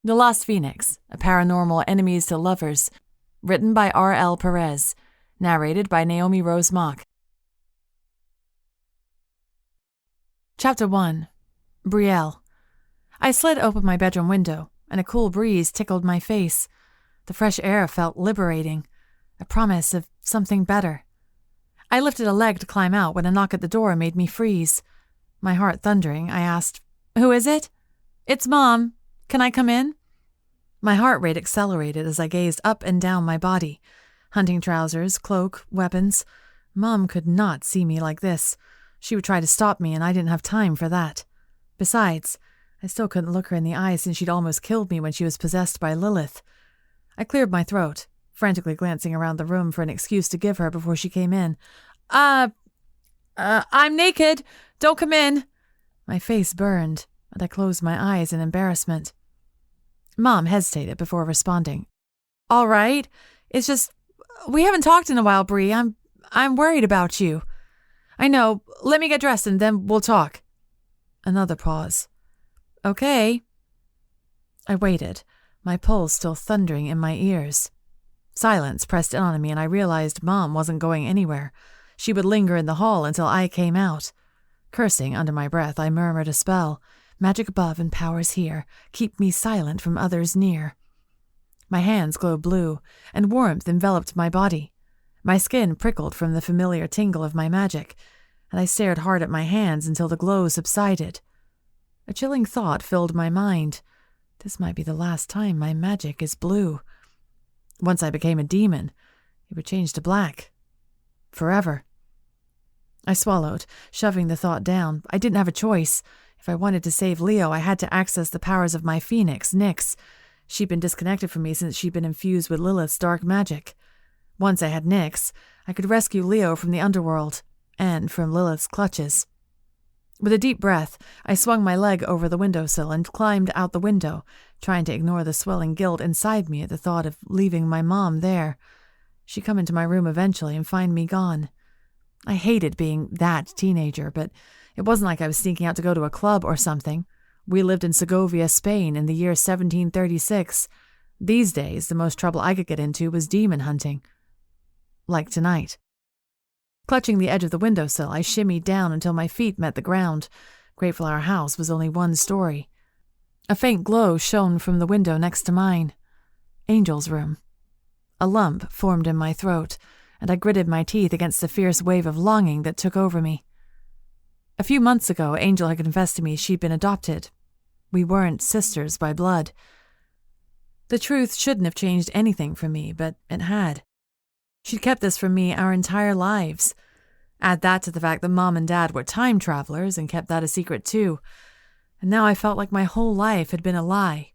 The Lost Phoenix, A Paranormal Enemies to Lovers, written by R.L. Perez, narrated by Naomi Rose Mock. Chapter 1. Brielle. I slid open my bedroom window, and a cool breeze tickled my face. The fresh air felt liberating, a promise of something better. I lifted a leg to climb out when a knock at the door made me freeze. My heart thundering, I asked, "Who is it?" "It's Mom. Can I come in?" My heart rate accelerated as I gazed up and down my body. Hunting trousers, cloak, weapons. Mom could not see me like this. She would try to stop me, and I didn't have time for that. Besides, I still couldn't look her in the eyes since she'd almost killed me when she was possessed by Lilith. I cleared my throat, frantically glancing around the room for an excuse to give her before she came in. I'm naked. Don't come in." My face burned, and I closed my eyes in embarrassment. Mom hesitated before responding. "All right. It's just, we haven't talked in a while, Brie. I'm worried about you." "I know. Let me get dressed and then we'll talk." Another pause. "Okay." I waited, my pulse still thundering in my ears. Silence pressed in on me, and I realized Mom wasn't going anywhere. She would linger in the hall until I came out. Cursing under my breath, I murmured a spell. Magic above and powers here, keep me silent from others near. My hands glowed blue, and warmth enveloped my body. My skin prickled from the familiar tingle of my magic, and I stared hard at my hands until the glow subsided. A chilling thought filled my mind. This might be the last time my magic is blue. Once I became a demon, it would change to black. Forever. I swallowed, shoving the thought down. I didn't have a choice. If I wanted to save Leo, I had to access the powers of my phoenix, Nyx. She'd been disconnected from me since she'd been infused with Lilith's dark magic. Once I had Nyx, I could rescue Leo from the underworld, and from Lilith's clutches. With a deep breath, I swung my leg over the windowsill and climbed out the window, trying to ignore the swelling guilt inside me at the thought of leaving my mom there. She'd come into my room eventually and find me gone. I hated being that teenager, but it wasn't like I was sneaking out to go to a club or something. We lived in Segovia, Spain in the year 1736. These days, the most trouble I could get into was demon hunting. Like tonight. Clutching the edge of the windowsill, I shimmied down until my feet met the ground, grateful our house was only one story. A faint glow shone from the window next to mine. Angel's room. A lump formed in my throat, and I gritted my teeth against the fierce wave of longing that took over me. A few months ago, Angel had confessed to me she'd been adopted. We weren't sisters by blood. The truth shouldn't have changed anything for me, but it had. She'd kept this from me our entire lives. Add that to the fact that Mom and Dad were time travelers and kept that a secret too. And now I felt like my whole life had been a lie.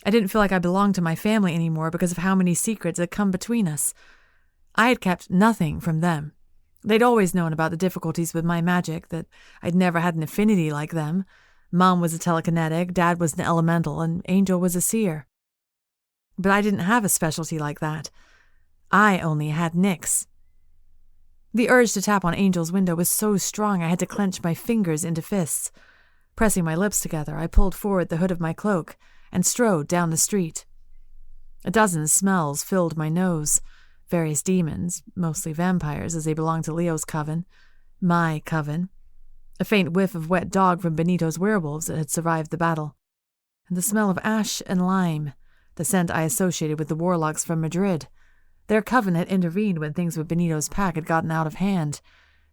I didn't feel like I belonged to my family anymore because of how many secrets had come between us. I had kept nothing from them. They'd always known about the difficulties with my magic, that I'd never had an affinity like them. Mom was a telekinetic, Dad was an elemental, and Angel was a seer. But I didn't have a specialty like that. I only had Nyx. The urge to tap on Angel's window was so strong I had to clench my fingers into fists. Pressing my lips together, I pulled forward the hood of my cloak and strode down the street. A dozen smells filled my nose. Various demons, mostly vampires as they belonged to Leo's coven, my coven, a faint whiff of wet dog from Benito's werewolves that had survived the battle, and the smell of ash and lime, the scent I associated with the warlocks from Madrid. Their coven had intervened when things with Benito's pack had gotten out of hand.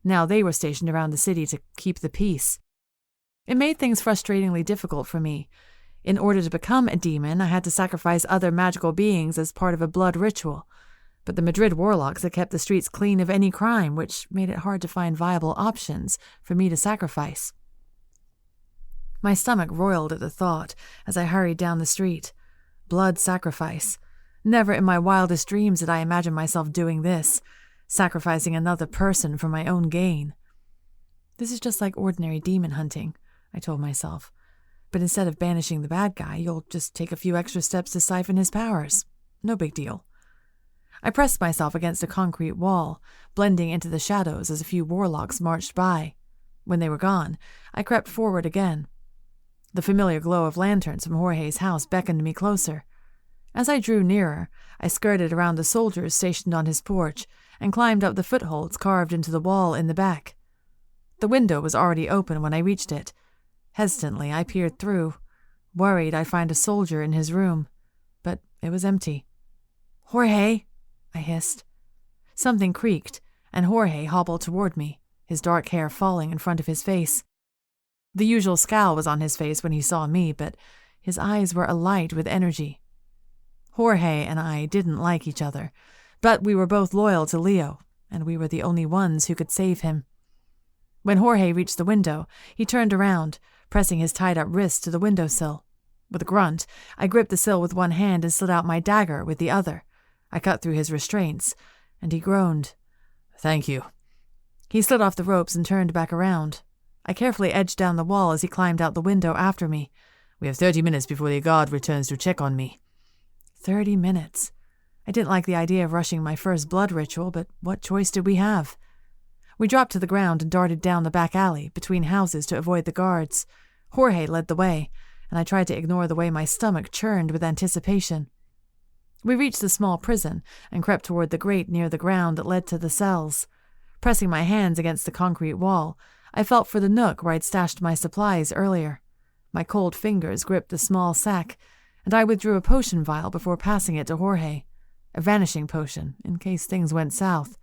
Now they were stationed around the city to keep the peace. It made things frustratingly difficult for me. In order to become a demon, I had to sacrifice other magical beings as part of a blood ritual. But the Madrid warlocks had kept the streets clean of any crime, which made it hard to find viable options for me to sacrifice. My stomach roiled at the thought as I hurried down the street. Blood sacrifice. Never in my wildest dreams did I imagine myself doing this, sacrificing another person for my own gain. This is just like ordinary demon hunting, I told myself. But instead of banishing the bad guy, you'll just take a few extra steps to siphon his powers. No big deal. I pressed myself against a concrete wall, blending into the shadows as a few warlocks marched by. When they were gone, I crept forward again. The familiar glow of lanterns from Jorge's house beckoned me closer. As I drew nearer, I skirted around the soldiers stationed on his porch and climbed up the footholds carved into the wall in the back. The window was already open when I reached it. Hesitantly, I peered through, worried I'd find a soldier in his room, but it was empty. "Jorge," I hissed. Something creaked, and Jorge hobbled toward me, his dark hair falling in front of his face. The usual scowl was on his face when he saw me, but his eyes were alight with energy. Jorge and I didn't like each other, but we were both loyal to Leo, and we were the only ones who could save him. When Jorge reached the window, he turned around, pressing his tied-up wrist to the windowsill. With a grunt, I gripped the sill with one hand and slid out my dagger with the other. I cut through his restraints, and he groaned. "Thank you." He slid off the ropes and turned back around. I carefully edged down the wall as he climbed out the window after me. "We have 30 minutes before the guard returns to check on me." 30 minutes. I didn't like the idea of rushing my first blood ritual, but what choice did we have? We dropped to the ground and darted down the back alley, between houses to avoid the guards. Jorge led the way, and I tried to ignore the way my stomach churned with anticipation. We reached the small prison and crept toward the grate near the ground that led to the cells. Pressing my hands against the concrete wall, I felt for the nook where I'd stashed my supplies earlier. My cold fingers gripped the small sack, and I withdrew a potion vial before passing it to Jorge. A vanishing potion, in case things went south.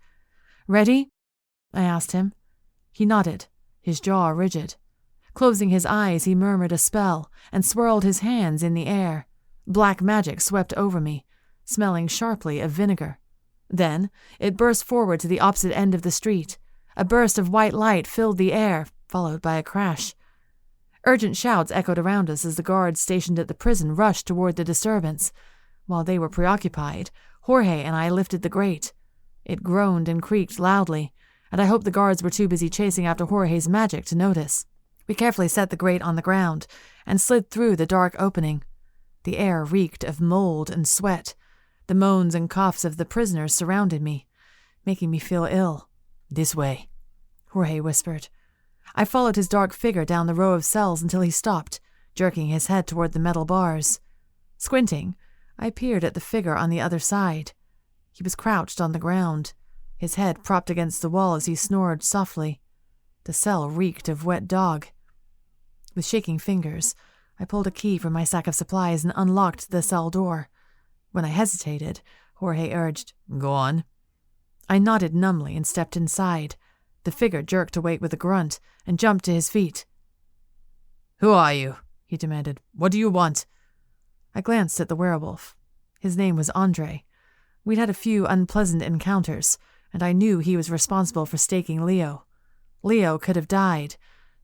"Ready?" I asked him. He nodded, his jaw rigid. Closing his eyes, he murmured a spell and swirled his hands in the air. Black magic swept over me, smelling sharply of vinegar. Then it burst forward to the opposite end of the street. A burst of white light filled the air, followed by a crash. Urgent shouts echoed around us as the guards stationed at the prison rushed toward the disturbance. While they were preoccupied, Jorge and I lifted the grate. It groaned and creaked loudly, and I hoped the guards were too busy chasing after Jorge's magic to notice. We carefully set the grate on the ground and slid through the dark opening. The air reeked of mold and sweat. The moans and coughs of the prisoners surrounded me, making me feel ill. "This way," Jorge whispered. I followed his dark figure down the row of cells until he stopped, jerking his head toward the metal bars. Squinting, I peered at the figure on the other side. He was crouched on the ground, his head propped against the wall as he snored softly. The cell reeked of wet dog. With shaking fingers, I pulled a key from my sack of supplies and unlocked the cell door. When I hesitated, Jorge urged, "Go on." I nodded numbly and stepped inside. The figure jerked awake with a grunt and jumped to his feet. "Who are you?" he demanded. "What do you want?" I glanced at the werewolf. His name was Andre. We'd had a few unpleasant encounters, and I knew he was responsible for staking Leo. Leo could have died,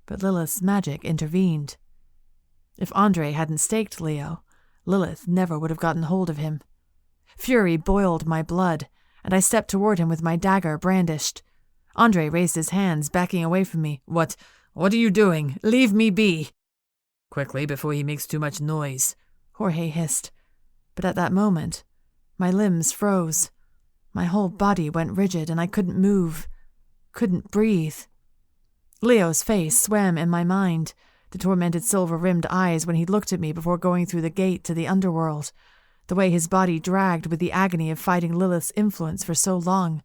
but Lilith's magic intervened. If Andre hadn't staked Leo, Lilith never would have gotten hold of him. Fury boiled my blood, and I stepped toward him with my dagger brandished. Andre raised his hands, backing away from me. What are you doing? Leave me be!" "Quickly, before he makes too much noise," Jorge hissed. But at that moment, my limbs froze. My whole body went rigid, and I couldn't move, couldn't breathe. Leo's face swam in my mind, the tormented silver-rimmed eyes when he looked at me before going through the gate to the underworld, the way his body dragged with the agony of fighting Lilith's influence for so long.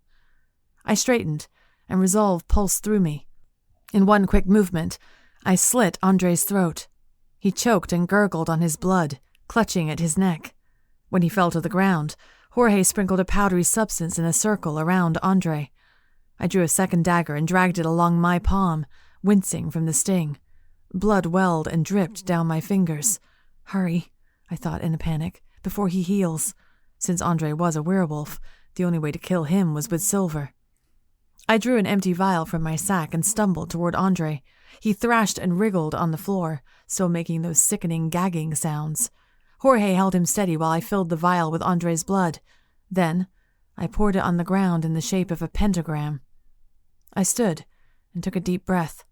I straightened, and resolve pulsed through me. In one quick movement, I slit Andre's throat. He choked and gurgled on his blood, clutching at his neck. When he fell to the ground, Jorge sprinkled a powdery substance in a circle around Andre. I drew a second dagger and dragged it along my palm, wincing from the sting. Blood welled and dripped down my fingers. Hurry, I thought in a panic, before he heals. Since Andre was a werewolf, the only way to kill him was with silver. I drew an empty vial from my sack and stumbled toward Andre. He thrashed and wriggled on the floor, still making those sickening gagging sounds. Jorge held him steady while I filled the vial with Andre's blood. Then, I poured it on the ground in the shape of a pentagram. I stood and took a deep breath.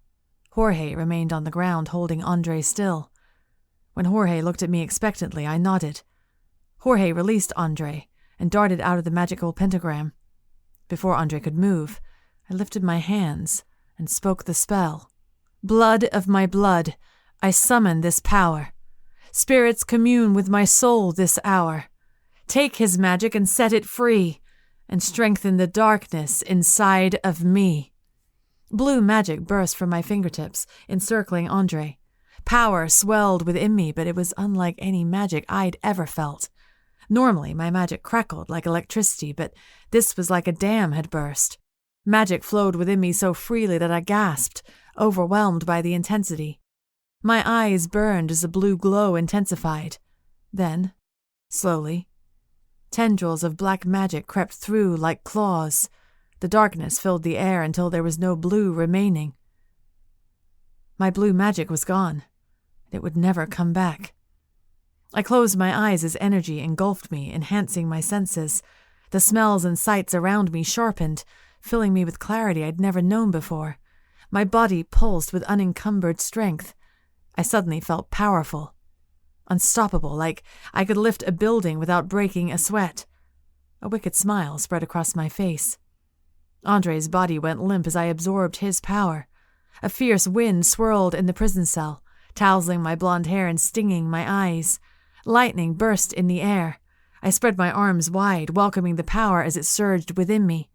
Jorge remained on the ground, holding Andre still. When Jorge looked at me expectantly, I nodded. Jorge released Andre and darted out of the magical pentagram. Before Andre could move, I lifted my hands and spoke the spell. "Blood of my blood, I summon this power. Spirits commune with my soul this hour. Take his magic and set it free, and strengthen the darkness inside of me. Blue magic burst from my fingertips, encircling Andre. Power swelled within me, but it was unlike any magic I'd ever felt. Normally, my magic crackled like electricity, but this was like a dam had burst. Magic flowed within me so freely that I gasped, overwhelmed by the intensity. My eyes burned as the blue glow intensified. Then, slowly, tendrils of black magic crept through like claws. The darkness filled the air until there was no blue remaining. My blue magic was gone. It would never come back. I closed my eyes as energy engulfed me, enhancing my senses. The smells and sights around me sharpened, filling me with clarity I'd never known before. My body pulsed with unencumbered strength. I suddenly felt powerful, unstoppable, like I could lift a building without breaking a sweat. A wicked smile spread across my face. Andre's body went limp as I absorbed his power. A fierce wind swirled in the prison cell, tousling my blonde hair and stinging my eyes. Lightning burst in the air. I spread my arms wide, welcoming the power as it surged within me.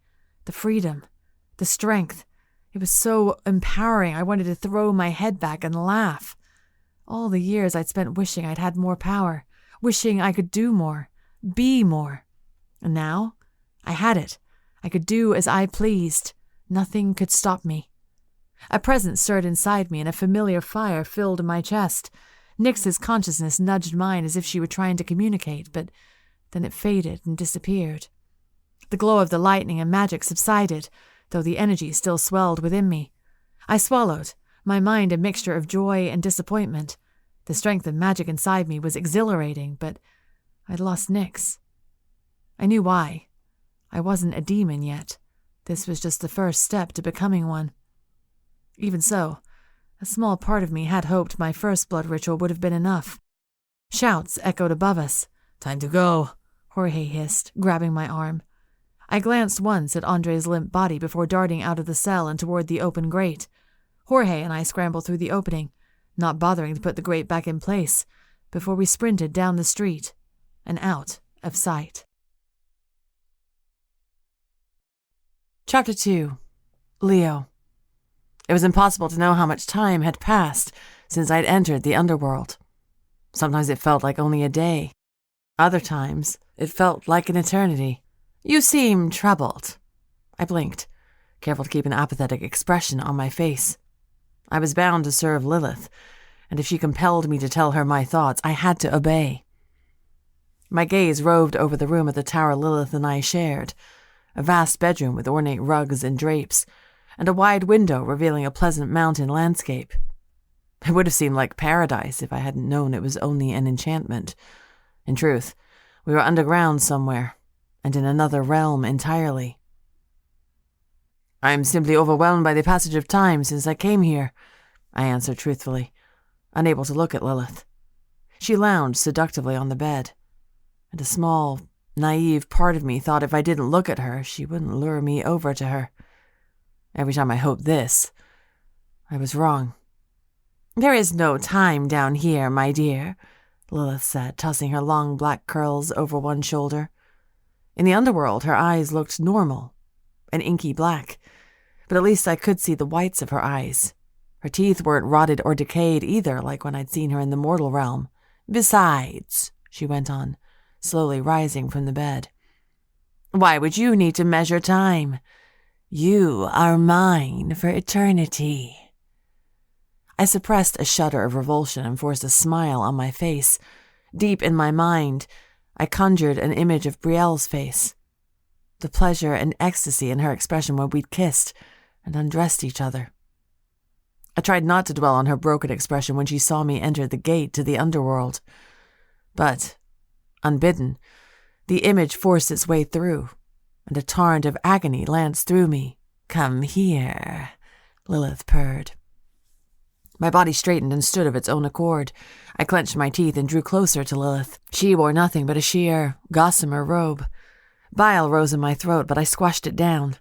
The freedom, the strength. It was so empowering I wanted to throw my head back and laugh. All the years I'd spent wishing I'd had more power, wishing I could do more, be more. And now, I had it. I could do as I pleased. Nothing could stop me. A presence stirred inside me and a familiar fire filled my chest. Nyx's consciousness nudged mine as if she were trying to communicate, but then it faded and disappeared. The glow of the lightning and magic subsided, though the energy still swelled within me. I swallowed, my mind a mixture of joy and disappointment. The strength of magic inside me was exhilarating, but I'd lost Nyx. I knew why. I wasn't a demon yet. This was just the first step to becoming one. Even so, a small part of me had hoped my first blood ritual would have been enough. Shouts echoed above us. "Time to go," Jorge hissed, grabbing my arm. I glanced once at Andre's limp body before darting out of the cell and toward the open grate. Jorge and I scrambled through the opening, not bothering to put the grate back in place, before we sprinted down the street and out of sight. Chapter 2. Leo. It was impossible to know how much time had passed since I'd entered the underworld. Sometimes it felt like only a day. Other times, it felt like an eternity. "You seem troubled." I blinked, careful to keep an apathetic expression on my face. I was bound to serve Lilith, and if she compelled me to tell her my thoughts, I had to obey. My gaze roved over the room at the tower Lilith and I shared, a vast bedroom with ornate rugs and drapes, and a wide window revealing a pleasant mountain landscape. It would have seemed like paradise if I hadn't known it was only an enchantment. In truth, we were underground somewhere, and in another realm entirely. "I am simply overwhelmed by the passage of time since I came here," I answered truthfully, unable to look at Lilith. She lounged seductively on the bed, and a small, naive part of me thought if I didn't look at her, she wouldn't lure me over to her. Every time I hoped this, I was wrong. "There is no time down here, my dear," Lilith said, tossing her long black curls over one shoulder. In the underworld, her eyes looked normal, an inky black, but at least I could see the whites of her eyes. Her teeth weren't rotted or decayed either, like when I'd seen her in the mortal realm. "Besides," she went on, slowly rising from the bed, "why would you need to measure time? You are mine for eternity." I suppressed a shudder of revulsion and forced a smile on my face. Deep in my mind, I conjured an image of Brielle's face. The pleasure and ecstasy in her expression when we'd kissed and undressed each other. I tried not to dwell on her broken expression when she saw me enter the gate to the underworld. But, unbidden, the image forced its way through, and a torrent of agony lanced through me. "Come here," Lilith purred. My body straightened and stood of its own accord. I clenched my teeth and drew closer to Lilith. She wore nothing but a sheer, gossamer robe. Bile rose in my throat, but I squashed it down.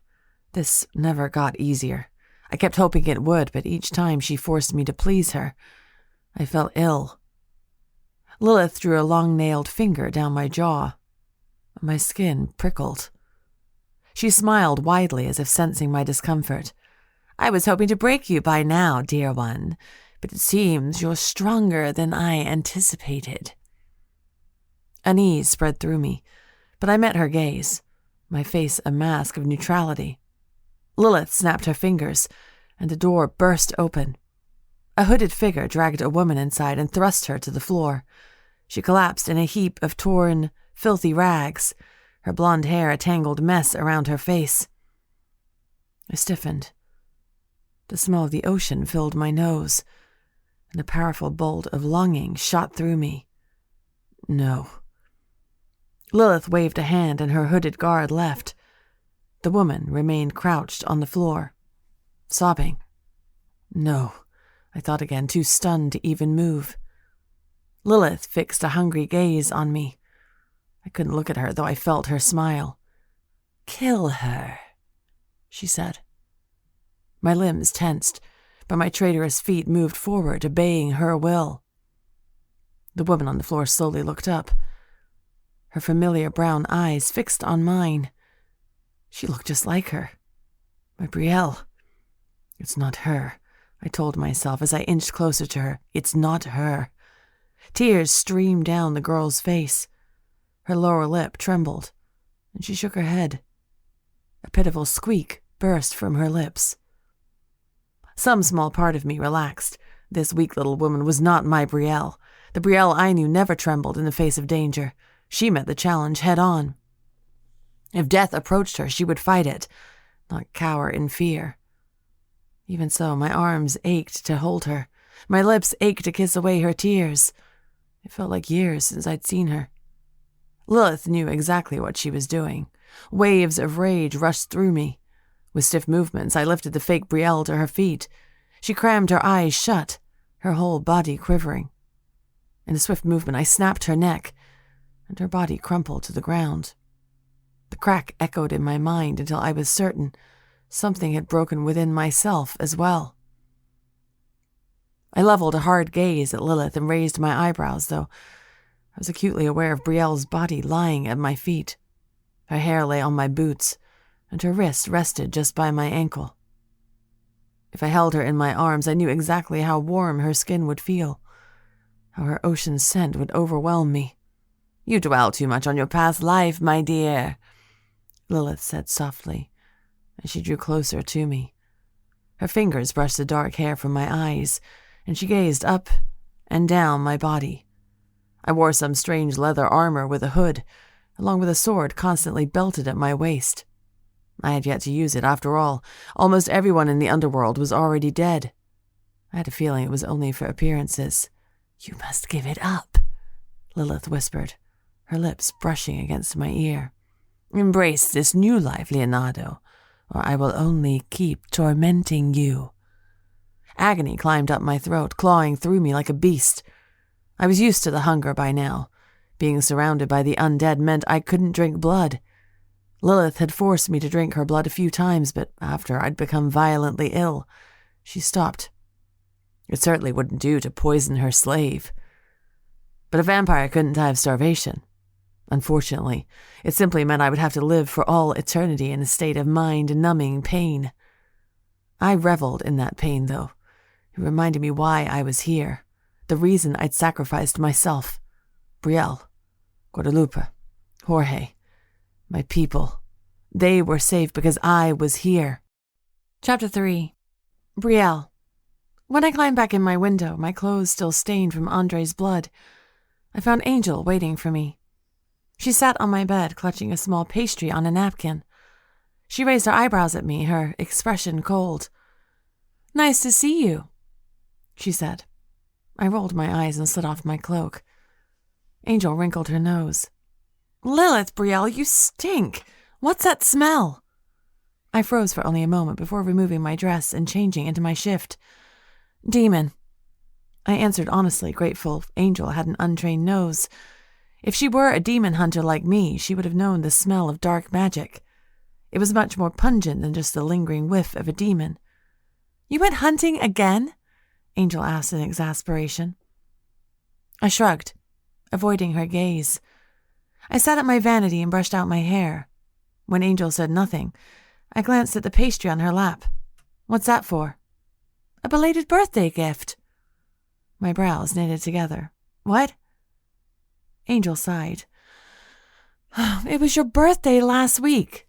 This never got easier. I kept hoping it would, but each time she forced me to please her. I felt ill. Lilith drew a long-nailed finger down my jaw. My skin prickled. She smiled widely as if sensing my discomfort. I was hoping to break you by now, dear one, but it seems you're stronger than I anticipated. Unease spread through me, but I met her gaze, my face a mask of neutrality. Lilith snapped her fingers, and the door burst open. A hooded figure dragged a woman inside and thrust her to the floor. She collapsed in a heap of torn, filthy rags, her blonde hair a tangled mess around her face. I stiffened. The smell of the ocean filled my nose, and a powerful bolt of longing shot through me. No. Lilith waved a hand and her hooded guard left. The woman remained crouched on the floor, sobbing. No, I thought again, too stunned to even move. Lilith fixed a hungry gaze on me. I couldn't look at her, though I felt her smile. Kill her, she said. My limbs tensed, but my traitorous feet moved forward, obeying her will. The woman on the floor slowly looked up, her familiar brown eyes fixed on mine. She looked just like her. My Brielle. It's not her, I told myself as I inched closer to her. It's not her. Tears streamed down the girl's face. Her lower lip trembled, and she shook her head. A pitiful squeak burst from her lips. Some small part of me relaxed. This weak little woman was not my Brielle. The Brielle I knew never trembled in the face of danger. She met the challenge head on. If death approached her, she would fight it, not cower in fear. Even so, my arms ached to hold her. My lips ached to kiss away her tears. It felt like years since I'd seen her. Lilith knew exactly what she was doing. Waves of rage rushed through me. With stiff movements, I lifted the fake Brielle to her feet. She crammed her eyes shut, her whole body quivering. In a swift movement, I snapped her neck, and her body crumpled to the ground. The crack echoed in my mind until I was certain something had broken within myself as well. I leveled a hard gaze at Lilith and raised my eyebrows, though I was acutely aware of Brielle's body lying at my feet. Her hair lay on my boots, and her wrist rested just by my ankle. If I held her in my arms, I knew exactly how warm her skin would feel, how her ocean scent would overwhelm me. You dwell too much on your past life, my dear, Lilith said softly, and she drew closer to me. Her fingers brushed the dark hair from my eyes, and she gazed up and down my body. I wore some strange leather armor with a hood, along with a sword constantly belted at my waist. I had yet to use it, after all. Almost everyone in the underworld was already dead. I had a feeling it was only for appearances. You must give it up, Lilith whispered, her lips brushing against my ear. Embrace this new life, Leonardo, or I will only keep tormenting you. Agony climbed up my throat, clawing through me like a beast. I was used to the hunger by now. Being surrounded by the undead meant I couldn't drink blood. Lilith had forced me to drink her blood a few times, but after I'd become violently ill, she stopped. It certainly wouldn't do to poison her slave. But a vampire couldn't die of starvation. Unfortunately, it simply meant I would have to live for all eternity in a state of mind-numbing pain. I reveled in that pain, though. It reminded me why I was here, the reason I'd sacrificed myself. Brielle, Guadalupe, Jorge, my people. They were safe because I was here. Chapter 3. Brielle. When I climbed back in my window, my clothes still stained from Andre's blood, I found Angel waiting for me. She sat on my bed, clutching a small pastry on a napkin. She raised her eyebrows at me, her expression cold. Nice to see you, she said. I rolled my eyes and slid off my cloak. Angel wrinkled her nose. Lilith, Brielle, you stink. What's that smell? I froze for only a moment before removing my dress and changing into my shift. Demon. I answered honestly, grateful Angel had an untrained nose. If she were a demon hunter like me, she would have known the smell of dark magic. It was much more pungent than just the lingering whiff of a demon. You went hunting again? Angel asked in exasperation. I shrugged, avoiding her gaze. I sat at my vanity and brushed out my hair. When Angel said nothing, I glanced at the pastry on her lap. What's that for? A belated birthday gift. My brows knitted together. What? Angel sighed. It was your birthday last week.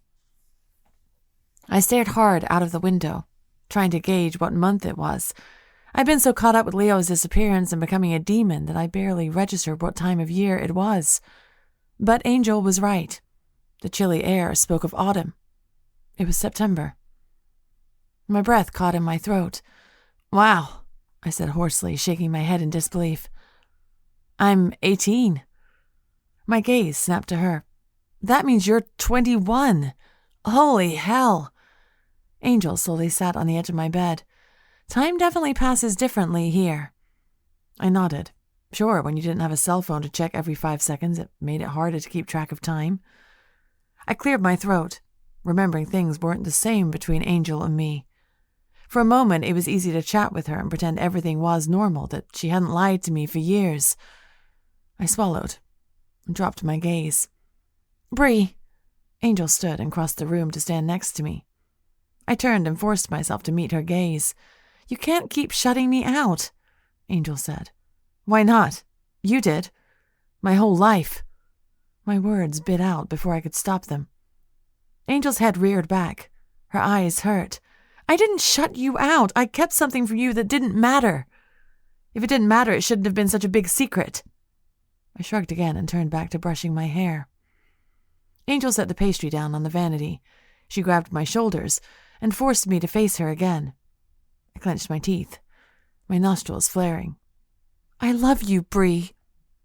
I stared hard out of the window, trying to gauge what month it was. I'd been so caught up with Leo's disappearance and becoming a demon that I barely registered what time of year it was. But Angel was right. The chilly air spoke of autumn. It was September. My breath caught in my throat. Wow, I said hoarsely, shaking my head in disbelief. I'm 18. My gaze snapped to her. That means you're 21. Holy hell. Angel slowly sat on the edge of my bed. Time definitely passes differently here. I nodded. Sure, when you didn't have a cell phone to check every 5 seconds, it made it harder to keep track of time. I cleared my throat, remembering things weren't the same between Angel and me. For a moment, it was easy to chat with her and pretend everything was normal, that she hadn't lied to me for years. I swallowed and dropped my gaze. Bree. Angel stood and crossed the room to stand next to me. I turned and forced myself to meet her gaze. You can't keep shutting me out, Angel said. Why not? You did. My whole life. My words bit out before I could stop them. Angel's head reared back. Her eyes hurt. I didn't shut you out. I kept something from you that didn't matter. If it didn't matter, it shouldn't have been such a big secret. I shrugged again and turned back to brushing my hair. Angel set the pastry down on the vanity. She grabbed my shoulders and forced me to face her again. I clenched my teeth, my nostrils flaring. I love you, Bree,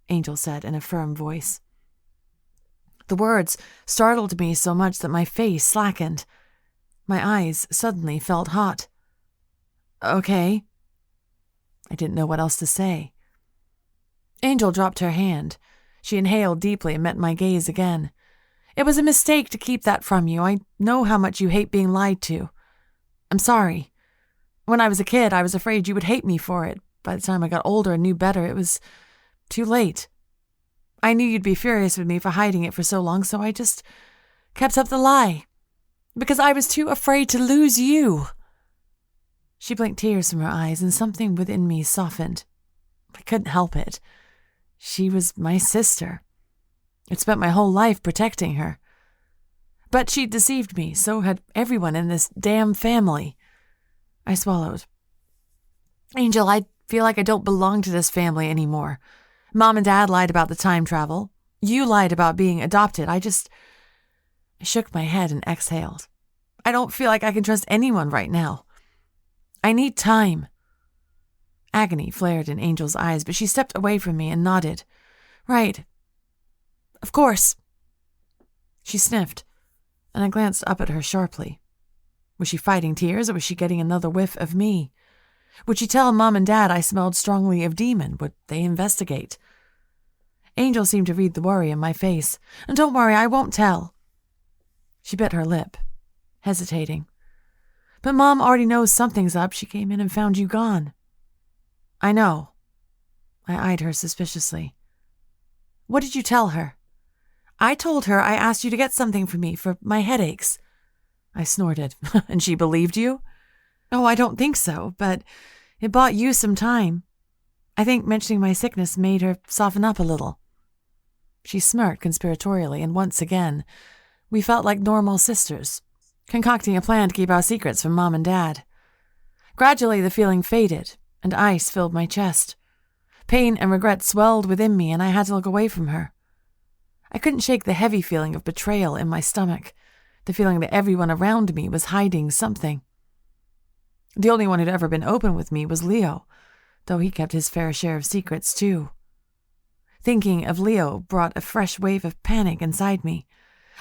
Angel said in a firm voice. The words startled me so much that my face slackened. My eyes suddenly felt hot. Okay. I didn't know what else to say. Angel dropped her hand. She inhaled deeply and met my gaze again. It was a mistake to keep that from you. I know how much you hate being lied to. I'm sorry. When I was a kid, I was afraid you would hate me for it. By the time I got older and knew better, it was too late. I knew you'd be furious with me for hiding it for so long, so I just kept up the lie. Because I was too afraid to lose you. She blinked tears from her eyes, and something within me softened. I couldn't help it. She was my sister. I'd spent my whole life protecting her. But she'd deceived me, so had everyone in this damn family. I swallowed. Angel, I feel like I don't belong to this family anymore. Mom and Dad lied about the time travel. You lied about being adopted. I shook my head and exhaled. I don't feel like I can trust anyone right now. I need time. Agony flared in Angel's eyes, but she stepped away from me and nodded. Right. Of course. She sniffed, and I glanced up at her sharply. Was she fighting tears, or was she getting another whiff of me? Would she tell Mom and Dad I smelled strongly of demon? Would they investigate? Angel seemed to read the worry in my face. And don't worry, I won't tell. She bit her lip, hesitating. But Mom already knows something's up. She came in and found you gone. I know. I eyed her suspiciously. What did you tell her? I told her I asked you to get something for me for my headaches. I snorted. And she believed you? Oh, I don't think so, but it bought you some time. I think mentioning my sickness made her soften up a little. She smirked conspiratorially, and once again, we felt like normal sisters, concocting a plan to keep our secrets from Mom and Dad. Gradually, the feeling faded, and ice filled my chest. Pain and regret swelled within me, and I had to look away from her. I couldn't shake the heavy feeling of betrayal in my stomach, the feeling that everyone around me was hiding something. The only one who'd ever been open with me was Leo, though he kept his fair share of secrets too. Thinking of Leo brought a fresh wave of panic inside me.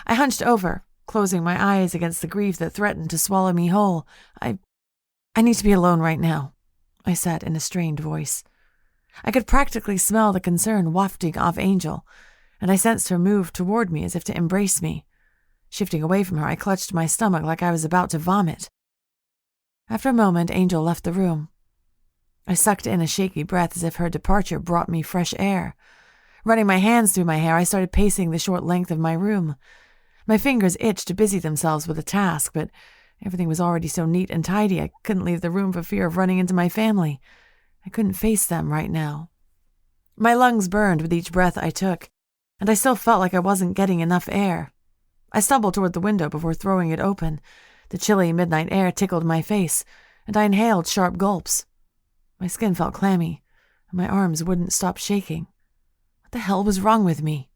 I hunched over, closing my eyes against the grief that threatened to swallow me whole. I need to be alone right now, I said in a strained voice. I could practically smell the concern wafting off Angel, and I sensed her move toward me as if to embrace me. Shifting away from her, I clutched my stomach like I was about to vomit. After a moment, Angel left the room. I sucked in a shaky breath as if her departure brought me fresh air. Running my hands through my hair, I started pacing the short length of my room. My fingers itched to busy themselves with a task, but everything was already so neat and tidy I couldn't leave the room for fear of running into my family. I couldn't face them right now. My lungs burned with each breath I took, and I still felt like I wasn't getting enough air. I stumbled toward the window before throwing it open. The chilly midnight air tickled my face, and I inhaled sharp gulps. My skin felt clammy, and my arms wouldn't stop shaking. What the hell was wrong with me?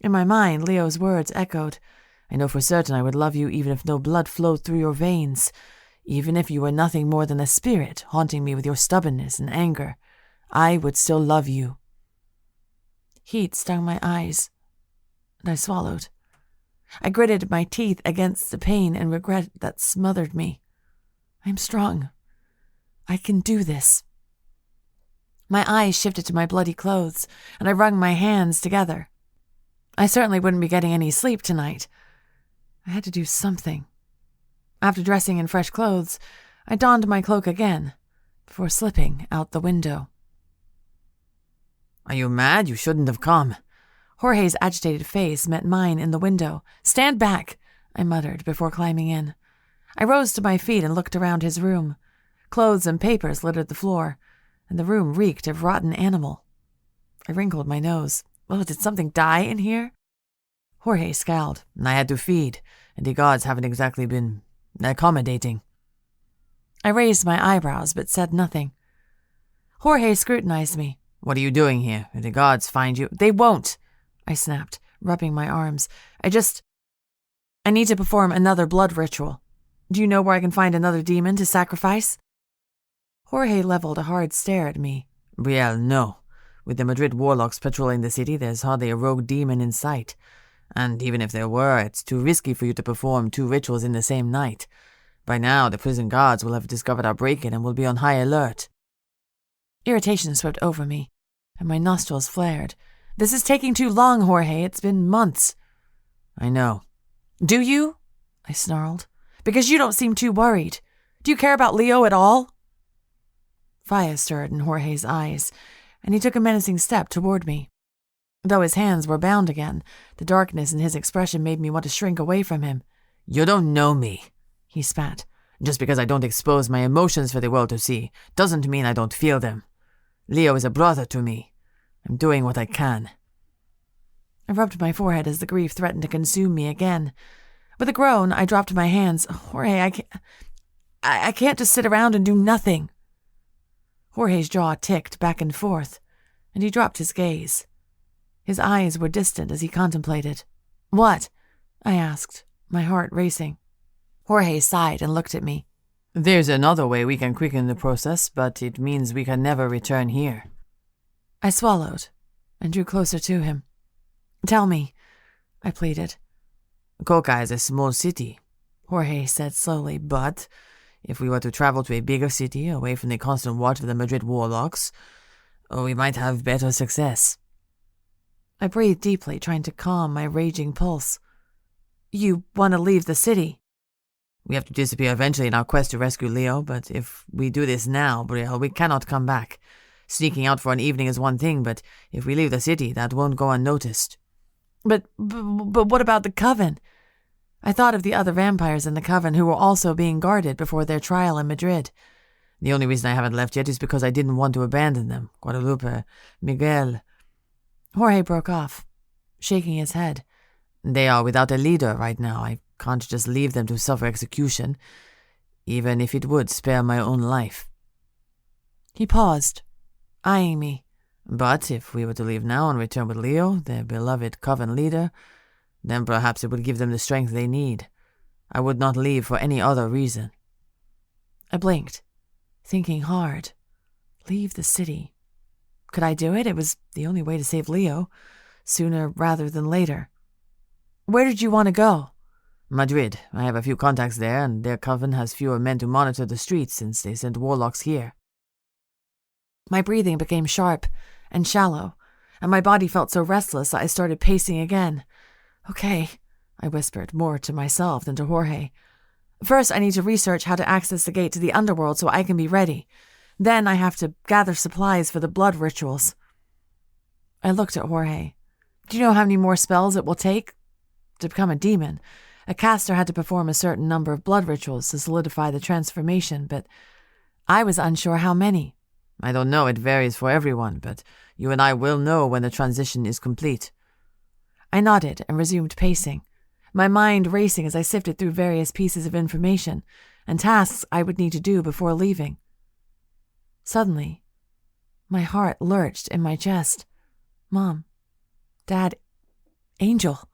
In my mind, Leo's words echoed. I know for certain I would love you even if no blood flowed through your veins, even if you were nothing more than a spirit haunting me with your stubbornness and anger. I would still love you. Heat stung my eyes, and I swallowed. I gritted my teeth against the pain and regret that smothered me. I'm strong. I can do this. My eyes shifted to my bloody clothes, and I wrung my hands together. I certainly wouldn't be getting any sleep tonight. I had to do something. After dressing in fresh clothes, I donned my cloak again, before slipping out the window. Are you mad? You shouldn't have come. Jorge's agitated face met mine in the window. Stand back, I muttered before climbing in. I rose to my feet and looked around his room. Clothes and papers littered the floor, and the room reeked of rotten animal. I wrinkled my nose. Oh, did something die in here? Jorge scowled. I had to feed, and the gods haven't exactly been accommodating. I raised my eyebrows but said nothing. Jorge scrutinized me. What are you doing here? If the gods find you... They won't, I snapped, rubbing my arms. I need to perform another blood ritual. Do you know where I can find another demon to sacrifice? Jorge leveled a hard stare at me. Brielle, no. With the Madrid warlocks patrolling the city, there's hardly a rogue demon in sight. And even if there were, it's too risky for you to perform 2 rituals in the same night. By now, the prison guards will have discovered our break-in and will be on high alert. Irritation swept over me, and my nostrils flared. This is taking too long, Jorge. It's been months. I know. Do you? I snarled. Because you don't seem too worried. Do you care about Leo at all? Fire stirred in Jorge's eyes, and he took a menacing step toward me. Though his hands were bound again, the darkness in his expression made me want to shrink away from him. You don't know me, he spat. Just because I don't expose my emotions for the world to see doesn't mean I don't feel them. Leo is a brother to me. I'm doing what I can. I rubbed my forehead as the grief threatened to consume me again. With a groan, I dropped my hands. Jorge, I can't just sit around and do nothing. Jorge's jaw ticked back and forth, and he dropped his gaze. His eyes were distant as he contemplated. What? I asked, my heart racing. Jorge sighed and looked at me. There's another way we can quicken the process, but it means we can never return here. I swallowed and drew closer to him. Tell me, I pleaded. Coca is a small city, Jorge said slowly, but if we were to travel to a bigger city, away from the constant watch of the Madrid warlocks, we might have better success. I breathed deeply, trying to calm my raging pulse. You want to leave the city? We have to disappear eventually in our quest to rescue Leo, but if we do this now, Brielle, we cannot come back. Sneaking out for an evening is one thing, but if we leave the city, that won't go unnoticed. But what about the coven? I thought of the other vampires in the coven who were also being guarded before their trial in Madrid. The only reason I haven't left yet is because I didn't want to abandon them. Guadalupe, Miguel. Jorge broke off, shaking his head. They are without a leader right now. I can't just leave them to suffer execution, even if it would spare my own life. He paused, eyeing me. But if we were to leave now and return with Leo, their beloved coven leader, then perhaps it would give them the strength they need. I would not leave for any other reason. I blinked, thinking hard. Leave the city. Could I do it? It was the only way to save Leo, sooner rather than later. Where did you want to go? Madrid. I have a few contacts there, and their coven has fewer men to monitor the streets since they sent warlocks here. My breathing became sharp and shallow, and my body felt so restless that I started pacing again. Okay, I whispered, more to myself than to Jorge. First, I need to research how to access the gate to the underworld so I can be ready. Then I have to gather supplies for the blood rituals. I looked at Jorge. Do you know how many more spells it will take to become a demon? A caster had to perform a certain number of blood rituals to solidify the transformation, but I was unsure how many. I don't know, it varies for everyone, but you and I will know when the transition is complete. I nodded and resumed pacing, my mind racing as I sifted through various pieces of information and tasks I would need to do before leaving. Suddenly, my heart lurched in my chest. Mom, Dad, Angel.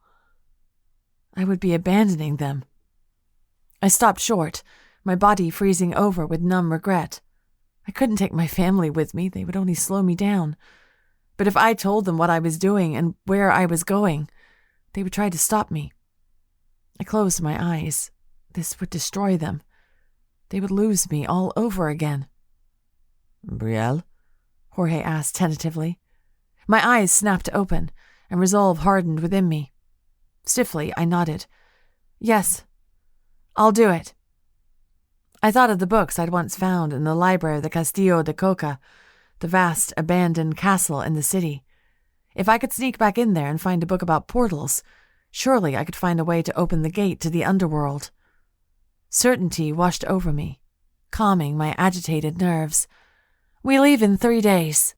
I would be abandoning them. I stopped short, my body freezing over with numb regret. I couldn't take my family with me, they would only slow me down. But if I told them what I was doing and where I was going, they would try to stop me. I closed my eyes. This would destroy them. They would lose me all over again. Brielle? Jorge asked tentatively. My eyes snapped open, and resolve hardened within me. Stiffly, I nodded. Yes, I'll do it. I thought of the books I'd once found in the library of the Castillo de Coca, the vast, abandoned castle in the city. If I could sneak back in there and find a book about portals, surely I could find a way to open the gate to the underworld. Certainty washed over me, calming my agitated nerves. We leave in 3 days.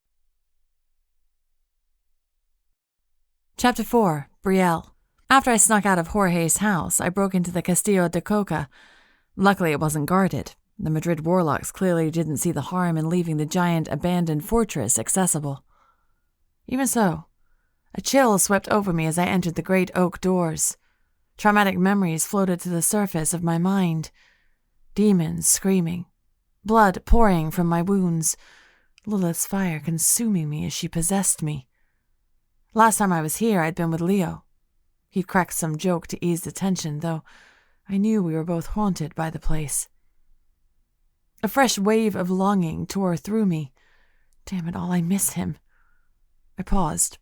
Chapter 4, Brielle. After I snuck out of Jorge's house, I broke into the Castillo de Coca. Luckily, it wasn't guarded. The Madrid warlocks clearly didn't see the harm in leaving the giant abandoned fortress accessible. Even so, a chill swept over me as I entered the great oak doors. Traumatic memories floated to the surface of my mind. Demons screaming, blood pouring from my wounds, Lilith's fire consuming me as she possessed me. Last time I was here, I'd been with Leo. He'd cracked some joke to ease the tension, though I knew we were both haunted by the place. A fresh wave of longing tore through me. Damn it all, I miss him. I paused,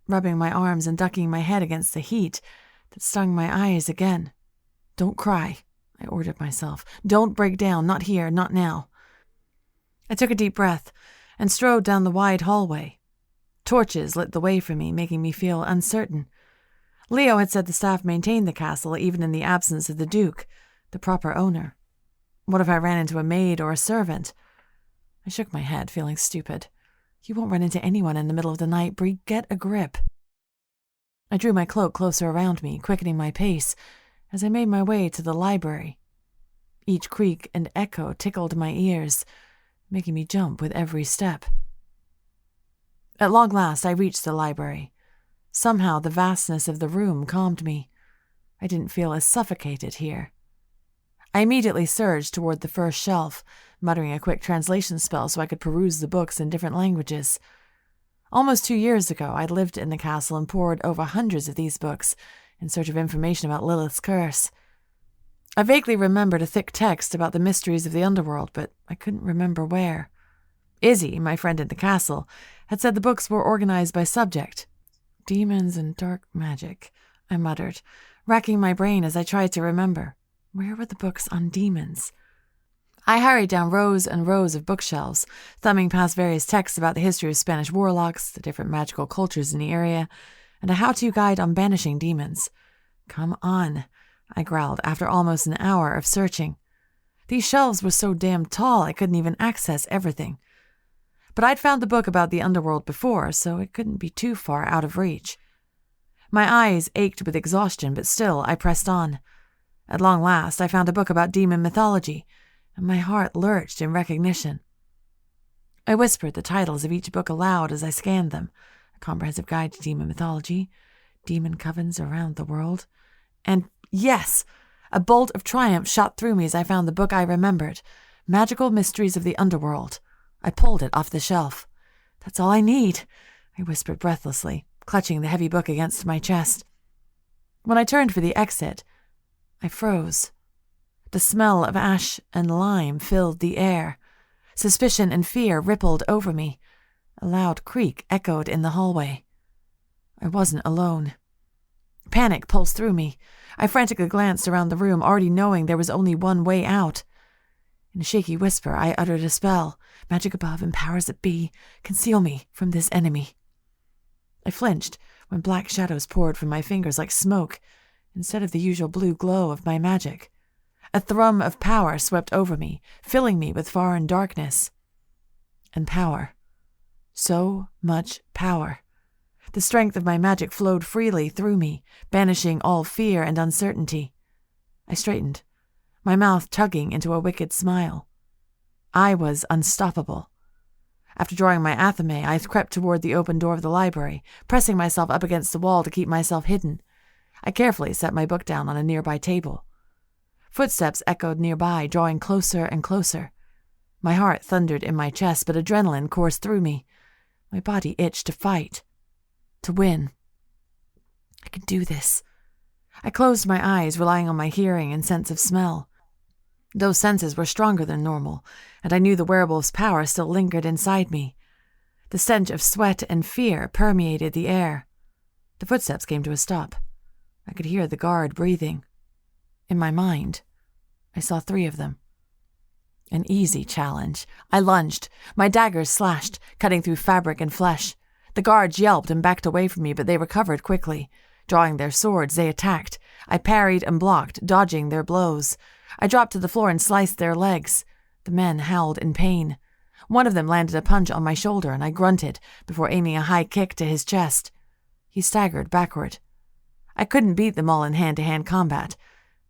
rubbing my arms and ducking my head against the heat that stung my eyes again. Don't cry, I ordered myself. Don't break down, not here, not now. I took a deep breath and strode down the wide hallway. Torches lit the way for me, making me feel uncertain. Leo had said the staff maintained the castle even in the absence of the Duke, the proper owner. What if I ran into a maid or a servant? I shook my head, feeling stupid. You won't run into anyone in the middle of the night, Brie. Get a grip. I drew my cloak closer around me, quickening my pace as I made my way to the library. Each creak and echo tickled my ears, making me jump with every step. At long last, I reached the library. Somehow, the vastness of the room calmed me. I didn't feel as suffocated here. I immediately surged toward the first shelf, muttering a quick translation spell so I could peruse the books in different languages. Almost 2 years ago, I'd lived in the castle and pored over hundreds of these books in search of information about Lilith's curse. I vaguely remembered a thick text about the mysteries of the underworld, but I couldn't remember where. Izzy, my friend in the castle, had said the books were organized by subject. Demons and dark magic, I muttered, racking my brain as I tried to remember. Where were the books on demons? I hurried down rows and rows of bookshelves, thumbing past various texts about the history of Spanish warlocks, the different magical cultures in the area, and a how-to guide on banishing demons. Come on, I growled after almost an hour of searching. These shelves were so damn tall I couldn't even access everything. But I'd found the book about the underworld before, so it couldn't be too far out of reach. My eyes ached with exhaustion, but still I pressed on. At long last, I found a book about demon mythology, and my heart lurched in recognition. I whispered the titles of each book aloud as I scanned them. A Comprehensive Guide to Demon Mythology, Demon Covens Around the World, and yes! A bolt of triumph shot through me as I found the book I remembered, Magical Mysteries of the Underworld. I pulled it off the shelf. That's all I need, I whispered breathlessly, clutching the heavy book against my chest. When I turned for the exit, I froze. The smell of ash and lime filled the air. Suspicion and fear rippled over me. A loud creak echoed in the hallway. I wasn't alone. Panic pulsed through me. I frantically glanced around the room, already knowing there was only one way out. In a shaky whisper, I uttered a spell, Magic above and powers that be, conceal me from this enemy. I flinched when black shadows poured from my fingers like smoke, instead of the usual blue glow of my magic. A thrum of power swept over me, filling me with foreign darkness. And power. So much power. The strength of my magic flowed freely through me, banishing all fear and uncertainty. I straightened, my mouth tugging into a wicked smile. I was unstoppable. After drawing my athame, I crept toward the open door of the library, pressing myself up against the wall to keep myself hidden. I carefully set my book down on a nearby table. Footsteps echoed nearby, drawing closer and closer. My heart thundered in my chest, but adrenaline coursed through me. My body itched to fight, to win. I could do this. I closed my eyes, relying on my hearing and sense of smell. Those senses were stronger than normal, and I knew the werewolf's power still lingered inside me. The stench of sweat and fear permeated the air. The footsteps came to a stop. I could hear the guard breathing. In my mind, I saw 3 of them. An easy challenge. I lunged. My daggers slashed, cutting through fabric and flesh. The guards yelped and backed away from me, but they recovered quickly. Drawing their swords, they attacked. I parried and blocked, dodging their blows. I dropped to the floor and sliced their legs. The men howled in pain. One of them landed a punch on my shoulder, and I grunted before aiming a high kick to his chest. He staggered backward. I couldn't beat them all in hand-to-hand combat.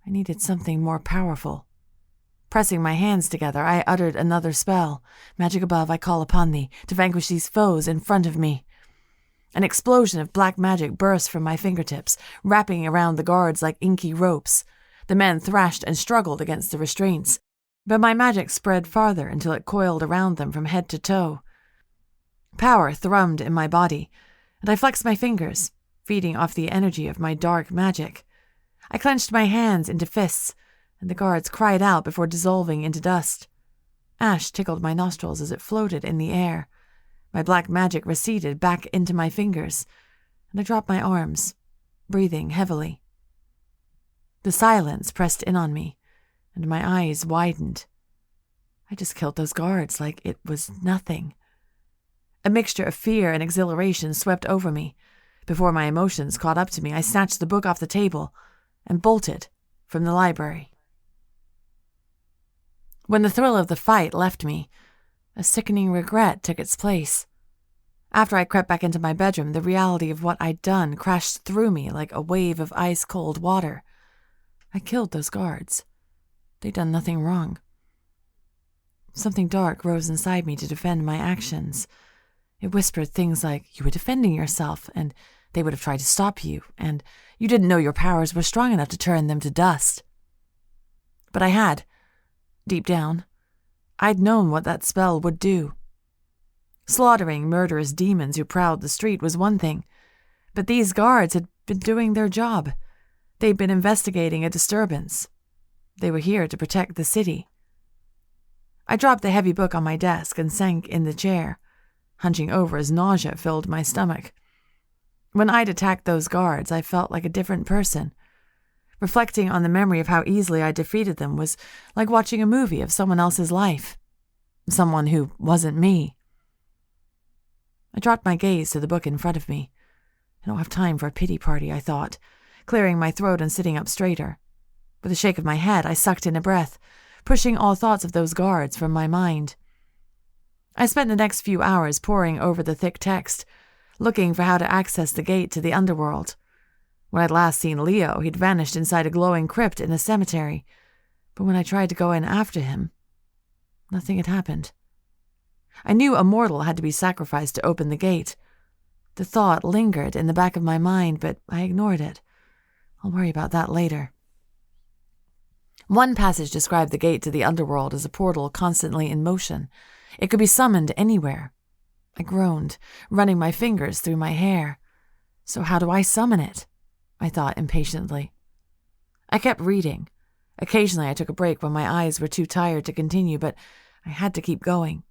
I needed something more powerful. Pressing my hands together, I uttered another spell. Magic above, I call upon thee, to vanquish these foes in front of me. An explosion of black magic burst from my fingertips, wrapping around the guards like inky ropes. The men thrashed and struggled against the restraints, but my magic spread farther until it coiled around them from head to toe. Power thrummed in my body, and I flexed my fingers, feeding off the energy of my dark magic. I clenched my hands into fists, and the guards cried out before dissolving into dust. Ash tickled my nostrils as it floated in the air. My black magic receded back into my fingers, and I dropped my arms, breathing heavily. The silence pressed in on me, and my eyes widened. I just killed those guards like it was nothing. A mixture of fear and exhilaration swept over me. Before my emotions caught up to me, I snatched the book off the table and bolted from the library. When the thrill of the fight left me, a sickening regret took its place. After I crept back into my bedroom, the reality of what I'd done crashed through me like a wave of ice-cold water. I killed those guards. They'd done nothing wrong. Something dark rose inside me to defend my actions. It whispered things like, you were defending yourself, and they would have tried to stop you, and you didn't know your powers were strong enough to turn them to dust. But I had. Deep down, I'd known what that spell would do. Slaughtering murderous demons who prowled the street was one thing, but these guards had been doing their job. They'd been investigating a disturbance. They were here to protect the city. I dropped the heavy book on my desk and sank in the chair, hunching over as nausea filled my stomach. When I'd attacked those guards, I felt like a different person. Reflecting on the memory of how easily I defeated them was like watching a movie of someone else's life. Someone who wasn't me. I dropped my gaze to the book in front of me. I don't have time for a pity party, I thought, clearing my throat and sitting up straighter. With a shake of my head, I sucked in a breath, pushing all thoughts of those guards from my mind. I spent the next few hours poring over the thick text, looking for how to access the gate to the underworld. When I'd last seen Leo, he'd vanished inside a glowing crypt in a cemetery, but when I tried to go in after him, nothing had happened. I knew a mortal had to be sacrificed to open the gate. The thought lingered in the back of my mind, but I ignored it. I'll worry about that later. One passage described the gate to the underworld as a portal constantly in motion. It could be summoned anywhere. I groaned, running my fingers through my hair. So how do I summon it? I thought impatiently. I kept reading. Occasionally I took a break when my eyes were too tired to continue, but I had to keep going.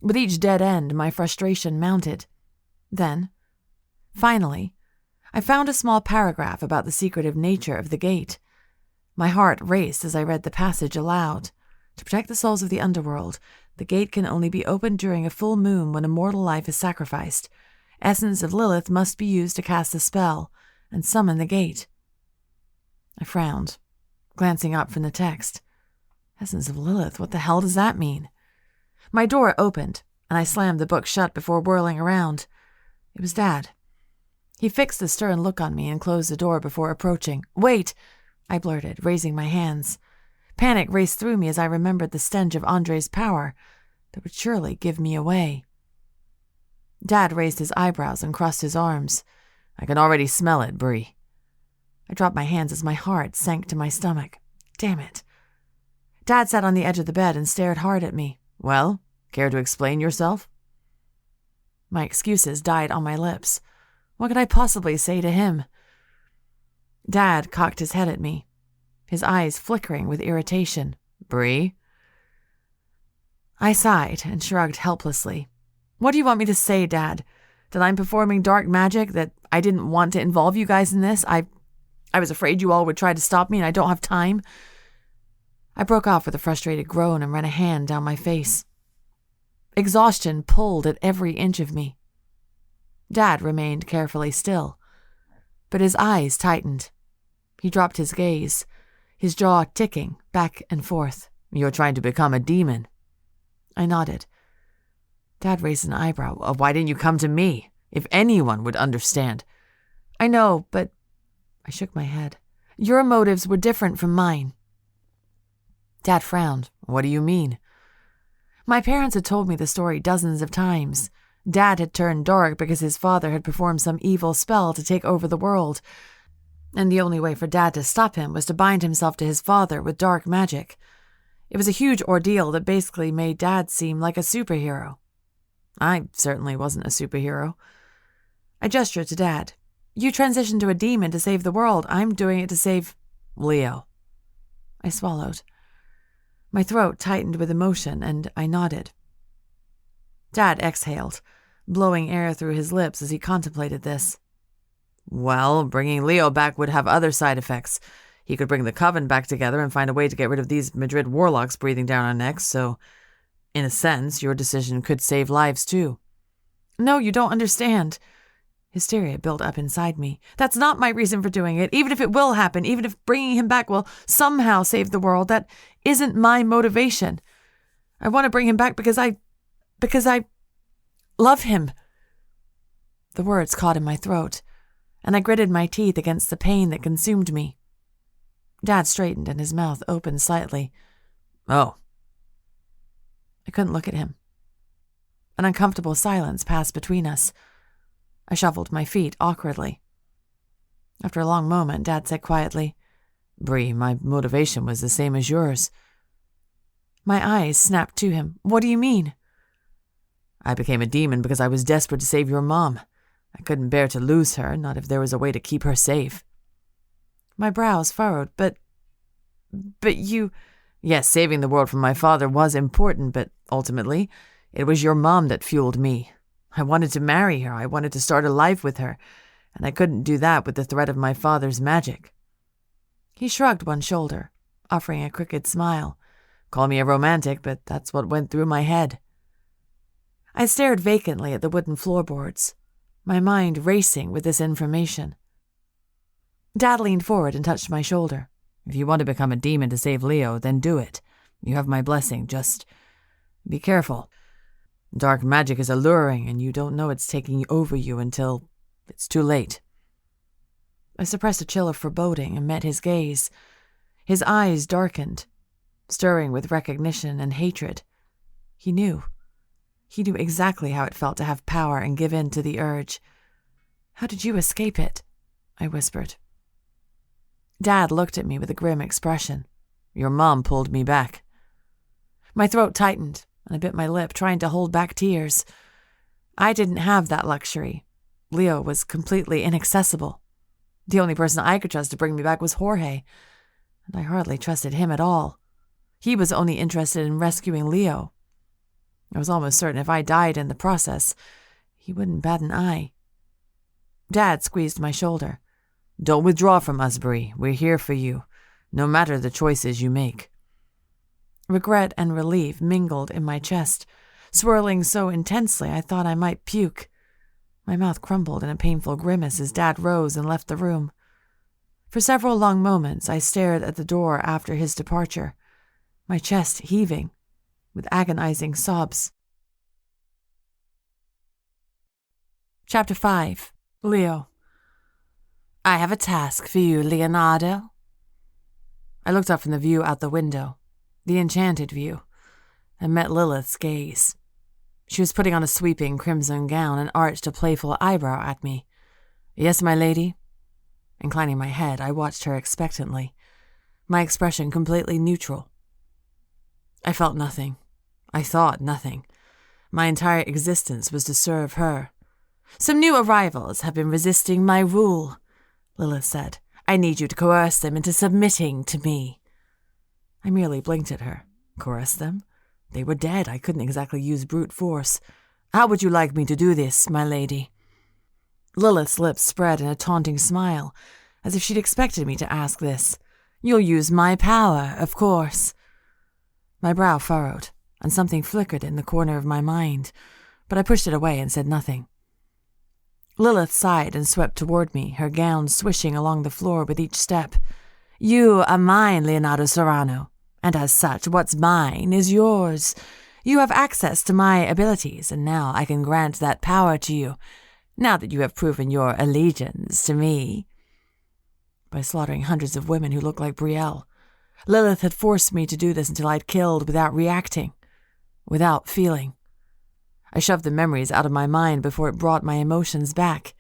With each dead end, my frustration mounted. Then, finally, I found a small paragraph about the secretive nature of the gate. My heart raced as I read the passage aloud. To protect the souls of the underworld, The gate can only be opened during a full moon when a mortal life is sacrificed. Essence of Lilith must be used to cast the spell and summon the gate. I frowned, glancing up from the text. Essence of Lilith, what the hell does that mean? My door opened, and I slammed the book shut before whirling around. It was Dad. He fixed a stern look on me and closed the door before approaching. "Wait!" I blurted, raising my hands. Panic raced through me as I remembered the stench of Andre's power that would surely give me away. Dad raised his eyebrows and crossed his arms. "I can already smell it, Brie." I dropped my hands as my heart sank to my stomach. Damn it. Dad sat on the edge of the bed and stared hard at me. "Well, care to explain yourself?" My excuses died on my lips. What could I possibly say to him? Dad cocked his head at me, his eyes flickering with irritation. "Brie?" I sighed and shrugged helplessly. What do you want me to say, Dad? That I'm performing dark magic? That I didn't want to involve you guys in this? I was afraid you all would try to stop me and I don't have time? I broke off with a frustrated groan and ran a hand down my face. Exhaustion pulled at every inch of me. Dad remained carefully still, but his eyes tightened. He dropped his gaze, his jaw ticking back and forth. "You're trying to become a demon." I nodded. Dad raised an eyebrow. "Why didn't you come to me? If anyone would understand." "I know, but..." I shook my head. "Your motives were different from mine." Dad frowned. "What do you mean?" My parents had told me the story dozens of times. Dad had turned dark because his father had performed some evil spell to take over the world, and the only way for Dad to stop him was to bind himself to his father with dark magic. It was a huge ordeal that basically made Dad seem like a superhero. I certainly wasn't a superhero. I gestured to Dad. You transitioned to a demon to save the world. I'm doing it to save Leo. I swallowed. My throat tightened with emotion, and I nodded. Dad exhaled, blowing air through his lips as he contemplated this. "Well, bringing Leo back would have other side effects. He could bring the coven back together and find a way to get rid of these Madrid warlocks breathing down our necks, so, in a sense, your decision could save lives too." "No, you don't understand." Hysteria built up inside me. "That's not my reason for doing it. Even if it will happen, even if bringing him back will somehow save the world, that isn't my motivation. I want to bring him back because I love him." The words caught in my throat, and I gritted my teeth against the pain that consumed me. Dad straightened and his mouth opened slightly. "Oh." I couldn't look at him. An uncomfortable silence passed between us. I shuffled my feet awkwardly. After a long moment, Dad said quietly, "Brie, my motivation was the same as yours." My eyes snapped to him. "What do you mean?" "I became a demon because I was desperate to save your mom. I couldn't bear to lose her, not if there was a way to keep her safe." My brows furrowed. But you..." "Yes, saving the world from my father was important, but ultimately, it was your mom that fueled me. I wanted to marry her. I wanted to start a life with her, and I couldn't do that with the threat of my father's magic." He shrugged one shoulder, offering a crooked smile. "Call me a romantic, but that's what went through my head." I stared vacantly at the wooden floorboards, my mind racing with this information. Dad leaned forward and touched my shoulder. "If you want to become a demon to save Leo, then do it. You have my blessing. Just be careful. Dark magic is alluring, and you don't know it's taking over you until it's too late." I suppressed a chill of foreboding and met his gaze. His eyes darkened, stirring with recognition and hatred. He knew. He knew exactly how it felt to have power and give in to the urge. "How did you escape it?" I whispered. Dad looked at me with a grim expression. "Your mom pulled me back." My throat tightened, and I bit my lip, trying to hold back tears. I didn't have that luxury. Leo was completely inaccessible. The only person I could trust to bring me back was Jorge, and I hardly trusted him at all. He was only interested in rescuing Leo. I was almost certain if I died in the process, he wouldn't bat an eye. Dad squeezed my shoulder. "Don't withdraw from us, Brie. We're here for you, no matter the choices you make." Regret and relief mingled in my chest, swirling so intensely I thought I might puke. My mouth crumpled in a painful grimace as Dad rose and left the room. For several long moments I stared at the door after his departure, my chest heaving with agonizing sobs. Chapter 5. Leo. I have a task for you, Leonardo. I looked up from the view out the window, the enchanted view, and met Lilith's gaze. She was putting on a sweeping crimson gown and arched a playful eyebrow at me. Yes, my lady. Inclining my head, I watched her expectantly, my expression completely neutral. I felt nothing. I thought nothing. My entire existence was to serve her. Some new arrivals have been resisting my rule, Lilith said. I need you to coerce them into submitting to me. I merely blinked at her. Coerce them? They were dead. I couldn't exactly use brute force. How would you like me to do this, my lady? Lilith's lips spread in a taunting smile, as if she'd expected me to ask this. You'll use my power, of course. My brow furrowed, and something flickered in the corner of my mind, but I pushed it away and said nothing. Lilith sighed and swept toward me, her gown swishing along the floor with each step. You are mine, Leonardo Serrano, and as such, what's mine is yours. You have access to my abilities, and now I can grant that power to you, now that you have proven your allegiance to me. By slaughtering hundreds of women who looked like Brielle, Lilith had forced me to do this until I'd killed without reacting, without feeling. I shoved the memories out of my mind before it brought my emotions back.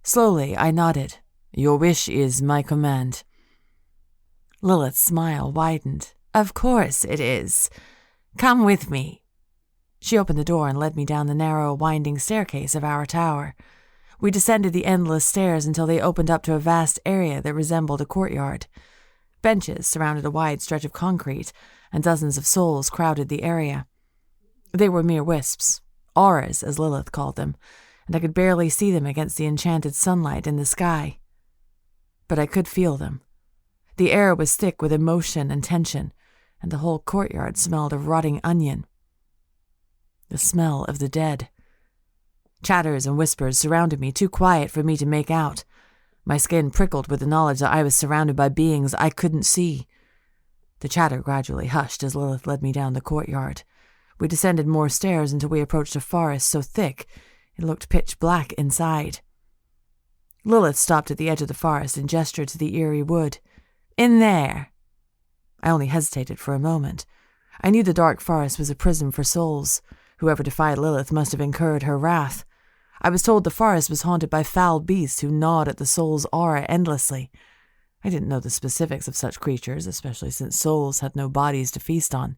Slowly, I nodded. Your wish is my command. Lilith's smile widened. Of course it is. Come with me. She opened the door and led me down the narrow, winding staircase of our tower. We descended the endless stairs until they opened up to a vast area that resembled a courtyard. Benches surrounded a wide stretch of concrete, and dozens of souls crowded the area. They were mere wisps, auras as Lilith called them, and I could barely see them against the enchanted sunlight in the sky. But I could feel them. The air was thick with emotion and tension, and the whole courtyard smelled of rotting onion. The smell of the dead. Chatters and whispers surrounded me, too quiet for me to make out. My skin prickled with the knowledge that I was surrounded by beings I couldn't see. The chatter gradually hushed as Lilith led me down the courtyard. We descended more stairs until we approached a forest so thick it looked pitch black inside. Lilith stopped at the edge of the forest and gestured to the eerie wood. In there. I only hesitated for a moment. I knew the dark forest was a prison for souls. Whoever defied Lilith must have incurred her wrath. I was told the forest was haunted by foul beasts who gnawed at the soul's aura endlessly. I didn't know the specifics of such creatures, especially since souls had no bodies to feast on.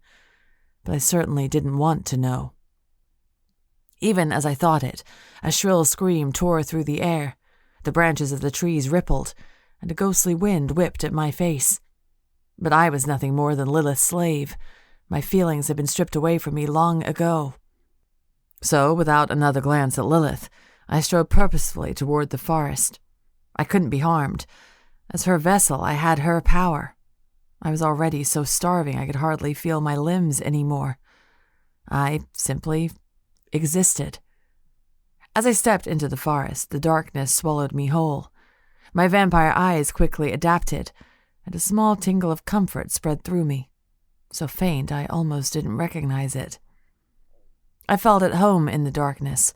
But I certainly didn't want to know. Even as I thought it, a shrill scream tore through the air. The branches of the trees rippled, and a ghostly wind whipped at my face. But I was nothing more than Lilith's slave. My feelings had been stripped away from me long ago. So, without another glance at Lilith, I strode purposefully toward the forest. I couldn't be harmed. As her vessel, I had her power. I was already so starving I could hardly feel my limbs anymore. I simply existed. As I stepped into the forest, the darkness swallowed me whole. My vampire eyes quickly adapted, and a small tingle of comfort spread through me, so faint I almost didn't recognize it. I felt at home in the darkness.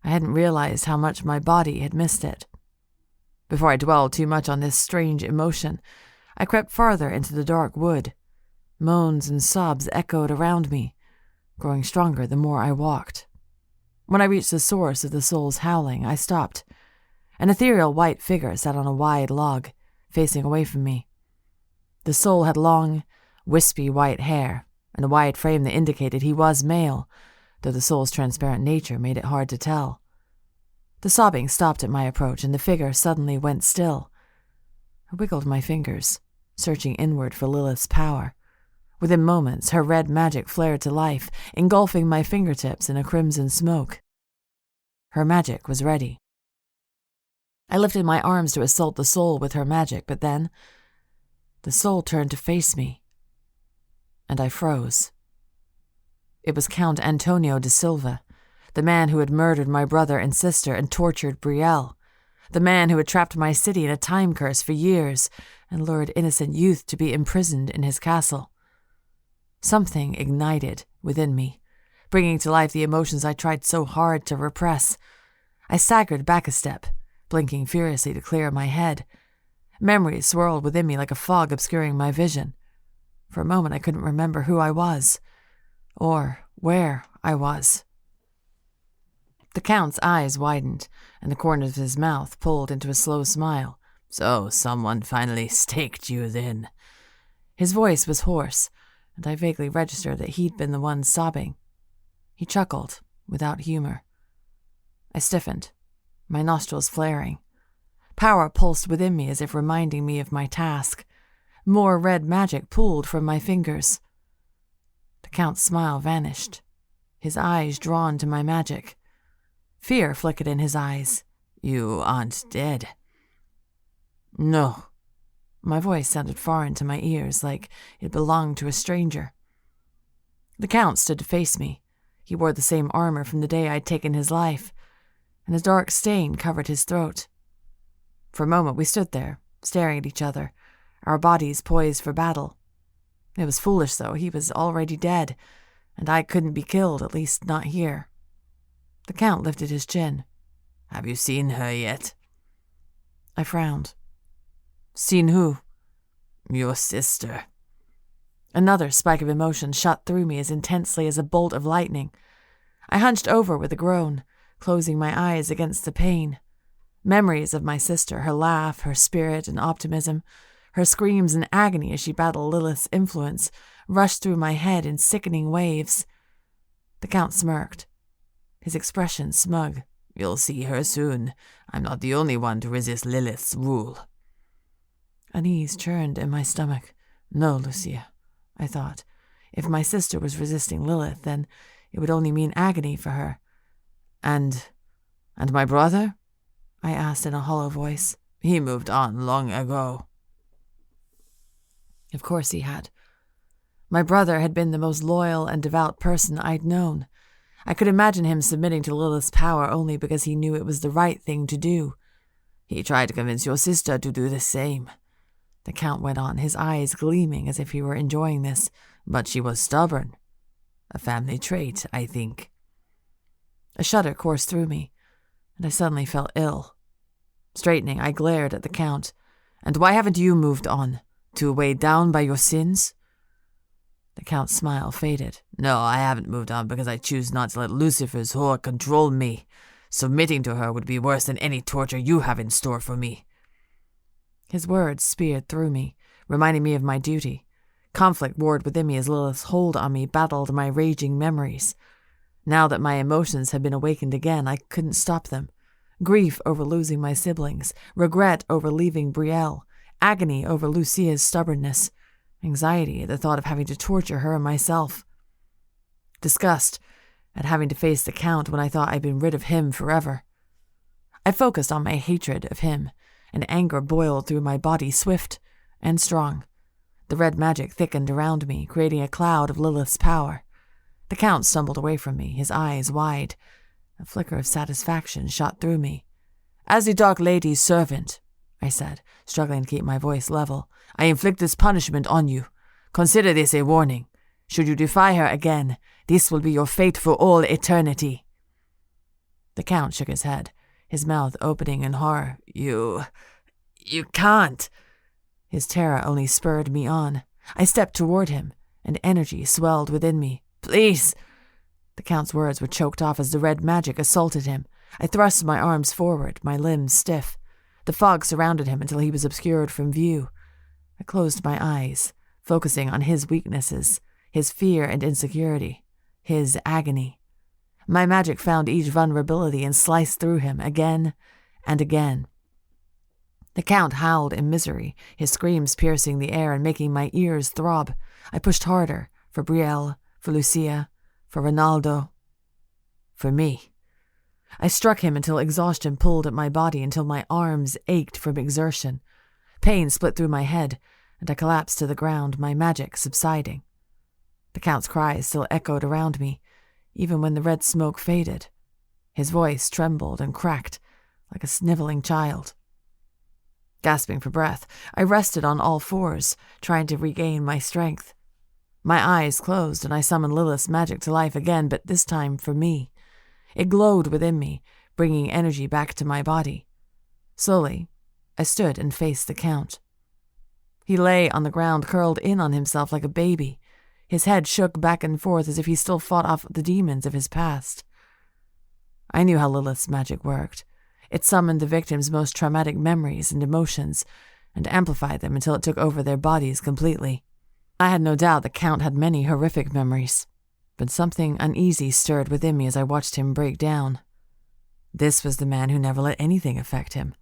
I hadn't realized how much my body had missed it. Before I dwelled too much on this strange emotion, I crept farther into the dark wood. Moans and sobs echoed around me, growing stronger the more I walked. When I reached the source of the soul's howling, I stopped. An ethereal white figure sat on a wide log, facing away from me. The soul had long, wispy white hair, and a wide frame that indicated he was male, though the soul's transparent nature made it hard to tell. The sobbing stopped at my approach, and the figure suddenly went still. I wiggled my fingers, searching inward for Lilith's power. Within moments, her red magic flared to life, engulfing my fingertips in a crimson smoke. Her magic was ready. I lifted my arms to assault the soul with her magic, but then the soul turned to face me. and I froze. It was Count Antonio de Silva, the man who had murdered my brother and sister and tortured Brielle, the man who had trapped my city in a time curse for years and lured innocent youth to be imprisoned in his castle. Something ignited within me, bringing to life the emotions I tried so hard to repress. I staggered back a step, blinking furiously to clear my head. Memories swirled within me like a fog obscuring my vision. For a moment I couldn't remember who I was, or where I was. The Count's eyes widened, and the corners of his mouth pulled into a slow smile. So someone finally staked you then. His voice was hoarse, and I vaguely registered that he'd been the one sobbing. He chuckled, without humor. I stiffened, my nostrils flaring. Power pulsed within me as if reminding me of my task. More red magic pooled from my fingers. The Count's smile vanished, his eyes drawn to my magic. Fear flickered in his eyes. You aren't dead. No. My voice sounded foreign to my ears, like it belonged to a stranger. The Count stood to face me. He wore the same armor from the day I'd taken his life, and a dark stain covered his throat. For a moment we stood there, staring at each other, our bodies poised for battle. It was foolish, though. He was already dead, and I couldn't be killed, at least not here. The Count lifted his chin. Have you seen her yet? I frowned. Seen who? Your sister. Another spike of emotion shot through me as intensely as a bolt of lightning. I hunched over with a groan, closing my eyes against the pain. Memories of my sister, her laugh, her spirit and optimism, her screams in agony as she battled Lilith's influence, rushed through my head in sickening waves. The Count smirked, his expression smug. You'll see her soon. I'm not the only one to resist Lilith's rule. Unease churned in my stomach. No, Lucia, I thought. If my sister was resisting Lilith, then it would only mean agony for her. And my brother? I asked in a hollow voice. He moved on long ago. Of course he had. My brother had been the most loyal and devout person I'd known. I could imagine him submitting to Lilith's power only because he knew it was the right thing to do. He tried to convince your sister to do the same. The Count went on, his eyes gleaming as if he were enjoying this. But she was stubborn. A family trait, I think. A shudder coursed through me, and I suddenly felt ill. Straightening, I glared at the Count. And why haven't you moved on? Too weighed down by your sins? The Count's smile faded. No, I haven't moved on because I choose not to let Lucifer's whore control me. Submitting to her would be worse than any torture you have in store for me. His words speared through me, reminding me of my duty. Conflict warred within me as Lilith's hold on me battled my raging memories. Now that my emotions had been awakened again, I couldn't stop them. Grief over losing my siblings, regret over leaving Brielle, agony over Lucia's stubbornness, anxiety at the thought of having to torture her and myself. Disgust at having to face the Count when I thought I'd been rid of him forever. I focused on my hatred of him, and anger boiled through my body, swift and strong. The red magic thickened around me, creating a cloud of Lilith's power. The Count stumbled away from me, his eyes wide. A flicker of satisfaction shot through me. As the Dark Lady's servant, I said, struggling to keep my voice level, I inflict this punishment on you. Consider this a warning. Should you defy her again, this will be your fate for all eternity. The Count shook his head, his mouth opening in horror. You can't. His terror only spurred me on. I stepped toward him, and energy swelled within me. Please. The Count's words were choked off as the red magic assaulted him. I thrust my arms forward, my limbs stiff. The fog surrounded him until he was obscured from view. I closed my eyes, focusing on his weaknesses, his fear and insecurity, his agony. My magic found each vulnerability and sliced through him again and again. The Count howled in misery, his screams piercing the air and making my ears throb. I pushed harder, for Brielle, for Lucia, for Ronaldo, for me. I struck him until exhaustion pulled at my body, until my arms ached from exertion. Pain split through my head, and I collapsed to the ground, my magic subsiding. The Count's cries still echoed around me, even when the red smoke faded. His voice trembled and cracked, like a sniveling child. Gasping for breath, I rested on all fours, trying to regain my strength. My eyes closed and I summoned Lilith's magic to life again, but this time for me. It glowed within me, bringing energy back to my body. Slowly, I stood and faced the Count. He lay on the ground, curled in on himself like a baby. His head shook back and forth as if he still fought off the demons of his past. I knew how Lilith's magic worked. It summoned the victim's most traumatic memories and emotions and amplified them until it took over their bodies completely. I had no doubt the Count had many horrific memories, but something uneasy stirred within me as I watched him break down. This was the man who never let anything affect him,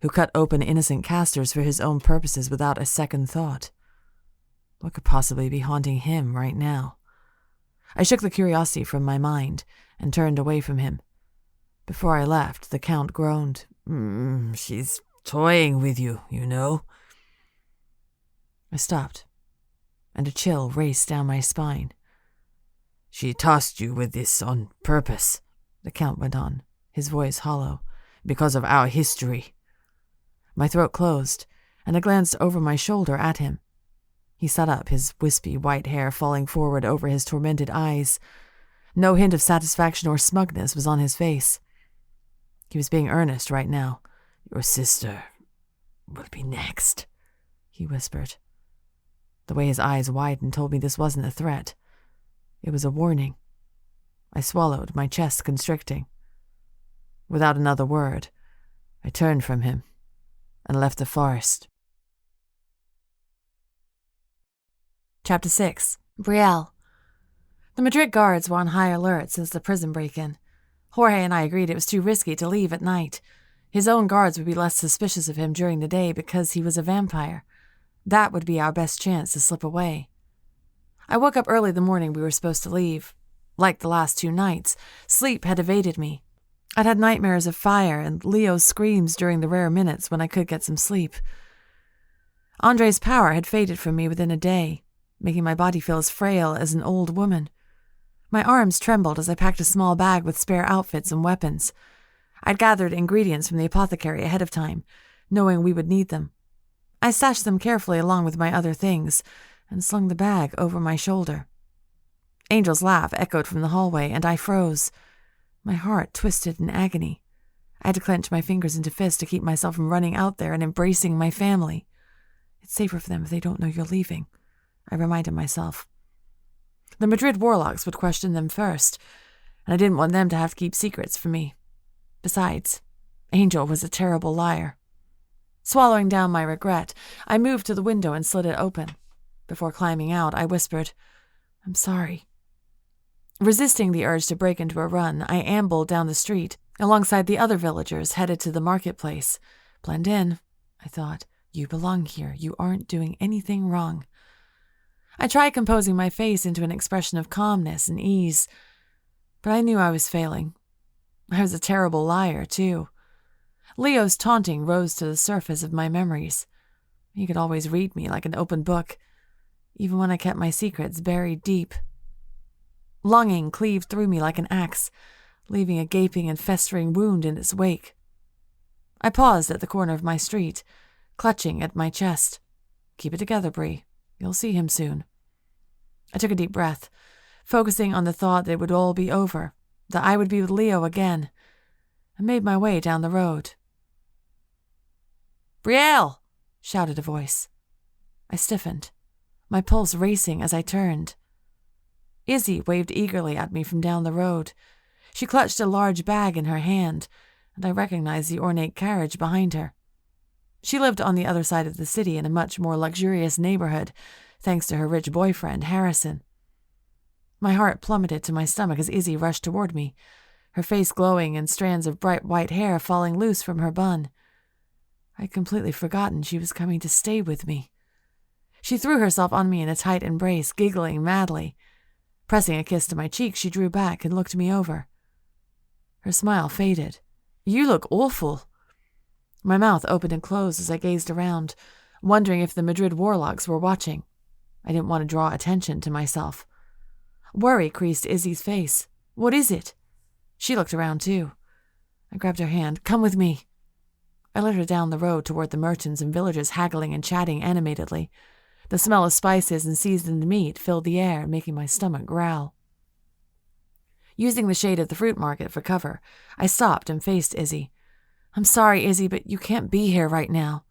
who cut open innocent casters for his own purposes without a second thought. What could possibly be haunting him right now? I shook the curiosity from my mind and turned away from him. Before I left, the Count groaned. She's toying with you, you know. I stopped, and a chill raced down my spine. She tossed you with this on purpose, the Count went on, his voice hollow. Because of our history. My throat closed, and I glanced over my shoulder at him. He sat up, his wispy white hair falling forward over his tormented eyes. No hint of satisfaction or smugness was on his face. He was being earnest right now. Your sister will be next, he whispered. The way his eyes widened told me this wasn't a threat. It was a warning. I swallowed, my chest constricting. Without another word, I turned from him and left the forest. Chapter 6. Brielle. The Madrid guards were on high alert since the prison break-in. Jorge and I agreed it was too risky to leave at night. His own guards would be less suspicious of him during the day because he was a vampire. That would be our best chance to slip away. I woke up early the morning we were supposed to leave. Like the last 2 nights, sleep had evaded me. I'd had nightmares of fire and Leo's screams during the rare minutes when I could get some sleep. Andre's power had faded from me within a day, making my body feel as frail as an old woman. My arms trembled as I packed a small bag with spare outfits and weapons. I'd gathered ingredients from the apothecary ahead of time, knowing we would need them. I stashed them carefully along with my other things and slung the bag over my shoulder. Angel's laugh echoed from the hallway, and I froze. My heart twisted in agony. I had to clench my fingers into fists to keep myself from running out there and embracing my family. It's safer for them if they don't know you're leaving, I reminded myself. The Madrid warlocks would question them first, and I didn't want them to have to keep secrets from me. Besides, Angel was a terrible liar. Swallowing down my regret, I moved to the window and slid it open. Before climbing out, I whispered, "I'm sorry." Resisting the urge to break into a run, I ambled down the street, alongside the other villagers headed to the marketplace. Blend in, I thought. You belong here. You aren't doing anything wrong. I tried composing my face into an expression of calmness and ease, but I knew I was failing. I was a terrible liar, too. Leo's taunting rose to the surface of my memories. He could always read me like an open book, even when I kept my secrets buried deep. Longing cleaved through me like an axe, leaving a gaping and festering wound in its wake. I paused at the corner of my street, clutching at my chest. Keep it together, Brie. You'll see him soon. I took a deep breath, focusing on the thought that it would all be over, that I would be with Leo again, and made my way down the road. "Brielle!" shouted a voice. I stiffened, my pulse racing as I turned. Izzy waved eagerly at me from down the road. She clutched a large bag in her hand, and I recognized the ornate carriage behind her. She lived on the other side of the city in a much more luxurious neighborhood, thanks to her rich boyfriend, Harrison. My heart plummeted to my stomach as Izzy rushed toward me, her face glowing and strands of bright white hair falling loose from her bun. I'd completely forgotten she was coming to stay with me. She threw herself on me in a tight embrace, giggling madly. Pressing a kiss to my cheek, she drew back and looked me over. Her smile faded. "You look awful." My mouth opened and closed as I gazed around, wondering if the Madrid warlocks were watching. I didn't want to draw attention to myself. Worry creased Izzy's face. What is it? She looked around too. I grabbed her hand. Come with me. I led her down the road toward the merchants and villagers haggling and chatting animatedly. The smell of spices and seasoned meat filled the air, making my stomach growl. Using the shade of the fruit market for cover, I stopped and faced Izzy. I'm sorry, Izzy, but you can't be here right now.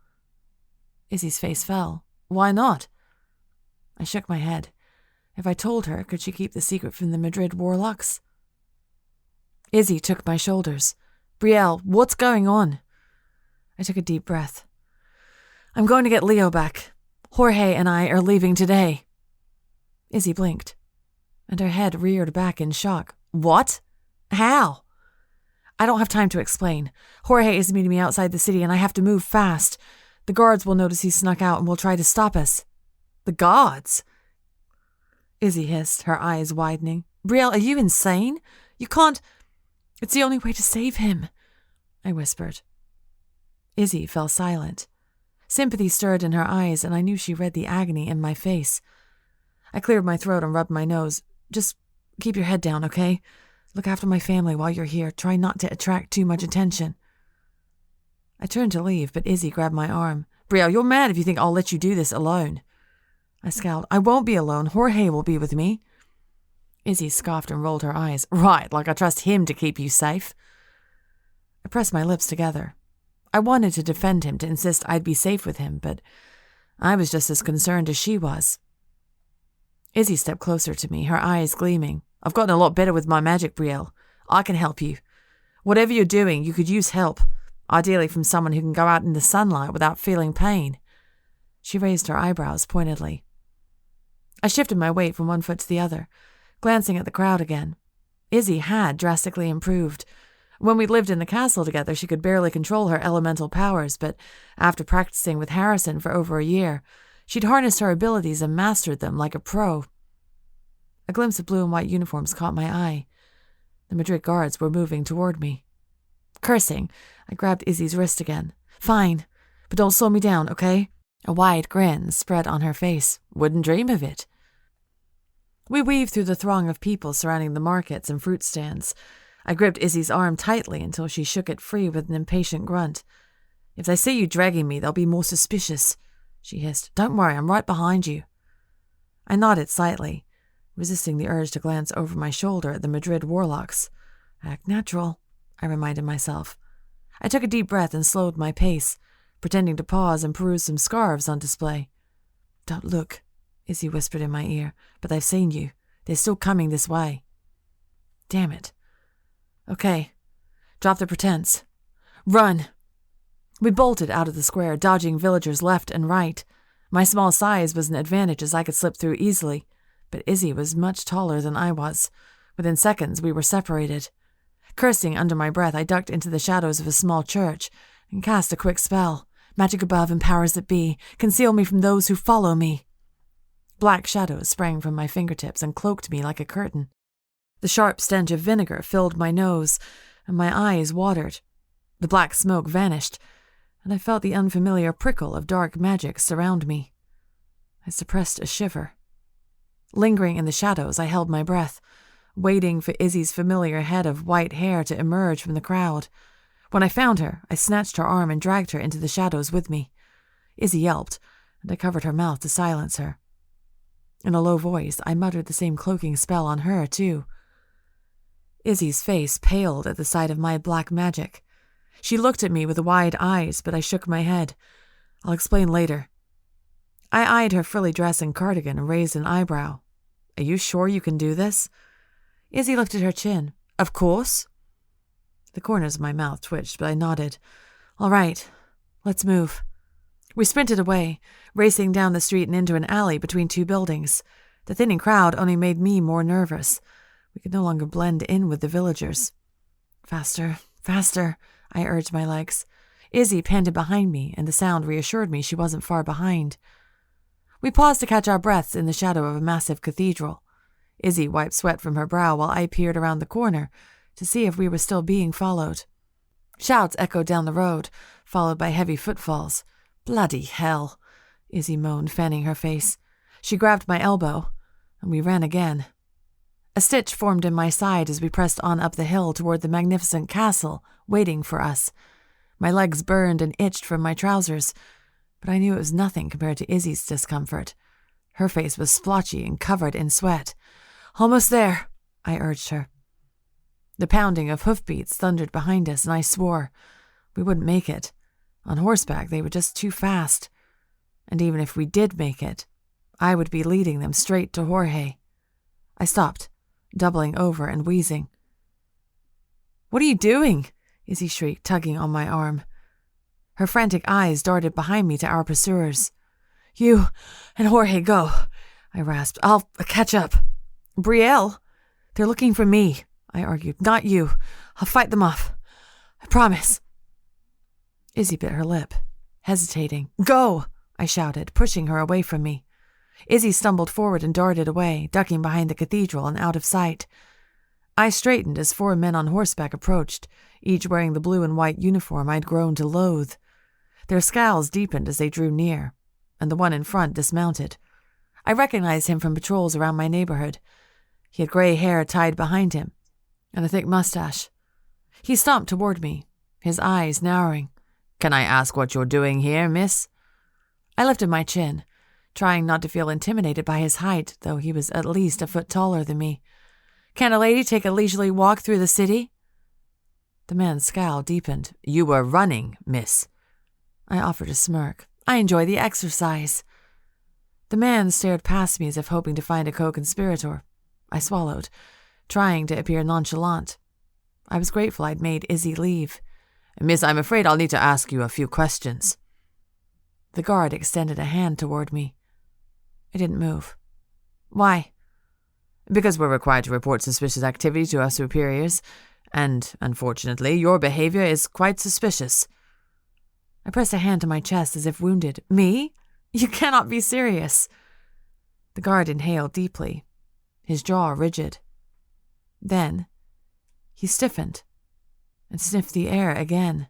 Izzy's face fell. Why not? I shook my head. If I told her, could she keep the secret from the Madrid warlocks? Izzy took my shoulders. Brielle, what's going on? I took a deep breath. I'm going to get Leo back. Jorge and I are leaving today. Izzy blinked, and her head reared back in shock. What? How? I don't have time to explain. Jorge is meeting me outside the city, and I have to move fast. The guards will notice he snuck out and will try to stop us. The guards? Izzy hissed, her eyes widening. Brielle, are you insane? You can't... It's the only way to save him, I whispered. Izzy fell silent. Sympathy stirred in her eyes, and I knew she read the agony in my face. I cleared my throat and rubbed my nose. Just keep your head down, okay? Look after my family while you're here. Try not to attract too much attention. I turned to leave, but Izzy grabbed my arm. Brielle, you're mad if you think I'll let you do this alone. I scowled. I won't be alone. Jorge will be with me. Izzy scoffed and rolled her eyes. Right, like I trust him to keep you safe. I pressed my lips together. I wanted to defend him, to insist I'd be safe with him, but I was just as concerned as she was. Izzy stepped closer to me, her eyes gleaming. I've gotten a lot better with my magic, Brielle. I can help you. Whatever you're doing, you could use help, ideally from someone who can go out in the sunlight without feeling pain. She raised her eyebrows pointedly. I shifted my weight from one foot to the other, glancing at the crowd again. Izzy had drastically improved. When we lived in the castle together, she could barely control her elemental powers, but after practicing with Harrison for over a year, she'd harnessed her abilities and mastered them like a pro. A glimpse of blue and white uniforms caught my eye. The Madrid guards were moving toward me. Cursing, I grabbed Izzy's wrist again. Fine, but don't slow me down, okay? A wide grin spread on her face. Wouldn't dream of it. We weaved through the throng of people surrounding the markets and fruit stands. I gripped Izzy's arm tightly until she shook it free with an impatient grunt. If they see you dragging me, they'll be more suspicious, she hissed. Don't worry, I'm right behind you. I nodded slightly, resisting the urge to glance over my shoulder at the Madrid warlocks. Act natural, I reminded myself. I took a deep breath and slowed my pace, pretending to pause and peruse some scarves on display. Don't look, Izzy whispered in my ear, but they've seen you. They're still coming this way. Damn it. Okay, drop the pretense. Run! We bolted out of the square, dodging villagers left and right. My small size was an advantage as I could slip through easily, but Izzy was much taller than I was. Within seconds, we were separated. Cursing under my breath, I ducked into the shadows of a small church and cast a quick spell. Magic above and powers that be, conceal me from those who follow me. Black shadows sprang from my fingertips and cloaked me like a curtain. The sharp stench of vinegar filled my nose, and my eyes watered. The black smoke vanished, and I felt the unfamiliar prickle of dark magic surround me. I suppressed a shiver. Lingering in the shadows, I held my breath, waiting for Izzy's familiar head of white hair to emerge from the crowd. When I found her, I snatched her arm and dragged her into the shadows with me. Izzy yelped, and I covered her mouth to silence her. In a low voice, I muttered the same cloaking spell on her, too. Izzy's face paled at the sight of my black magic. She looked at me with wide eyes, but I shook my head. I'll explain later. I eyed her frilly dress and cardigan and raised an eyebrow. Are you sure you can do this? Izzy looked at her chin. Of course. The corners of my mouth twitched, but I nodded. All right, let's move. We sprinted away, racing down the street and into an alley between two buildings. The thinning crowd only made me more nervous. We could no longer blend in with the villagers. Faster, faster, I urged my legs. Izzy panted behind me, and the sound reassured me she wasn't far behind. We paused to catch our breaths in the shadow of a massive cathedral. Izzy wiped sweat from her brow while I peered around the corner to see if we were still being followed. Shouts echoed down the road, followed by heavy footfalls. Bloody hell, Izzy moaned, fanning her face. She grabbed my elbow, and we ran again. A stitch formed in my side as we pressed on up the hill toward the magnificent castle waiting for us. My legs burned and itched from my trousers, but I knew it was nothing compared to Izzy's discomfort. Her face was splotchy and covered in sweat. "Almost there," I urged her. The pounding of hoofbeats thundered behind us, and I swore we wouldn't make it. On horseback, they were just too fast. And even if we did make it, I would be leading them straight to Jorge. I stopped, doubling over and wheezing. "What are you doing?" Izzy shrieked, tugging on my arm. Her frantic eyes darted behind me to our pursuers. "You and Jorge go," I rasped. "I'll catch up." "Brielle, they're looking for me," I argued. "Not you. I'll fight them off. I promise." Izzy bit her lip, hesitating. "Go!" I shouted, pushing her away from me. Izzy stumbled forward and darted away, ducking behind the cathedral and out of sight. I straightened as 4 men on horseback approached, each wearing the blue and white uniform I'd grown to loathe. Their scowls deepened as they drew near, and the one in front dismounted. I recognized him from patrols around my neighborhood. He had gray hair tied behind him, and a thick mustache. He stomped toward me, his eyes narrowing. "Can I ask what you're doing here, miss?" I lifted my chin, trying not to feel intimidated by his height, though he was at least a foot taller than me. "Can a lady take a leisurely walk through the city?" The man's scowl deepened. "You were running, miss." I offered a smirk. "I enjoy the exercise." The man stared past me as if hoping to find a co-conspirator. I swallowed, trying to appear nonchalant. I was grateful I'd made Izzy leave. "Miss, I'm afraid I'll need to ask you a few questions." The guard extended a hand toward me. I didn't move. "Why?" "Because we're required to report suspicious activity to our superiors, and, unfortunately, your behavior is quite suspicious." I pressed a hand to my chest as if wounded. "Me? You cannot be serious." The guard inhaled deeply, his jaw rigid. Then he stiffened and sniffed the air again.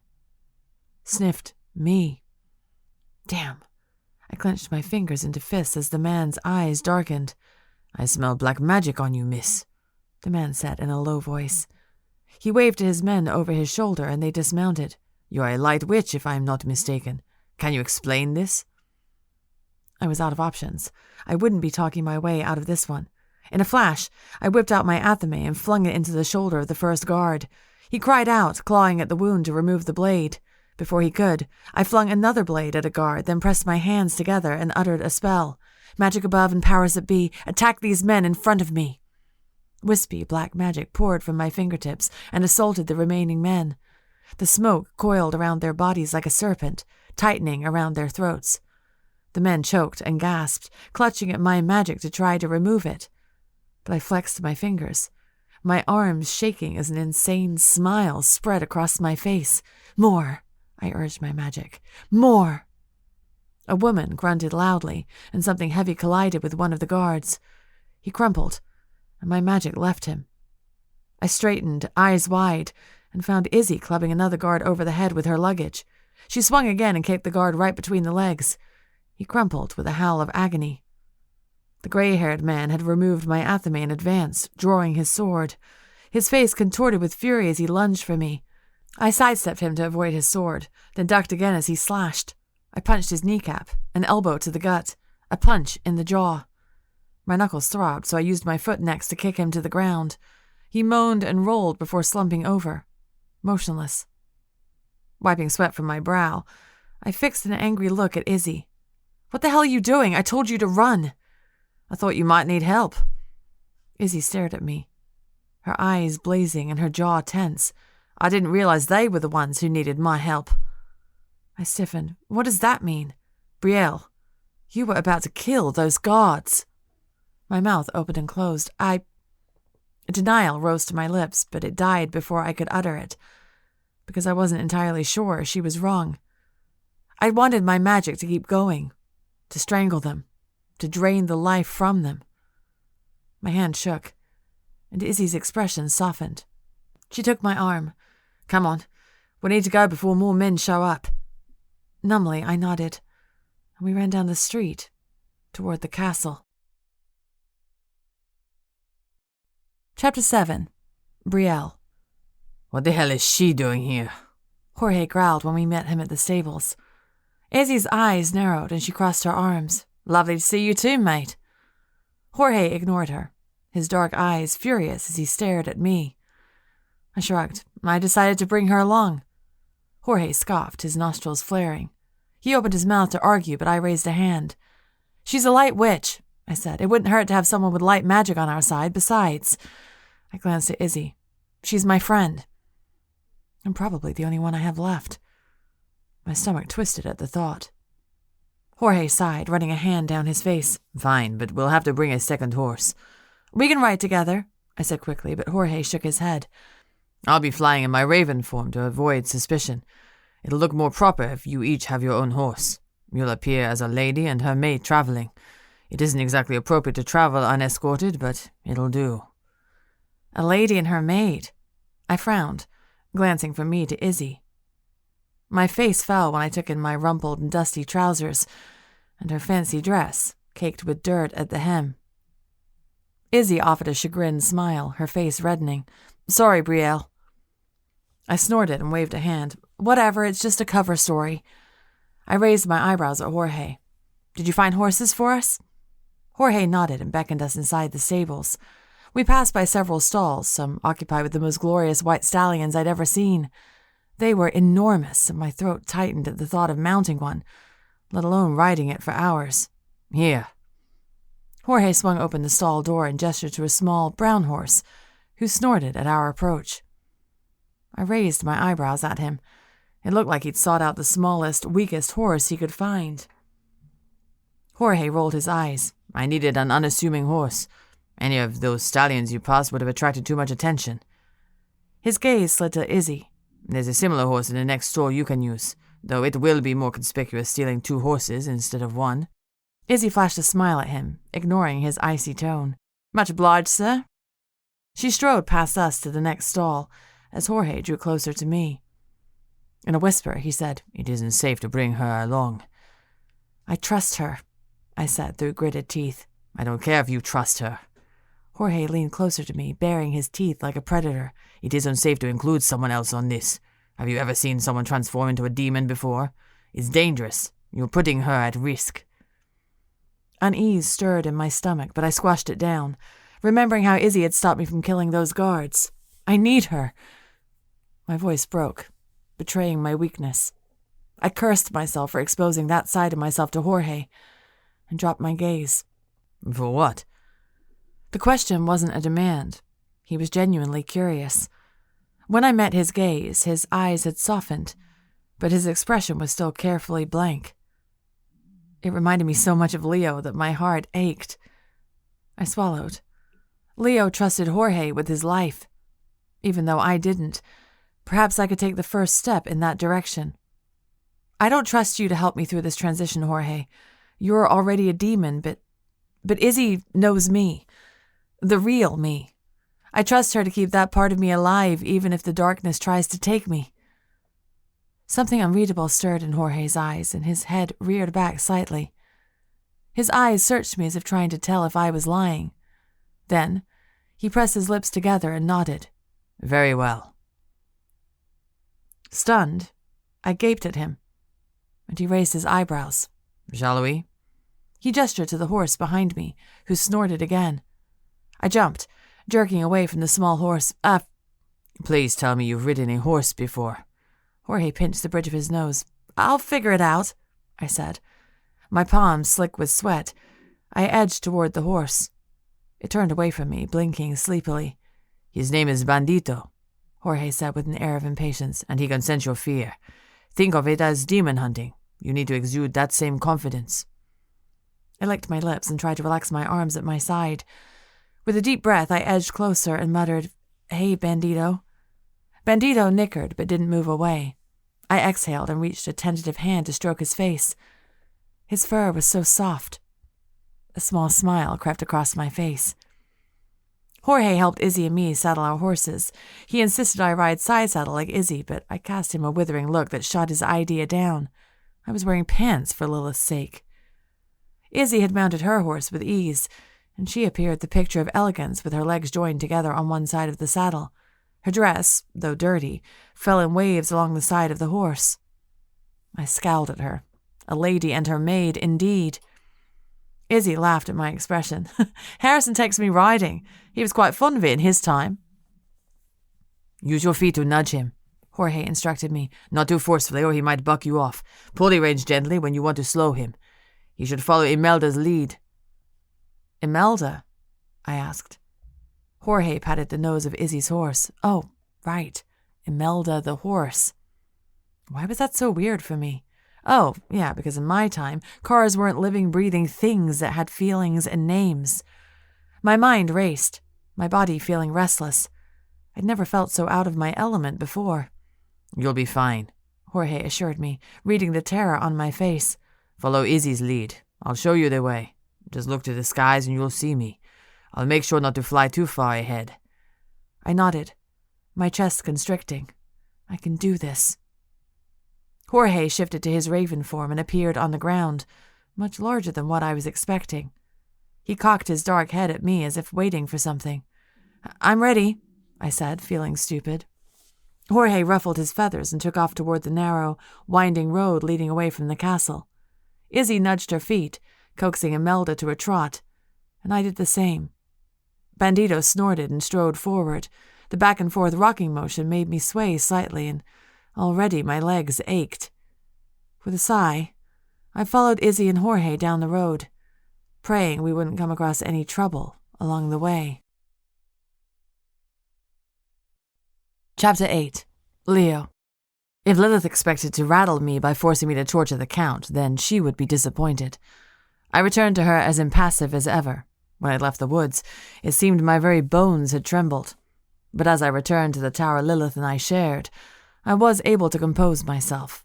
Sniffed me. Damn. I clenched my fingers into fists as the man's eyes darkened. "I smell black magic on you, miss," the man said in a low voice. He waved to his men over his shoulder, and they dismounted. "You're a light witch, if I'm not mistaken. Can you explain this?" I was out of options. I wouldn't be talking my way out of this one. In a flash, I whipped out my athame and flung it into the shoulder of the first guard. He cried out, clawing at the wound to remove the blade. Before he could, I flung another blade at a guard, then pressed my hands together and uttered a spell. "Magic above and powers that be, attack these men in front of me." Wispy black magic poured from my fingertips and assaulted the remaining men. The smoke coiled around their bodies like a serpent, tightening around their throats. The men choked and gasped, clutching at my magic to try to remove it. But I flexed my fingers, my arms shaking as an insane smile spread across my face. "More," I urged my magic. "More." A woman grunted loudly, and something heavy collided with one of the guards. He crumpled, and my magic left him. I straightened, eyes wide, and found Izzy clubbing another guard over the head with her luggage. She swung again and kicked the guard right between the legs. He crumpled with a howl of agony. The gray-haired man had removed my athame in advance, drawing his sword. His face contorted with fury as he lunged for me. I sidestepped him to avoid his sword, then ducked again as he slashed. I punched his kneecap, an elbow to the gut, a punch in the jaw. My knuckles throbbed, so I used my foot next to kick him to the ground. He moaned and rolled before slumping over, motionless. Wiping sweat from my brow, I fixed an angry look at Izzy. "What the hell are you doing? I told you to run." "I thought you might need help." Izzy stared at me, her eyes blazing and her jaw tense. "I didn't realize they were the ones who needed my help." I stiffened. "What does that mean?" "Brielle, you were about to kill those guards." My mouth opened and closed. Denial rose to my lips, but it died before I could utter it, because I wasn't entirely sure she was wrong. I wanted my magic to keep going, to strangle them, to drain the life from them. My hand shook, and Izzy's expression softened. She took my arm. "Come on, we need to go before more men show up." Numbly, I nodded, and we ran down the street toward the castle. Chapter 7. Brielle. What the hell is she doing here? Jorge growled when we met him at the stables. Izzy's eyes narrowed and she crossed her arms. Lovely to see you too, mate. Jorge ignored her, his dark eyes furious as he stared at me. I shrugged. I decided to bring her along. Jorge scoffed, his nostrils flaring. He opened his mouth to argue, but I raised a hand. She's a light witch, I said. It wouldn't hurt to have someone with light magic on our side. Besides, I glanced at Izzy. She's my friend. And probably the only one I have left. My stomach twisted at the thought. Jorge sighed, running a hand down his face. Fine, but we'll have to bring a second horse. We can ride together, I said quickly, but Jorge shook his head. I'll be flying in my raven form to avoid suspicion. It'll look more proper if you each have your own horse. You'll appear as a lady and her mate traveling. It isn't exactly appropriate to travel unescorted, but it'll do. A lady and her maid? I frowned, glancing from me to Izzy. My face fell when I took in my rumpled and dusty trousers, and her fancy dress, caked with dirt at the hem. Izzy offered a chagrined smile, her face reddening. Sorry, Brielle. I snorted and waved a hand. Whatever, it's just a cover story. I raised my eyebrows at Jorge. Did you find horses for us? Jorge nodded and beckoned us inside the stables. We passed by several stalls, some occupied with the most glorious white stallions I'd ever seen. They were enormous, and my throat tightened at the thought of mounting one, let alone riding it for hours. Here. Jorge swung open the stall door and gestured to a small, brown horse, who snorted at our approach. I raised my eyebrows at him. It looked like he'd sought out the smallest, weakest horse he could find. Jorge rolled his eyes. I needed an unassuming horse. Any of those stallions you passed would have attracted too much attention. His gaze slid to Izzy. There's a similar horse in the next store you can use, though it will be more conspicuous stealing 2 horses instead of 1. Izzy flashed a smile at him, ignoring his icy tone. Much obliged, sir. She strode past us to the next stall, as Jorge drew closer to me. In a whisper, he said, It isn't safe to bring her along. I trust her, I said through gritted teeth. I don't care if you trust her. Jorge leaned closer to me, baring his teeth like a predator. It is unsafe to include someone else on this. Have you ever seen someone transform into a demon before? It's dangerous. You're putting her at risk. Unease stirred in my stomach, but I squashed it down, remembering how Izzy had stopped me from killing those guards. I need her. My voice broke, betraying my weakness. I cursed myself for exposing that side of myself to Jorge, and dropped my gaze. For what? The question wasn't a demand. He was genuinely curious. When I met his gaze, his eyes had softened, but his expression was still carefully blank. It reminded me so much of Leo that my heart ached. I swallowed. Leo trusted Jorge with his life. Even though I didn't, perhaps I could take the first step in that direction. I don't trust you to help me through this transition, Jorge. You're already a demon, but Izzy knows me. The real me. I trust her to keep that part of me alive, even if the darkness tries to take me. Something unreadable stirred in Jorge's eyes, and his head reared back slightly. His eyes searched me as if trying to tell if I was lying. Then, he pressed his lips together and nodded. Very well. Stunned, I gaped at him, and he raised his eyebrows. Shall we? He gestured to the horse behind me, who snorted again. I jumped, jerking away from the small horse. Please tell me you've ridden a horse before. Jorge pinched the bridge of his nose. I'll figure it out, I said. My palms slick with sweat, I edged toward the horse. It turned away from me, blinking sleepily. His name is Bandito, Jorge said with an air of impatience. And he can sense your fear. Think of it as demon hunting. You need to exude that same confidence. I licked my lips and tried to relax my arms at my side. With a deep breath, I edged closer and muttered, Hey, Bandito. Bandito nickered but didn't move away. I exhaled and reached a tentative hand to stroke his face. His fur was so soft. A small smile crept across my face. Jorge helped Izzy and me saddle our horses. He insisted I ride side saddle like Izzy, but I cast him a withering look that shot his idea down. I was wearing pants for Lilith's sake. Izzy had mounted her horse with ease, and she appeared the picture of elegance with her legs joined together on one side of the saddle. Her dress, though dirty, fell in waves along the side of the horse. I scowled at her. A lady and her maid, indeed. Izzy laughed at my expression. Harrison takes me riding. He was quite fond of it in his time. Use your feet to nudge him, Jorge instructed me. Not too forcefully, or he might buck you off. Pull the reins gently when you want to slow him. He should follow Imelda's lead. Imelda? I asked. Jorge patted the nose of Izzy's horse. Oh, right. Imelda the horse. Why was that so weird for me? Oh, yeah, because in my time, cars weren't living, breathing things that had feelings and names. My mind raced, my body feeling restless. I'd never felt so out of my element before. You'll be fine, Jorge assured me, reading the terror on my face. Follow Izzy's lead. I'll show you the way. Just look to the skies and you'll see me. I'll make sure not to fly too far ahead. I nodded, my chest constricting. I can do this. Jorge shifted to his raven form and appeared on the ground, much larger than what I was expecting. He cocked his dark head at me as if waiting for something. I'm ready, I said, feeling stupid. Jorge ruffled his feathers and took off toward the narrow, winding road leading away from the castle. Izzy nudged her feet, coaxing Imelda to a trot, and I did the same. Bandito snorted and strode forward. The back-and-forth rocking motion made me sway slightly, and already my legs ached. With a sigh, I followed Izzy and Jorge down the road, praying we wouldn't come across any trouble along the way. Chapter 8. Leo. If Lilith expected to rattle me by forcing me to torture the Count, then she would be disappointed. I returned to her as impassive as ever. When I left the woods, it seemed my very bones had trembled. But as I returned to the tower Lilith and I shared, I was able to compose myself.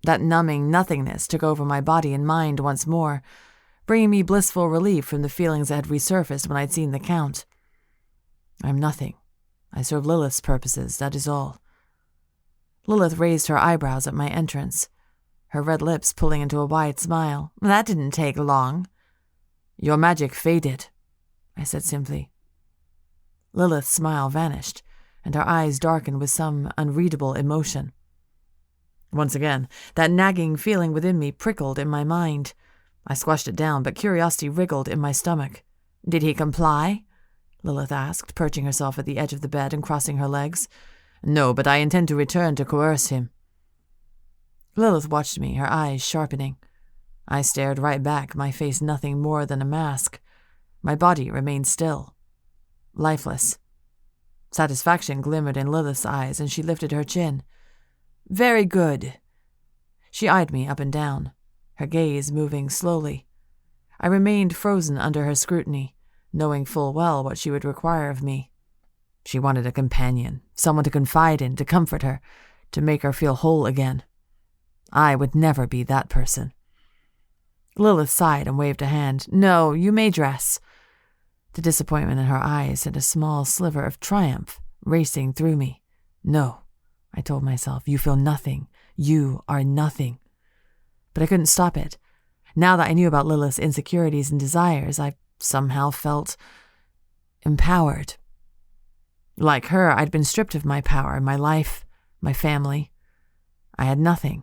That numbing nothingness took over my body and mind once more, bringing me blissful relief from the feelings that had resurfaced when I'd seen the Count. I'm nothing. I serve Lilith's purposes, that is all. Lilith raised her eyebrows at my entrance, her red lips pulling into a wide smile. That didn't take long. Your magic faded, I said simply. Lilith's smile vanished, and her eyes darkened with some unreadable emotion. Once again, that nagging feeling within me prickled in my mind. I squashed it down, but curiosity wriggled in my stomach. Did he comply? Lilith asked, perching herself at the edge of the bed and crossing her legs. No, but I intend to return to coerce him. Lilith watched me, her eyes sharpening. I stared right back, my face nothing more than a mask. My body remained still, lifeless. Satisfaction glimmered in Lilith's eyes, and she lifted her chin. Very good. She eyed me up and down, her gaze moving slowly. I remained frozen under her scrutiny, knowing full well what she would require of me. She wanted a companion, someone to confide in, to comfort her, to make her feel whole again. I would never be that person. Lilith sighed and waved a hand. No, you may dress. The disappointment in her eyes sent a small sliver of triumph racing through me. No, I told myself, you feel nothing. You are nothing. But I couldn't stop it. Now that I knew about Lilith's insecurities and desires, I somehow felt empowered. Like her, I'd been stripped of my power, my life, my family. I had nothing.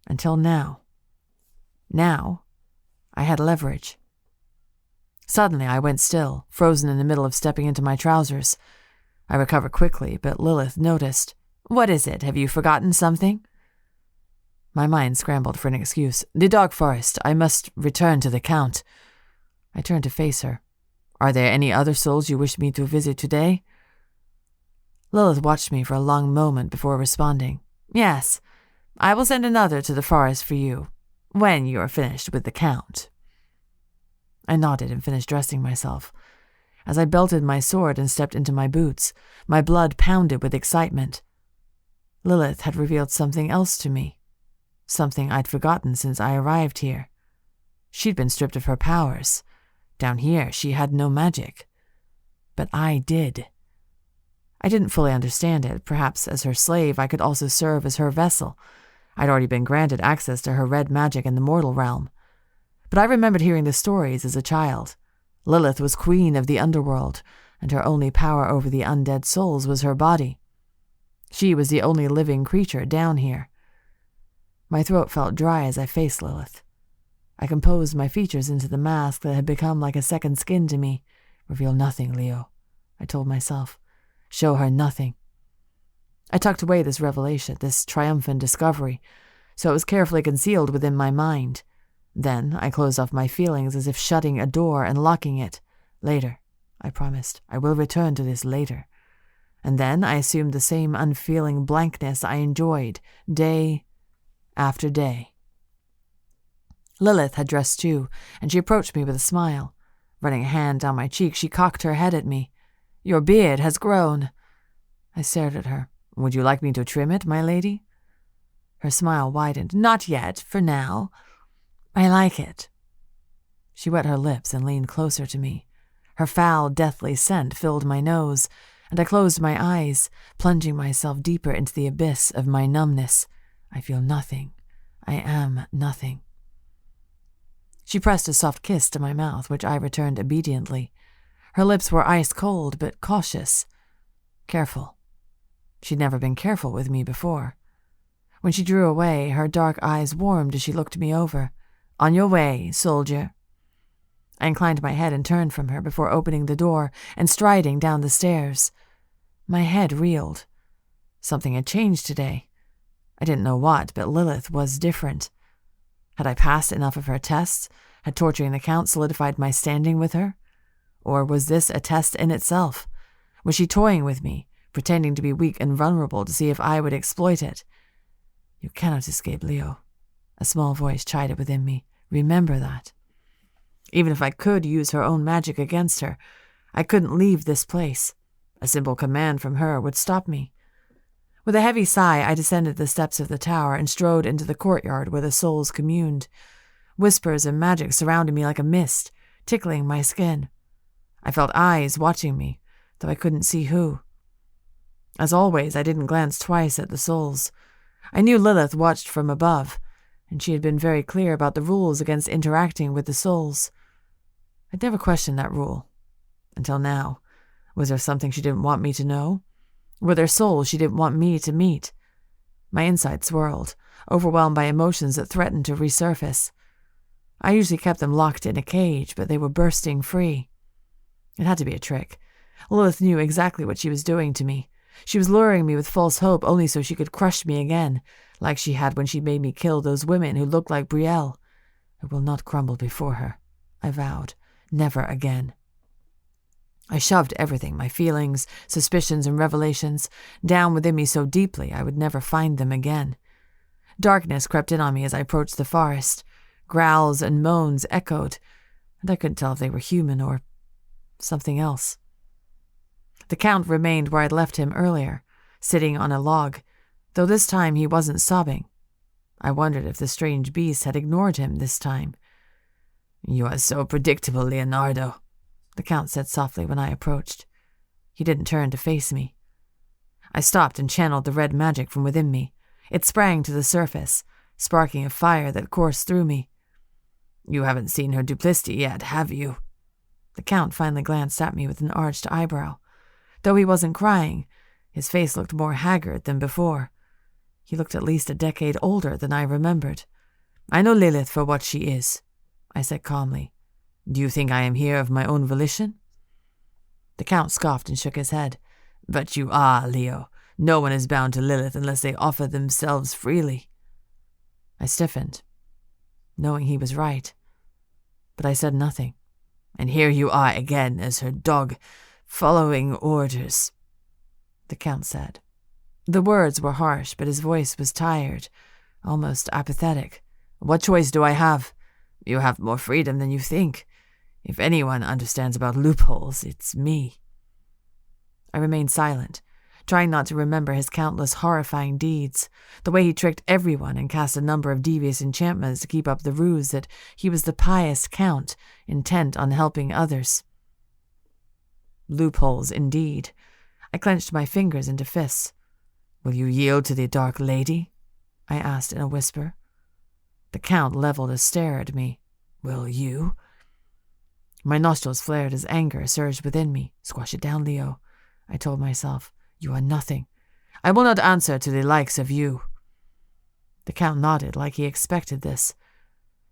Until now. Now, I had leverage. Suddenly, I went still, frozen in the middle of stepping into my trousers. I recovered quickly, but Lilith noticed. What is it? Have you forgotten something? My mind scrambled for an excuse. The dog forest. I must return to the Count. I turned to face her. Are there any other souls you wish me to visit today? Lilith watched me for a long moment before responding. Yes, I will send another to the forest for you, when you are finished with the Count. I nodded and finished dressing myself. As I belted my sword and stepped into my boots, my blood pounded with excitement. Lilith had revealed something else to me, something I'd forgotten since I arrived here. She'd been stripped of her powers. Down here, she had no magic. But I did. I didn't fully understand it. Perhaps as her slave, I could also serve as her vessel. I'd already been granted access to her red magic in the mortal realm. But I remembered hearing the stories as a child. Lilith was queen of the underworld, and her only power over the undead souls was her body. She was the only living creature down here. My throat felt dry as I faced Lilith. I composed my features into the mask that had become like a second skin to me. Reveal nothing, Leo, I told myself. Show her nothing. I tucked away this revelation, this triumphant discovery, so it was carefully concealed within my mind. Then I closed off my feelings as if shutting a door and locking it. Later, I promised. I will return to this later. And then I assumed the same unfeeling blankness I enjoyed, day after day. Lilith had dressed too, and she approached me with a smile. Running a hand down my cheek, she cocked her head at me. Your beard has grown. I stared at her. Would you like me to trim it, my lady? Her smile widened. Not yet, for now. I like it. She wet her lips and leaned closer to me. Her foul, deathly scent filled my nose, and I closed my eyes, plunging myself deeper into the abyss of my numbness. I feel nothing. I am nothing. She pressed a soft kiss to my mouth, which I returned obediently. Her lips were ice cold, but cautious. Careful. She'd never been careful with me before. When she drew away, her dark eyes warmed as she looked me over. On your way, soldier. I inclined my head and turned from her before opening the door and striding down the stairs. My head reeled. Something had changed today. I didn't know what, but Lilith was different. Had I passed enough of her tests? Had torturing the Count solidified my standing with her? Or was this a test in itself? Was she toying with me, pretending to be weak and vulnerable to see if I would exploit it? You cannot escape, Leo. A small voice chided within me. Remember that. Even if I could use her own magic against her, I couldn't leave this place. A simple command from her would stop me. With a heavy sigh, I descended the steps of the tower and strode into the courtyard where the souls communed. Whispers and magic surrounded me like a mist, tickling my skin. I felt eyes watching me, though I couldn't see who. As always, I didn't glance twice at the souls. I knew Lilith watched from above, and she had been very clear about the rules against interacting with the souls. I'd never questioned that rule. Until now. Was there something she didn't want me to know? Were there souls she didn't want me to meet? My insides swirled, overwhelmed by emotions that threatened to resurface. I usually kept them locked in a cage, but they were bursting free. It had to be a trick. Lilith knew exactly what she was doing to me. She was luring me with false hope only so she could crush me again, like she had when she made me kill those women who looked like Brielle. I will not crumble before her, I vowed. Never again. I shoved everything, my feelings, suspicions, and revelations, down within me so deeply I would never find them again. Darkness crept in on me as I approached the forest. Growls and moans echoed, and I couldn't tell if they were human or something else. The Count remained where I'd left him earlier, sitting on a log, though this time he wasn't sobbing. I wondered if the strange beast had ignored him this time. You are so predictable, Leonardo, the Count said softly when I approached. He didn't turn to face me. I stopped and channeled the red magic from within me. It sprang to the surface, sparking a fire that coursed through me. You haven't seen her duplicity yet, have you? The Count finally glanced at me with an arched eyebrow. Though he wasn't crying, his face looked more haggard than before. He looked at least a decade older than I remembered. I know Lilith for what she is, I said calmly. Do you think I am here of my own volition? The Count scoffed and shook his head. But you are, Leo. No one is bound to Lilith unless they offer themselves freely. I stiffened, knowing he was right. But I said nothing. And here you are again as her dog, following orders, the Count said. The words were harsh, but his voice was tired, almost apathetic. What choice do I have? You have more freedom than you think. If anyone understands about loopholes, it's me. I remained silent, trying not to remember his countless horrifying deeds, the way he tricked everyone and cast a number of devious enchantments to keep up the ruse that he was the pious Count, intent on helping others. Loopholes, indeed. I clenched my fingers into fists. Will you yield to the Dark Lady? I asked in a whisper. The Count leveled a stare at me. Will you? My nostrils flared as anger surged within me. Squash it down, Leo, I told myself. You are nothing. I will not answer to the likes of you. The Count nodded like he expected this.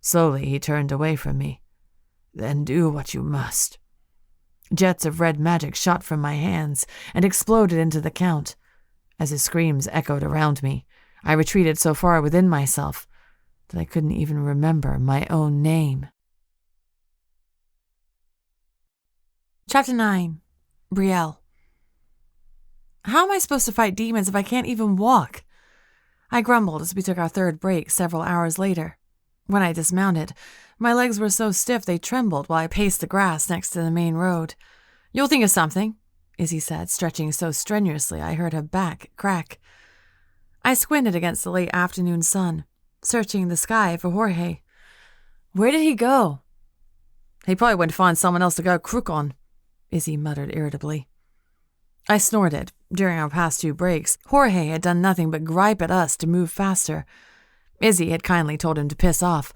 Slowly he turned away from me. Then do what you must. Jets of red magic shot from my hands and exploded into the Count. As his screams echoed around me, I retreated so far within myself that I couldn't even remember my own name. Chapter 9. Brielle. How am I supposed to fight demons if I can't even walk? I grumbled as we took our third break several hours later. When I dismounted, my legs were so stiff they trembled while I paced the grass next to the main road. You'll think of something, Izzy said, stretching so strenuously I heard her back crack. I squinted against the late afternoon sun, searching the sky for Jorge. Where did he go? He probably went to find someone else to go crook on, Izzy muttered irritably. I snorted. During our past 2 breaks, Jorge had done nothing but gripe at us to move faster. Izzy had kindly told him to piss off,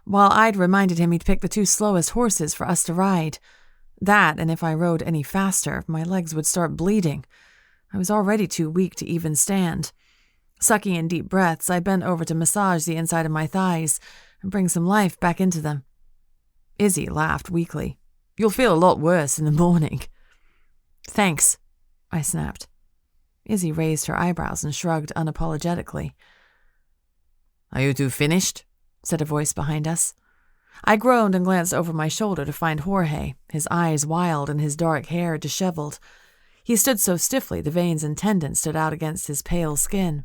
while I'd reminded him he'd pick the 2 slowest horses for us to ride. That, and if I rode any faster, my legs would start bleeding. I was already too weak to even stand. Sucking in deep breaths, I bent over to massage the inside of my thighs and bring some life back into them. Izzy laughed weakly. You'll feel a lot worse in the morning. Thanks, I snapped. Izzy raised her eyebrows and shrugged unapologetically. Are you 2 finished? Said a voice behind us. I groaned and glanced over my shoulder to find Jorge, his eyes wild and his dark hair disheveled. He stood so stiffly the veins and tendons stood out against his pale skin.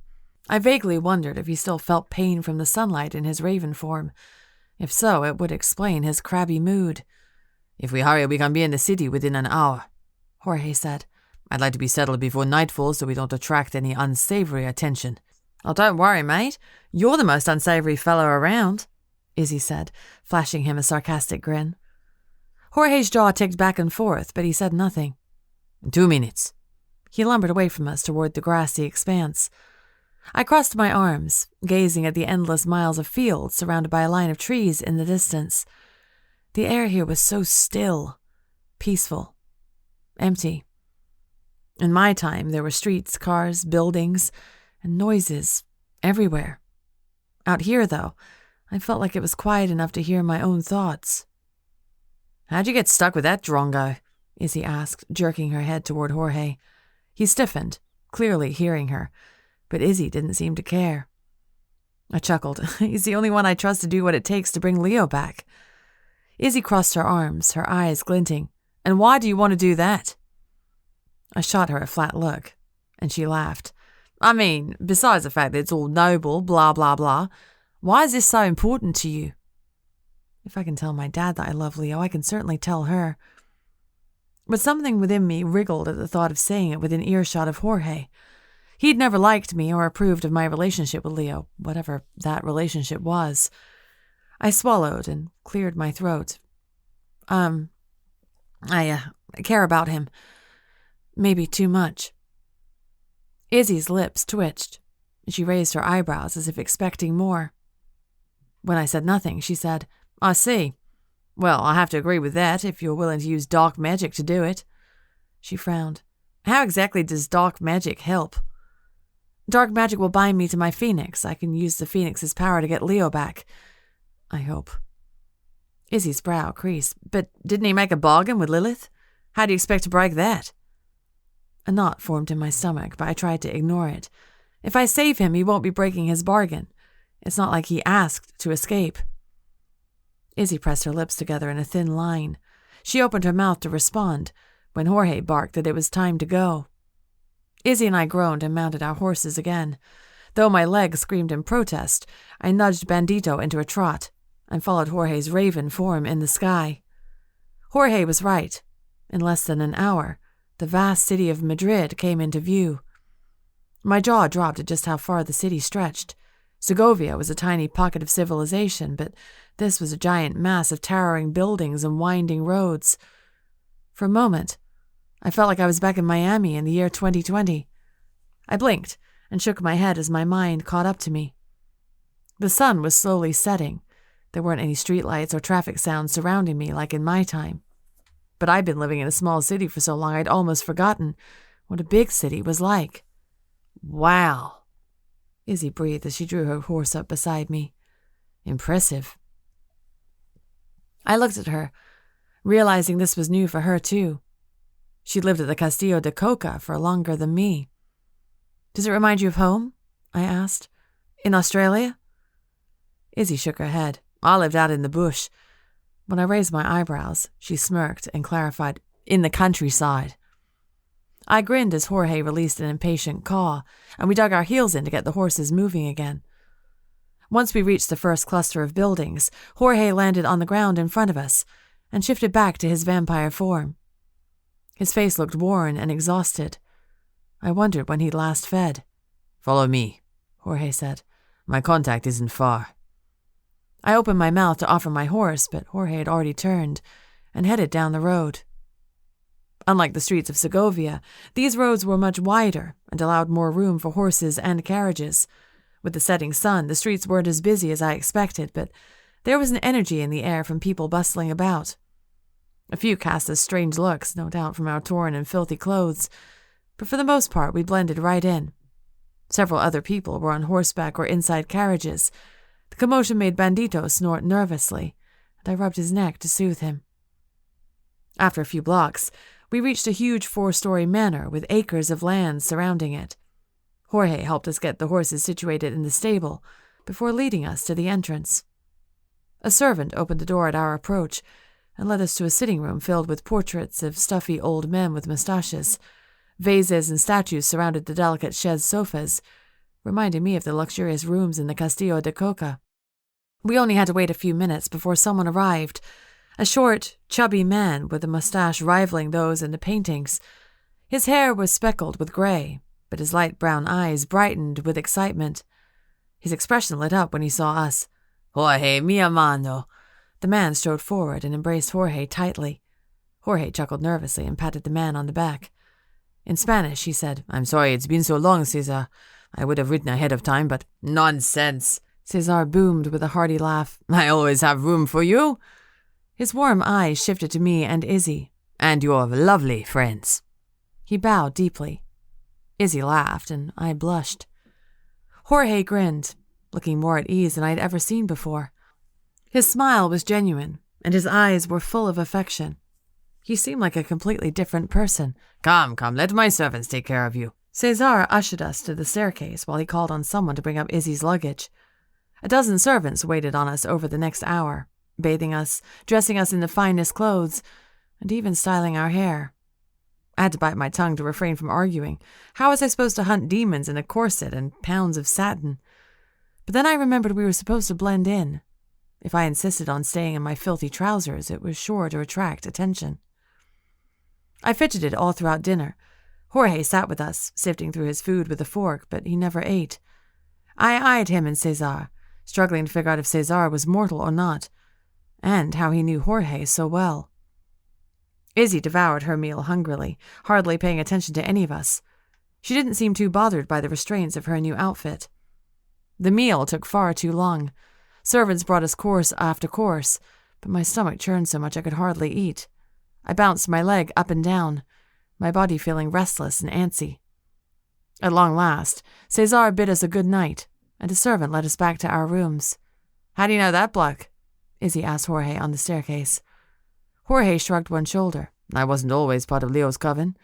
I vaguely wondered if he still felt pain from the sunlight in his raven form. If so, it would explain his crabby mood. If we hurry, we can be in the city within an hour, Jorge said. I'd like to be settled before nightfall so we don't attract any unsavory attention. Oh, don't worry, mate. You're the most unsavory fellow around, Izzy said, flashing him a sarcastic grin. Jorge's jaw ticked back and forth, but he said nothing. 2 minutes. He lumbered away from us toward the grassy expanse. I crossed my arms, gazing at the endless miles of fields surrounded by a line of trees in the distance. The air here was so still, peaceful, empty. In my time, there were streets, cars, buildings, and noises everywhere. Out here, though, I felt like it was quiet enough to hear my own thoughts. How'd you get stuck with that drongo? Izzy asked, jerking her head toward Jorge. He stiffened, clearly hearing her, but Izzy didn't seem to care. I chuckled. He's the only one I trust to do what it takes to bring Leo back. Izzy crossed her arms, her eyes glinting. And why do you want to do that? I shot her a flat look, and she laughed. I mean, besides the fact that it's all noble, blah, blah, blah, why is this so important to you? If I can tell my dad that I love Leo, I can certainly tell her. But something within me wriggled at the thought of saying it within earshot of Jorge. He'd never liked me or approved of my relationship with Leo, whatever that relationship was. I swallowed and cleared my throat. I care about him. Maybe too much. Izzy's lips twitched. She raised her eyebrows as if expecting more. When I said nothing, she said, I see. Well, I have to agree with that if you're willing to use dark magic to do it. She frowned. How exactly does dark magic help? Dark magic will bind me to my phoenix. I can use the phoenix's power to get Leo back. I hope. Izzy's brow creased. But didn't he make a bargain with Lilith? How do you expect to break that? A knot formed in my stomach, but I tried to ignore it. If I save him, he won't be breaking his bargain. It's not like he asked to escape. Izzy pressed her lips together in a thin line. She opened her mouth to respond when Jorge barked that it was time to go. Izzy and I groaned and mounted our horses again. Though my legs screamed in protest, I nudged Bandito into a trot and followed Jorge's raven form in the sky. Jorge was right. In less than an hour, the vast city of Madrid came into view. My jaw dropped at just how far the city stretched. Segovia was a tiny pocket of civilization, but this was a giant mass of towering buildings and winding roads. For a moment, I felt like I was back in Miami in the year 2020. I blinked and shook my head as my mind caught up to me. The sun was slowly setting. There weren't any streetlights or traffic sounds surrounding me like in my time. but I'd been living in a small city for so long I'd almost forgotten what a big city was like. Wow, Izzy breathed as she drew her horse up beside me. Impressive. I looked at her, realizing this was new for her too. She'd lived at the Castillo de Coca for longer than me. Does it remind you of home? I asked. In Australia? Izzy shook her head. I lived out in the bush. When I raised my eyebrows, she smirked and clarified, in the countryside. I grinned as Jorge released an impatient caw, and we dug our heels in to get the horses moving again. Once we reached the first cluster of buildings, Jorge landed on the ground in front of us and shifted back to his vampire form. His face looked worn and exhausted. I wondered when he'd last fed. Follow me, Jorge said. My contact isn't far. I opened my mouth to offer my horse, but Jorge had already turned and headed down the road. Unlike the streets of Segovia, these roads were much wider and allowed more room for horses and carriages. With the setting sun, the streets weren't as busy as I expected, but there was an energy in the air from people bustling about. A few cast us strange looks, no doubt from our torn and filthy clothes, but for the most part we blended right in. Several other people were on horseback or inside carriages. The commotion made Bandito snort nervously, and I rubbed his neck to soothe him. After a few blocks, we reached a huge 4-story manor with acres of land surrounding it. Jorge helped us get the horses situated in the stable before leading us to the entrance. A servant opened the door at our approach and led us to a sitting room filled with portraits of stuffy old men with mustaches. Vases and statues surrounded the delicate chaise sofas, reminding me of the luxurious rooms in the Castillo de Coca. We only had to wait a few minutes before someone arrived, a short, chubby man with a mustache rivaling those in the paintings. His hair was speckled with gray, but his light brown eyes brightened with excitement. His expression lit up when he saw us. Jorge, mi hermano. The man strode forward and embraced Jorge tightly. Jorge chuckled nervously and patted the man on the back. In Spanish, he said, I'm sorry it's been so long, Cesar. I would have written ahead of time, but nonsense. Cesar boomed with a hearty laugh. I always have room for you. His warm eyes shifted to me and Izzy. And your lovely friends. He bowed deeply. Izzy laughed, and I blushed. Jorge grinned, looking more at ease than I'd ever seen before. His smile was genuine, and his eyes were full of affection. He seemed like a completely different person. Come, let my servants take care of you. Cesar ushered us to the staircase while he called on someone to bring up Izzy's luggage. A dozen servants waited on us over the next hour, bathing us, dressing us in the finest clothes, and even styling our hair. I had to bite my tongue to refrain from arguing. How was I supposed to hunt demons in a corset and pounds of satin? But then I remembered we were supposed to blend in. If I insisted on staying in my filthy trousers, it was sure to attract attention. I fidgeted all throughout dinner. Jorge sat with us, sifting through his food with a fork, but he never ate. I eyed him and Cesar, struggling to figure out if Cesar was mortal or not, and how he knew Jorge so well. Izzy devoured her meal hungrily, hardly paying attention to any of us. She didn't seem too bothered by the restraints of her new outfit. The meal took far too long. Servants brought us course after course, but my stomach churned so much I could hardly eat. I bounced my leg up and down, my body feeling restless and antsy. At long last, Cesar bid us a good night, and a servant led us back to our rooms. How do you know that bloke? Izzy asked Jorge on the staircase. Jorge shrugged one shoulder. I wasn't always part of Leo's coven.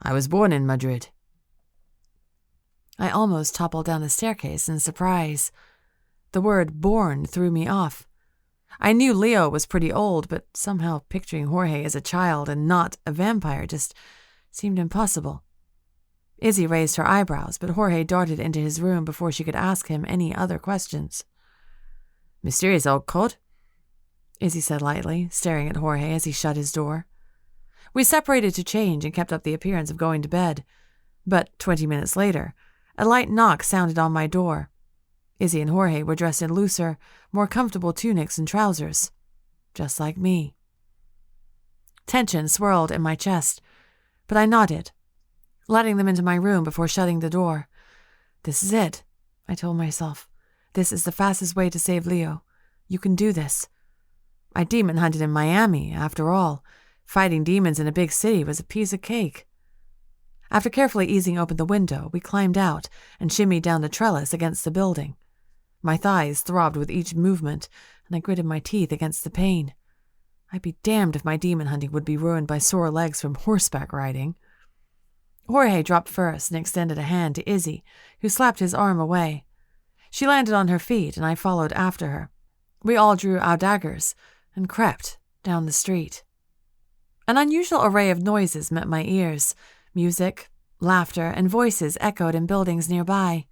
I was born in Madrid. I almost toppled down the staircase in surprise. The word born threw me off. I knew Leo was pretty old, but somehow picturing Jorge as a child and not a vampire just seemed impossible. Izzy raised her eyebrows, but Jorge darted into his room before she could ask him any other questions. Mysterious old cod, Izzy said lightly, staring at Jorge as he shut his door. We separated to change and kept up the appearance of going to bed. But 20 minutes later, a light knock sounded on my door. Izzy and Jorge were dressed in looser, more comfortable tunics and trousers, just like me. Tension swirled in my chest, but I nodded, letting them into my room before shutting the door. This is it, I told myself. This is the fastest way to save Leo. You can do this. I demon hunted in Miami, after all. Fighting demons in a big city was a piece of cake. After carefully easing open the window, we climbed out and shimmied down the trellis against the building. My thighs throbbed with each movement, and I gritted my teeth against the pain. I'd be damned if my demon hunting would be ruined by sore legs from horseback riding. Jorge dropped first and extended a hand to Izzy, who slapped his arm away. She landed on her feet, and I followed after her. We all drew our daggers and crept down the street. An unusual array of noises met my ears. Music, laughter, and voices echoed in buildings nearby.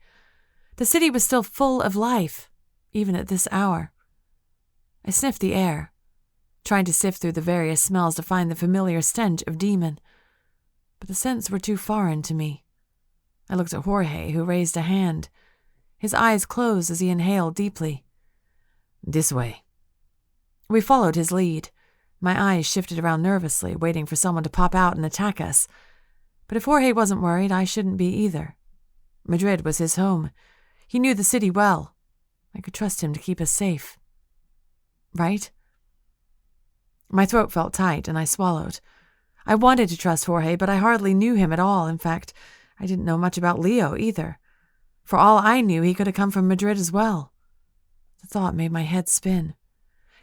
The city was still full of life, even at this hour. I sniffed the air, trying to sift through the various smells to find the familiar stench of demon. But the scents were too foreign to me. I looked at Jorge, who raised a hand. His eyes closed as he inhaled deeply. "This way." We followed his lead. My eyes shifted around nervously, waiting for someone to pop out and attack us. But if Jorge wasn't worried, I shouldn't be either. Madrid was his home. He knew the city well. I could trust him to keep us safe. Right? My throat felt tight, and I swallowed. I wanted to trust Jorge, but I hardly knew him at all. In fact, I didn't know much about Leo either. For all I knew, he could have come from Madrid as well. The thought made my head spin.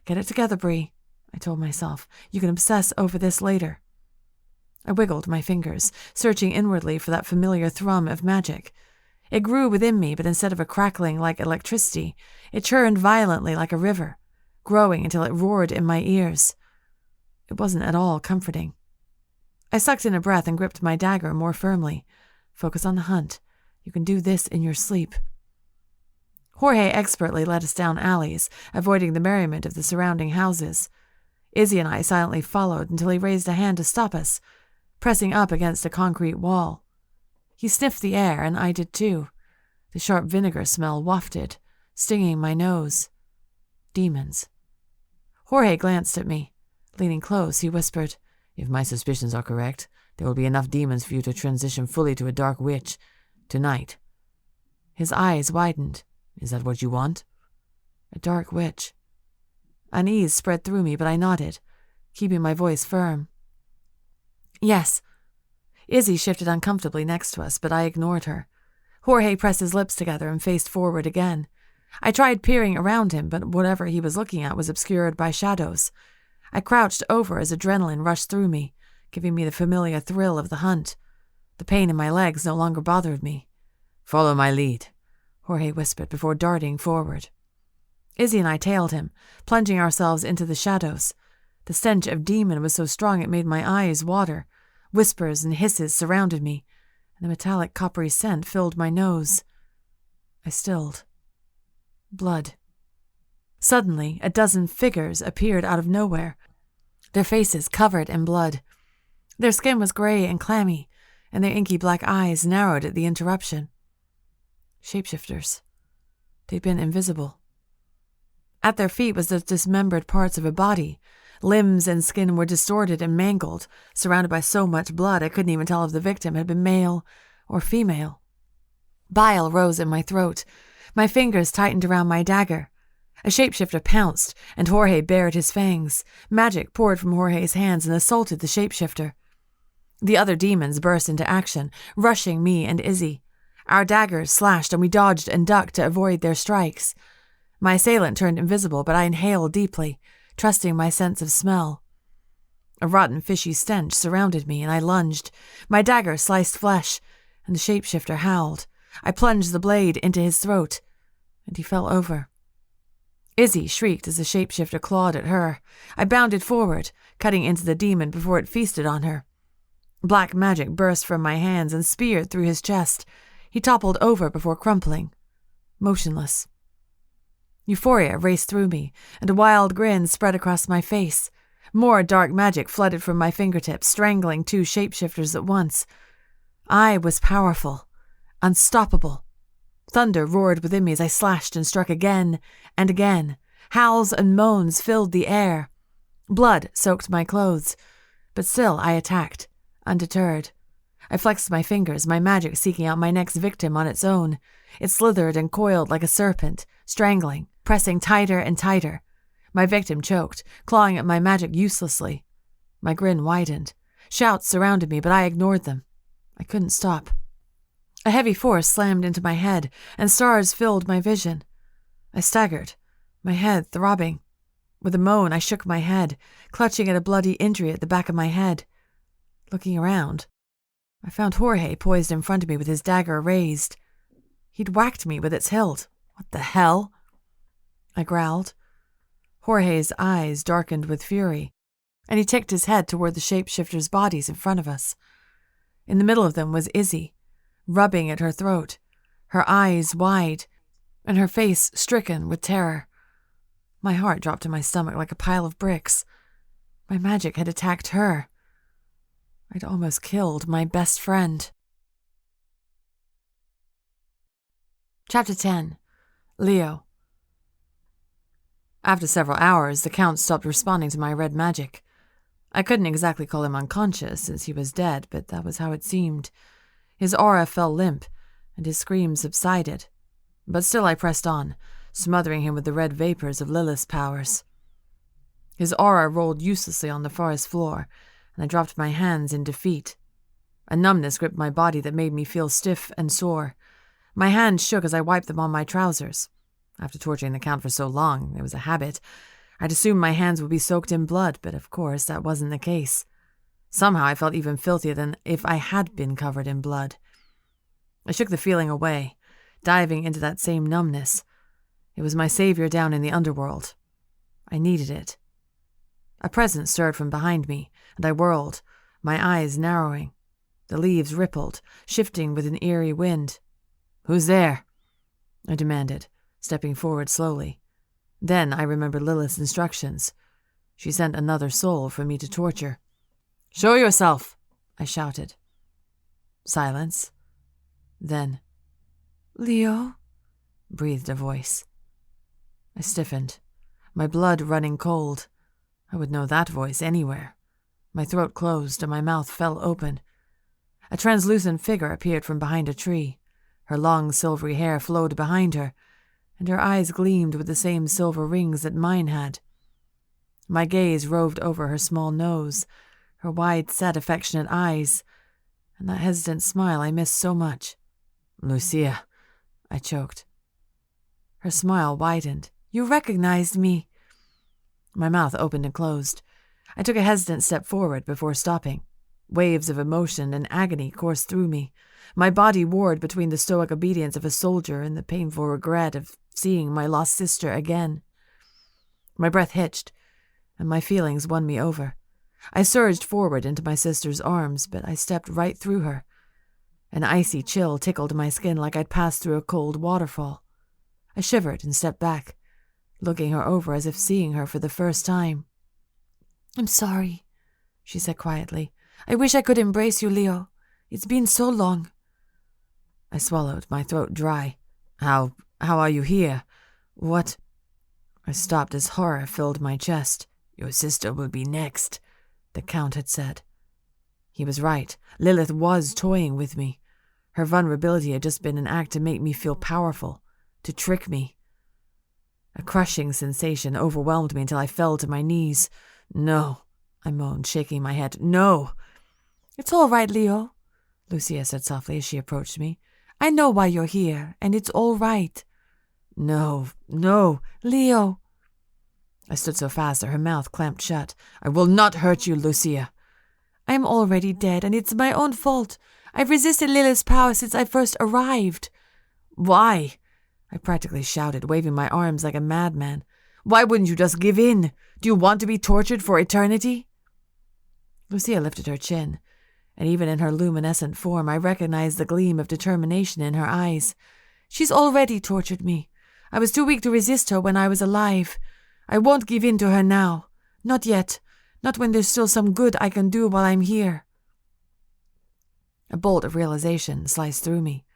"Get it together, Brie," I told myself. "You can obsess over this later." I wiggled my fingers, searching inwardly for that familiar thrum of magic. It grew within me, but instead of a crackling like electricity, it churned violently like a river, growing until it roared in my ears. It wasn't at all comforting. I sucked in a breath and gripped my dagger more firmly. "Focus on the hunt. You can do this in your sleep." Jorge expertly led us down alleys, avoiding the merriment of the surrounding houses. Izzy and I silently followed until he raised a hand to stop us, pressing up against a concrete wall. He sniffed the air, and I did too. The sharp vinegar smell wafted, stinging my nose. Demons. Jorge glanced at me. Leaning close, he whispered, "If my suspicions are correct, there will be enough demons for you to transition fully to a dark witch. Tonight." His eyes widened. "Is that what you want?" A dark witch. Unease spread through me, but I nodded, keeping my voice firm. "Yes." Izzy shifted uncomfortably next to us, but I ignored her. Jorge pressed his lips together and faced forward again. I tried peering around him, but whatever he was looking at was obscured by shadows. I crouched over as adrenaline rushed through me, giving me the familiar thrill of the hunt. The pain in my legs no longer bothered me. "Follow my lead," Jorge whispered before darting forward. Izzy and I tailed him, plunging ourselves into the shadows. The stench of demon was so strong it made my eyes water. Whispers and hisses surrounded me, and the metallic coppery scent filled my nose. I stilled. Blood. Suddenly, a dozen figures appeared out of nowhere, their faces covered in blood. Their skin was gray and clammy, and their inky black eyes narrowed at the interruption. Shapeshifters. They'd been invisible. At their feet was the dismembered parts of a body. Limbs and skin were distorted and mangled, surrounded by so much blood I couldn't even tell if the victim had been male or female. Bile rose in my throat. My fingers tightened around my dagger. A shapeshifter pounced, and Jorge bared his fangs. Magic poured from Jorge's hands and assaulted the shapeshifter. The other demons burst into action, rushing me and Izzy. Our daggers slashed, and we dodged and ducked to avoid their strikes. My assailant turned invisible, but I inhaled deeply, trusting my sense of smell. A rotten, fishy stench surrounded me, and I lunged. My dagger sliced flesh, and the shapeshifter howled. I plunged the blade into his throat, and he fell over. Izzy shrieked as the shapeshifter clawed at her. I bounded forward, cutting into the demon before it feasted on her. Black magic burst from my hands and speared through his chest. He toppled over before crumpling, motionless. Euphoria raced through me, and a wild grin spread across my face. More dark magic flooded from my fingertips, strangling two shapeshifters at once. I was powerful, unstoppable. Thunder roared within me as I slashed and struck again and again. Howls and moans filled the air. Blood soaked my clothes, but still I attacked, undeterred. I flexed my fingers, my magic seeking out my next victim on its own. It slithered and coiled like a serpent, strangling, pressing tighter and tighter. My victim choked, clawing at my magic uselessly. My grin widened. Shouts surrounded me, but I ignored them. I couldn't stop. A heavy force slammed into my head, and stars filled my vision. I staggered, my head throbbing. With a moan, I shook my head, clutching at a bloody injury at the back of my head. Looking around, I found Jorge poised in front of me with his dagger raised. He'd whacked me with its hilt. What the hell? I growled. Jorge's eyes darkened with fury, and he ticked his head toward the shapeshifters' bodies in front of us. In the middle of them was Izzy, rubbing at her throat, her eyes wide, and her face stricken with terror. My heart dropped to my stomach like a pile of bricks. My magic had attacked her. I'd almost killed my best friend. Chapter 10. Leo. After several hours, the Count stopped responding to my red magic. I couldn't exactly call him unconscious, since he was dead, but that was how it seemed. His aura fell limp, and his screams subsided. But still I pressed on, smothering him with the red vapors of Lilith's powers. His aura rolled uselessly on the forest floor, and I dropped my hands in defeat. A numbness gripped my body that made me feel stiff and sore. My hands shook as I wiped them on my trousers. After torturing the Count for so long, it was a habit. I'd assumed my hands would be soaked in blood, but of course that wasn't the case. Somehow I felt even filthier than if I had been covered in blood. I shook the feeling away, diving into that same numbness. It was my savior down in the underworld. I needed it. A presence stirred from behind me, and I whirled, my eyes narrowing. The leaves rippled, shifting with an eerie wind. "Who's there?" I demanded, stepping forward slowly. Then I remembered Lilith's instructions. She sent another soul for me to torture. "Show yourself!" I shouted. Silence. Then, "Leo?" breathed a voice. I stiffened, my blood running cold. I would know that voice anywhere. My throat closed and my mouth fell open. A translucent figure appeared from behind a tree. Her long silvery hair flowed behind her, and her eyes gleamed with the same silver rings that mine had. My gaze roved over her small nose, her wide-set, affectionate eyes, and that hesitant smile I missed so much. "Lucia," I choked. Her smile widened. "You recognized me." My mouth opened and closed. I took a hesitant step forward before stopping. Waves of emotion and agony coursed through me. My body warred between the stoic obedience of a soldier and the painful regret of seeing my lost sister again. My breath hitched, and my feelings won me over. I surged forward into my sister's arms, but I stepped right through her. An icy chill tickled my skin like I'd passed through a cold waterfall. I shivered and stepped back, looking her over as if seeing her for the first time. "I'm sorry," she said quietly. "I wish I could embrace you, Leo. It's been so long." I swallowed, my throat dry. How are you here? What?" I stopped as horror filled my chest. "Your sister will be next," the Count had said. He was right. Lilith was toying with me. Her vulnerability had just been an act to make me feel powerful, to trick me. A crushing sensation overwhelmed me until I fell to my knees. "No," I moaned, shaking my head. "No." "It's all right, Leo," Lucia said softly as she approached me. "I know why you're here, and it's all right." No, Leo." I stood so fast that her mouth clamped shut. "I will not hurt you, Lucia." "I'm already dead, and it's my own fault. I've resisted Lilith's power since I first arrived." "Why?" I practically shouted, waving my arms like a madman. "Why wouldn't you just give in? Do you want to be tortured for eternity?" Lucia lifted her chin, and even in her luminescent form I recognized the gleam of determination in her eyes. "She's already tortured me. I was too weak to resist her when I was alive. I won't give in to her now. Not yet. Not when there's still some good I can do while I'm here." A bolt of realization sliced through me.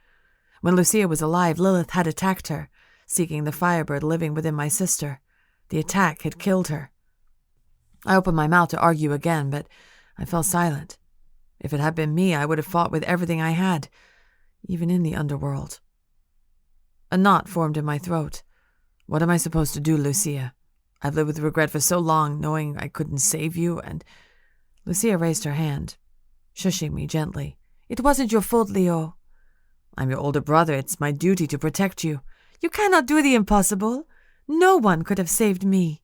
When Lucia was alive, Lilith had attacked her, seeking the firebird living within my sister. The attack had killed her. I opened my mouth to argue again, but I fell silent. If it had been me, I would have fought with everything I had, even in the underworld. A knot formed in my throat. What am I supposed to do, Lucia? I've lived with regret for so long, knowing I couldn't save you, and Lucia raised her hand, shushing me gently. It wasn't your fault, Leo. I'm your older brother. It's my duty to protect you. You cannot do the impossible. No one could have saved me.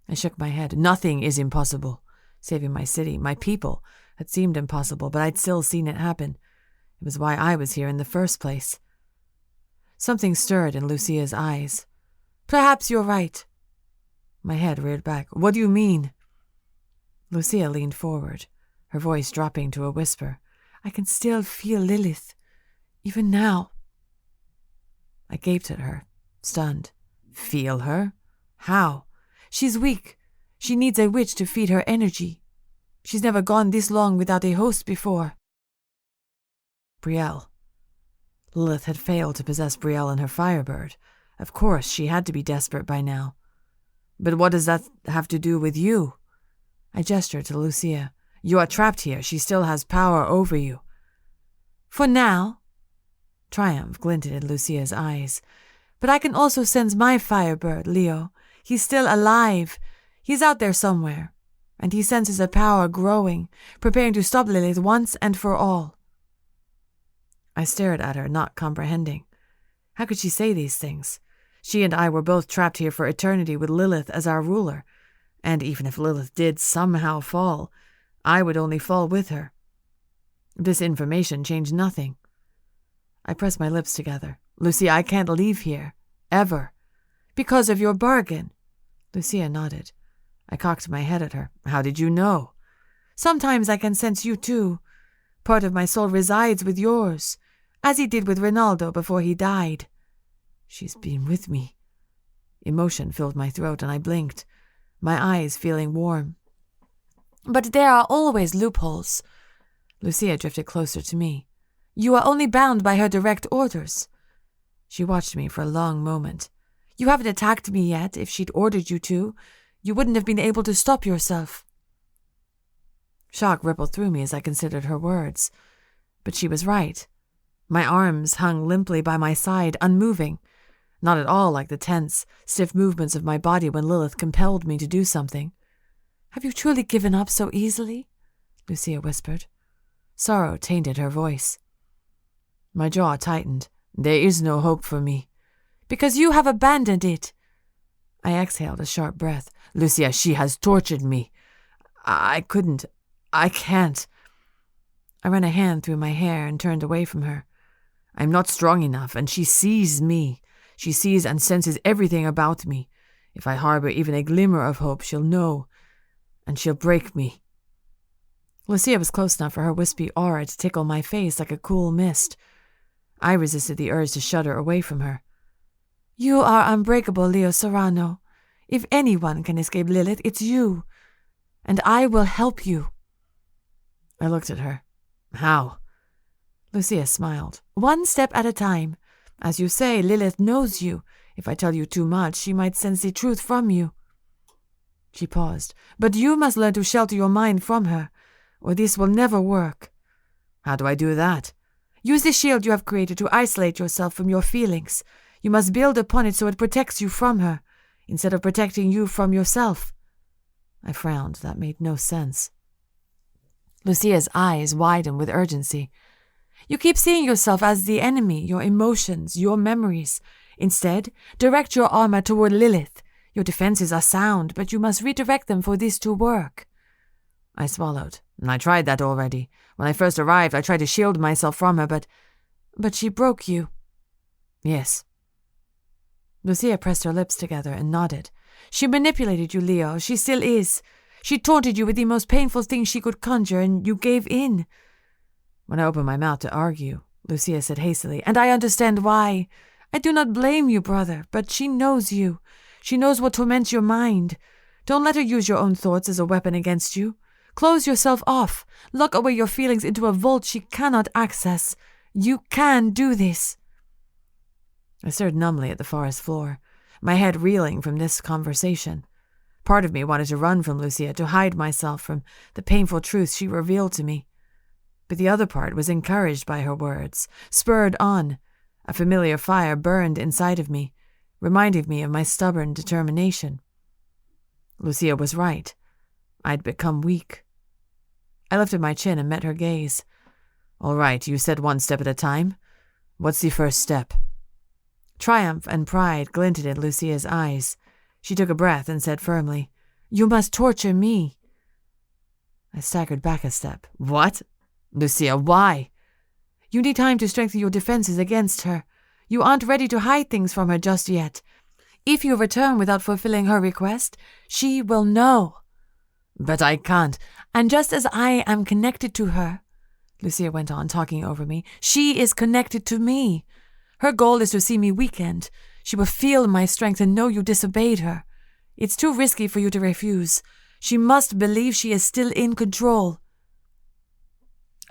I shook my head. Nothing is impossible. Saving my city, my people, had seemed impossible, but I'd still seen it happen. It was why I was here in the first place. Something stirred in Lucia's eyes. Perhaps you're right. My head reared back. What do you mean? Lucia leaned forward, her voice dropping to a whisper. I can still feel Lilith, even now. I gaped at her, stunned. Feel her? How? She's weak. She needs a witch to feed her energy. She's never gone this long without a host before. Brielle. Lilith had failed to possess Brielle and her firebird. Of course, she had to be desperate by now. But what does that have to do with you? I gestured to Lucia. You are trapped here. She still has power over you. For now. Triumph glinted in Lucia's eyes. But I can also sense my firebird, Leo. He's still alive. He's out there somewhere. And he senses a power growing, preparing to stop Lilith once and for all. I stared at her, not comprehending. How could she say these things? She and I were both trapped here for eternity with Lilith as our ruler. And even if Lilith did somehow fall, I would only fall with her. This information changed nothing. I pressed my lips together. Lucia, I can't leave here. Ever. Because of your bargain. Lucia nodded. I cocked my head at her. How did you know? Sometimes I can sense you too. Part of my soul resides with yours, as he did with Ronaldo before he died. She's been with me. Emotion filled my throat and I blinked, my eyes feeling warm. But there are always loopholes. Lucia drifted closer to me. You are only bound by her direct orders. She watched me for a long moment. You haven't attacked me yet. If she'd ordered you to, you wouldn't have been able to stop yourself. Shock rippled through me as I considered her words. But she was right. My arms hung limply by my side, unmoving. Not at all like the tense, stiff movements of my body when Lilith compelled me to do something. Have you truly given up so easily? Lucia whispered. Sorrow tainted her voice. My jaw tightened. There is no hope for me. Because you have abandoned it. I exhaled a sharp breath. Lucia, she has tortured me. I can't. I ran a hand through my hair and turned away from her. I'm not strong enough, and she sees me. She sees and senses everything about me. If I harbor even a glimmer of hope, she'll know, and she'll break me. Lucia was close enough for her wispy aura to tickle my face like a cool mist. I resisted the urge to shudder away from her. You are unbreakable, Leo Serrano. If anyone can escape Lilith, it's you. And I will help you. I looked at her. How? Lucia smiled. One step at a time. As you say, Lilith knows you. If I tell you too much, she might sense the truth from you. She paused. But you must learn to shelter your mind from her, or this will never work. How do I do that? Use the shield you have created to isolate yourself from your feelings. You must build upon it so it protects you from her, instead of protecting you from yourself. I frowned. That made no sense. Lucia's eyes widened with urgency. You keep seeing yourself as the enemy, your emotions, your memories. Instead, direct your armor toward Lilith. Your defenses are sound, but you must redirect them for this to work. I swallowed. I tried that already. When I first arrived, I tried to shield myself from her, but she broke you. Yes. Lucia pressed her lips together and nodded. She manipulated you, Leo. She still is. She taunted you with the most painful things she could conjure, and you gave in. When I opened my mouth to argue, Lucia said hastily, And I understand why. I do not blame you, brother, but she knows you. She knows what torments your mind. Don't let her use your own thoughts as a weapon against you. Close yourself off. Lock away your feelings into a vault she cannot access. You can do this. I stared numbly at the forest floor, my head reeling from this conversation. Part of me wanted to run from Lucia, to hide myself from the painful truths she revealed to me. But the other part was encouraged by her words, spurred on. A familiar fire burned inside of me, reminding me of my stubborn determination. Lucia was right. I'd become weak. I lifted my chin and met her gaze. All right, you said one step at a time. What's the first step? Triumph and pride glinted in Lucia's eyes. She took a breath and said firmly, "You must torture me." I staggered back a step. What? Lucia, why? You need time to strengthen your defenses against her. You aren't ready to hide things from her just yet. If you return without fulfilling her request, she will know. But I can't. And just as I am connected to her, Lucia went on, talking over me, she is connected to me. Her goal is to see me weakened. She will feel my strength and know you disobeyed her. It's too risky for you to refuse. She must believe she is still in control.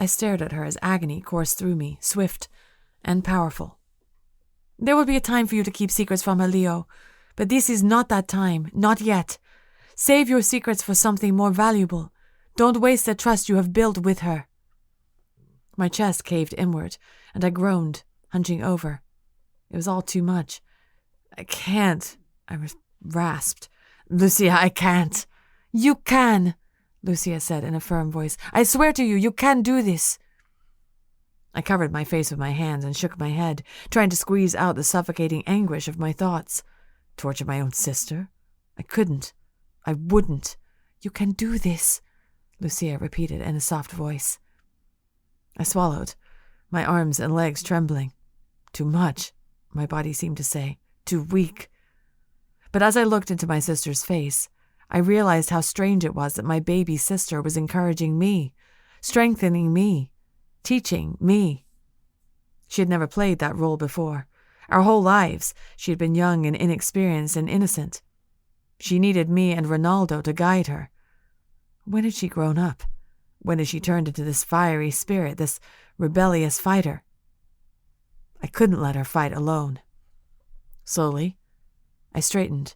I stared at her as agony coursed through me, swift and powerful. There will be a time for you to keep secrets from her, Leo, but this is not that time, not yet. Save your secrets for something more valuable. Don't waste the trust you have built with her. My chest caved inward, and I groaned, hunching over. It was all too much. I can't, I rasped. Lucia, I can't. You can, Lucia said in a firm voice. I swear to you, you can do this. I covered my face with my hands and shook my head, trying to squeeze out the suffocating anguish of my thoughts. Torture my own sister? I couldn't. I wouldn't. You can do this, Lucia repeated in a soft voice. I swallowed, my arms and legs trembling. Too much, my body seemed to say. Too weak. But as I looked into my sister's face, I realized how strange it was that my baby sister was encouraging me, strengthening me, teaching me. She had never played that role before. Our whole lives, she had been young and inexperienced and innocent. She needed me and Ronaldo to guide her. When had she grown up? When had she turned into this fiery spirit, this rebellious fighter? I couldn't let her fight alone. Slowly, I straightened.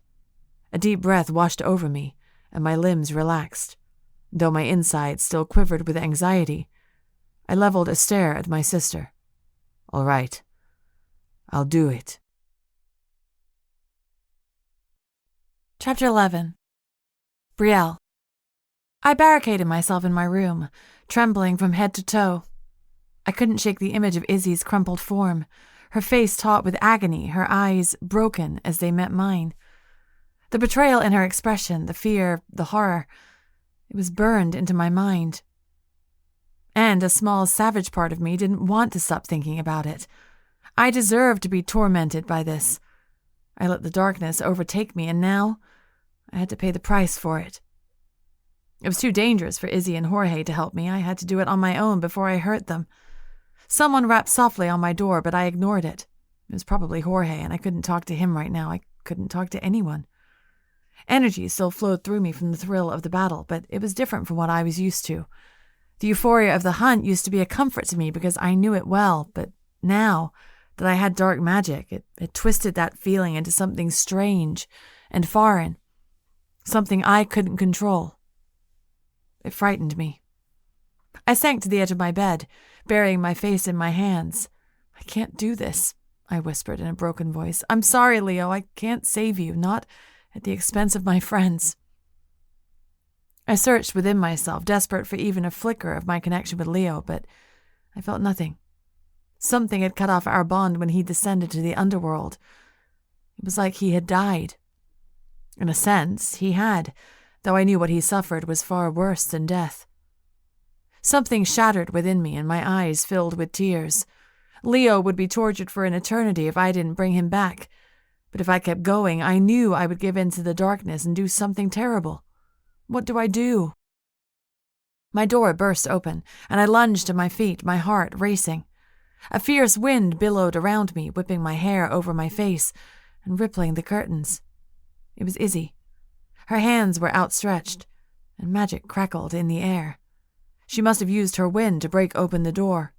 A deep breath washed over me, and my limbs relaxed. Though my insides still quivered with anxiety, I leveled a stare at my sister. All right. I'll do it. Chapter 11. Brielle. I barricaded myself in my room, trembling from head to toe. I couldn't shake the image of Izzy's crumpled form, her face taut with agony, her eyes broken as they met mine. The betrayal in her expression, the fear, the horror, it was burned into my mind. And a small, savage part of me didn't want to stop thinking about it. I deserved to be tormented by this. I let the darkness overtake me, and now I had to pay the price for it. It was too dangerous for Izzy and Jorge to help me. I had to do it on my own before I hurt them. Someone rapped softly on my door, but I ignored it. It was probably Jorge, and I couldn't talk to him right now. I couldn't talk to anyone. Energy still flowed through me from the thrill of the battle, but it was different from what I was used to. The euphoria of the hunt used to be a comfort to me because I knew it well, but now that I had dark magic, it twisted that feeling into something strange and foreign, something I couldn't control. It frightened me. I sank to the edge of my bed, burying my face in my hands. I can't do this, I whispered in a broken voice. I'm sorry, Leo. I can't save you, not at the expense of my friends. I searched within myself, desperate for even a flicker of my connection with Leo, but I felt nothing. Something had cut off our bond when he descended to the underworld. It was like he had died. In a sense, he had, though I knew what he suffered was far worse than death. Something shattered within me, and my eyes filled with tears. Leo would be tortured for an eternity if I didn't bring him back. But if I kept going, I knew I would give in to the darkness and do something terrible. What do I do? My door burst open, and I lunged to my feet, my heart racing. A fierce wind billowed around me, whipping my hair over my face and rippling the curtains. It was Izzy. Her hands were outstretched, and magic crackled in the air. She must have used her wind to break open the door.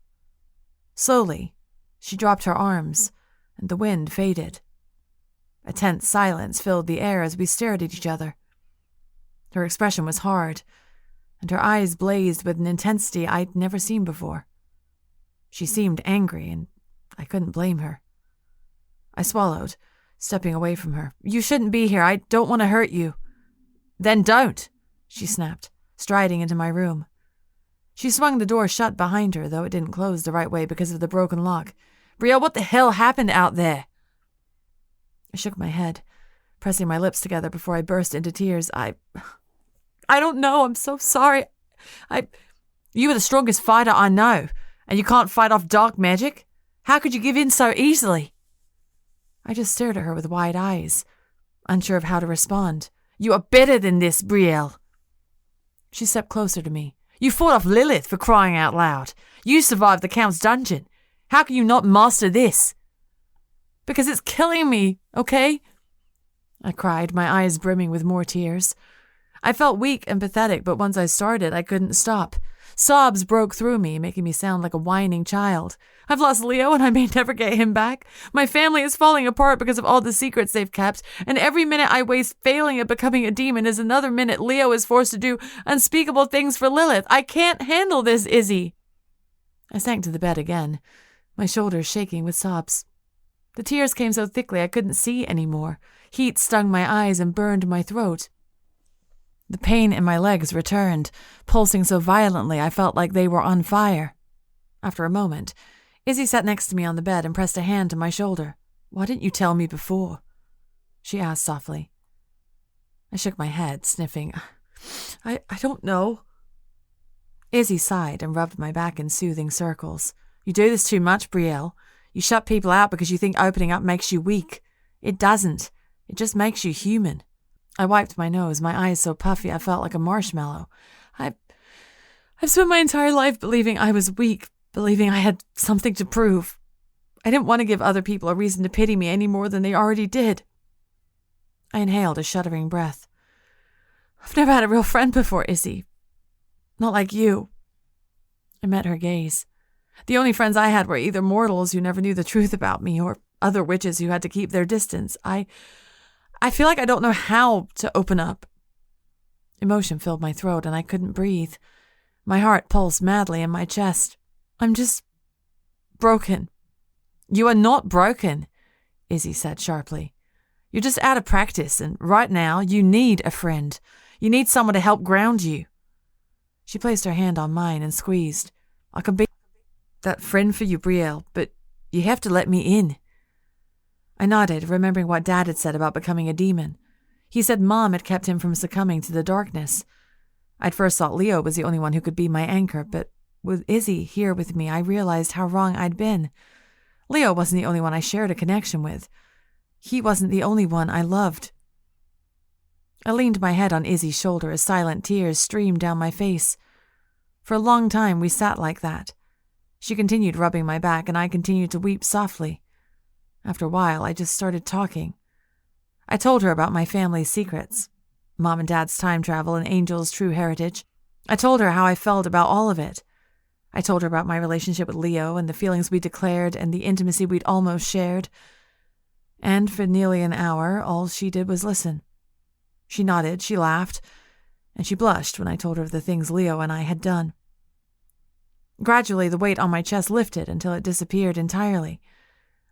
Slowly, she dropped her arms, and the wind faded. A tense silence filled the air as we stared at each other. Her expression was hard, and her eyes blazed with an intensity I'd never seen before. She seemed angry, and I couldn't blame her. I swallowed, stepping away from her. You shouldn't be here. I don't want to hurt you. Then don't, she snapped, striding into my room. She swung the door shut behind her, though it didn't close the right way because of the broken lock. Brielle, what the hell happened out there? I shook my head, pressing my lips together before I burst into tears. I don't know. I'm so sorry. You were the strongest fighter I know, and you can't fight off dark magic? How could you give in so easily? I just stared at her with wide eyes, unsure of how to respond. You are better than this, Brielle. She stepped closer to me. You fought off Lilith, for crying out loud. You survived the Count's dungeon. How can you not master this? Because it's killing me, okay? I cried, my eyes brimming with more tears. I felt weak and pathetic, but once I started, I couldn't stop. Sobs broke through me, making me sound like a whining child. I've lost Leo, and I may never get him back. My family is falling apart because of all the secrets they've kept, and every minute I waste failing at becoming a demon is another minute Leo is forced to do unspeakable things for Lilith. I can't handle this, Izzy. I sank to the bed again, my shoulders shaking with sobs. The tears came so thickly I couldn't see anymore. Heat stung my eyes and burned my throat. The pain in my legs returned, pulsing so violently I felt like they were on fire. After a moment, Izzy sat next to me on the bed and pressed a hand to my shoulder. Why didn't you tell me before? She asked softly. I shook my head, sniffing. I don't know. Izzy sighed and rubbed my back in soothing circles. You do this too much, Brielle. You shut people out because you think opening up makes you weak. It doesn't. It just makes you human. I wiped my nose, my eyes so puffy I felt like a marshmallow. I've spent my entire life believing I was weak, believing I had something to prove. I didn't want to give other people a reason to pity me any more than they already did. I inhaled a shuddering breath. I've never had a real friend before, Izzy. Not like you. I met her gaze. The only friends I had were either mortals who never knew the truth about me or other witches who had to keep their distance. I feel like I don't know how to open up. Emotion filled my throat and I couldn't breathe. My heart pulsed madly in my chest. I'm just broken. You are not broken, Izzy said sharply. You're just out of practice, and right now you need a friend. You need someone to help ground you. She placed her hand on mine and squeezed. I can be that friend for you, Brielle, but you have to let me in. I nodded, remembering what Dad had said about becoming a demon. He said Mom had kept him from succumbing to the darkness. I'd first thought Leo was the only one who could be my anchor, but with Izzy here with me, I realized how wrong I'd been. Leo wasn't the only one I shared a connection with. He wasn't the only one I loved. I leaned my head on Izzy's shoulder as silent tears streamed down my face. For a long time, we sat like that. She continued rubbing my back, and I continued to weep softly. After a while, I just started talking. I told her about my family's secrets, Mom and Dad's time travel and Angel's true heritage. I told her how I felt about all of it. I told her about my relationship with Leo and the feelings we declared and the intimacy we'd almost shared. And for nearly an hour, all she did was listen. She nodded, she laughed, and she blushed when I told her of the things Leo and I had done. Gradually, the weight on my chest lifted until it disappeared entirely.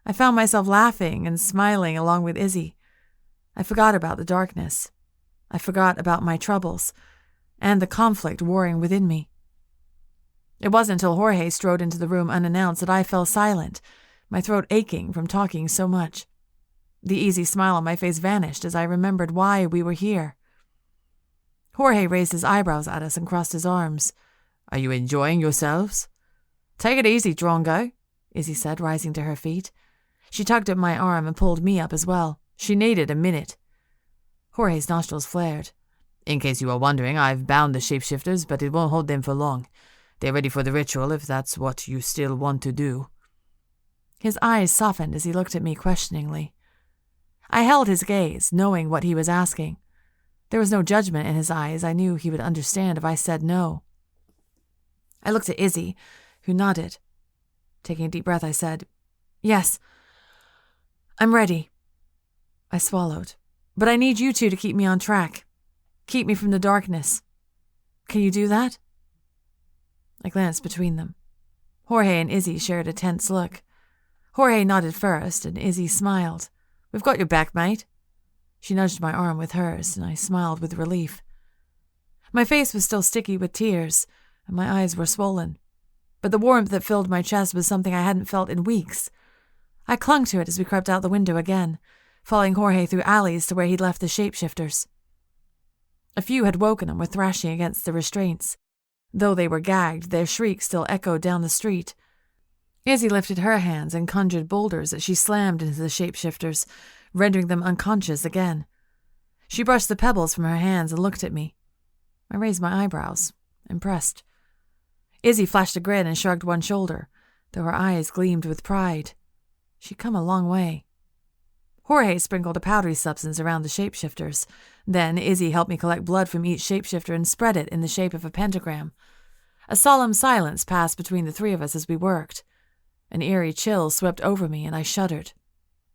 I found myself laughing and smiling along with Izzy. I forgot about the darkness. I forgot about my troubles and the conflict warring within me. It wasn't until Jorge strode into the room unannounced that I fell silent, my throat aching from talking so much. The easy smile on my face vanished as I remembered why we were here. Jorge raised his eyebrows at us and crossed his arms. Are you enjoying yourselves? Take it easy, Drongo, Izzy said, rising to her feet. She tugged at my arm and pulled me up as well. She needed a minute. Jorge's nostrils flared. In case you are wondering, I've bound the shapeshifters, but it won't hold them for long. They're ready for the ritual if that's what you still want to do. His eyes softened as he looked at me questioningly. I held his gaze, knowing what he was asking. There was no judgment in his eyes. I knew he would understand if I said no. I looked at Izzy, who nodded. Taking a deep breath, I said, Yes, I'm ready. I swallowed. But I need you two to keep me on track. Keep me from the darkness. Can you do that? I glanced between them. Jorge and Izzy shared a tense look. Jorge nodded first, and Izzy smiled. We've got your back, mate. She nudged my arm with hers, and I smiled with relief. My face was still sticky with tears, and my eyes were swollen. But the warmth that filled my chest was something I hadn't felt in weeks. I clung to it as we crept out the window again, following Jorge through alleys to where he'd left the shapeshifters. A few had woken and were thrashing against the restraints. Though they were gagged, their shrieks still echoed down the street. Izzy lifted her hands and conjured boulders that she slammed into the shapeshifters, rendering them unconscious again. She brushed the pebbles from her hands and looked at me. I raised my eyebrows, impressed. Izzy flashed a grin and shrugged one shoulder, though her eyes gleamed with pride. She'd come a long way. Jorge sprinkled a powdery substance around the shapeshifters. Then Izzy helped me collect blood from each shapeshifter and spread it in the shape of a pentagram. A solemn silence passed between the three of us as we worked. An eerie chill swept over me, and I shuddered.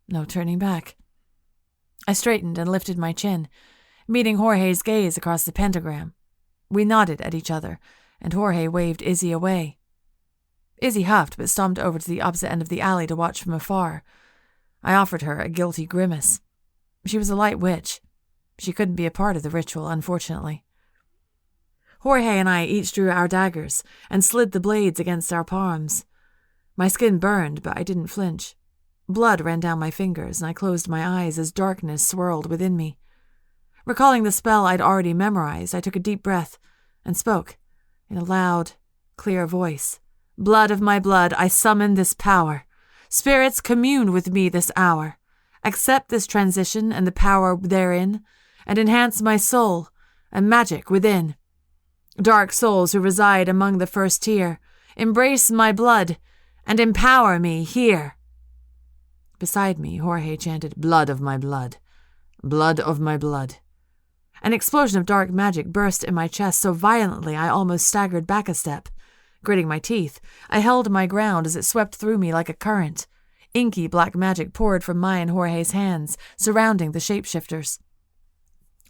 No turning back. I straightened and lifted my chin, meeting Jorge's gaze across the pentagram. We nodded at each other, and Jorge waved Izzy away. Izzy huffed but stomped over to the opposite end of the alley to watch from afar. I offered her a guilty grimace. She was a light witch. She couldn't be a part of the ritual, unfortunately. Jorge and I each drew our daggers and slid the blades against our palms. My skin burned, but I didn't flinch. Blood ran down my fingers, and I closed my eyes as darkness swirled within me. Recalling the spell I'd already memorized, I took a deep breath and spoke in a loud, clear voice. Blood of my blood, I summon this power. Spirits, commune with me this hour. Accept this transition and the power therein, and enhance my soul and magic within. Dark souls who reside among the first tier, embrace my blood and empower me here. Beside me, Jorge chanted, Blood of my blood. Blood of my blood. An explosion of dark magic burst in my chest so violently I almost staggered back a step. Gritting my teeth, I held my ground as it swept through me like a current. Inky black magic poured from my and Jorge's hands, surrounding the shapeshifters.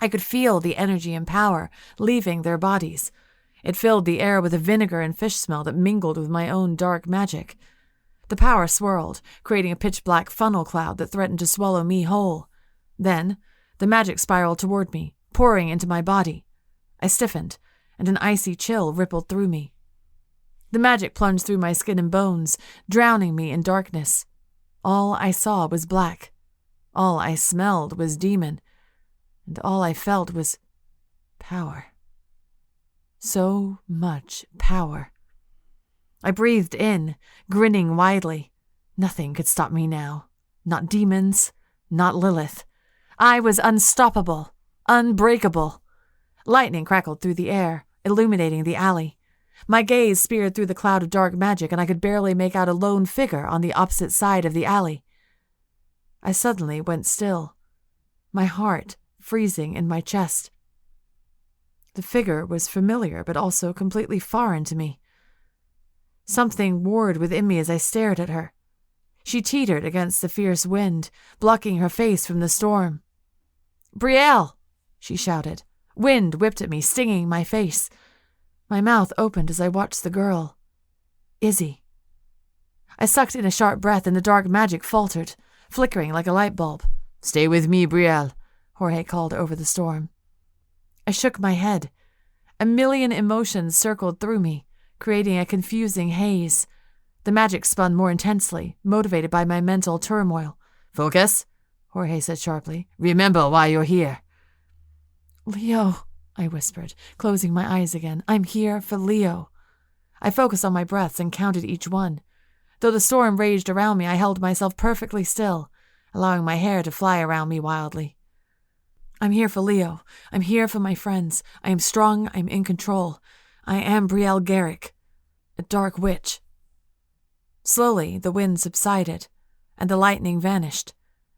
I could feel the energy and power leaving their bodies. It filled the air with a vinegar and fish smell that mingled with my own dark magic. The power swirled, creating a pitch-black funnel cloud that threatened to swallow me whole. Then, the magic spiraled toward me, pouring into my body. I stiffened, and an icy chill rippled through me. The magic plunged through my skin and bones, drowning me in darkness. All I saw was black. All I smelled was demon. And all I felt was power. So much power. I breathed in, grinning widely. Nothing could stop me now. Not demons, not Lilith. I was unstoppable, unbreakable. Lightning crackled through the air, illuminating the alley. My gaze speared through the cloud of dark magic, and I could barely make out a lone figure on the opposite side of the alley. I suddenly went still, my heart freezing in my chest. The figure was familiar, but also completely foreign to me. Something warred within me as I stared at her. She teetered against the fierce wind, blocking her face from the storm. "Brielle!" she shouted. Wind whipped at me, stinging my face. My mouth opened as I watched the girl. Izzy. I sucked in a sharp breath and the dark magic faltered, flickering like a light bulb. "Stay with me, Brielle," Jorge called over the storm. I shook my head. A million emotions circled through me, creating a confusing haze. The magic spun more intensely, motivated by my mental turmoil. "Focus," Jorge said sharply. "Remember why you're here." "Leo," I whispered, closing my eyes again. "I'm here for Leo." I focused on my breaths and counted each one. Though the storm raged around me, I held myself perfectly still, allowing my hair to fly around me wildly. "I'm here for Leo. I'm here for my friends. I am strong. I'm in control. I am Brielle Garrick, a dark witch." Slowly, the wind subsided, and the lightning vanished.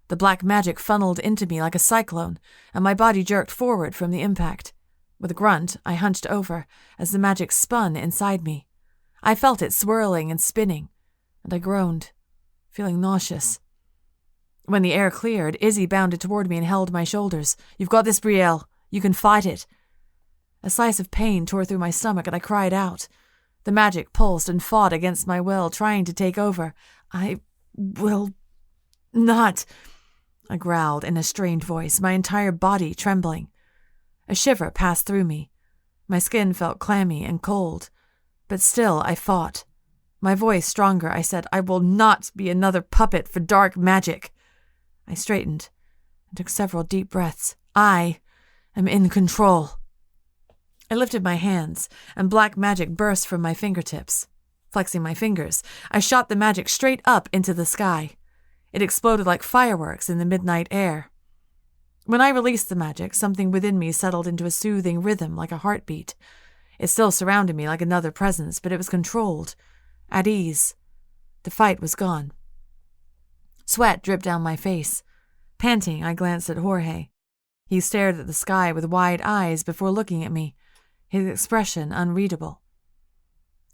The black magic funneled into me like a cyclone, and my body jerked forward from the impact. With a grunt, I hunched over as the magic spun inside me. I felt it swirling and spinning, and I groaned, feeling nauseous. When the air cleared, Izzy bounded toward me and held my shoulders. "You've got this, Brielle. You can fight it." A slice of pain tore through my stomach, and I cried out. The magic pulsed and fought against my will, trying to take over. "I will not," I growled in a strained voice, my entire body trembling. A shiver passed through me. My skin felt clammy and cold. But still, I fought. My voice stronger, I said, I will not be another puppet for dark magic. I straightened and took several deep breaths. I am in control. I lifted my hands, and black magic burst from my fingertips. Flexing my fingers, I shot the magic straight up into the sky. It exploded like fireworks in the midnight air. When I released the magic, something within me settled into a soothing rhythm like a heartbeat. It still surrounded me like another presence, but it was controlled, at ease. The fight was gone. Sweat dripped down my face. Panting, I glanced at Jorge. He stared at the sky with wide eyes before looking at me, his expression unreadable.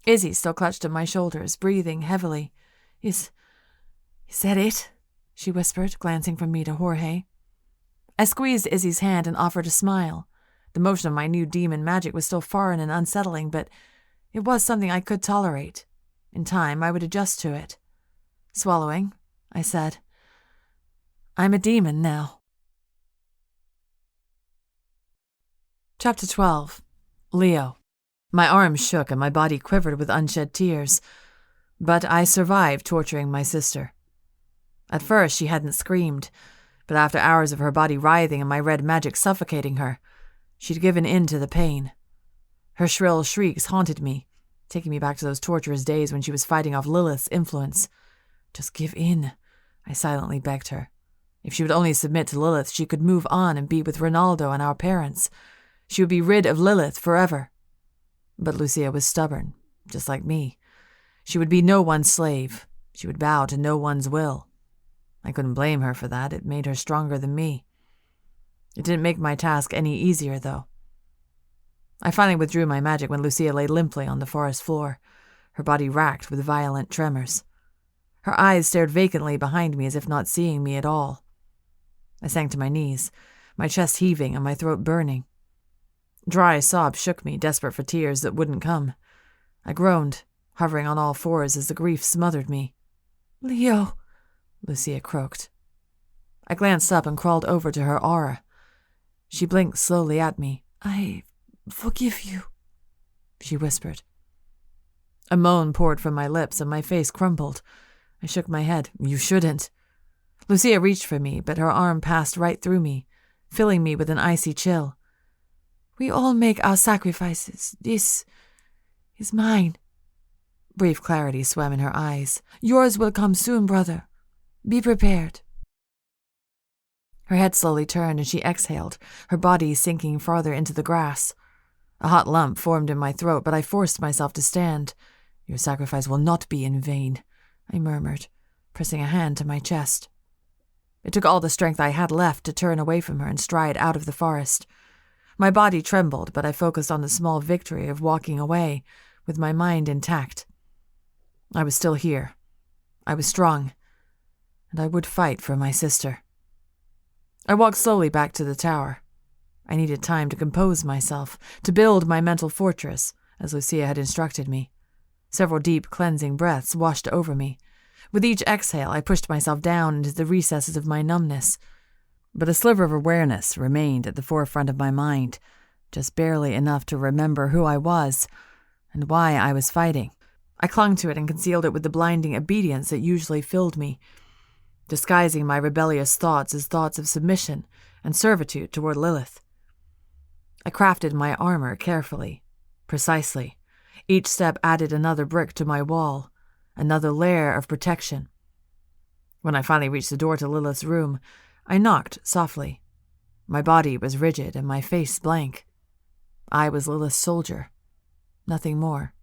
Izzy still clutched at my shoulders, breathing heavily. Is that it? She whispered, glancing from me to Jorge. I squeezed Izzy's hand and offered a smile. The motion of my new demon magic was still foreign and unsettling, but it was something I could tolerate. In time, I would adjust to it. Swallowing, I said, I'm a demon now. Chapter 12. Leo. My arms shook and my body quivered with unshed tears. But I survived torturing my sister. At first, she hadn't screamed, but after hours of her body writhing and my red magic suffocating her, she'd given in to the pain. Her shrill shrieks haunted me, taking me back to those torturous days when she was fighting off Lilith's influence. Just give in, I silently begged her. If she would only submit to Lilith, she could move on and be with Ronaldo and our parents. She would be rid of Lilith forever. But Lucia was stubborn, just like me. She would be no one's slave. She would bow to no one's will. I couldn't blame her for that. It made her stronger than me. It didn't make my task any easier, though. I finally withdrew my magic when Lucia lay limply on the forest floor, her body racked with violent tremors. Her eyes stared vacantly behind me as if not seeing me at all. I sank to my knees, my chest heaving and my throat burning. Dry sobs shook me, desperate for tears that wouldn't come. I groaned, hovering on all fours as the grief smothered me. "Leo," Lucia croaked. I glanced up and crawled over to her aura. She blinked slowly at me. "I forgive you," she whispered. A moan poured from my lips and my face crumpled. I shook my head. "You shouldn't." Lucia reached for me, but her arm passed right through me, filling me with an icy chill. "We all make our sacrifices. This is mine." Brief clarity swam in her eyes. "Yours will come soon, brother. Be prepared." Her head slowly turned and she exhaled, her body sinking farther into the grass. A hot lump formed in my throat, but I forced myself to stand. "Your sacrifice will not be in vain," I murmured, pressing a hand to my chest. It took all the strength I had left to turn away from her and stride out of the forest. My body trembled, but I focused on the small victory of walking away, with my mind intact. I was still here. I was strong, and I would fight for my sister. I walked slowly back to the tower. I needed time to compose myself, to build my mental fortress, as Lucia had instructed me. Several deep, cleansing breaths washed over me. With each exhale, I pushed myself down into the recesses of my numbness. But a sliver of awareness remained at the forefront of my mind, just barely enough to remember who I was and why I was fighting. I clung to it and concealed it with the blinding obedience that usually filled me, disguising my rebellious thoughts as thoughts of submission and servitude toward Lilith. I crafted my armor carefully, precisely. Each step added another brick to my wall, another layer of protection. When I finally reached the door to Lilith's room, I knocked softly. My body was rigid and my face blank. I was Lilith's soldier, nothing more.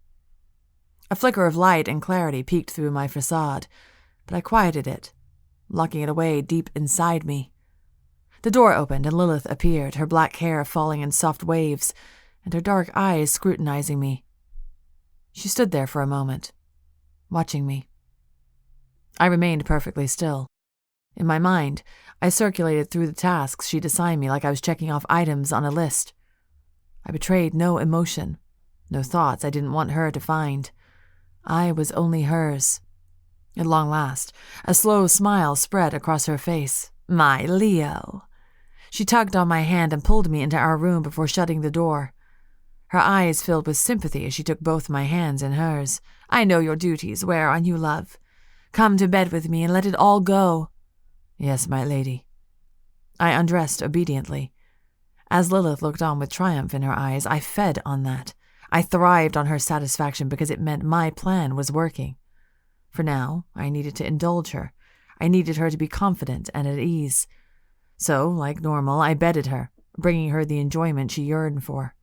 A flicker of light and clarity peeked through my facade, but I quieted it, locking it away deep inside me. The door opened and Lilith appeared, her black hair falling in soft waves, and her dark eyes scrutinizing me. She stood there for a moment, watching me. I remained perfectly still. In my mind, I circulated through the tasks she'd assigned me like I was checking off items on a list. I betrayed no emotion, no thoughts I didn't want her to find. I was only hers. At long last, a slow smile spread across her face. "My Leo." She tugged on my hand and pulled me into our room before shutting the door. Her eyes filled with sympathy as she took both my hands in hers. "I know your duties wear on you, love. Come to bed with me and let it all go." "Yes, my lady." I undressed obediently. As Lilith looked on with triumph in her eyes, I fed on that. I thrived on her satisfaction because it meant my plan was working. For now, I needed to indulge her. I needed her to be confident and at ease. So, like normal, I bedded her, bringing her the enjoyment she yearned for.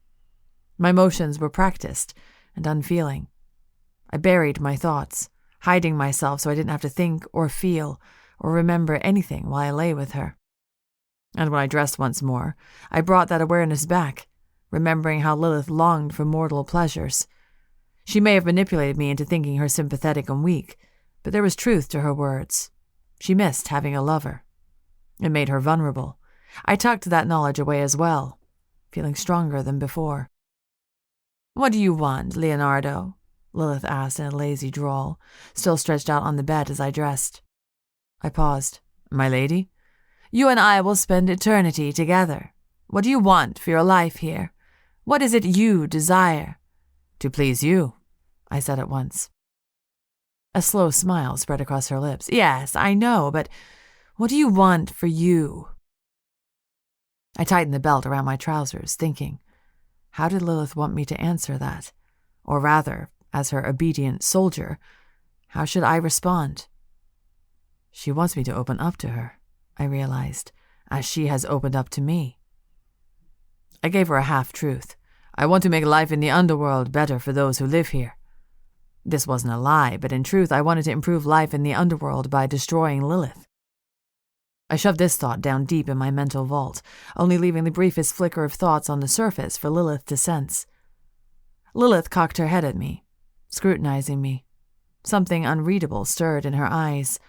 My motions were practiced and unfeeling. I buried my thoughts, hiding myself so I didn't have to think or feel or remember anything while I lay with her. And when I dressed once more, I brought that awareness back, remembering how Lilith longed for mortal pleasures. She may have manipulated me into thinking her sympathetic and weak, but there was truth to her words. She missed having a lover. It made her vulnerable. I tucked that knowledge away as well, feeling stronger than before. "What do you want, Leonardo?" Lilith asked in a lazy drawl, still stretched out on the bed as I dressed. I paused. "My lady?" "You and I will spend eternity together. What do you want for your life here? What is it you desire?" "To please you," I said at once. A slow smile spread across her lips. "Yes, I know, but what do you want for you?" I tightened the belt around my trousers, thinking, how did Lilith want me to answer that? Or rather, as her obedient soldier, how should I respond? She wants me to open up to her, I realized, as she has opened up to me. I gave her a half-truth. "I want to make life in the underworld better for those who live here." This wasn't a lie, but in truth I wanted to improve life in the underworld by destroying Lilith. I shoved this thought down deep in my mental vault, only leaving the briefest flicker of thoughts on the surface for Lilith to sense. Lilith cocked her head at me, scrutinizing me. Something unreadable stirred in her eyes.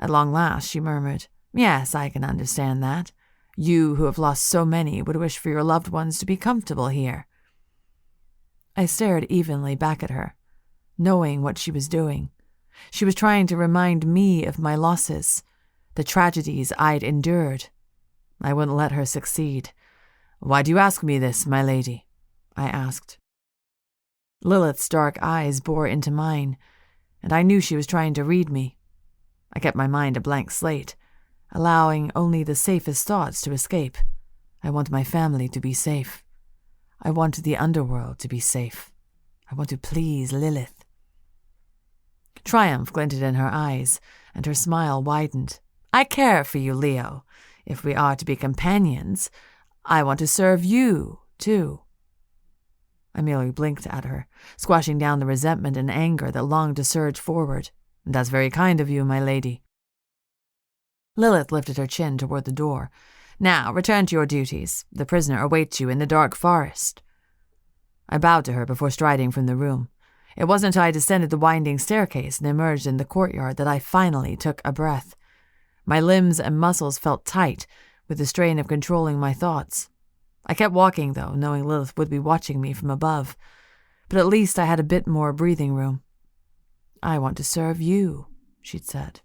At long last, she murmured, "Yes, I can understand that. You, who have lost so many, would wish for your loved ones to be comfortable here." I stared evenly back at her, knowing what she was doing. She was trying to remind me of my losses, the tragedies I'd endured. I wouldn't let her succeed. "Why do you ask me this, my lady?" I asked. Lilith's dark eyes bore into mine, and I knew she was trying to read me. I kept my mind a blank slate, allowing only the safest thoughts to escape. I want my family to be safe. I want the underworld to be safe. I want to please Lilith. Triumph glinted in her eyes, and her smile widened. "I care for you, Leo. If we are to be companions, I want to serve you, too." I merely blinked at her, squashing down the resentment and anger that longed to surge forward. "That's very kind of you, my lady." Lilith lifted her chin toward the door. "Now, return to your duties. The prisoner awaits you in the dark forest." I bowed to her before striding from the room. It wasn't until I descended the winding staircase and emerged in the courtyard that I finally took a breath. My limbs and muscles felt tight with the strain of controlling my thoughts. I kept walking, though, knowing Lilith would be watching me from above. But at least I had a bit more breathing room. "I want to serve you," she'd said.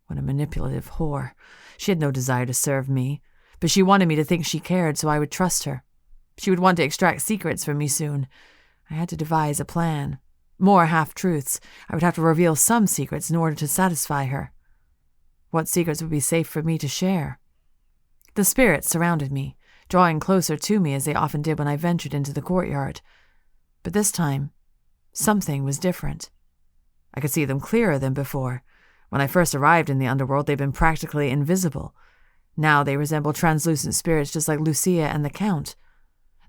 What a manipulative whore. She had no desire to serve me, but she wanted me to think she cared so I would trust her. She would want to extract secrets from me soon. I had to devise a plan. More half-truths. I would have to reveal some secrets in order to satisfy her. What secrets would be safe for me to share? The spirits surrounded me, drawing closer to me as they often did when I ventured into the courtyard. But this time, something was different. I could see them clearer than before. When I first arrived in the underworld, they'd been practically invisible. Now they resembled translucent spirits just like Lucia and the Count.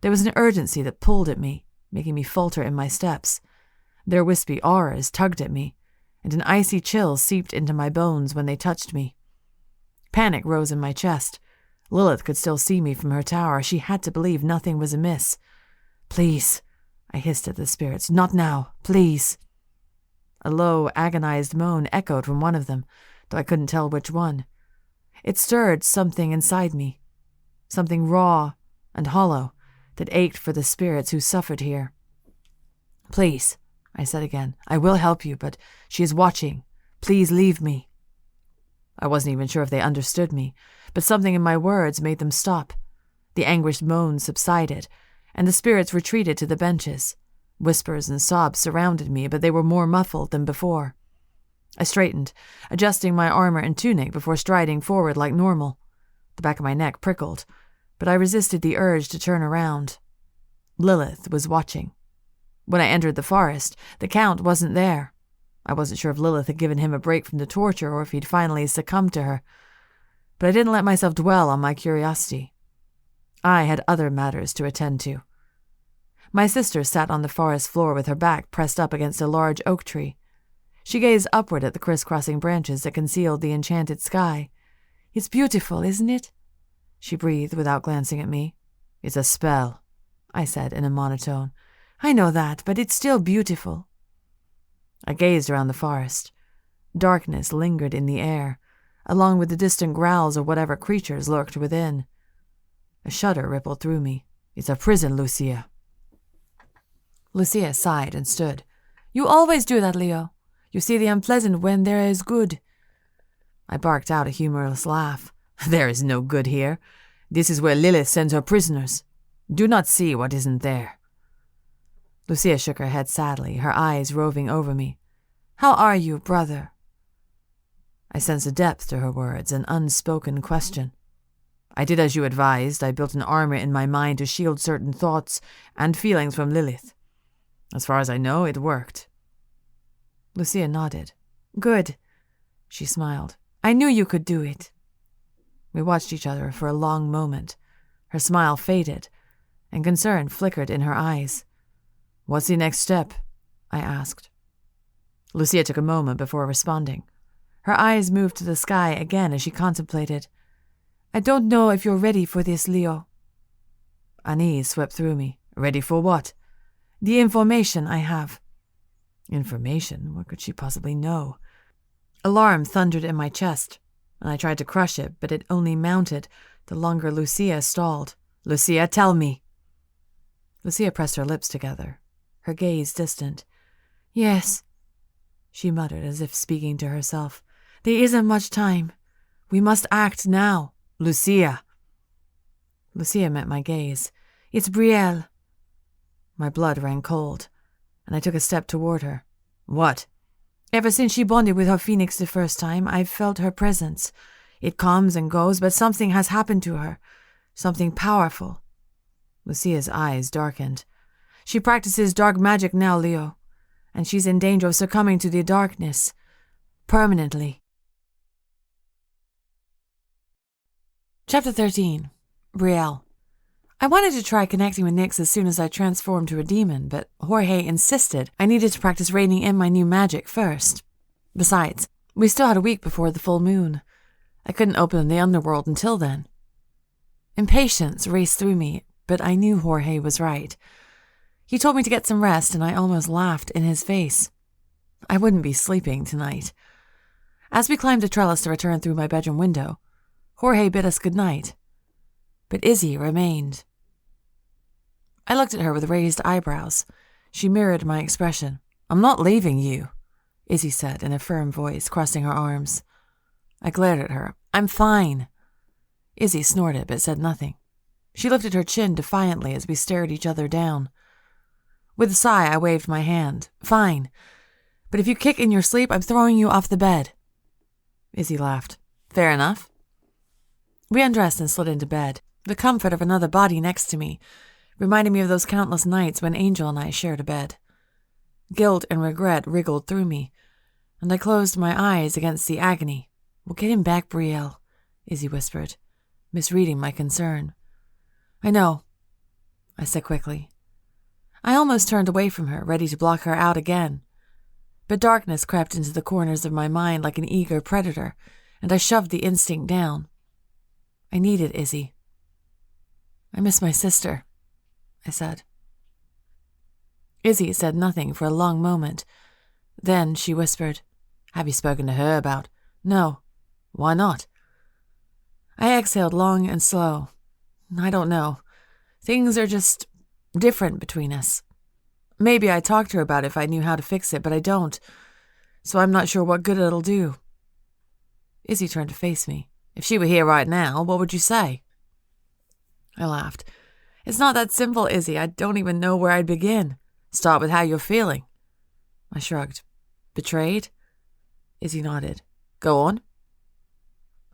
There was an urgency that pulled at me, making me falter in my steps. Their wispy auras tugged at me, and an icy chill seeped into my bones when they touched me. Panic rose in my chest. Lilith could still see me from her tower. She had to believe nothing was amiss. "Please," I hissed at the spirits. "Not now, please." A low, agonized moan echoed from one of them, though I couldn't tell which one. It stirred something inside me, something raw and hollow that ached for the spirits who suffered here. "Please," I said again. "I will help you, but she is watching. Please leave me." I wasn't even sure if they understood me, but something in my words made them stop. The anguished moans subsided, and the spirits retreated to the benches. Whispers and sobs surrounded me, but they were more muffled than before. I straightened, adjusting my armor and tunic before striding forward like normal. The back of my neck prickled, but I resisted the urge to turn around. Lilith was watching. When I entered the forest, the Count wasn't there. I wasn't sure if Lilith had given him a break from the torture or if he'd finally succumbed to her. But I didn't let myself dwell on my curiosity. I had other matters to attend to. My sister sat on the forest floor with her back pressed up against a large oak tree. She gazed upward at the crisscrossing branches that concealed the enchanted sky. "It's beautiful, isn't it?" she breathed without glancing at me. "It's a spell," I said in a monotone. "I know that, but it's still beautiful." I gazed around the forest. Darkness lingered in the air, along with the distant growls of whatever creatures lurked within. A shudder rippled through me. "It's a prison, Lucia." Lucia sighed and stood. "You always do that, Leo. You see the unpleasant when there is good." I barked out a humorless laugh. "There is no good here. This is where Lilith sends her prisoners. Do not see what isn't there." Lucia shook her head sadly, her eyes roving over me. "How are you, brother?" I sensed a depth to her words, an unspoken question. "I did as you advised. I built an armor in my mind to shield certain thoughts and feelings from Lilith. As far as I know, it worked." Lucia nodded. "Good," she smiled. "I knew you could do it." We watched each other for a long moment. Her smile faded, and concern flickered in her eyes. "What's the next step?" I asked. Lucia took a moment before responding. Her eyes moved to the sky again as she contemplated. "I don't know if you're ready for this, Leo." Unease swept through me. "Ready for what?" "The information I have." Information? What could she possibly know? Alarm thundered in my chest, and I tried to crush it, but it only mounted the longer Lucia stalled. "Lucia, tell me." Lucia pressed her lips together, her gaze distant. "Yes," she muttered as if speaking to herself. "There isn't much time. We must act now." "Lucia!" Lucia met my gaze. "It's Brielle." My blood ran cold, and I took a step toward her. "What?" "Ever since she bonded with her phoenix the first time, I've felt her presence. It comes and goes, but something has happened to her. Something powerful." Lucia's eyes darkened. "She practices dark magic now, Leo, and she's in danger of succumbing to the darkness. Permanently." Chapter 13. Brielle. I wanted to try connecting with Nyx as soon as I transformed to a demon, but Jorge insisted I needed to practice reining in my new magic first. Besides, we still had a week before the full moon. I couldn't open the underworld until then. Impatience raced through me, but I knew Jorge was right. He told me to get some rest, and I almost laughed in his face. I wouldn't be sleeping tonight. As we climbed the trellis to return through my bedroom window, Jorge bid us good night, but Izzy remained. I looked at her with raised eyebrows. She mirrored my expression. "I'm not leaving you," Izzy said in a firm voice, crossing her arms. I glared at her. "I'm fine." Izzy snorted but said nothing. She lifted her chin defiantly as we stared each other down. With a sigh, I waved my hand. "Fine. But if you kick in your sleep, I'm throwing you off the bed." Izzy laughed. "Fair enough." We undressed and slid into bed. The comfort of another body next to me reminded me of those countless nights when Angel and I shared a bed. Guilt and regret wriggled through me, and I closed my eyes against the agony. "We'll get him back, Brielle," Izzy whispered, misreading my concern. "I know," I said quickly. I almost turned away from her, ready to block her out again. But darkness crept into the corners of my mind like an eager predator, and I shoved the instinct down. I needed Izzy. "I miss my sister," I said. Izzy said nothing for a long moment. Then she whispered, "Have you spoken to her about—" "No." "Why not?" I exhaled long and slow. "I don't know. Things are just different between us. Maybe I'd talk to her about it if I knew how to fix it, but I don't. So I'm not sure what good it'll do." Izzy turned to face me. "If she were here right now, what would you say?" I laughed. It's not that simple, Izzy. I don't even know where I'd begin. Start with how you're feeling. I shrugged. Betrayed? Izzy nodded. Go on.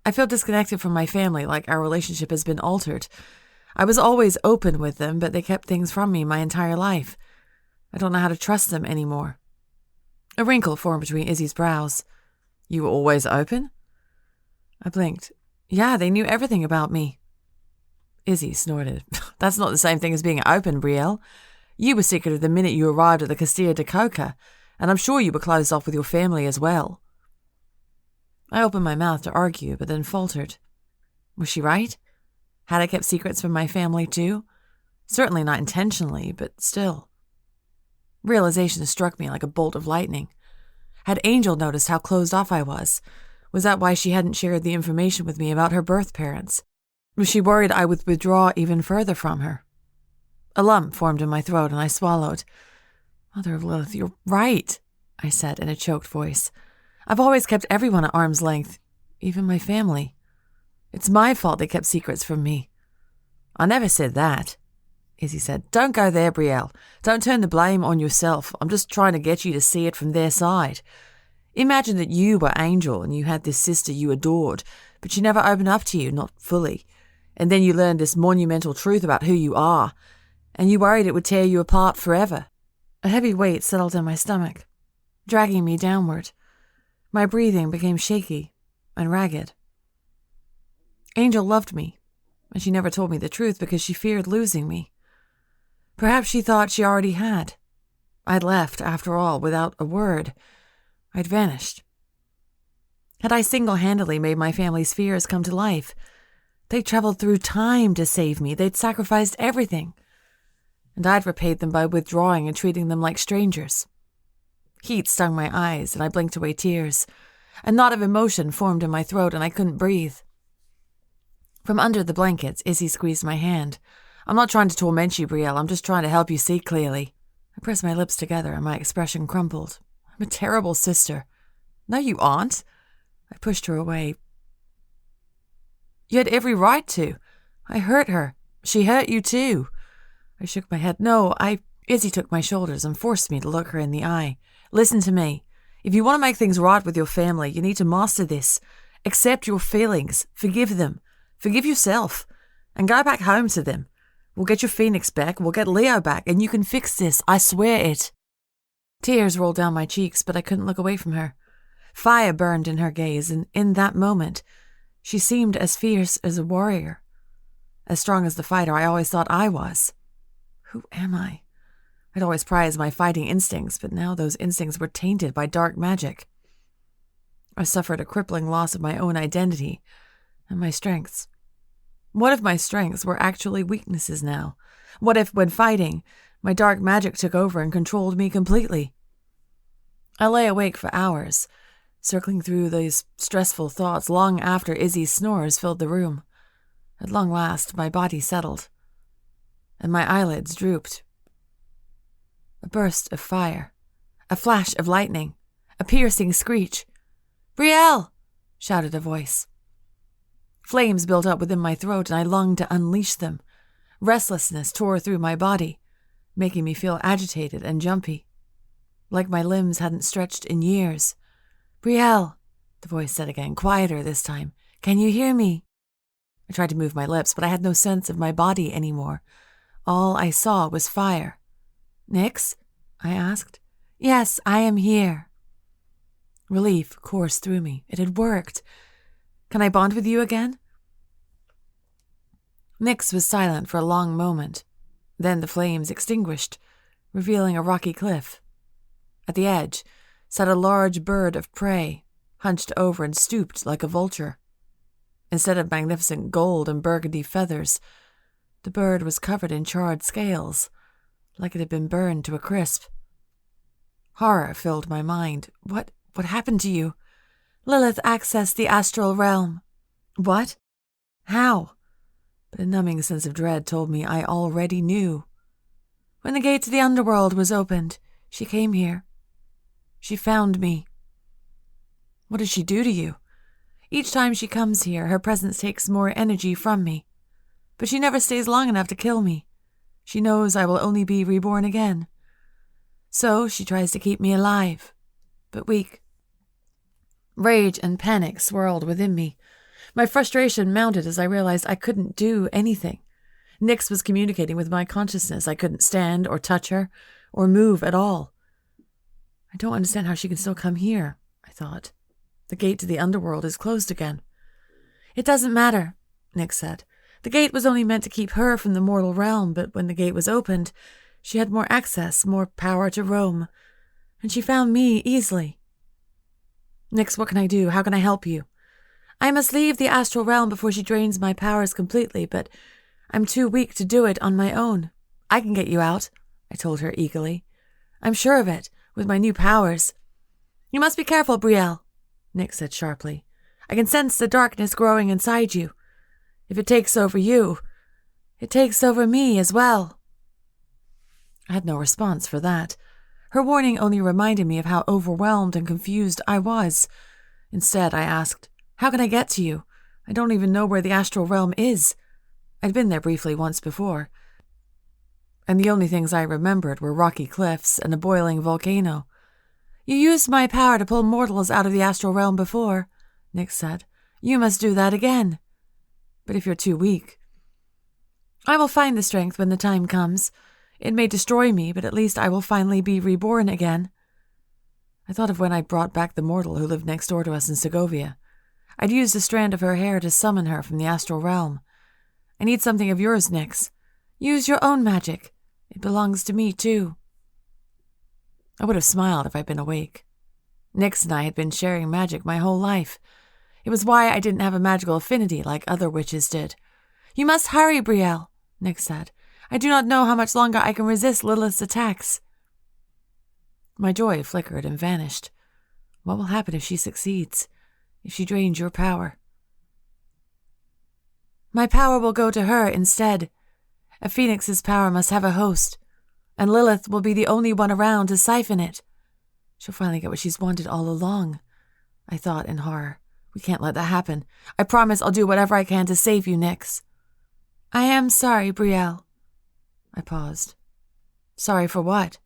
I feel disconnected from my family, like our relationship has been altered. I was always open with them, but they kept things from me my entire life. I don't know how to trust them anymore. A wrinkle formed between Izzy's brows. You were always open? I blinked. Yeah, they knew everything about me. Izzy snorted. That's not the same thing as being open, Brielle. You were secretive the minute you arrived at the Castilla de Coca, and I'm sure you were closed off with your family as well. I opened my mouth to argue, but then faltered. Was she right? Had I kept secrets from my family too? Certainly not intentionally, but still. Realization struck me like a bolt of lightning. Had Angel noticed how closed off I was? Was that why she hadn't shared the information with me about her birth parents? Was she worried I would withdraw even further from her? A lump formed in my throat and I swallowed. Mother of Lilith, you're right, I said in a choked voice. I've always kept everyone at arm's length, even my family. It's my fault they kept secrets from me. I never said that, Izzy said. Don't go there, Brielle. Don't turn the blame on yourself. I'm just trying to get you to see it from their side. Imagine that you were Angel and you had this sister you adored, but she never opened up to you, not fully. And then you learned this monumental truth about who you are, and you worried it would tear you apart forever. A heavy weight settled in my stomach, dragging me downward. My breathing became shaky and ragged. Angel loved me, and she never told me the truth because she feared losing me. Perhaps she thought she already had. I'd left, after all, without a word. I'd vanished. Had I single-handedly made my family's fears come to life? They'd traveled through time to save me. They'd sacrificed everything. And I'd repaid them by withdrawing and treating them like strangers. Heat stung my eyes, and I blinked away tears. A knot of emotion formed in my throat, and I couldn't breathe. From under the blankets, Izzy squeezed my hand. I'm not trying to torment you, Brielle. I'm just trying to help you see clearly. I pressed my lips together, and my expression crumpled. I'm a terrible sister. No, you aren't. I pushed her away. You had every right to. I hurt her. She hurt you too. I shook my head. No, Izzy took my shoulders and forced me to look her in the eye. Listen to me. If you want to make things right with your family, you need to master this. Accept your feelings. Forgive them. Forgive yourself. And go back home to them. We'll get your Phoenix back. We'll get Leo back. And you can fix this. I swear it. Tears rolled down my cheeks, but I couldn't look away from her. Fire burned in her gaze, and in that moment, she seemed as fierce as a warrior. As strong as the fighter I always thought I was. Who am I? I'd always prized my fighting instincts, but now those instincts were tainted by dark magic. I suffered a crippling loss of my own identity and my strengths. What if my strengths were actually weaknesses now? What if, when fighting, my dark magic took over and controlled me completely? I lay awake for hours, circling through these stressful thoughts long after Izzy's snores filled the room. At long last, my body settled, and my eyelids drooped. A burst of fire, a flash of lightning, a piercing screech. Brielle! Shouted a voice. Flames built up within my throat, and I longed to unleash them. Restlessness tore through my body, making me feel agitated and jumpy, like my limbs hadn't stretched in years. Brielle, the voice said again, quieter this time. Can you hear me? I tried to move my lips, but I had no sense of my body anymore. All I saw was fire. Nix? I asked. Yes, I am here. Relief coursed through me. It had worked. Can I bond with you again? Nix was silent for a long moment. Then the flames extinguished, revealing a rocky cliff. At the edge sat a large bird of prey, hunched over and stooped like a vulture. Instead of magnificent gold and burgundy feathers, the bird was covered in charred scales, like it had been burned to a crisp. Horror filled my mind. What happened to you? Lilith accessed the astral realm. What? How? But a numbing sense of dread told me I already knew. When the gate to the underworld was opened, she came here. She found me. What does she do to you? Each time she comes here, her presence takes more energy from me. But she never stays long enough to kill me. She knows I will only be reborn again. So she tries to keep me alive, but weak. Rage and panic swirled within me. My frustration mounted as I realized I couldn't do anything. Nyx was communicating with my consciousness. I couldn't stand or touch her or move at all. I don't understand how she can still come here, I thought. The gate to the underworld is closed again. It doesn't matter, Nyx said. The gate was only meant to keep her from the mortal realm, but when the gate was opened, she had more access, more power to roam, and she found me easily. Nyx, what can I do? How can I help you? I must leave the astral realm before she drains my powers completely, but I'm too weak to do it on my own. I can get you out, I told her eagerly. I'm sure of it, with my new powers. You must be careful, Brielle, Nyx said sharply. I can sense the darkness growing inside you. If it takes over you, it takes over me as well. I had no response for that. Her warning only reminded me of how overwhelmed and confused I was. Instead, I asked, how can I get to you? I don't even know where the astral realm is. I'd been there briefly once before, and the only things I remembered were rocky cliffs and a boiling volcano. You used my power to pull mortals out of the astral realm before, Nyx said. You must do that again. But if you're too weak, I will find the strength when the time comes. It may destroy me, but at least I will finally be reborn again. I thought of when I brought back the mortal who lived next door to us in Segovia. I'd used a strand of her hair to summon her from the astral realm. I need something of yours, Nyx. Use your own magic. It belongs to me, too. I would have smiled if I'd been awake. Nyx and I had been sharing magic my whole life. It was why I didn't have a magical affinity like other witches did. You must hurry, Brielle, Nyx said. I do not know how much longer I can resist Lilith's attacks. My joy flickered and vanished. What will happen if she succeeds? If she drains your power? My power will go to her instead. A phoenix's power must have a host, and Lilith will be the only one around to siphon it. She'll finally get what she's wanted all along, I thought in horror. We can't let that happen. I promise I'll do whatever I can to save you, Nyx. I am sorry, Brielle. I paused. Sorry for what?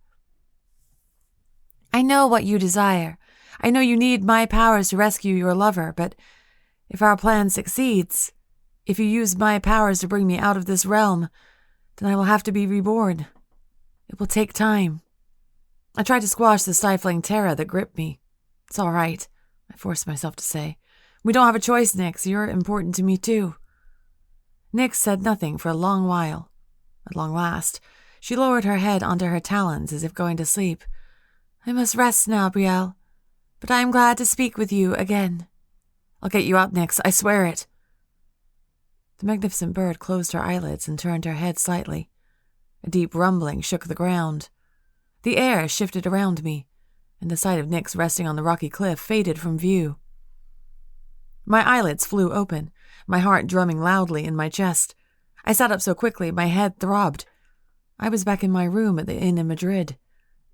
I know what you desire. I know you need my powers to rescue your lover, but if our plan succeeds, if you use my powers to bring me out of this realm, then I will have to be reborn. It will take time. I tried to squash the stifling terror that gripped me. It's all right, I forced myself to say. We don't have a choice, Nyx. You're important to me, too. Nyx said nothing for a long while. At long last, she lowered her head onto her talons as if going to sleep. I must rest now, Brielle, but I am glad to speak with you again. I'll get you out, Nyx. I swear it. The magnificent bird closed her eyelids and turned her head slightly. A deep rumbling shook the ground. The air shifted around me, and the sight of Nyx resting on the rocky cliff faded from view. My eyelids flew open, my heart drumming loudly in my chest. I sat up so quickly my head throbbed. I was back in my room at the inn in Madrid.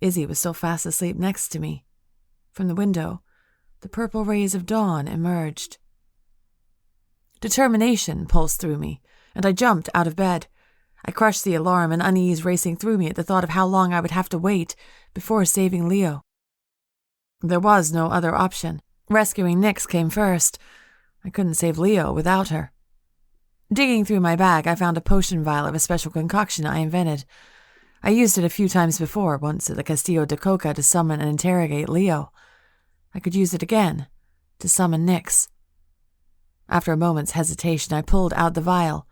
Izzy was still fast asleep next to me. From the window, the purple rays of dawn emerged. Determination pulsed through me, and I jumped out of bed. I crushed the alarm and unease racing through me at the thought of how long I would have to wait before saving Leo. There was no other option. Rescuing Nyx came first. I couldn't save Leo without her. Digging through my bag, I found a potion vial of a special concoction I invented. I used it a few times before, once at the Castillo de Coca to summon and interrogate Leo. I could use it again to summon Nyx. After a moment's hesitation, I pulled out the vial.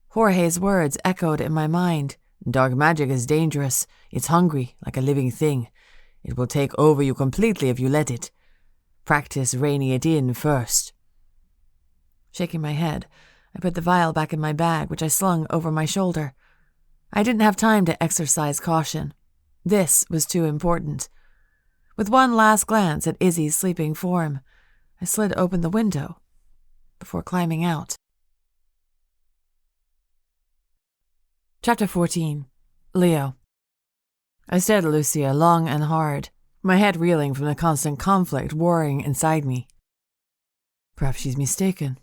Jorge's words echoed in my mind. Dark magic is dangerous. It's hungry, like a living thing. It will take over you completely if you let it. Practice reining it in first. Shaking my head, I put the vial back in my bag, which I slung over my shoulder. I didn't have time to exercise caution. This was too important. With one last glance at Izzy's sleeping form, I slid open the window before climbing out. Chapter 14. Leo. I stared at Lucia long and hard, my head reeling from the constant conflict warring inside me. Perhaps she's mistaken,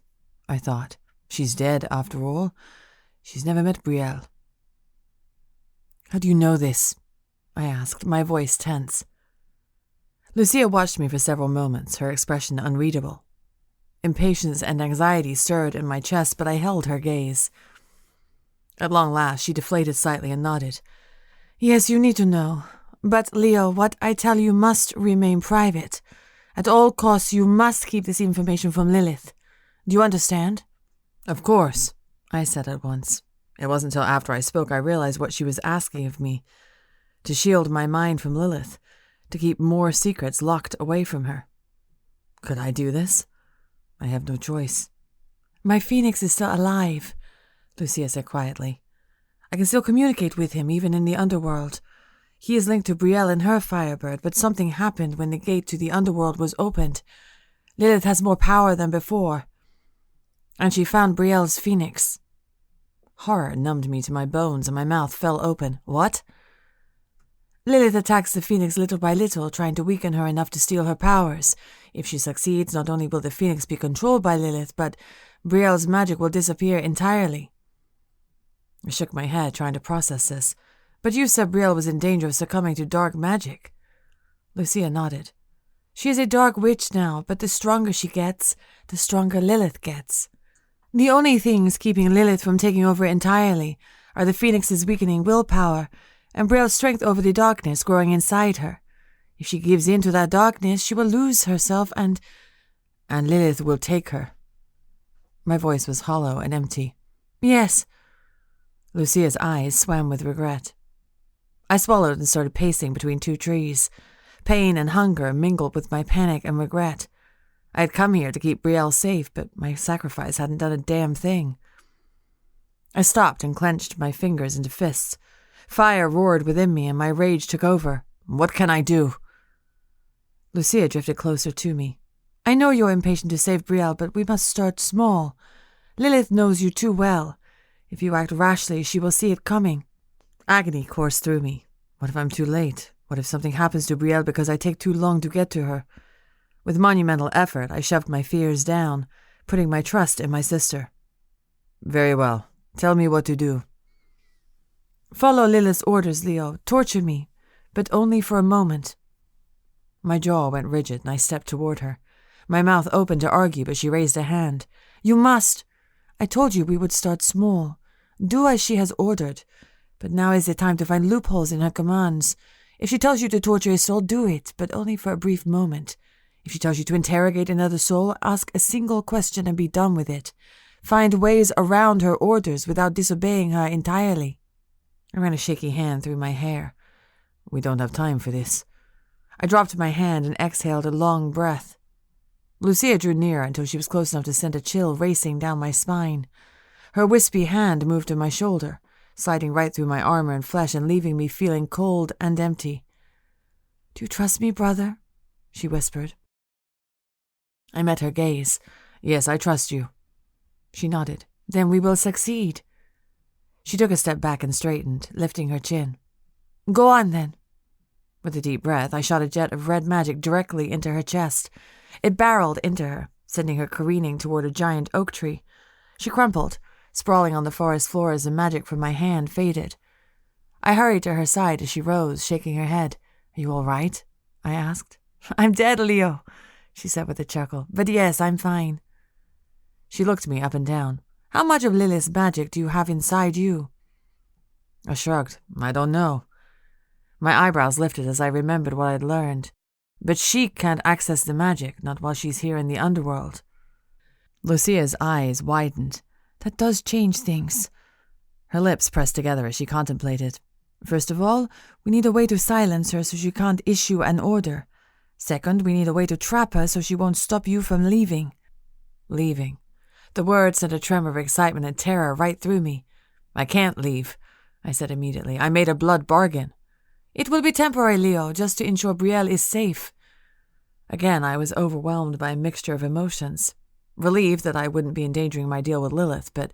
I thought. She's dead, after all. She's never met Brielle. How do you know this? I asked, my voice tense. Lucia watched me for several moments, her expression unreadable. Impatience and anxiety stirred in my chest, but I held her gaze. At long last, she deflated slightly and nodded. Yes, you need to know. But, Leo, what I tell you must remain private. At all costs, you must keep this information from Lilith. Do you understand? Of course, I said at once. It wasn't until after I spoke I realized what she was asking of me. To shield my mind from Lilith. To keep more secrets locked away from her. Could I do this? I have no choice. My phoenix is still alive, Lucia said quietly. I can still communicate with him, even in the underworld. He is linked to Brielle and her firebird, but something happened when the gate to the underworld was opened. Lilith has more power than before. And she found Brielle's phoenix. Horror numbed me to my bones and my mouth fell open. What? Lilith attacks the phoenix little by little, trying to weaken her enough to steal her powers. If she succeeds, not only will the phoenix be controlled by Lilith, but Brielle's magic will disappear entirely. I shook my head, trying to process this. But you said Brielle was in danger of succumbing to dark magic. Lucia nodded. She is a dark witch now, but the stronger she gets, the stronger Lilith gets. The only things keeping Lilith from taking over entirely are the phoenix's weakening willpower and Brielle's strength over the darkness growing inside her. If she gives in to that darkness, she will lose herself and Lilith will take her. My voice was hollow and empty. Yes. Lucia's eyes swam with regret. I swallowed and started pacing between two trees. Pain and hunger mingled with my panic and regret. I had come here to keep Brielle safe, but my sacrifice hadn't done a damn thing. I stopped and clenched my fingers into fists. Fire roared within me and my rage took over. What can I do? Lucia drifted closer to me. I know you're impatient to save Brielle, but we must start small. Lilith knows you too well. If you act rashly, she will see it coming. Agony coursed through me. What if I'm too late? What if something happens to Brielle because I take too long to get to her? With monumental effort, I shoved my fears down, putting my trust in my sister. Very well. Tell me what to do. Follow Lilith's orders, Leo. Torture me, but only for a moment. My jaw went rigid, and I stepped toward her. My mouth opened to argue, but she raised a hand. You must. I told you we would start small. Do as she has ordered. But now is the time to find loopholes in her commands. If she tells you to torture a soul, do it, but only for a brief moment. If she tells you to interrogate another soul, ask a single question and be done with it. Find ways around her orders without disobeying her entirely. I ran a shaky hand through my hair. We don't have time for this. I dropped my hand and exhaled a long breath. Lucia drew nearer until she was close enough to send a chill racing down my spine. Her wispy hand moved to my shoulder, sliding right through my armor and flesh and leaving me feeling cold and empty. Do you trust me, brother? She whispered. I met her gaze. Yes, I trust you. She nodded. Then we will succeed. She took a step back and straightened, lifting her chin. Go on, then. With a deep breath, I shot a jet of red magic directly into her chest. It barreled into her, sending her careening toward a giant oak tree. She crumpled, sprawling on the forest floor as the magic from my hand faded. I hurried to her side as she rose, shaking her head. Are you all right? I asked. I'm dead, Leo, she said with a chuckle. But yes, I'm fine. She looked me up and down. How much of Lilith's magic do you have inside you? I shrugged. I don't know. My eyebrows lifted as I remembered what I'd learned. But she can't access the magic, not while she's here in the underworld. Lucia's eyes widened. That does change things. Her lips pressed together as she contemplated. First of all, we need a way to silence her so she can't issue an order. Second, we need a way to trap her so she won't stop you from leaving. Leaving. The word sent a tremor of excitement and terror right through me. I can't leave, I said immediately. I made a blood bargain. It will be temporary, Leo, just to ensure Brielle is safe. Again, I was overwhelmed by a mixture of emotions. Relieved that I wouldn't be endangering my deal with Lilith, but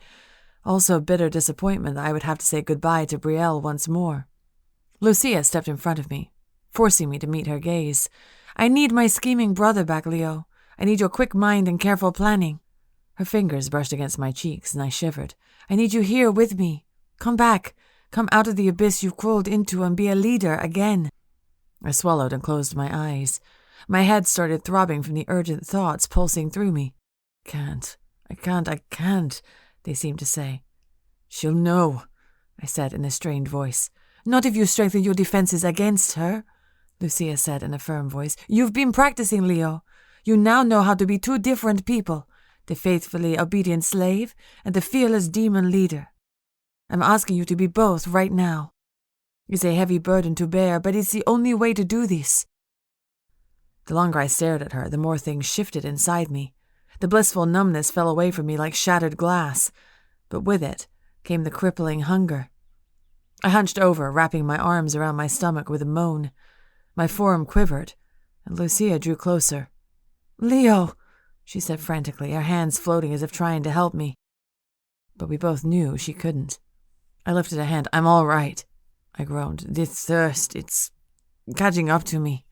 also bitter disappointment that I would have to say goodbye to Brielle once more. Lucia stepped in front of me, forcing me to meet her gaze. I need my scheming brother back, Leo. I need your quick mind and careful planning. Her fingers brushed against my cheeks, and I shivered. I need you here with me. Come back. Come out of the abyss you've crawled into and be a leader again. I swallowed and closed my eyes. My head started throbbing from the urgent thoughts pulsing through me. I can't, they seemed to say. She'll know, I said in a strained voice. Not if you strengthen your defenses against her, Lucia said in a firm voice. You've been practicing, Leo. You now know how to be two different people, the faithfully obedient slave and the fearless demon leader. I'm asking you to be both right now. It's a heavy burden to bear, but it's the only way to do this. The longer I stared at her, the more things shifted inside me. The blissful numbness fell away from me like shattered glass, but with it came the crippling hunger. I hunched over, wrapping my arms around my stomach with a moan. My form quivered, and Lucia drew closer. Leo, she said frantically, her hands floating as if trying to help me. But we both knew she couldn't. I lifted a hand. I'm all right, I groaned. This thirst, it's catching up to me.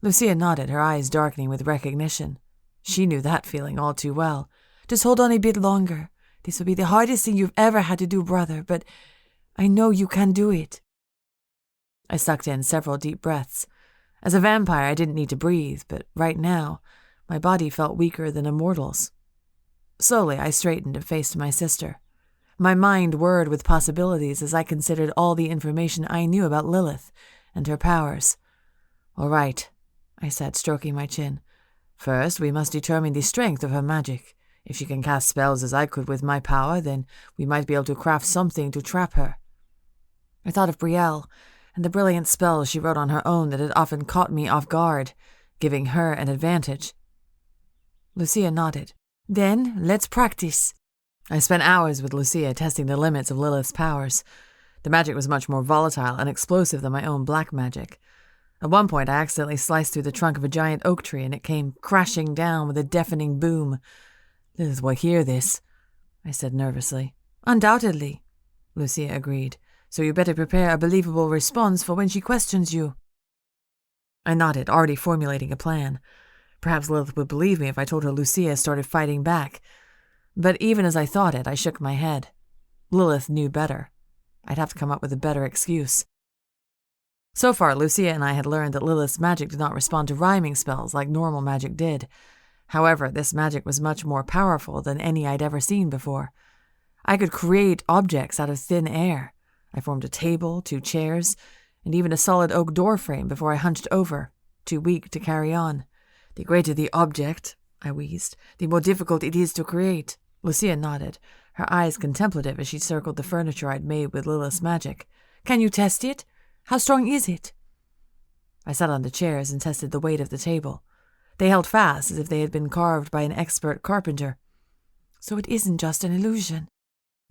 Lucia nodded, her eyes darkening with recognition. She knew that feeling all too well. Just hold on a bit longer. This will be the hardest thing you've ever had to do, brother, but I know you can do it. I sucked in several deep breaths. As a vampire, I didn't need to breathe, but right now, my body felt weaker than a mortal's. Slowly, I straightened and faced my sister. My mind whirred with possibilities as I considered all the information I knew about Lilith and her powers. All right, I said, stroking my chin. First, we must determine the strength of her magic. If she can cast spells as I could with my power, then we might be able to craft something to trap her. I thought of Brielle and the brilliant spells she wrote on her own that had often caught me off guard, giving her an advantage. Lucia nodded. Then, let's practice. I spent hours with Lucia testing the limits of Lilith's powers. The magic was much more volatile and explosive than my own black magic. At one point, I accidentally sliced through the trunk of a giant oak tree, and it came crashing down with a deafening boom. Lilith will hear this, I said nervously. Undoubtedly, Lucia agreed. So you better prepare a believable response for when she questions you. I nodded, already formulating a plan. Perhaps Lilith would believe me if I told her Lucia started fighting back. But even as I thought it, I shook my head. Lilith knew better. I'd have to come up with a better excuse. So far, Lucia and I had learned that Lilith's magic did not respond to rhyming spells like normal magic did. However, this magic was much more powerful than any I'd ever seen before. I could create objects out of thin air. I formed a table, 2 chairs, and even a solid oak door frame before I hunched over, too weak to carry on. The greater the object, I wheezed, the more difficult it is to create. Lucia nodded, her eyes contemplative as she circled the furniture I'd made with Lilith's magic. Can you test it? How strong is it? I sat on the chairs and tested the weight of the table. They held fast as if they had been carved by an expert carpenter. So it isn't just an illusion,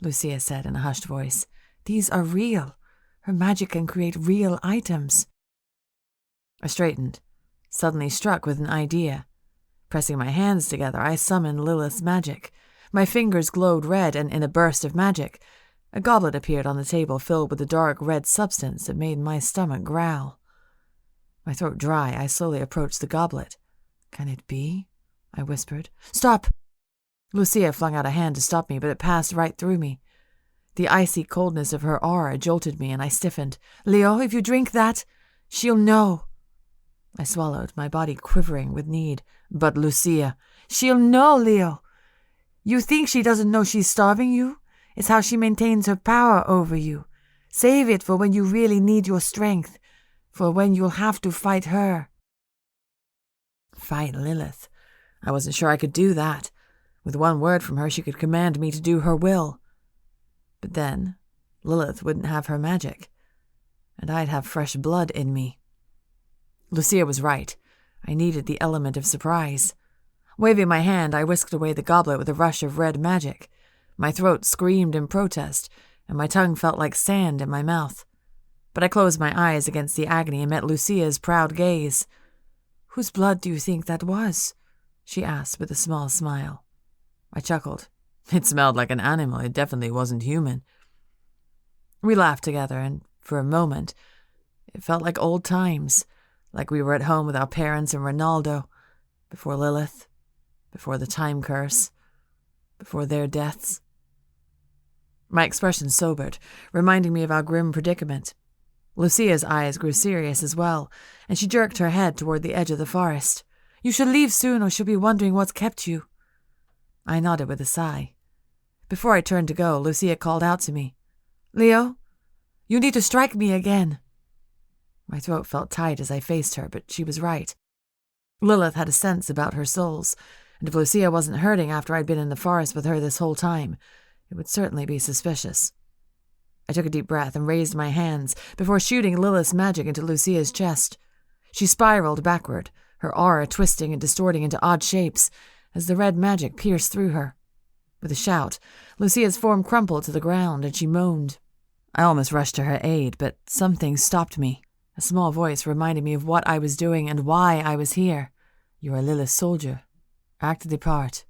Lucia said in a hushed voice. These are real. Her magic can create real items. I straightened, suddenly struck with an idea. Pressing my hands together, I summoned Lilith's magic. My fingers glowed red, and in a burst of magic, a goblet appeared on the table filled with a dark red substance that made my stomach growl. My throat dry, I slowly approached the goblet. Can it be? I whispered. Stop! Lucia flung out a hand to stop me, but it passed right through me. The icy coldness of her aura jolted me, and I stiffened. Leo, if you drink that, she'll know. I swallowed, my body quivering with need. But Lucia, she'll know, Leo. You think she doesn't know she's starving you? It's how she maintains her power over you. Save it for when you really need your strength, for when you'll have to fight her. Fight Lilith? I wasn't sure I could do that. With one word from her, she could command me to do her will. But then, Lilith wouldn't have her magic, and I'd have fresh blood in me. Lucia was right. I needed the element of surprise. Waving my hand, I whisked away the goblet with a rush of red magic. My throat screamed in protest, and my tongue felt like sand in my mouth. But I closed my eyes against the agony and met Lucia's proud gaze. Whose blood do you think that was? She asked with a small smile. I chuckled. It smelled like an animal. It definitely wasn't human. We laughed together, and for a moment, it felt like old times, like we were at home with our parents and Ronaldo, before Lilith, before the time curse, before their deaths. My expression sobered, reminding me of our grim predicament. Lucia's eyes grew serious as well, and she jerked her head toward the edge of the forest. "You should leave soon, or she'll be wondering what's kept you." I nodded with a sigh. Before I turned to go, Lucia called out to me, "Leo, you need to strike me again." My throat felt tight as I faced her, but she was right. Lilith had a sense about her souls, and if Lucia wasn't hurting after I'd been in the forest with her this whole time, it would certainly be suspicious. I took a deep breath and raised my hands before shooting Lilith's magic into Lucia's chest. She spiraled backward, her aura twisting and distorting into odd shapes as the red magic pierced through her. With a shout, Lucia's form crumpled to the ground and she moaned. I almost rushed to her aid, but something stopped me. A small voice reminded me of what I was doing and why I was here. "You are Lilith's soldier. Act the part."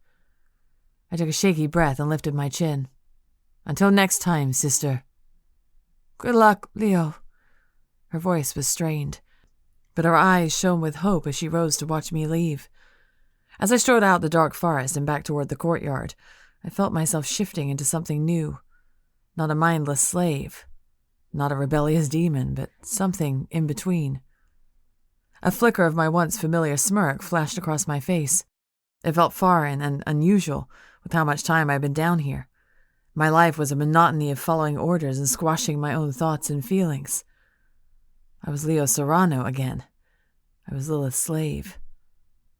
I took a shaky breath and lifted my chin. "Until next time, sister." "Good luck, Leo." Her voice was strained, but her eyes shone with hope as she rose to watch me leave. As I strode out the dark forest and back toward the courtyard, I felt myself shifting into something new. Not a mindless slave, not a rebellious demon, but something in between. A flicker of my once familiar smirk flashed across my face. It felt foreign and unusual with how much time I'd been down here. My life was a monotony of following orders and squashing my own thoughts and feelings. I was Leo Serrano again. I was Lilith's slave,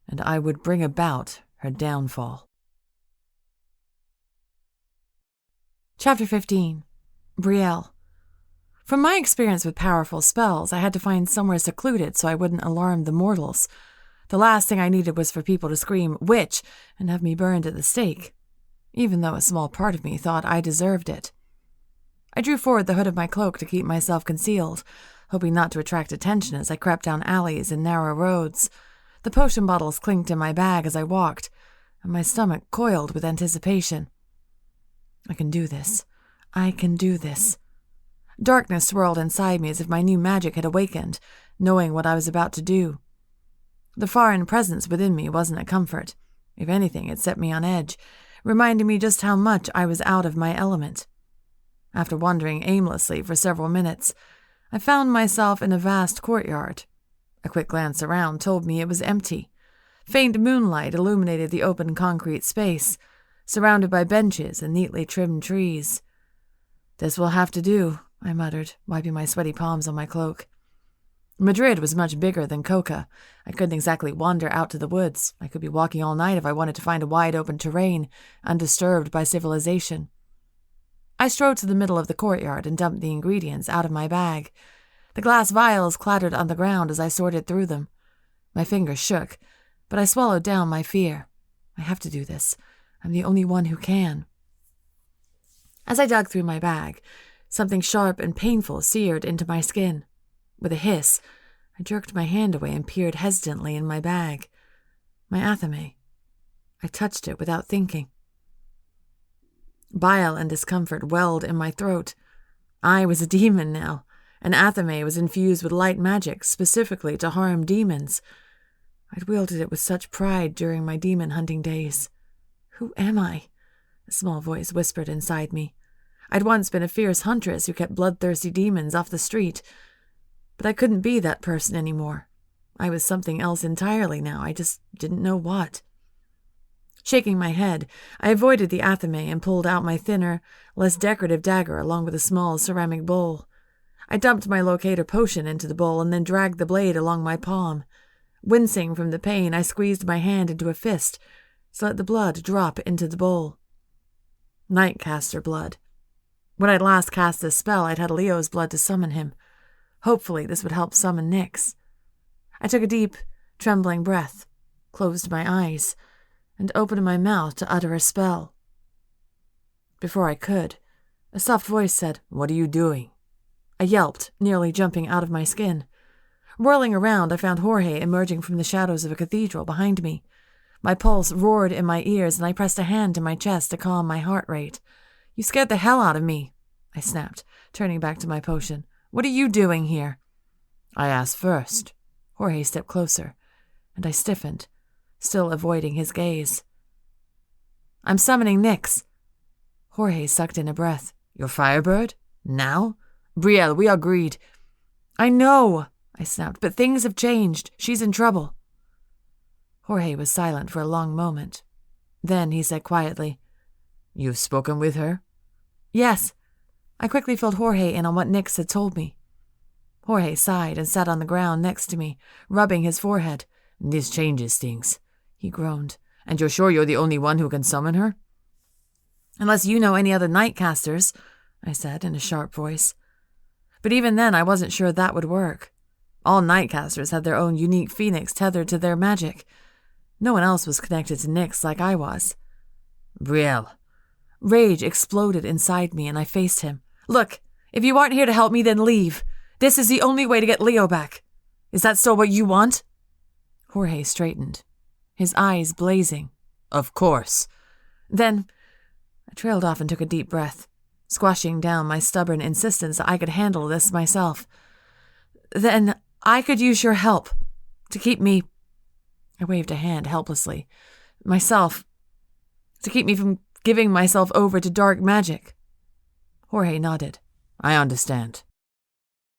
and I would bring about her downfall. Chapter 15. Brielle. From my experience with powerful spells, I had to find somewhere secluded so I wouldn't alarm the mortals. The last thing I needed was for people to scream, "Witch!" and have me burned at the stake, even though a small part of me thought I deserved it. I drew forward the hood of my cloak to keep myself concealed, hoping not to attract attention as I crept down alleys and narrow roads. The potion bottles clinked in my bag as I walked, and my stomach coiled with anticipation. I can do this. I can do this. Darkness swirled inside me as if my new magic had awakened, knowing what I was about to do. The foreign presence within me wasn't a comfort. If anything, it set me on edge, reminding me just how much I was out of my element. After wandering aimlessly for several minutes, I found myself in a vast courtyard. A quick glance around told me it was empty. Faint moonlight illuminated the open concrete space, surrounded by benches and neatly trimmed trees. "This will have to do," I muttered, wiping my sweaty palms on my cloak. Madrid was much bigger than Coca. I couldn't exactly wander out to the woods. I could be walking all night if I wanted to find a wide-open terrain, undisturbed by civilization. I strode to the middle of the courtyard and dumped the ingredients out of my bag. The glass vials clattered on the ground as I sorted through them. My fingers shook, but I swallowed down my fear. I have to do this. I'm the only one who can. As I dug through my bag, something sharp and painful seared into my skin. With a hiss, I jerked my hand away and peered hesitantly in my bag. My athame. I touched it without thinking. Bile and discomfort welled in my throat. I was a demon now. An athame was infused with light magic, specifically to harm demons. I'd wielded it with such pride during my demon hunting days. Who am I? A small voice whispered inside me. I'd once been a fierce huntress who kept bloodthirsty demons off the street. But I couldn't be that person anymore. I was something else entirely now. I just didn't know what. Shaking my head, I avoided the athame and pulled out my thinner, less decorative dagger along with a small ceramic bowl. I dumped my locator potion into the bowl and then dragged the blade along my palm. Wincing from the pain, I squeezed my hand into a fist to let the blood drop into the bowl. Nightcaster blood. When I'd last cast this spell, I'd had Leo's blood to summon him. Hopefully this would help summon Nyx. I took a deep, trembling breath, closed my eyes, and opened my mouth to utter a spell. Before I could, a soft voice said, "What are you doing?" I yelped, nearly jumping out of my skin. Whirling around, I found Jorge emerging from the shadows of a cathedral behind me. My pulse roared in my ears, and I pressed a hand to my chest to calm my heart rate. "You scared the hell out of me," I snapped, turning back to my potion. "What are you doing here?" "I asked first." Jorge stepped closer, and I stiffened, still avoiding his gaze. "I'm summoning Nyx." Jorge sucked in a breath. Your firebird? Now? Brielle, we agreed. I know, I snapped, but things have changed. She's in trouble. Jorge was silent for a long moment. Then he said quietly, You've spoken with her? Yes. I quickly filled Jorge in on what Nix had told me. Jorge sighed and sat on the ground next to me, rubbing his forehead. This changes things, he groaned. And you're sure you're the only one who can summon her? Unless you know any other nightcasters, I said in a sharp voice. But even then I wasn't sure that would work. All nightcasters had their own unique phoenix tethered to their magic. No one else was connected to Nix like I was. Brielle. Rage exploded inside me and I faced him. Look, if you aren't here to help me, then leave. This is the only way to get Leo back. Is that still what you want? Jorge straightened, his eyes blazing. Of course. Then I trailed off and took a deep breath, squashing down my stubborn insistence that I could handle this myself. Then I could use your help to keep me... I waved a hand helplessly. To keep me from giving myself over to dark magic. Jorge nodded. I understand.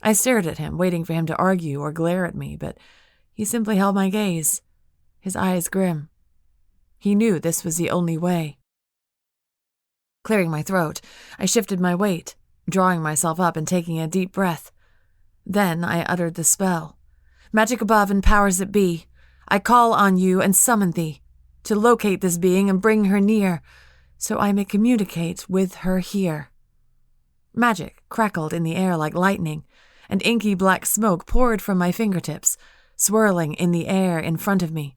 I stared at him, waiting for him to argue or glare at me, but he simply held my gaze, his eyes grim. He knew this was the only way. Clearing my throat, I shifted my weight, drawing myself up and taking a deep breath. Then I uttered the spell. Magic above and powers that be, I call on you and summon thee, to locate this being and bring her near, so I may communicate with her here. Magic crackled in the air like lightning, and inky black smoke poured from my fingertips, swirling in the air in front of me.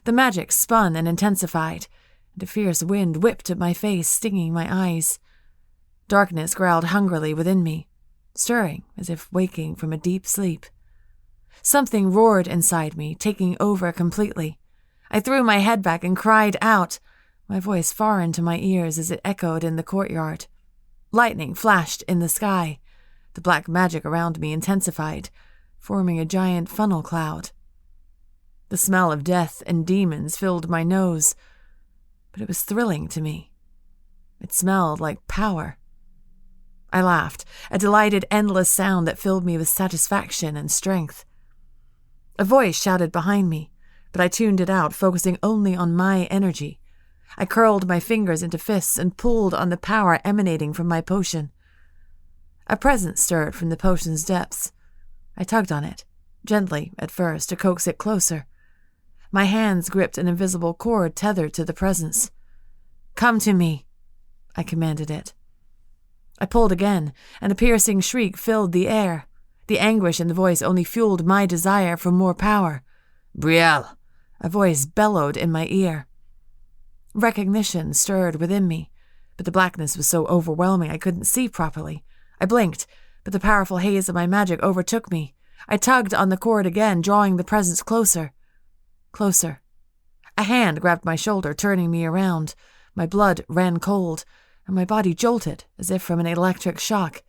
The magic spun and intensified, and a fierce wind whipped at my face, stinging my eyes. Darkness growled hungrily within me, stirring as if waking from a deep sleep. Something roared inside me, taking over completely. I threw my head back and cried out, my voice foreign to my ears as it echoed in the courtyard. Lightning flashed in the sky. The black magic around me intensified, forming a giant funnel cloud. The smell of death and demons filled my nose, but it was thrilling to me. It smelled like power. I laughed, a delighted, endless sound that filled me with satisfaction and strength. A voice shouted behind me, but I tuned it out, focusing only on my energy. I curled my fingers into fists and pulled on the power emanating from my potion. A presence stirred from the potion's depths. I tugged on it, gently at first, to coax it closer. My hands gripped an invisible cord tethered to the presence. "Come to me," I commanded it. I pulled again, and a piercing shriek filled the air. The anguish in the voice only fueled my desire for more power. "Brielle!" A voice bellowed in my ear. Recognition stirred within me, but the blackness was so overwhelming I couldn't see properly. I blinked, but the powerful haze of my magic overtook me. I tugged on the cord again, drawing the presence closer. Closer. A hand grabbed my shoulder, turning me around. My blood ran cold, and my body jolted as if from an electric shock.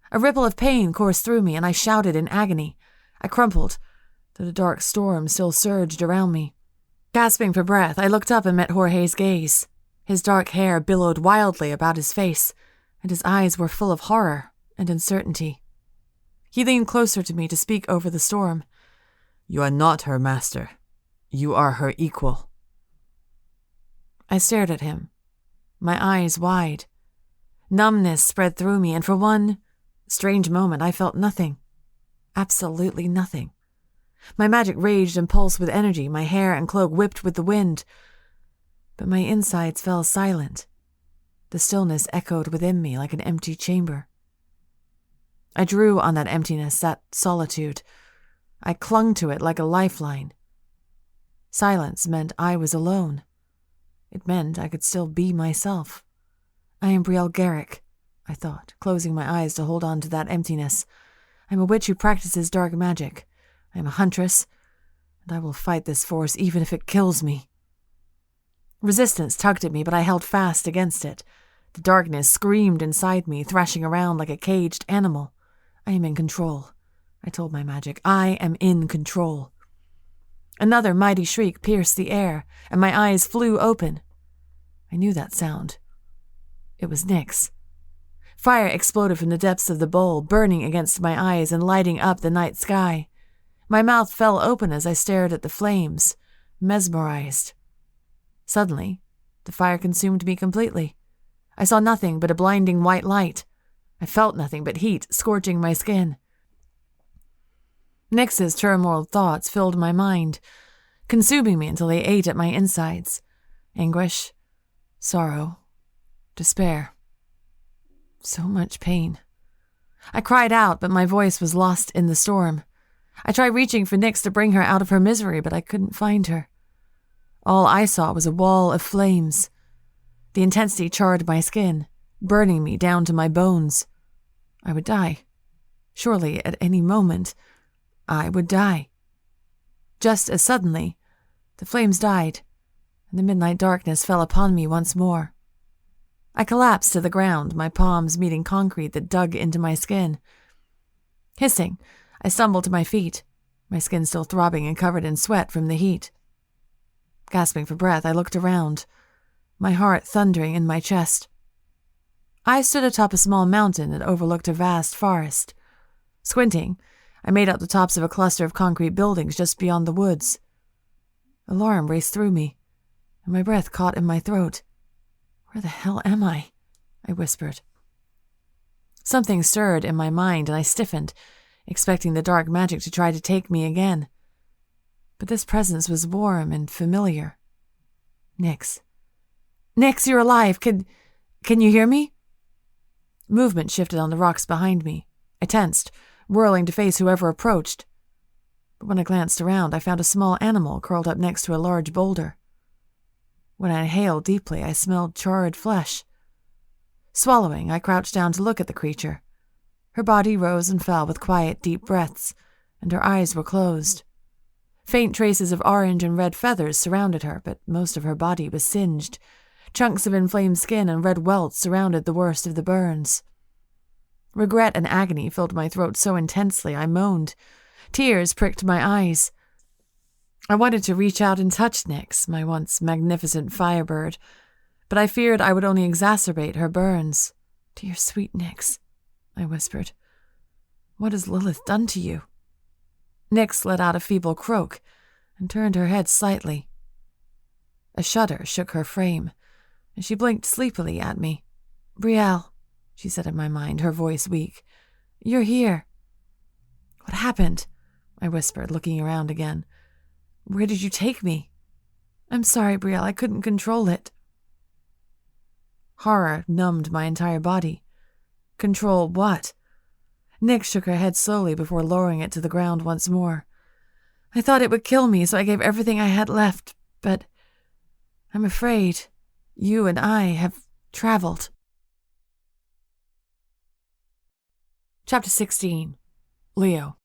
A ripple of pain coursed through me, and I shouted in agony. I crumpled, though the dark storm still surged around me. Gasping for breath, I looked up and met Jorge's gaze. His dark hair billowed wildly about his face, and his eyes were full of horror and uncertainty. He leaned closer to me to speak over the storm. "You are not her master. You are her equal." I stared at him, my eyes wide. Numbness spread through me, and for one strange moment I felt nothing. Absolutely nothing. My magic raged and pulsed with energy, my hair and cloak whipped with the wind. But my insides fell silent. The stillness echoed within me like an empty chamber. I drew on that emptiness, that solitude. I clung to it like a lifeline. Silence meant I was alone. It meant I could still be myself. I am Brielle Garrick, I thought, closing my eyes to hold on to that emptiness. I'm a witch who practices dark magic. I am a huntress, and I will fight this force even if it kills me. Resistance tugged at me, but I held fast against it. The darkness screamed inside me, thrashing around like a caged animal. I am in control, I told my magic. I am in control. Another mighty shriek pierced the air, and my eyes flew open. I knew that sound. It was Nix. Fire exploded from the depths of the bowl, burning against my eyes and lighting up the night sky. My mouth fell open as I stared at the flames, mesmerized. Suddenly, the fire consumed me completely. I saw nothing but a blinding white light. I felt nothing but heat scorching my skin. Nyx's turmoiled thoughts filled my mind, consuming me until they ate at my insides. Anguish, sorrow, despair. So much pain. I cried out, but my voice was lost in the storm. I tried reaching for Nyx to bring her out of her misery, but I couldn't find her. All I saw was a wall of flames. The intensity charred my skin, burning me down to my bones. I would die. Surely, at any moment, I would die. Just as suddenly, the flames died, and the midnight darkness fell upon me once more. I collapsed to the ground, my palms meeting concrete that dug into my skin. Hissing, I stumbled to my feet, my skin still throbbing and covered in sweat from the heat. Gasping for breath, I looked around, my heart thundering in my chest. I stood atop a small mountain that overlooked a vast forest. Squinting, I made out the tops of a cluster of concrete buildings just beyond the woods. Alarm raced through me, and my breath caught in my throat. "Where the hell am I?" I whispered. Something stirred in my mind, and I stiffened, expecting the dark magic to try to take me again. But this presence was warm and familiar. Nyx. Nyx, you're alive! Can you hear me? Movement shifted on the rocks behind me. I tensed, whirling to face whoever approached. But when I glanced around, I found a small animal curled up next to a large boulder. When I inhaled deeply, I smelled charred flesh. Swallowing, I crouched down to look at the creature. Her body rose and fell with quiet, deep breaths, and her eyes were closed. Faint traces of orange and red feathers surrounded her, but most of her body was singed. Chunks of inflamed skin and red welts surrounded the worst of the burns. Regret and agony filled my throat so intensely I moaned. Tears pricked my eyes. I wanted to reach out and touch Nyx, my once magnificent firebird, but I feared I would only exacerbate her burns. "Dear sweet Nyx," I whispered. "What has Lilith done to you?" Nyx let out a feeble croak and turned her head slightly. A shudder shook her frame, and she blinked sleepily at me. "Brielle," she said in my mind, her voice weak. "You're here." "What happened?" I whispered, looking around again. "Where did you take me?" "I'm sorry, Brielle, I couldn't control it." Horror numbed my entire body. Control what? Nyx shook her head slowly before lowering it to the ground once more. "I thought it would kill me, so I gave everything I had left, but I'm afraid you and I have traveled." Chapter 16. Leo.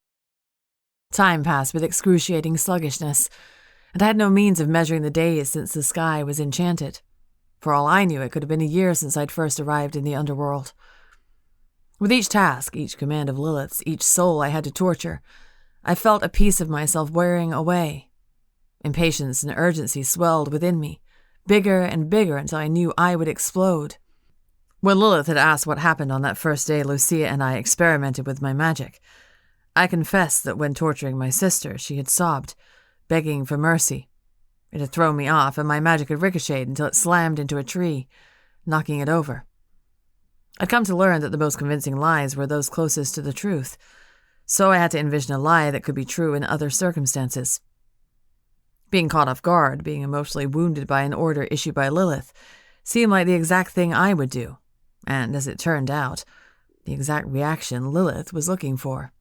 Time passed with excruciating sluggishness, and I had no means of measuring the days since the sky was enchanted. For all I knew, it could have been a year since I'd first arrived in the underworld. With each task, each command of Lilith's, each soul I had to torture, I felt a piece of myself wearing away. Impatience and urgency swelled within me, bigger and bigger until I knew I would explode. When Lilith had asked what happened on that first day Lucia and I experimented with my magic, I confessed that when torturing my sister, she had sobbed, begging for mercy. It had thrown me off, and my magic had ricocheted until it slammed into a tree, knocking it over. I'd come to learn that the most convincing lies were those closest to the truth, so I had to envision a lie that could be true in other circumstances. Being caught off guard, being emotionally wounded by an order issued by Lilith, seemed like the exact thing I would do, and, as it turned out, the exact reaction Lilith was looking for.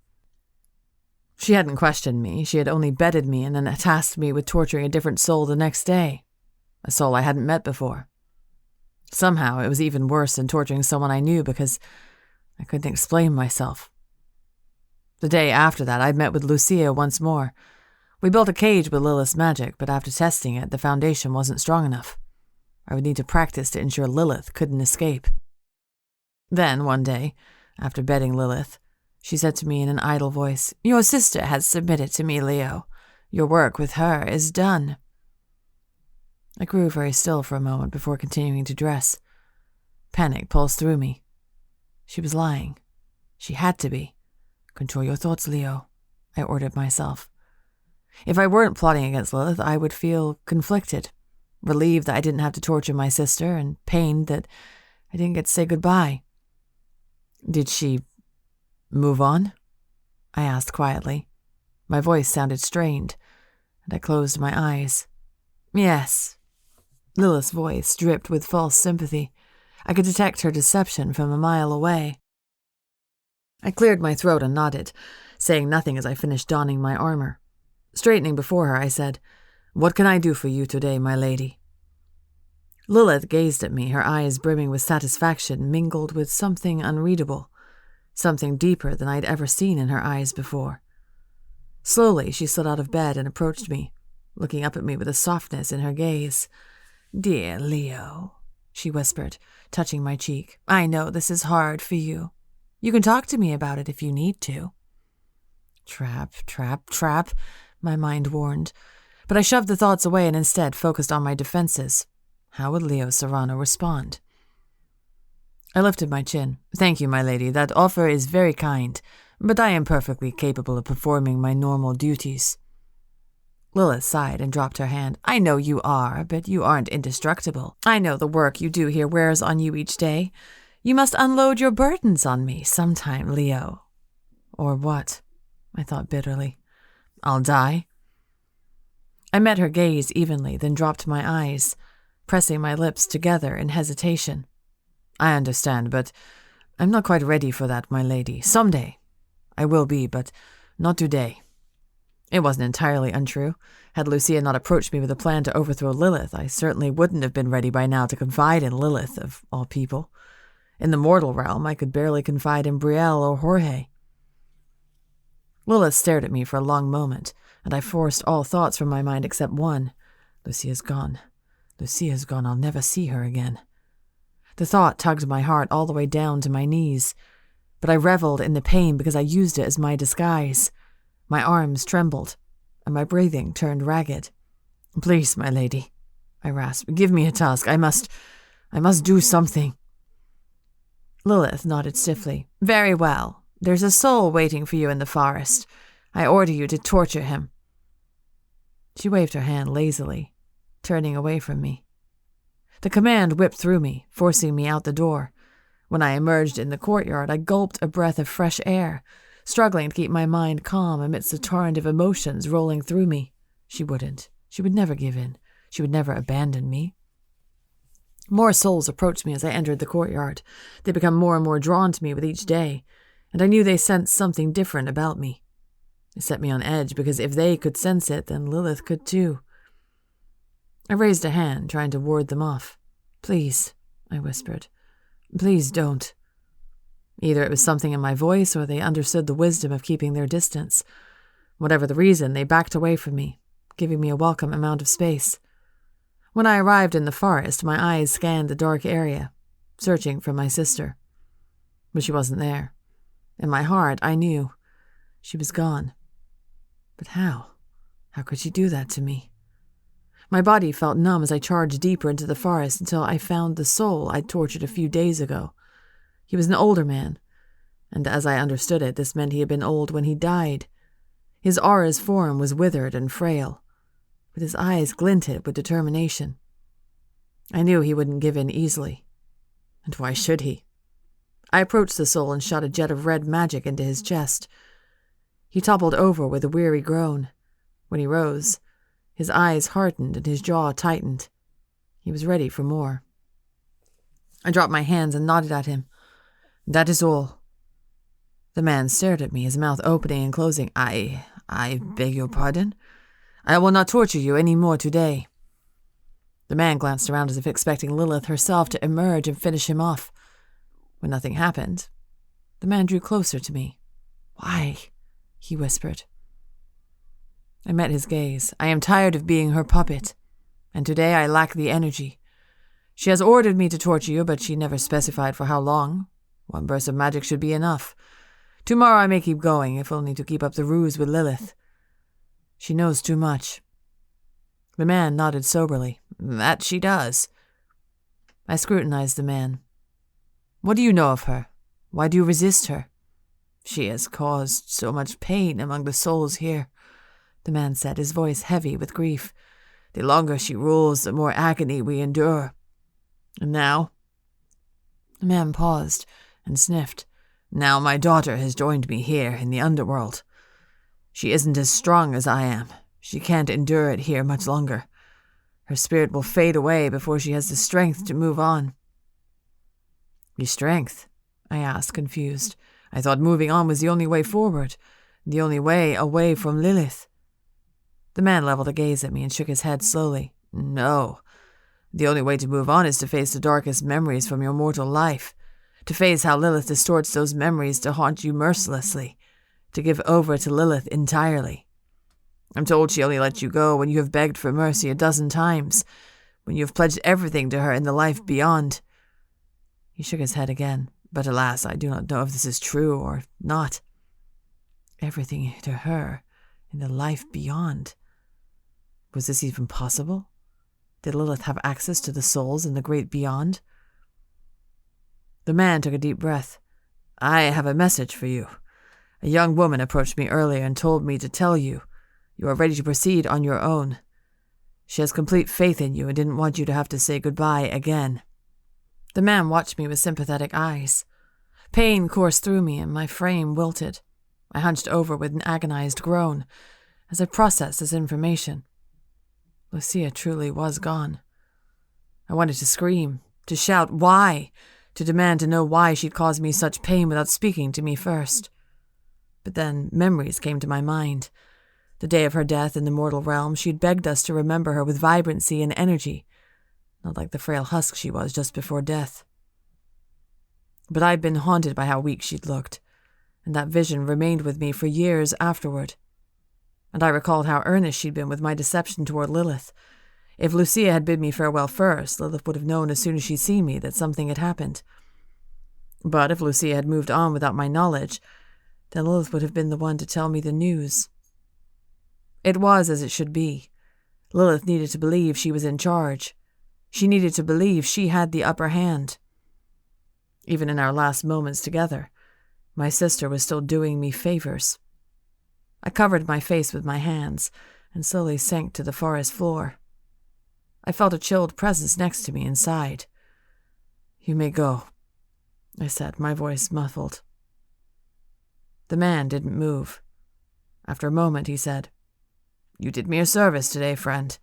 She hadn't questioned me, she had only bedded me and then tasked me with torturing a different soul the next day, a soul I hadn't met before. Somehow it was even worse than torturing someone I knew because I couldn't explain myself. The day after that, I'd met with Lucia once more. We built a cage with Lilith's magic, but after testing it, the foundation wasn't strong enough. I would need to practice to ensure Lilith couldn't escape. Then, one day, after bedding Lilith, she said to me in an idle voice, "Your sister has submitted to me, Leo. Your work with her is done." I grew very still for a moment before continuing to dress. Panic pulsed through me. She was lying. She had to be. Control your thoughts, Leo, I ordered myself. If I weren't plotting against Lilith, I would feel conflicted, relieved that I didn't have to torture my sister, and pained that I didn't get to say goodbye. Did she move on? I asked quietly. My voice sounded strained, and I closed my eyes. Yes. Lilith's voice dripped with false sympathy. I could detect her deception from a mile away. I cleared my throat and nodded, saying nothing as I finished donning my armor. Straightening before her, I said, "What can I do for you today, my lady?" Lilith gazed at me, her eyes brimming with satisfaction mingled with something unreadable, something deeper than I'd ever seen in her eyes before. Slowly, she slid out of bed and approached me, looking up at me with a softness in her gaze. "Dear Leo," she whispered, touching my cheek, "I know this is hard for you. You can talk to me about it if you need to." Trap, trap, trap, my mind warned, but I shoved the thoughts away and instead focused on my defenses. How would Leo Serrano respond? I lifted my chin. "Thank you, my lady. That offer is very kind, but I am perfectly capable of performing my normal duties." Lilith sighed and dropped her hand. "I know you are, but you aren't indestructible. I know the work you do here wears on you each day. You must unload your burdens on me sometime, Leo." Or what? I thought bitterly. I'll die? I met her gaze evenly, then dropped my eyes, pressing my lips together in hesitation. "I understand, but I'm not quite ready for that, my lady. Someday I will be, but not today." It wasn't entirely untrue. Had Lucia not approached me with a plan to overthrow Lilith, I certainly wouldn't have been ready by now to confide in Lilith, of all people. In the mortal realm, I could barely confide in Brielle or Jorge. Lilith stared at me for a long moment, and I forced all thoughts from my mind except one. Lucia's gone. Lucia's gone. I'll never see her again. The thought tugged my heart all the way down to my knees, but I reveled in the pain because I used it as my disguise. My arms trembled, and my breathing turned ragged. "Please, my lady," I rasped, "give me a task. I must do something." Lilith nodded stiffly. "Very well. There's a soul waiting for you in the forest. I order you to torture him." She waved her hand lazily, turning away from me. The command whipped through me, forcing me out the door. When I emerged in the courtyard, I gulped a breath of fresh air, struggling to keep my mind calm amidst the torrent of emotions rolling through me. She wouldn't. She would never give in. She would never abandon me. More souls approached me as I entered the courtyard. They became more and more drawn to me with each day, and I knew they sensed something different about me. It set me on edge, because if they could sense it, then Lilith could too. I raised a hand, trying to ward them off. "Please," I whispered. "Please don't." Either it was something in my voice, or they understood the wisdom of keeping their distance. Whatever the reason, they backed away from me, giving me a welcome amount of space. When I arrived in the forest, my eyes scanned the dark area, searching for my sister. But she wasn't there. In my heart, I knew she was gone. But how? How could she do that to me? My body felt numb as I charged deeper into the forest until I found the soul I'd tortured a few days ago. He was an older man, and as I understood it, this meant he had been old when he died. His aura's form was withered and frail, but his eyes glinted with determination. I knew he wouldn't give in easily. And why should he? I approached the soul and shot a jet of red magic into his chest. He toppled over with a weary groan. When he rose, his eyes hardened and his jaw tightened. He was ready for more. I dropped my hands and nodded at him. "That is all." The man stared at me, his mouth opening and closing. I beg your pardon? "I will not torture you any more today." The man glanced around as if expecting Lilith herself to emerge and finish him off. When nothing happened, the man drew closer to me. "Why?" he whispered. I met his gaze. "I am tired of being her puppet, and today I lack the energy. She has ordered me to torture you, but she never specified for how long. One burst of magic should be enough. Tomorrow I may keep going, if only to keep up the ruse with Lilith. She knows too much." The man nodded soberly. "That she does." I scrutinized the man. "What do you know of her? Why do you resist her? She has caused so much pain among the souls here, the man said, his voice heavy with grief. The longer she rules, the more agony we endure. And now? The man paused and sniffed. Now my daughter has joined me here in the underworld. She isn't as strong as I am. She can't endure it here much longer. Her spirit will fade away before she has the strength to move on. Your strength? I asked, confused. I thought moving on was the only way forward, the only way away from Lilith. The man leveled a gaze at me and shook his head slowly. No. The only way to move on is to face the darkest memories from your mortal life, to face how Lilith distorts those memories to haunt you mercilessly, to give over to Lilith entirely. I'm told she only let you go when you have begged for mercy 12 times, when you have pledged everything to her in the life beyond. He shook his head again, but alas, I do not know if this is true or not. Everything to her in the life beyond. Was this even possible? Did Lilith have access to the souls in the great beyond? The man took a deep breath. I have a message for you. A young woman approached me earlier and told me to tell you you are ready to proceed on your own. She has complete faith in you and didn't want you to have to say goodbye again. The man watched me with sympathetic eyes. Pain coursed through me and my frame wilted. I hunched over with an agonized groan as I processed this information. Lucia truly was gone. I wanted to scream, to shout why, to demand to know why she'd caused me such pain without speaking to me first. But then memories came to my mind. The day of her death in the mortal realm, she'd begged us to remember her with vibrancy and energy, not like the frail husk she was just before death. But I'd been haunted by how weak she'd looked, and that vision remained with me for years afterward. And I recalled how earnest she'd been with my deception toward Lilith. If Lucia had bid me farewell first, Lilith would have known as soon as she'd seen me that something had happened. But if Lucia had moved on without my knowledge, then Lilith would have been the one to tell me the news. It was as it should be. Lilith needed to believe she was in charge. She needed to believe she had the upper hand. Even in our last moments together, my sister was still doing me favors. I covered my face with my hands and slowly sank to the forest floor. I felt a chilled presence next to me and sighed. You may go, I said, my voice muffled. The man didn't move. After a moment, he said, You did me a service today, friend.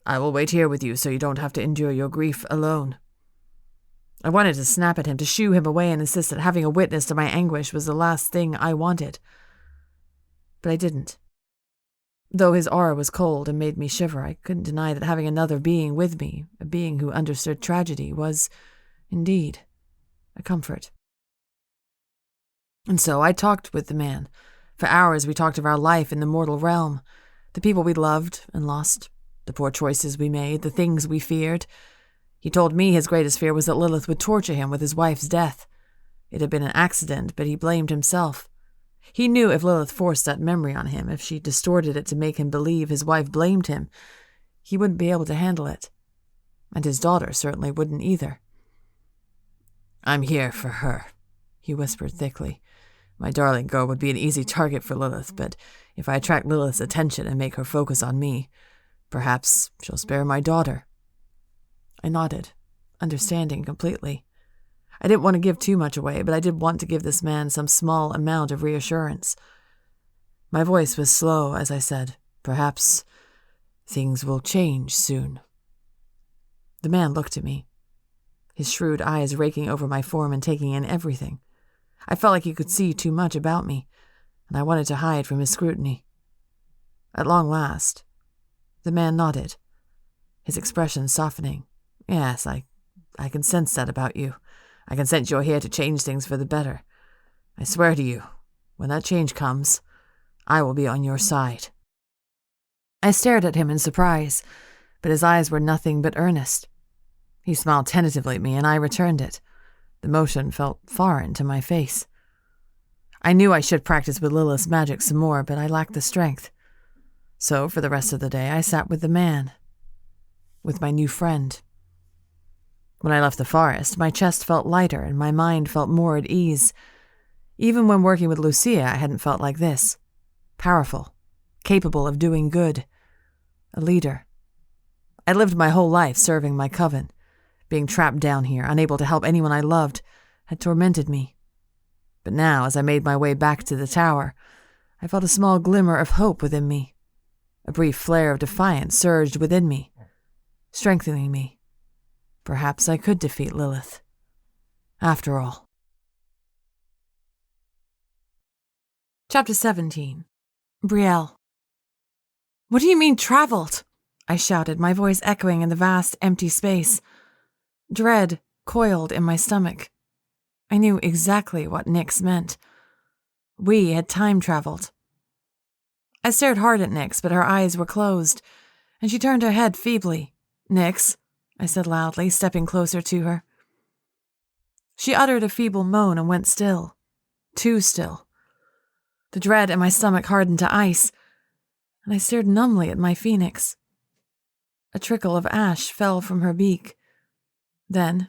I will wait here with you so you don't have to endure your grief alone. I wanted to snap at him, to shoo him away and insist that having a witness to my anguish was the last thing I wanted. But I didn't. Though his aura was cold and made me shiver, I couldn't deny that having another being with me, a being who understood tragedy, was, indeed, a comfort. And so I talked with the man. For hours we talked of our life in the mortal realm, the people we loved and lost, the poor choices we made, the things we feared. He told me his greatest fear was that Lilith would torture him with his wife's death. It had been an accident, but he blamed himself. He knew if Lilith forced that memory on him, if she distorted it to make him believe his wife blamed him, he wouldn't be able to handle it. And his daughter certainly wouldn't either. I'm here for her, he whispered thickly. My darling girl would be an easy target for Lilith, but if I attract Lilith's attention and make her focus on me, perhaps she'll spare my daughter. I nodded, understanding completely. I didn't want to give too much away, but I did want to give this man some small amount of reassurance. My voice was slow as I said, Perhaps things will change soon. The man looked at me, his shrewd eyes raking over my form and taking in everything. I felt like he could see too much about me, and I wanted to hide from his scrutiny. At long last, the man nodded, his expression softening. Yes, I can sense that about you. I can sense you're here to change things for the better. I swear to you, when that change comes, I will be on your side. I stared at him in surprise, but his eyes were nothing but earnest. He smiled tentatively at me, and I returned it. The motion felt foreign to my face. I knew I should practice with Lilith's magic some more, but I lacked the strength. So for the rest of the day, I sat with the man, with my new friend. When I left the forest, my chest felt lighter and my mind felt more at ease. Even when working with Lucia, I hadn't felt like this. Powerful, capable of doing good. A leader. I'd lived my whole life serving my coven. Being trapped down here, unable to help anyone I loved, had tormented me. But now, as I made my way back to the tower, I felt a small glimmer of hope within me. A brief flare of defiance surged within me, strengthening me. Perhaps I could defeat Lilith. After all. Chapter 17. Brielle. "What do you mean, traveled?" I shouted, my voice echoing in the vast, empty space. Dread coiled in my stomach. I knew exactly what Nyx meant. We had time-traveled. I stared hard at Nyx, but her eyes were closed, and she turned her head feebly. "Nyx," I said loudly, stepping closer to her. She uttered a feeble moan and went still. Too still. The dread in my stomach hardened to ice, and I stared numbly at my phoenix. A trickle of ash fell from her beak. Then,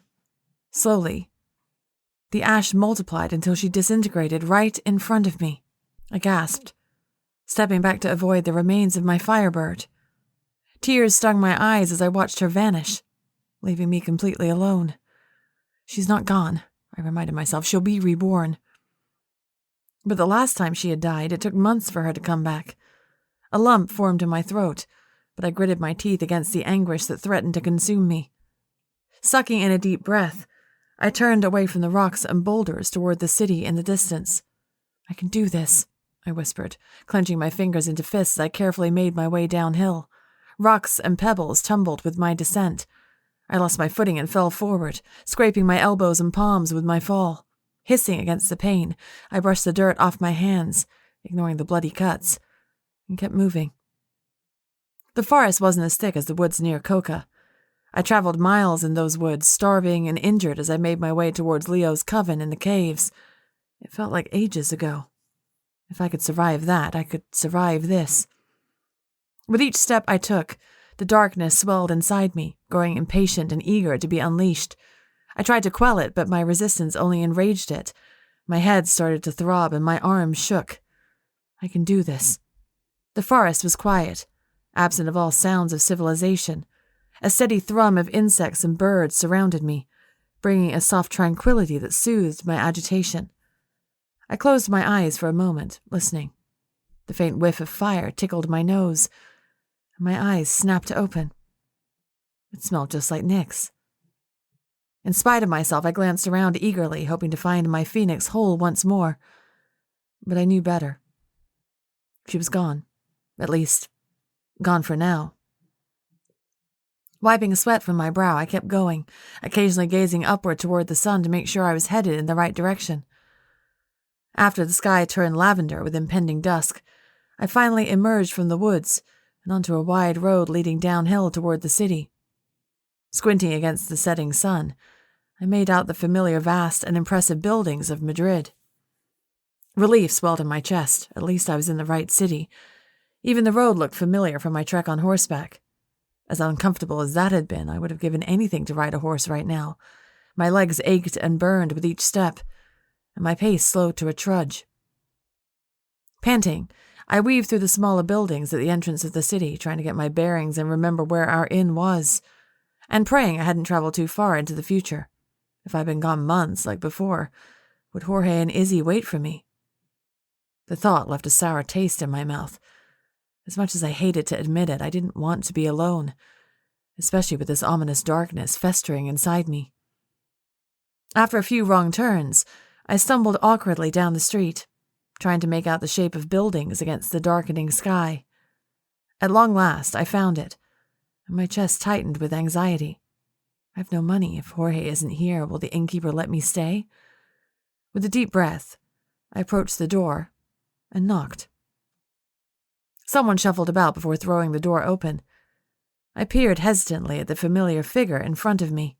slowly, the ash multiplied until she disintegrated right in front of me. I gasped, stepping back to avoid the remains of my firebird. Tears stung my eyes as I watched her vanish, leaving me completely alone. She's not gone, I reminded myself. She'll be reborn. But the last time she had died, it took months for her to come back. A lump formed in my throat, but I gritted my teeth against the anguish that threatened to consume me. Sucking in a deep breath, I turned away from the rocks and boulders toward the city in the distance. "I can do this," I whispered, clenching my fingers into fists as I carefully made my way downhill. Rocks and pebbles tumbled with my descent. I lost my footing and fell forward, scraping my elbows and palms with my fall. Hissing against the pain, I brushed the dirt off my hands, ignoring the bloody cuts, and kept moving. The forest wasn't as thick as the woods near Coca. I traveled miles in those woods, starving and injured as I made my way towards Leo's coven in the caves. It felt like ages ago. If I could survive that, I could survive this. With each step I took, the darkness swelled inside me, growing impatient and eager to be unleashed. I tried to quell it, but my resistance only enraged it. My head started to throb and my arms shook. I can do this. The forest was quiet, absent of all sounds of civilization. A steady thrum of insects and birds surrounded me, bringing a soft tranquility that soothed my agitation. I closed my eyes for a moment, listening. The faint whiff of fire tickled my nose, and my eyes snapped open. It smelled just like Nyx. In spite of myself, I glanced around eagerly, hoping to find my phoenix whole once more. But I knew better. She was gone. At least, gone for now. Wiping sweat from my brow, I kept going, occasionally gazing upward toward the sun to make sure I was headed in the right direction. After the sky turned lavender with impending dusk, I finally emerged from the woods and onto a wide road leading downhill toward the city. Squinting against the setting sun, I made out the familiar vast and impressive buildings of Madrid. Relief swelled in my chest. At least I was in the right city. Even the road looked familiar from my trek on horseback. As uncomfortable as that had been, I would have given anything to ride a horse right now. My legs ached and burned with each step, and my pace slowed to a trudge. Panting, I weaved through the smaller buildings at the entrance of the city, trying to get my bearings and remember where our inn was, and praying I hadn't traveled too far into the future. If I'd been gone months, like before, would Jorge and Izzy wait for me? The thought left a sour taste in my mouth. As much as I hated to admit it, I didn't want to be alone, especially with this ominous darkness festering inside me. After a few wrong turns, I stumbled awkwardly down the street, trying to make out the shape of buildings against the darkening sky. At long last, I found it, and my chest tightened with anxiety. I have no money. If Jorge isn't here, will the innkeeper let me stay? With a deep breath, I approached the door and knocked. Someone shuffled about before throwing the door open. I peered hesitantly at the familiar figure in front of me.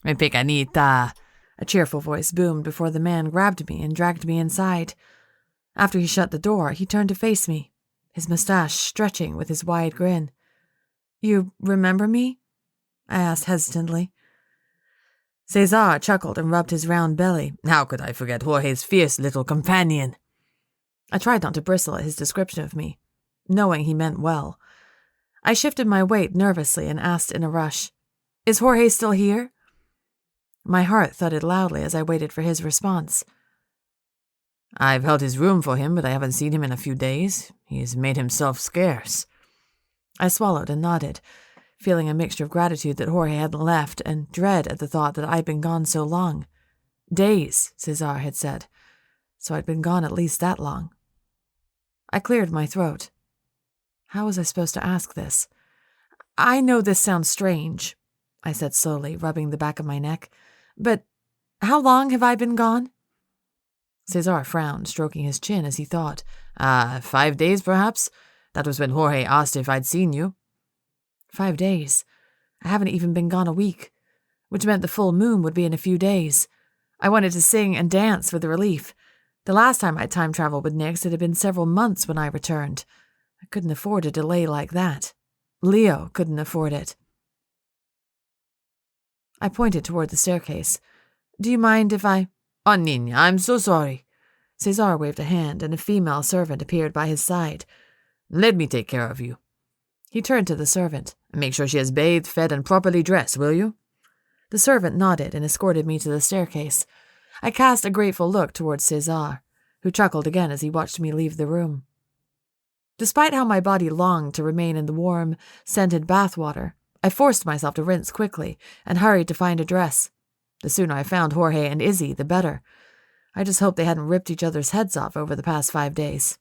"Mi pequeñita," a cheerful voice boomed before the man grabbed me and dragged me inside. After he shut the door, he turned to face me, his mustache stretching with his wide grin. "You remember me?" I asked hesitantly. Cesar chuckled and rubbed his round belly. How could I forget Jorge's fierce little companion? I tried not to bristle at his description of me, knowing he meant well. I shifted my weight nervously and asked in a rush, "Is Jorge still here?" My heart thudded loudly as I waited for his response. I've held his room for him, but I haven't seen him in a few days. He's made himself scarce. I swallowed and nodded, feeling a mixture of gratitude that Jorge hadn't left and dread at the thought that I'd been gone so long. Days, Cesar had said, so I'd been gone at least that long. I cleared my throat. How was I supposed to ask this? "I know this sounds strange," I said slowly, rubbing the back of my neck, "but how long have I been gone?" Cesar frowned, stroking his chin as he thought. 5 days, perhaps? That was when Jorge asked if I'd seen you. 5 days. I haven't even been gone a week, which meant the full moon would be in a few days. I wanted to sing and dance with the relief. The last time I'd time traveled with Nix, it had been several months when I returned. I couldn't afford a delay like that. Leo couldn't afford it. I pointed toward the staircase. "Do you mind if I—" "Oh, Niña, I'm so sorry." Cesar waved a hand, and a female servant appeared by his side. "Let me take care of you." He turned to the servant. "Make sure she has bathed, fed, and properly dressed, will you?" The servant nodded and escorted me to the staircase. I cast a grateful look towards Cesar, who chuckled again as he watched me leave the room. Despite how my body longed to remain in the warm, scented bathwater, I forced myself to rinse quickly and hurried to find a dress. The sooner I found Jorge and Izzy, the better. I just hoped they hadn't ripped each other's heads off over the past 5 days.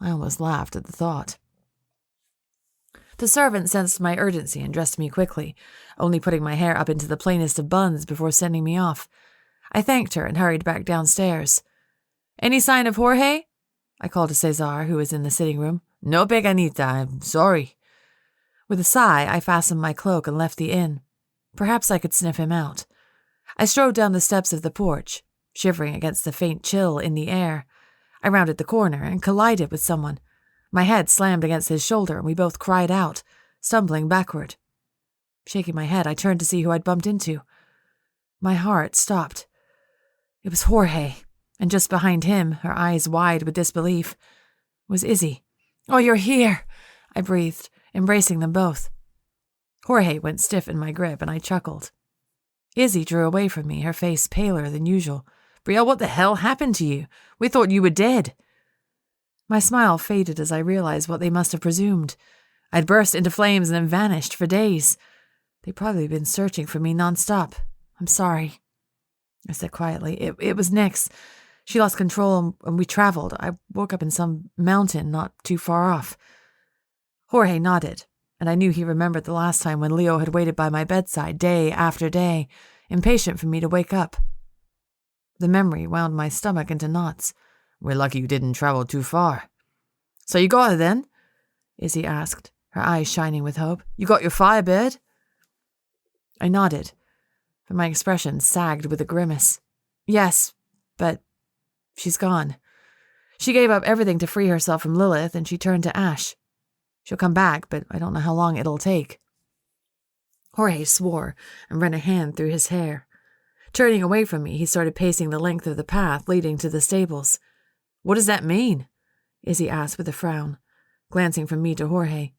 I almost laughed at the thought. The servant sensed my urgency and dressed me quickly, only putting my hair up into the plainest of buns before sending me off. I thanked her and hurried back downstairs. "Any sign of Jorge?" I called to Cesar, who was in the sitting room. "No, Peganita, I'm sorry." With a sigh, I fastened my cloak and left the inn. Perhaps I could sniff him out. I strode down the steps of the porch, shivering against the faint chill in the air. I rounded the corner and collided with someone. My head slammed against his shoulder, and we both cried out, stumbling backward. Shaking my head, I turned to see who I'd bumped into. My heart stopped. It was Jorge, and just behind him, her eyes wide with disbelief, was Izzy. "Oh, you're here," I breathed, embracing them both. Jorge went stiff in my grip, and I chuckled. Izzy drew away from me, her face paler than usual. "Brielle, what the hell happened to you? We thought you were dead." My smile faded as I realized what they must have presumed. I'd burst into flames and then vanished for days. They'd probably been searching for me nonstop. "I'm sorry," I said quietly. It was Nix. She lost control and we traveled. I woke up in some mountain not too far off." Jorge nodded, and I knew he remembered the last time when Leo had waited by my bedside day after day, impatient for me to wake up. The memory wound my stomach into knots. "We're lucky you didn't travel too far." "So you got her then?" Izzy asked, her eyes shining with hope. "You got your firebird?" I nodded, but my expression sagged with a grimace. "Yes, but she's gone. She gave up everything to free herself from Lilith, and she turned to ash. She'll come back, but I don't know how long it'll take." Jorge swore and ran a hand through his hair. Turning away from me, he started pacing the length of the path leading to the stables. "What does that mean?" Izzy asked with a frown, glancing from me to Jorge.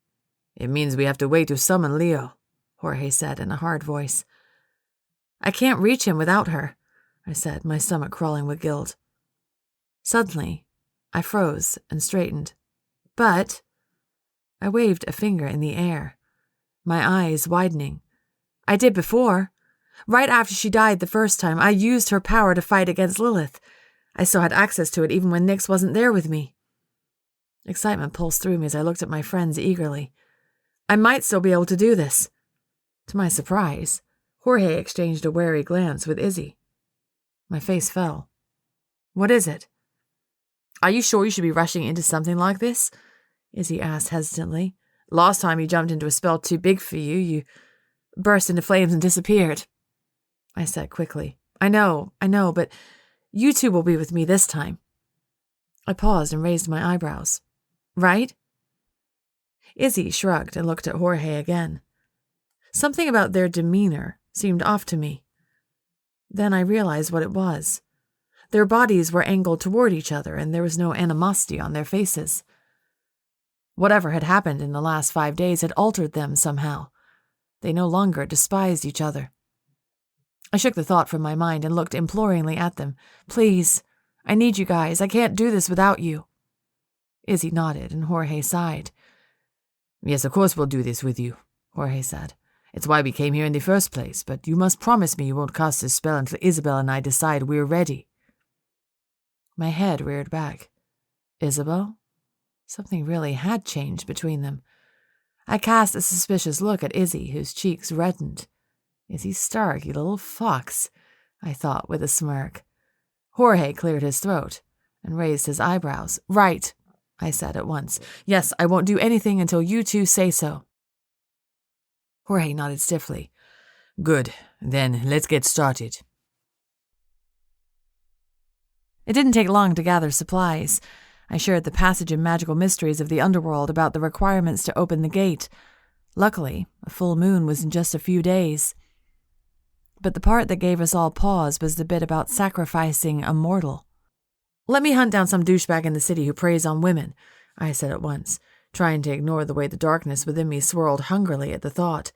"It means we have to wait to summon Leo," Jorge said in a hard voice. "I can't reach him without her," I said, my stomach crawling with guilt. Suddenly, I froze and straightened. "But—" I waved a finger in the air, my eyes widening. "I did before. Right after she died the first time, I used her power to fight against Lilith. I still had access to it even when Nix wasn't there with me." Excitement pulsed through me as I looked at my friends eagerly. I might still be able to do this. To my surprise, Jorge exchanged a wary glance with Izzy. My face fell. "What is it?" "Are you sure you should be rushing into something like this?" Izzy asked hesitantly. "Last time you jumped into a spell too big for you, you burst into flames and disappeared." I said quickly. I know, but you two will be with me this time." I paused and raised my eyebrows. "Right?" Izzy shrugged and looked at Jorge again. Something about their demeanor seemed off to me. Then I realized what it was. Their bodies were angled toward each other, and there was no animosity on their faces. Whatever had happened in the last 5 days had altered them somehow. They no longer despised each other. I shook the thought from my mind and looked imploringly at them. Please, I need you guys. I can't do this without you. Izzy nodded, and Jorge sighed. Yes, of course we'll do this with you, Jorge said. It's why we came here in the first place, but you must promise me you won't cast this spell until Isabel and I decide we're ready. My head reared back. Isabel? Something really had changed between them. I cast a suspicious look at Izzy, whose cheeks reddened. Izzy Stark, you little fox, I thought with a smirk. Jorge cleared his throat and raised his eyebrows. Right, I said at once. Yes, I won't do anything until you two say so. Jorge nodded stiffly. Good. Then let's get started. It didn't take long to gather supplies. I shared the passage and magical mysteries of the underworld about the requirements to open the gate. Luckily, a full moon was in just a few days. But the part that gave us all pause was the bit about sacrificing a mortal. Let me hunt down some douchebag in the city who preys on women, I said at once, trying to ignore the way the darkness within me swirled hungrily at the thought.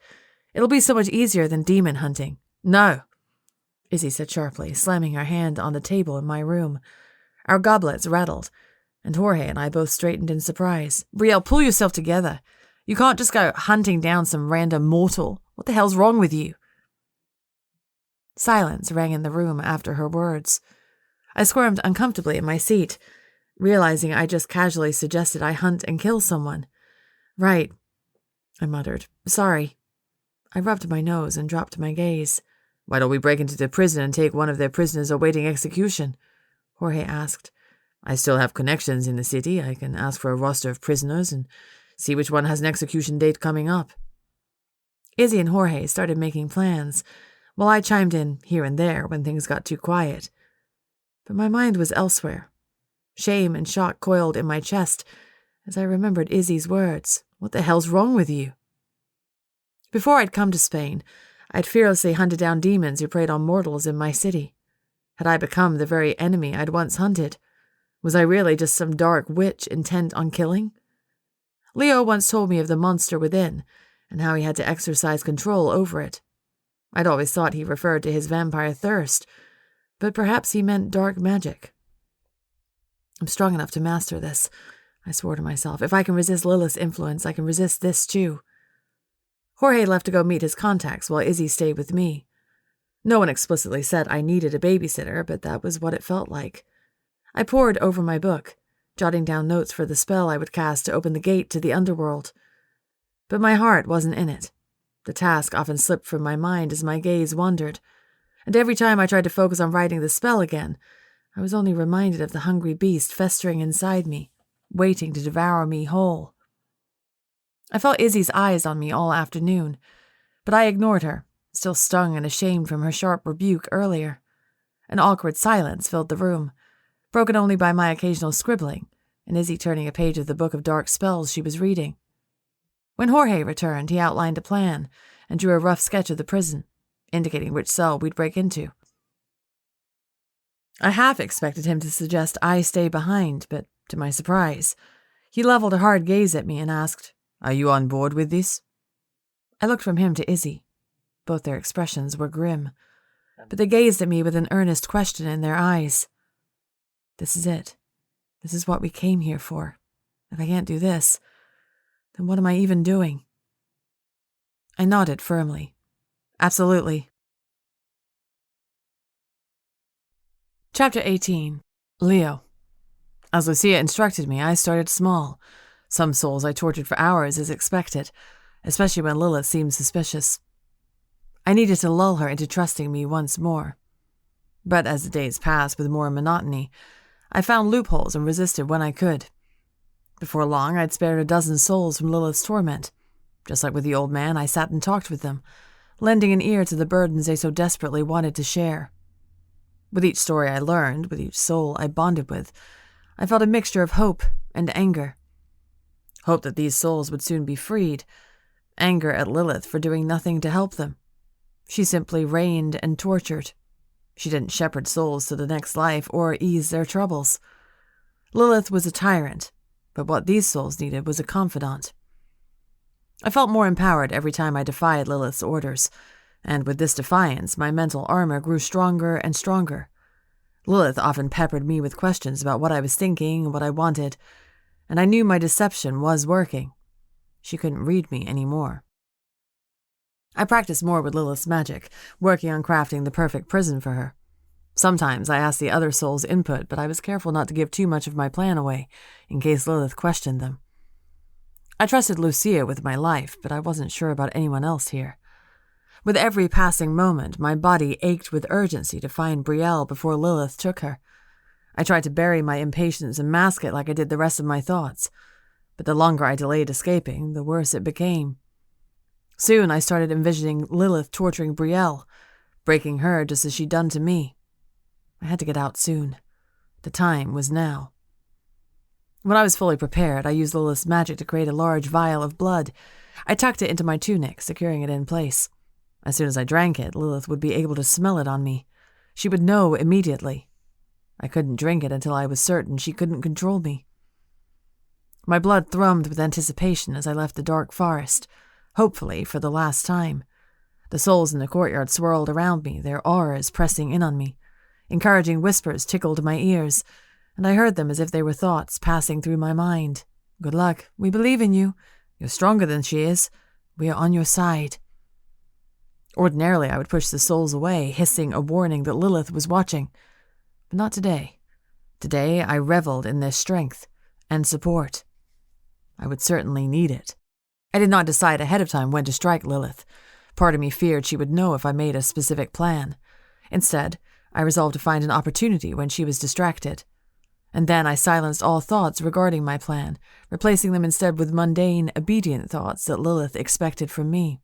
It'll be so much easier than demon hunting. No, Izzy said sharply, slamming her hand on the table in my room. Our goblets rattled, and Jorge and I both straightened in surprise. Brielle, pull yourself together. You can't just go hunting down some random mortal. What the hell's wrong with you? Silence rang in the room after her words. I squirmed uncomfortably in my seat, realizing I just casually suggested I hunt and kill someone. Right, I muttered. Sorry. I rubbed my nose and dropped my gaze. Why don't we break into the prison and take one of their prisoners awaiting execution? Jorge asked. I still have connections in the city. I can ask for a roster of prisoners and see which one has an execution date coming up. Izzy and Jorge started making plans, while I chimed in here and there when things got too quiet. But my mind was elsewhere. Shame and shock coiled in my chest as I remembered Izzy's words. What the hell's wrong with you? Before I'd come to Spain, I'd fearlessly hunted down demons who preyed on mortals in my city. Had I become the very enemy I'd once hunted? Was I really just some dark witch intent on killing? Leo once told me of the monster within, and how he had to exercise control over it. I'd always thought he referred to his vampire thirst, but perhaps he meant dark magic. I'm strong enough to master this, I swore to myself. If I can resist Lilith's influence, I can resist this too. Jorge left to go meet his contacts while Izzy stayed with me. No one explicitly said I needed a babysitter, but that was what it felt like. I pored over my book, jotting down notes for the spell I would cast to open the gate to the underworld. But my heart wasn't in it. The task often slipped from my mind as my gaze wandered, and every time I tried to focus on writing the spell again, I was only reminded of the hungry beast festering inside me, waiting to devour me whole. I felt Izzy's eyes on me all afternoon, but I ignored her, still stung and ashamed from her sharp rebuke earlier. An awkward silence filled the room, broken only by my occasional scribbling, and Izzy turning a page of the book of dark spells she was reading. When Jorge returned, he outlined a plan and drew a rough sketch of the prison, indicating which cell we'd break into. I half expected him to suggest I stay behind, but to my surprise, he leveled a hard gaze at me and asked, Are you on board with this? I looked from him to Izzy. Both their expressions were grim, but they gazed at me with an earnest question in their eyes. This is it. This is what we came here for. If I can't do this, then what am I even doing? I nodded firmly. Absolutely. Chapter 18. Leo. As Lucia instructed me, I started small. Some souls I tortured for hours as expected, especially when Lilith seemed suspicious. I needed to lull her into trusting me once more. But as the days passed with more monotony, I found loopholes and resisted when I could. Before long, I'd spared a dozen souls from Lilith's torment. Just like with the old man, I sat and talked with them, lending an ear to the burdens they so desperately wanted to share. With each story I learned, with each soul I bonded with, I felt a mixture of hope and anger. Hope that these souls would soon be freed. Anger at Lilith for doing nothing to help them. She simply reigned and tortured. She didn't shepherd souls to the next life or ease their troubles. Lilith was a tyrant, but what these souls needed was a confidant. I felt more empowered every time I defied Lilith's orders, and with this defiance, my mental armor grew stronger and stronger. Lilith often peppered me with questions about what I was thinking and what I wanted, and I knew my deception was working. She couldn't read me anymore. I practiced more with Lilith's magic, working on crafting the perfect prison for her. Sometimes I asked the other souls' input, but I was careful not to give too much of my plan away, in case Lilith questioned them. I trusted Lucia with my life, but I wasn't sure about anyone else here. With every passing moment, my body ached with urgency to find Brielle before Lilith took her. I tried to bury my impatience and mask it like I did the rest of my thoughts, but the longer I delayed escaping, the worse it became. Soon I started envisioning Lilith torturing Brielle, breaking her just as she'd done to me. I had to get out soon. The time was now. When I was fully prepared, I used Lilith's magic to create a large vial of blood. I tucked it into my tunic, securing it in place. As soon as I drank it, Lilith would be able to smell it on me. She would know immediately. I couldn't drink it until I was certain she couldn't control me. My blood thrummed with anticipation as I left the dark forest, hopefully for the last time. The souls in the courtyard swirled around me, their auras pressing in on me. Encouraging whispers tickled my ears, and I heard them as if they were thoughts passing through my mind. Good luck. We believe in you. You're stronger than she is. We are on your side. Ordinarily, I would push the souls away, hissing a warning that Lilith was watching. But not today. Today, I reveled in their strength and support. I would certainly need it. I did not decide ahead of time when to strike Lilith. Part of me feared she would know if I made a specific plan. Instead, I resolved to find an opportunity when she was distracted. And then I silenced all thoughts regarding my plan, replacing them instead with mundane, obedient thoughts that Lilith expected from me.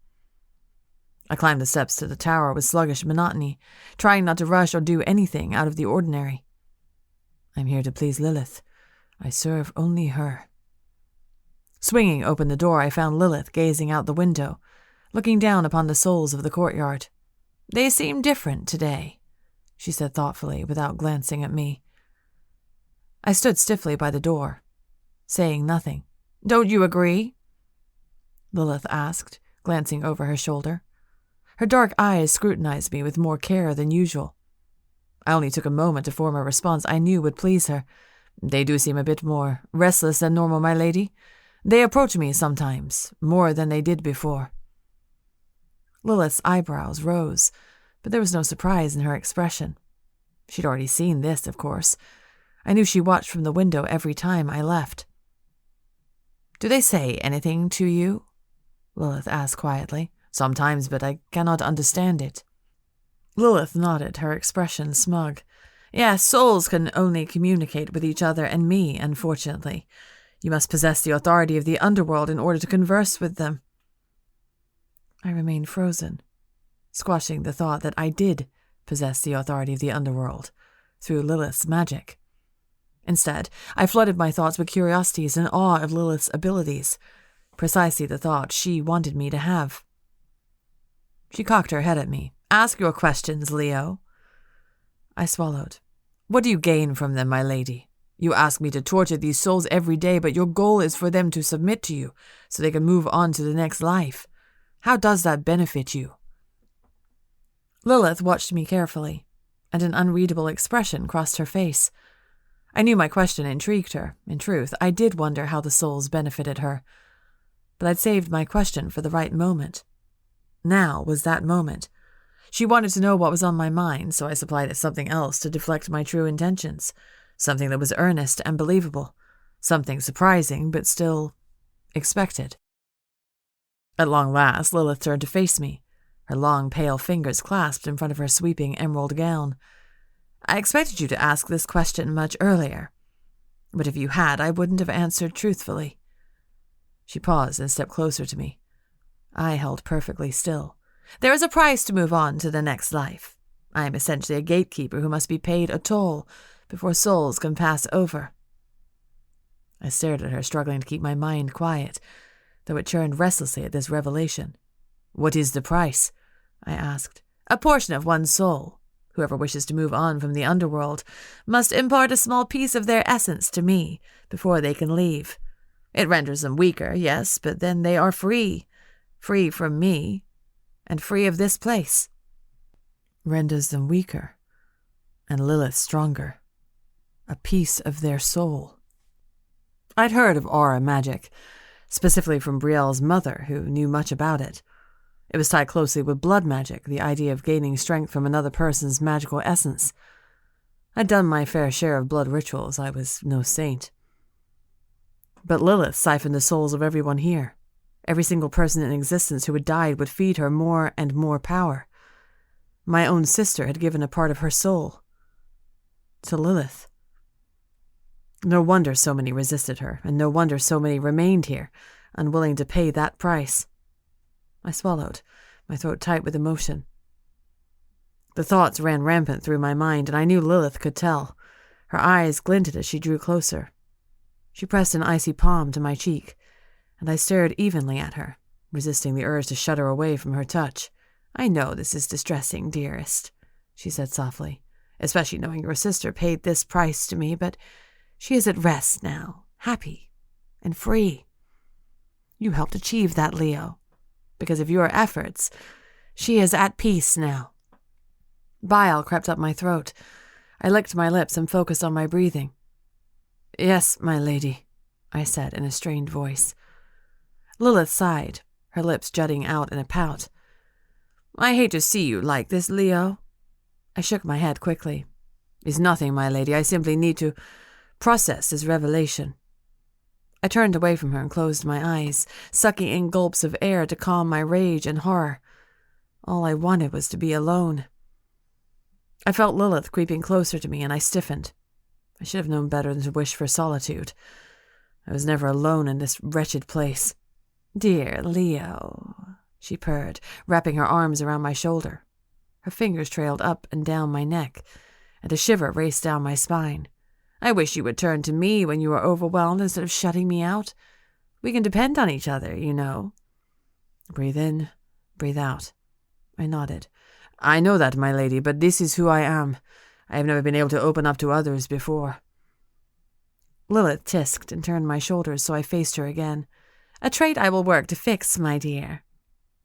I climbed the steps to the tower with sluggish monotony, trying not to rush or do anything out of the ordinary. I'm here to please Lilith. I serve only her. Swinging open the door, I found Lilith gazing out the window, looking down upon the souls of the courtyard. They seem different today, she said thoughtfully, without glancing at me. I stood stiffly by the door, saying nothing. Don't you agree? Lilith asked, glancing over her shoulder. Her dark eyes scrutinized me with more care than usual. I only took a moment to form a response I knew would please her. They do seem a bit more restless than normal, my lady. They approach me sometimes, more than they did before. Lilith's eyebrows rose, but there was no surprise in her expression. She'd already seen this, of course. I knew she watched from the window every time I left. Do they say anything to you? Lilith asked quietly. Sometimes, but I cannot understand it. Lilith nodded, her expression smug. Yes, souls can only communicate with each other and me, unfortunately. You must possess the authority of the underworld in order to converse with them. I remained frozen, squashing the thought that I did possess the authority of the underworld through Lilith's magic. Instead, I flooded my thoughts with curiosities and awe of Lilith's abilities, precisely the thought she wanted me to have. She cocked her head at me. Ask your questions, Leo. I swallowed. What do you gain from them, my lady? You ask me to torture these souls every day, but your goal is for them to submit to you, so they can move on to the next life. How does that benefit you? Lilith watched me carefully, and an unreadable expression crossed her face. I knew my question intrigued her. In truth, I did wonder how the souls benefited her. But I'd saved my question for the right moment. Now was that moment. She wanted to know what was on my mind, so I supplied it something else to deflect my true intentions. Something that was earnest and believable. Something surprising, but still expected. At long last, Lilith turned to face me, her long, pale fingers clasped in front of her sweeping emerald gown. I expected you to ask this question much earlier, but if you had, I wouldn't have answered truthfully. She paused and stepped closer to me. I held perfectly still. There is a price to move on to the next life. I am essentially a gatekeeper who must be paid a toll before souls can pass over. I stared at her, struggling to keep my mind quiet, though it churned restlessly at this revelation. What is the price? I asked. A portion of one's soul. Whoever wishes to move on from the underworld must impart a small piece of their essence to me before they can leave. It renders them weaker, yes, but then they are free. Free from me, and free of this place. Renders them weaker, and Lilith stronger. A piece of their soul. I'd heard of aura magic, specifically from Brielle's mother, who knew much about it. It was tied closely with blood magic, the idea of gaining strength from another person's magical essence. I'd done my fair share of blood rituals. I was no saint. But Lilith siphoned the souls of everyone here. Every single person in existence who had died would feed her more and more power. My own sister had given a part of her soul to Lilith. No wonder so many resisted her, and no wonder so many remained here, unwilling to pay that price. I swallowed, my throat tight with emotion. The thoughts ran rampant through my mind, and I knew Lilith could tell. Her eyes glinted as she drew closer. She pressed an icy palm to my cheek, and I stared evenly at her, resisting the urge to shudder away from her touch. "I know this is distressing, dearest," she said softly, "especially knowing your sister paid this price to me, but she is at rest now, happy and free. You helped achieve that, Leo. Because of your efforts, she is at peace now." Bile crept up my throat. I licked my lips and focused on my breathing. "Yes, my lady," I said in a strained voice. Lilith sighed, her lips jutting out in a pout. "I hate to see you like this, Leo." I shook my head quickly. "It's nothing, my lady. I simply need to process this revelation." I turned away from her and closed my eyes, sucking in gulps of air to calm my rage and horror. All I wanted was to be alone. I felt Lilith creeping closer to me, and I stiffened. I should have known better than to wish for solitude. I was never alone in this wretched place. "Dear Leo," she purred, wrapping her arms around my shoulder. Her fingers trailed up and down my neck, and a shiver raced down my spine. "I wish you would turn to me when you are overwhelmed instead of shutting me out. We can depend on each other, you know." "Breathe in, breathe out." I nodded. "I know that, my lady, but this is who I am. I have never been able to open up to others before." Lilith tisked and turned my shoulders, so I faced her again. "A trait I will work to fix, my dear."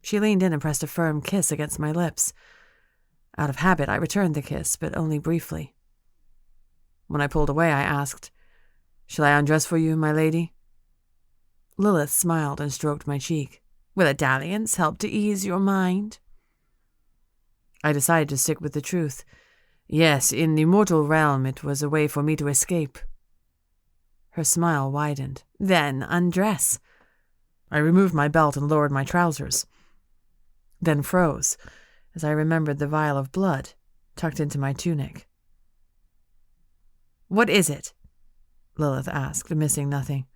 She leaned in and pressed a firm kiss against my lips. Out of habit, I returned the kiss, but only briefly. When I pulled away, I asked, "Shall I undress for you, my lady?" Lilith smiled and stroked my cheek. "Will a dalliance help to ease your mind?" I decided to stick with the truth. Yes, in the mortal realm it was a way for me to escape. Her smile widened. "Then undress." I removed my belt and lowered my trousers, then froze as I remembered the vial of blood tucked into my tunic. "What is it?" Lilith asked, missing nothing.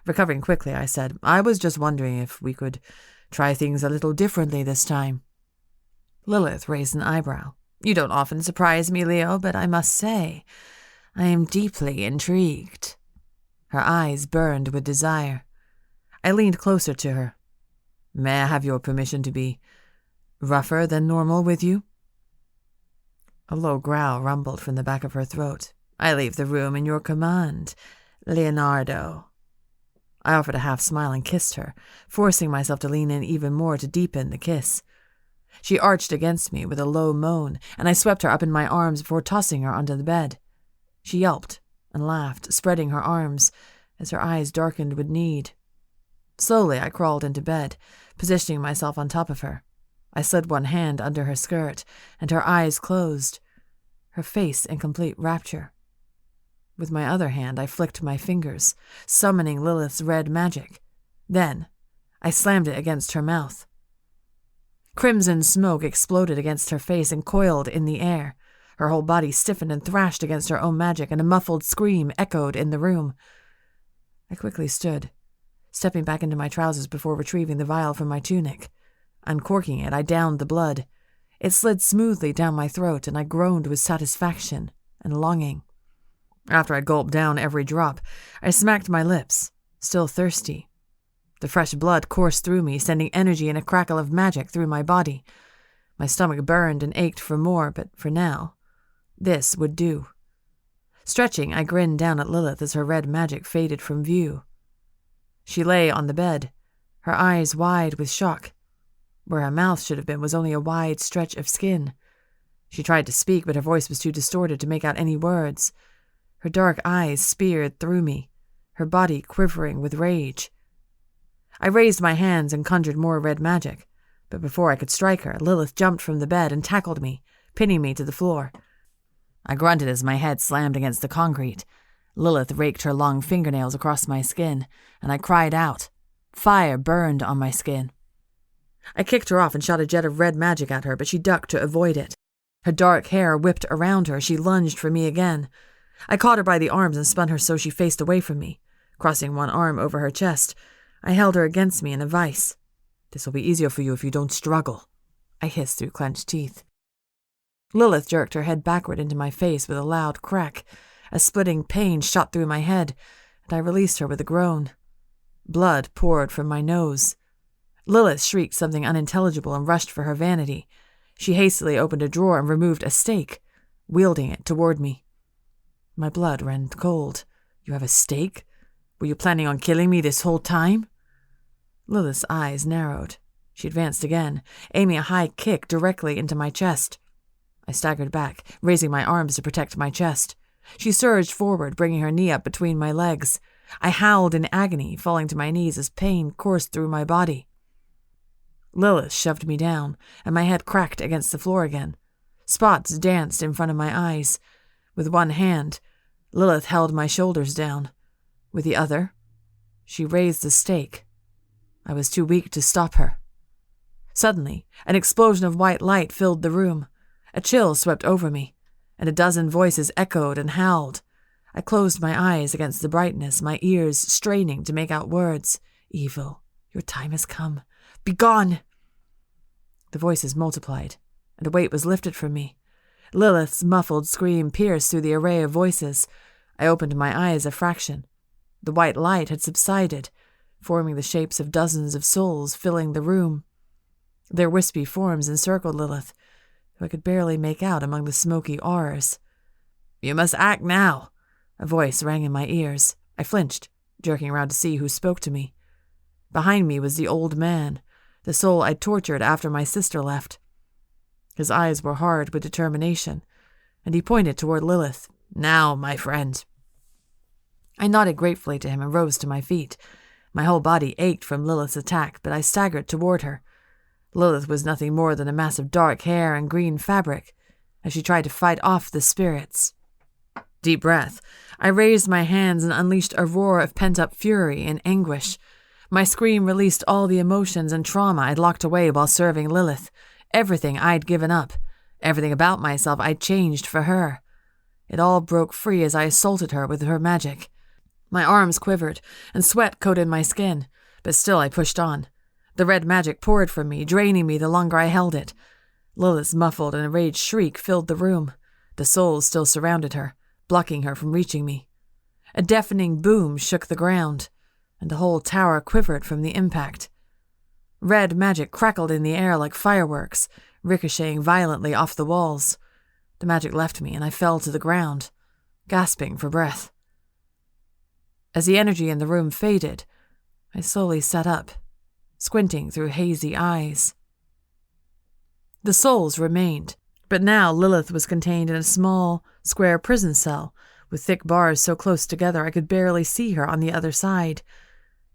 Recovering quickly, I said, "I was just wondering if we could try things a little differently this time." Lilith raised an eyebrow. "You don't often surprise me, Leo, but I must say, I am deeply intrigued." Her eyes burned with desire. I leaned closer to her. "May I have your permission to be rougher than normal with you?" A low growl rumbled from the back of her throat. "I leave the room in your command, Leonardo." I offered a half smile and kissed her, forcing myself to lean in even more to deepen the kiss. She arched against me with a low moan, and I swept her up in my arms before tossing her onto the bed. She yelped and laughed, spreading her arms as her eyes darkened with need. Slowly, I crawled into bed, positioning myself on top of her. I slid one hand under her skirt, and her eyes closed, her face in complete rapture. With my other hand, I flicked my fingers, summoning Lilith's red magic. Then, I slammed it against her mouth. Crimson smoke exploded against her face and coiled in the air. Her whole body stiffened and thrashed against her own magic, and a muffled scream echoed in the room. I quickly stood, stepping back into my trousers before retrieving the vial from my tunic. Uncorking it, I downed the blood. It slid smoothly down my throat, and I groaned with satisfaction and longing. After I gulped down every drop, I smacked my lips, still thirsty. The fresh blood coursed through me, sending energy and a crackle of magic through my body. My stomach burned and ached for more, but for now, this would do. Stretching, I grinned down at Lilith as her red magic faded from view. She lay on the bed, her eyes wide with shock. Where her mouth should have been was only a wide stretch of skin. She tried to speak, but her voice was too distorted to make out any words. Her dark eyes speared through me, her body quivering with rage. I raised my hands and conjured more red magic, but before I could strike her, Lilith jumped from the bed and tackled me, pinning me to the floor. I grunted as my head slammed against the concrete. Lilith raked her long fingernails across my skin, and I cried out. Fire burned on my skin. I kicked her off and shot a jet of red magic at her, but she ducked to avoid it. Her dark hair whipped around her. She lunged for me again. I caught her by the arms and spun her so she faced away from me. Crossing one arm over her chest, I held her against me in a vice. This will be easier for you if you don't struggle, I hissed through clenched teeth. Lilith jerked her head backward into my face with a loud crack. A splitting pain shot through my head, and I released her with a groan. Blood poured from my nose. Lilith shrieked something unintelligible and rushed for her vanity. She hastily opened a drawer and removed a stake, wielding it toward me. My blood ran cold. You have a stake? Were you planning on killing me this whole time? Lilith's eyes narrowed. She advanced again, aiming a high kick directly into my chest. I staggered back, raising my arms to protect my chest. She surged forward, bringing her knee up between my legs. I howled in agony, falling to my knees as pain coursed through my body. Lilith shoved me down, and my head cracked against the floor again. Spots danced in front of my eyes. With one hand, Lilith held my shoulders down. With the other, she raised the stake. I was too weak to stop her. Suddenly, an explosion of white light filled the room. A chill swept over me, and a dozen voices echoed and howled. I closed my eyes against the brightness, my ears straining to make out words. Evil, your time has come. Begone! The voices multiplied, and a weight was lifted from me. Lilith's muffled scream pierced through the array of voices. I opened my eyes a fraction. The white light had subsided, forming the shapes of dozens of souls filling the room. Their wispy forms encircled Lilith, who I could barely make out among the smoky auras. You must act now, a voice rang in my ears. I flinched, jerking around to see who spoke to me. Behind me was the old man, the soul I'd tortured after my sister left. His eyes were hard with determination, and he pointed toward Lilith. Now, my friend. I nodded gratefully to him and rose to my feet. My whole body ached from Lilith's attack, but I staggered toward her. Lilith was nothing more than a mass of dark hair and green fabric, as she tried to fight off the spirits. Deep breath. I raised my hands and unleashed a roar of pent-up fury and anguish. My scream released all the emotions and trauma I'd locked away while serving Lilith. Everything I'd given up. Everything about myself I'd changed for her. It all broke free as I assaulted her with her magic. My arms quivered, and sweat coated my skin, but still I pushed on. The red magic poured from me, draining me the longer I held it. Lilith's muffled and enraged shriek filled the room. The souls still surrounded her, blocking her from reaching me. A deafening boom shook the ground, and the whole tower quivered from the impact. Red magic crackled in the air like fireworks, ricocheting violently off the walls. The magic left me, and I fell to the ground, gasping for breath. As the energy in the room faded, I slowly sat up, squinting through hazy eyes. The souls remained, but now Lilith was contained in a small, square prison cell, with thick bars so close together I could barely see her on the other side.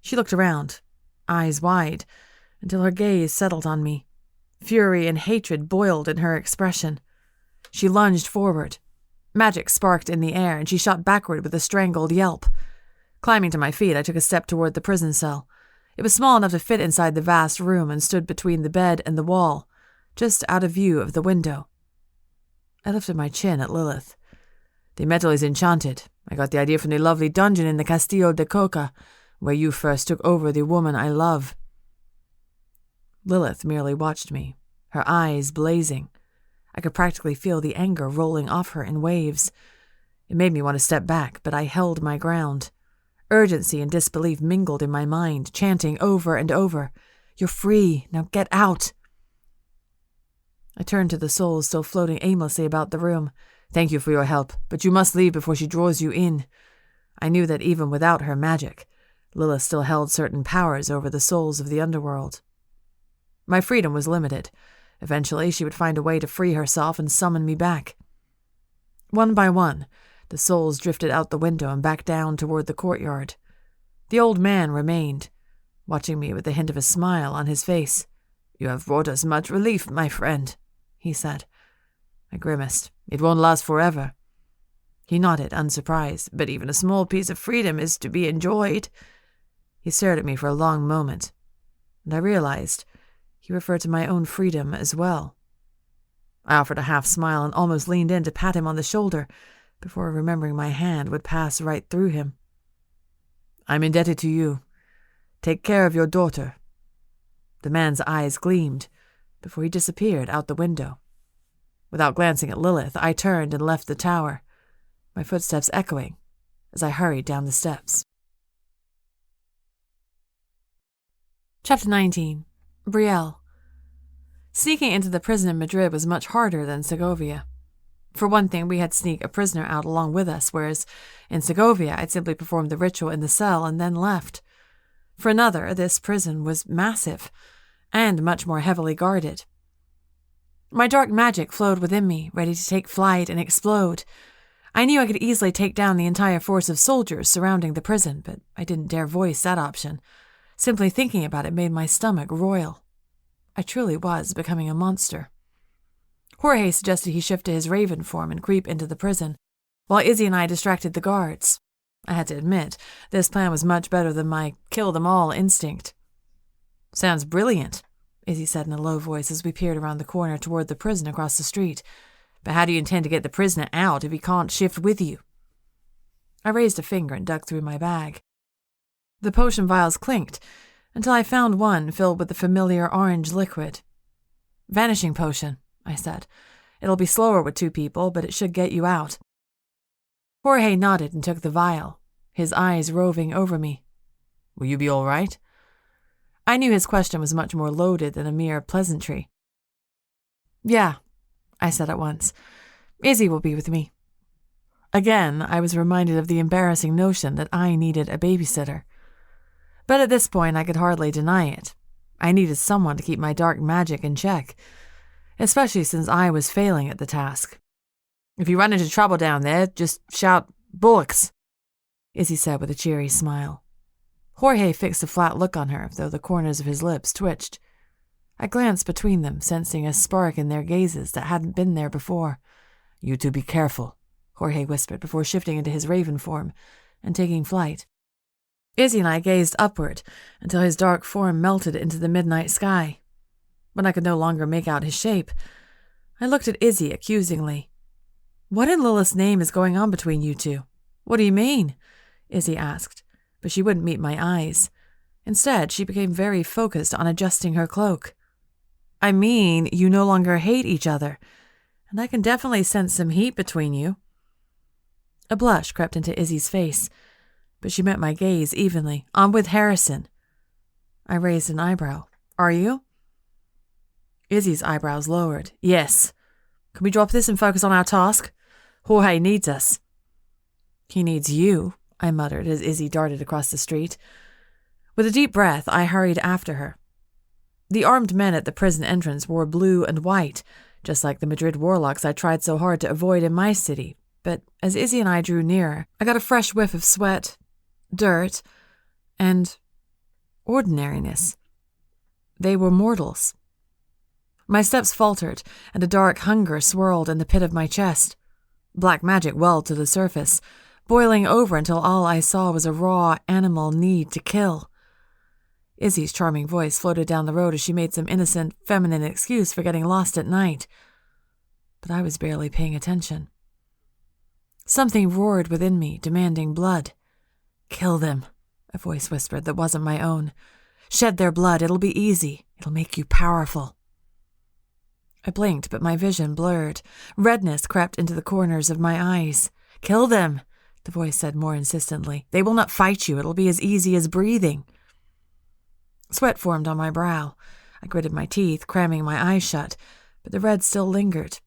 She looked around, eyes wide, until her gaze settled on me. Fury and hatred boiled in her expression. She lunged forward. Magic sparked in the air, and she shot backward with a strangled yelp. Climbing to my feet, I took a step toward the prison cell. It was small enough to fit inside the vast room and stood between the bed and the wall, just out of view of the window. I lifted my chin at Lilith. The metal is enchanted. I got the idea from the lovely dungeon in the Castillo de Coca, where you first took over the woman I love. Lilith merely watched me, her eyes blazing. I could practically feel the anger rolling off her in waves. It made me want to step back, but I held my ground. Urgency and disbelief mingled in my mind, chanting over and over, "You're free, now get out." I turned to the souls still floating aimlessly about the room. Thank you for your help, but you must leave before she draws you in. I knew that even without her magic, Lilith still held certain powers over the souls of the underworld. My freedom was limited. Eventually, she would find a way to free herself and summon me back. One by one, the souls drifted out the window and back down toward the courtyard. The old man remained, watching me with the hint of a smile on his face. You have brought us much relief, my friend, he said. I grimaced. It won't last forever. He nodded, unsurprised. But even a small piece of freedom is to be enjoyed. He stared at me for a long moment, and I realized he referred to my own freedom as well. I offered a half smile and almost leaned in to pat him on the shoulder before remembering my hand would pass right through him. I'm indebted to you. Take care of your daughter. The man's eyes gleamed before he disappeared out the window. Without glancing at Lilith, I turned and left the tower, my footsteps echoing as I hurried down the steps. Chapter 19. Brielle. Sneaking into the prison in Madrid was much harder than Segovia. For one thing, we had to sneak a prisoner out along with us, whereas in Segovia I'd simply performed the ritual in the cell and then left. For another, this prison was massive and much more heavily guarded. My dark magic flowed within me, ready to take flight and explode. I knew I could easily take down the entire force of soldiers surrounding the prison, but I didn't dare voice that option. Simply thinking about it made my stomach roil. I truly was becoming a monster. Jorge suggested he shift to his raven form and creep into the prison, while Izzy and I distracted the guards. I had to admit, this plan was much better than my kill-them-all instinct. Sounds brilliant, Izzy said in a low voice as we peered around the corner toward the prison across the street. But how do you intend to get the prisoner out if he can't shift with you? I raised a finger and dug through my bag. The potion vials clinked until I found one filled with the familiar orange liquid. Vanishing potion, I said. It'll be slower with two people, but it should get you out. Jorge nodded and took the vial, his eyes roving over me. Will you be all right? I knew his question was much more loaded than a mere pleasantry. Yeah, I said at once. Izzy will be with me. Again, I was reminded of the embarrassing notion that I needed a babysitter. But at this point, I could hardly deny it. I needed someone to keep my dark magic in check, especially since I was failing at the task. If you run into trouble down there, just shout, "Bullocks," Izzy said with a cheery smile. Jorge fixed a flat look on her, though the corners of his lips twitched. I glanced between them, sensing a spark in their gazes that hadn't been there before. "You two be careful," Jorge whispered before shifting into his raven form and taking flight. Izzy and I gazed upward until his dark form melted into the midnight sky. When I could no longer make out his shape, I looked at Izzy accusingly. What in Lilith's name is going on between you two? What do you mean? Izzy asked, but she wouldn't meet my eyes. Instead, she became very focused on adjusting her cloak. I mean, you no longer hate each other, and I can definitely sense some heat between you. A blush crept into Izzy's face, but she met my gaze evenly. I'm with Harrison. I raised an eyebrow. Are you? Izzy's eyebrows lowered. Yes. Can we drop this and focus on our task? Jorge needs us. He needs you, I muttered as Izzy darted across the street. With a deep breath, I hurried after her. The armed men at the prison entrance wore blue and white, just like the Madrid warlocks I tried so hard to avoid in my city. But as Izzy and I drew nearer, I got a fresh whiff of sweat, dirt, and ordinariness. They were mortals. My steps faltered, and a dark hunger swirled in the pit of my chest. Black magic welled to the surface, boiling over until all I saw was a raw animal need to kill. Izzy's charming voice floated down the road as she made some innocent, feminine excuse for getting lost at night. But I was barely paying attention. Something roared within me, demanding blood. Kill them, a voice whispered that wasn't my own. Shed their blood, it'll be easy. It'll make you powerful. I blinked, but my vision blurred. Redness crept into the corners of my eyes. Kill them, the voice said more insistently. They will not fight you. It'll be as easy as breathing. Sweat formed on my brow. I gritted my teeth, cramming my eyes shut, but the red still lingered.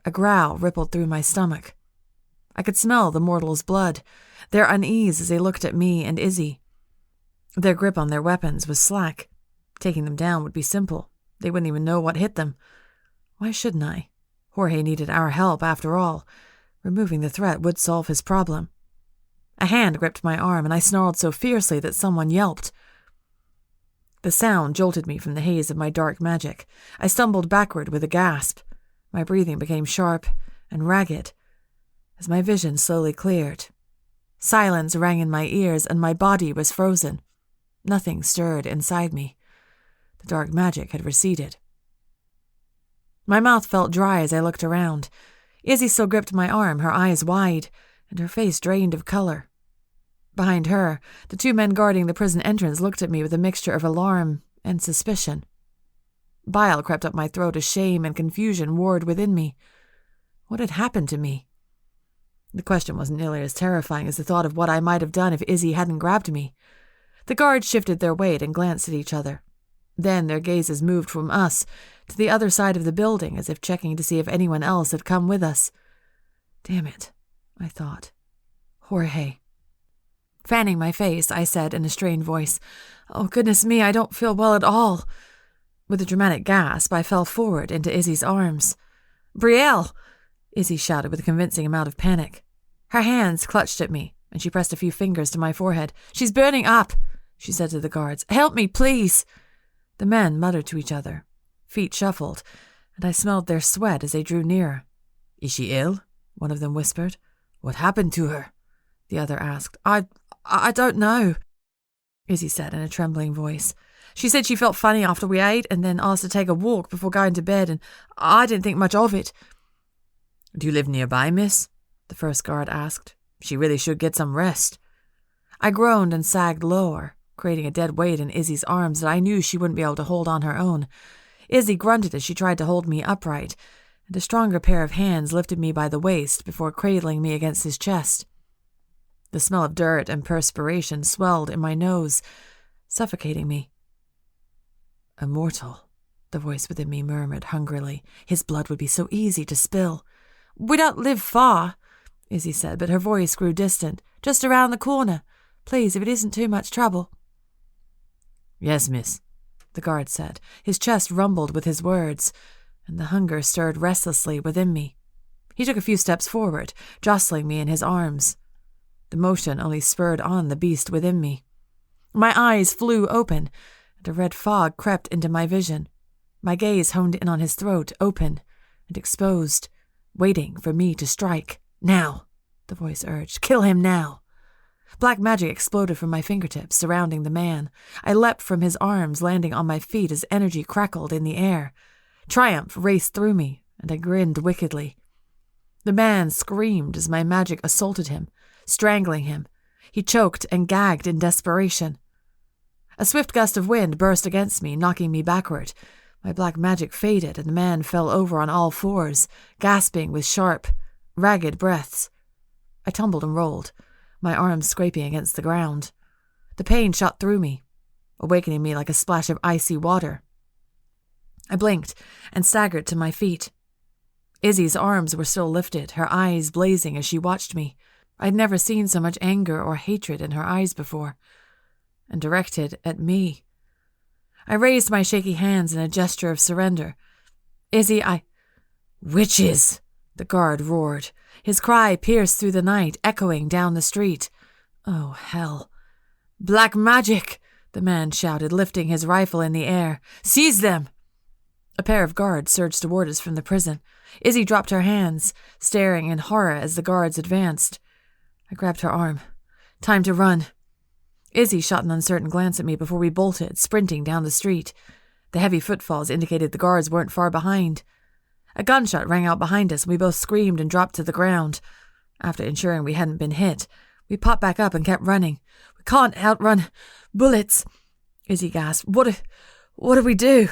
A growl rippled through my stomach. I could smell the mortals' blood, their unease as they looked at me and Izzy. Their grip on their weapons was slack. Taking them down would be simple. They wouldn't even know what hit them. Why shouldn't I? Jorge needed our help, after all. Removing the threat would solve his problem. A hand gripped my arm, and I snarled so fiercely that someone yelped. The sound jolted me from the haze of my dark magic. I stumbled backward with a gasp. My breathing became sharp and ragged as my vision slowly cleared. Silence rang in my ears, and my body was frozen. Nothing stirred inside me. The dark magic had receded. My mouth felt dry as I looked around. Izzy still gripped my arm, her eyes wide, and her face drained of color. Behind her, the two men guarding the prison entrance looked at me with a mixture of alarm and suspicion. Bile crept up my throat as shame and confusion warred within me. What had happened to me? The question wasn't nearly as terrifying as the thought of what I might have done if Izzy hadn't grabbed me. The guards shifted their weight and glanced at each other. Then their gazes moved from us to the other side of the building, as if checking to see if anyone else had come with us. Damn it, I thought. Jorge. Fanning my face, I said in a strained voice, "Oh, goodness me, I don't feel well at all." With a dramatic gasp, I fell forward into Izzy's arms. "Brielle!" Izzy shouted with a convincing amount of panic. Her hands clutched at me, and she pressed a few fingers to my forehead. "She's burning up," she said to the guards. "Help me, please." The men muttered to each other. Feet shuffled, and I smelled their sweat as they drew nearer. "Is she ill?" one of them whispered. "What happened to her?" the other asked. I don't know," Izzy said in a trembling voice. "She said she felt funny after we ate and then asked to take a walk before going to bed, and I didn't think much of it." "Do you live nearby, miss?" the first guard asked. "She really should get some rest." I groaned and sagged lower, creating a dead weight in Izzy's arms that I knew she wouldn't be able to hold on her own. Izzy grunted as she tried to hold me upright, and a stronger pair of hands lifted me by the waist before cradling me against his chest. The smell of dirt and perspiration swelled in my nose, suffocating me. "Immortal," the voice within me murmured hungrily. "His blood would be so easy to spill." "We don't live far," Izzy said, but her voice grew distant. "Just around the corner. Please, if it isn't too much trouble." "Yes, miss," the guard said. His chest rumbled with his words, and the hunger stirred restlessly within me. He took a few steps forward, jostling me in his arms. The motion only spurred on the beast within me. My eyes flew open, and a red fog crept into my vision. My gaze honed in on his throat, open and exposed, waiting for me to strike. "Now," the voice urged. "Kill him now." Black magic exploded from my fingertips, surrounding the man. I leapt from his arms, landing on my feet as energy crackled in the air. Triumph raced through me, and I grinned wickedly. The man screamed as my magic assaulted him, strangling him. He choked and gagged in desperation. A swift gust of wind burst against me, knocking me backward. My black magic faded, and the man fell over on all fours, gasping with sharp, ragged breaths. I tumbled and rolled, my arms scraping against the ground. The pain shot through me, awakening me like a splash of icy water. I blinked and staggered to my feet. Izzy's arms were still lifted, her eyes blazing as she watched me. I'd never seen so much anger or hatred in her eyes before, and directed at me. I raised my shaky hands in a gesture of surrender. "Izzy, Witches!" the guard roared. His cry pierced through the night, echoing down the street. Oh, hell. "Black magic!" the man shouted, lifting his rifle in the air. "Seize them!" A pair of guards surged toward us from the prison. Izzy dropped her hands, staring in horror as the guards advanced. I grabbed her arm. "Time to run." Izzy shot an uncertain glance at me before we bolted, sprinting down the street. The heavy footfalls indicated the guards weren't far behind. A gunshot rang out behind us, and we both screamed and dropped to the ground. After ensuring we hadn't been hit, we popped back up and kept running. "We can't outrun bullets," Izzy gasped. What do we do?"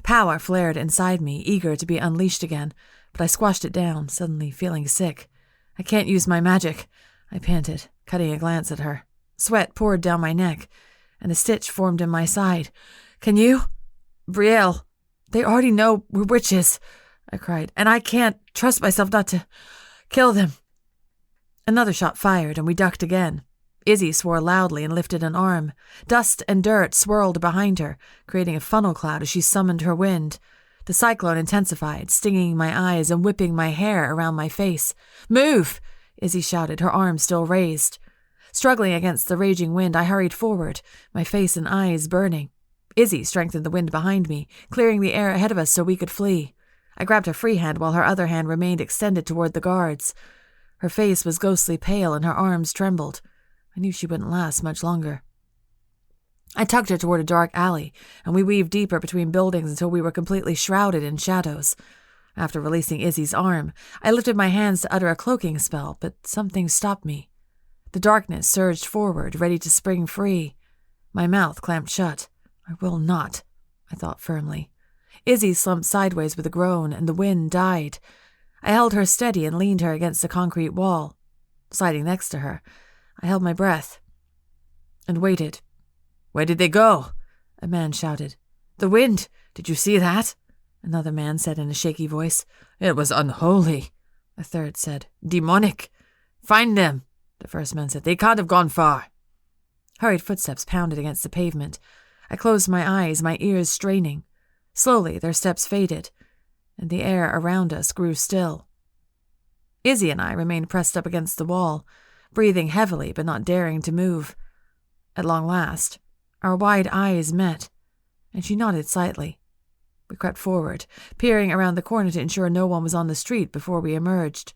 Power flared inside me, eager to be unleashed again, but I squashed it down, suddenly feeling sick. "I can't use my magic," I panted, cutting a glance at her. Sweat poured down my neck, and a stitch formed in my side. "Can you?" "Brielle," They already know we're witches, I cried, and I can't trust myself not to kill them. Another shot fired, and we ducked again. Izzy swore loudly and lifted an arm. Dust and dirt swirled behind her, creating a funnel cloud as she summoned her wind. The cyclone intensified, stinging my eyes and whipping my hair around my face. "Move!" Izzy shouted, her arm still raised. Struggling against the raging wind, I hurried forward, my face and eyes burning. Izzy strengthened the wind behind me, clearing the air ahead of us so we could flee. I grabbed her free hand while her other hand remained extended toward the guards. Her face was ghostly pale and her arms trembled. I knew she wouldn't last much longer. I tugged her toward a dark alley, and we weaved deeper between buildings until we were completely shrouded in shadows. After releasing Izzy's arm, I lifted my hands to utter a cloaking spell, but something stopped me. The darkness surged forward, ready to spring free. My mouth clamped shut. I will not, I thought firmly. Izzy slumped sideways with a groan, and the wind died. I held her steady and leaned her against the concrete wall. Sliding next to her, I held my breath and waited. "Where did they go?" a man shouted. "The wind! Did you see that?" another man said in a shaky voice. "It was unholy," a third said. "Demonic. Find them," the first man said. "They can't have gone far." Hurried footsteps pounded against the pavement. I closed my eyes, my ears straining. Slowly, their steps faded, and the air around us grew still. Izzy and I remained pressed up against the wall, breathing heavily but not daring to move. At long last, our wide eyes met, and she nodded slightly. We crept forward, peering around the corner to ensure no one was on the street before we emerged.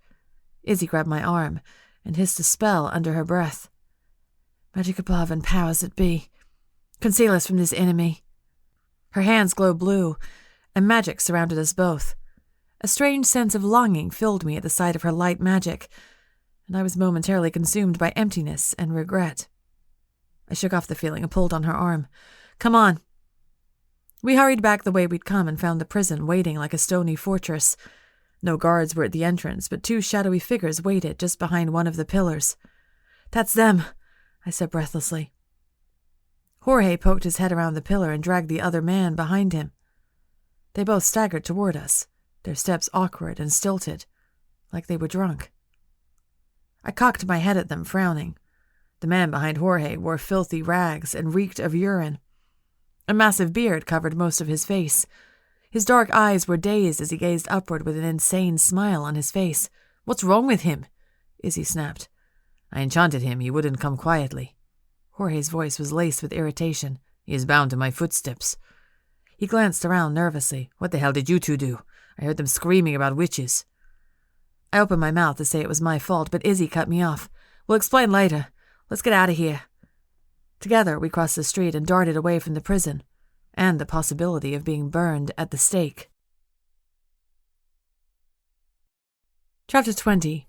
Izzy grabbed my arm and hissed a spell under her breath. "Magic above and powers that be, conceal us from this enemy." Her hands glowed blue, and magic surrounded us both. A strange sense of longing filled me at the sight of her light magic, and I was momentarily consumed by emptiness and regret. I shook off the feeling and pulled on her arm. "Come on." We hurried back the way we'd come and found the prison waiting like a stony fortress. No guards were at the entrance, but two shadowy figures waited just behind one of the pillars. "That's them," I said breathlessly. Jorge poked his head around the pillar and dragged the other man behind him. They both staggered toward us, their steps awkward and stilted, like they were drunk. I cocked my head at them, frowning. The man behind Jorge wore filthy rags and reeked of urine. A massive beard covered most of his face. His dark eyes were dazed as he gazed upward with an insane smile on his face. "What's wrong with him?" Izzy snapped. "I enchanted him. He wouldn't come quietly." Jorge's voice was laced with irritation. "He is bound to my footsteps." He glanced around nervously. "What the hell did you two do? I heard them screaming about witches." I opened my mouth to say it was my fault, but Izzy cut me off. "We'll explain later. Let's get out of here." Together, we crossed the street and darted away from the prison, and the possibility of being burned at the stake. Chapter 20.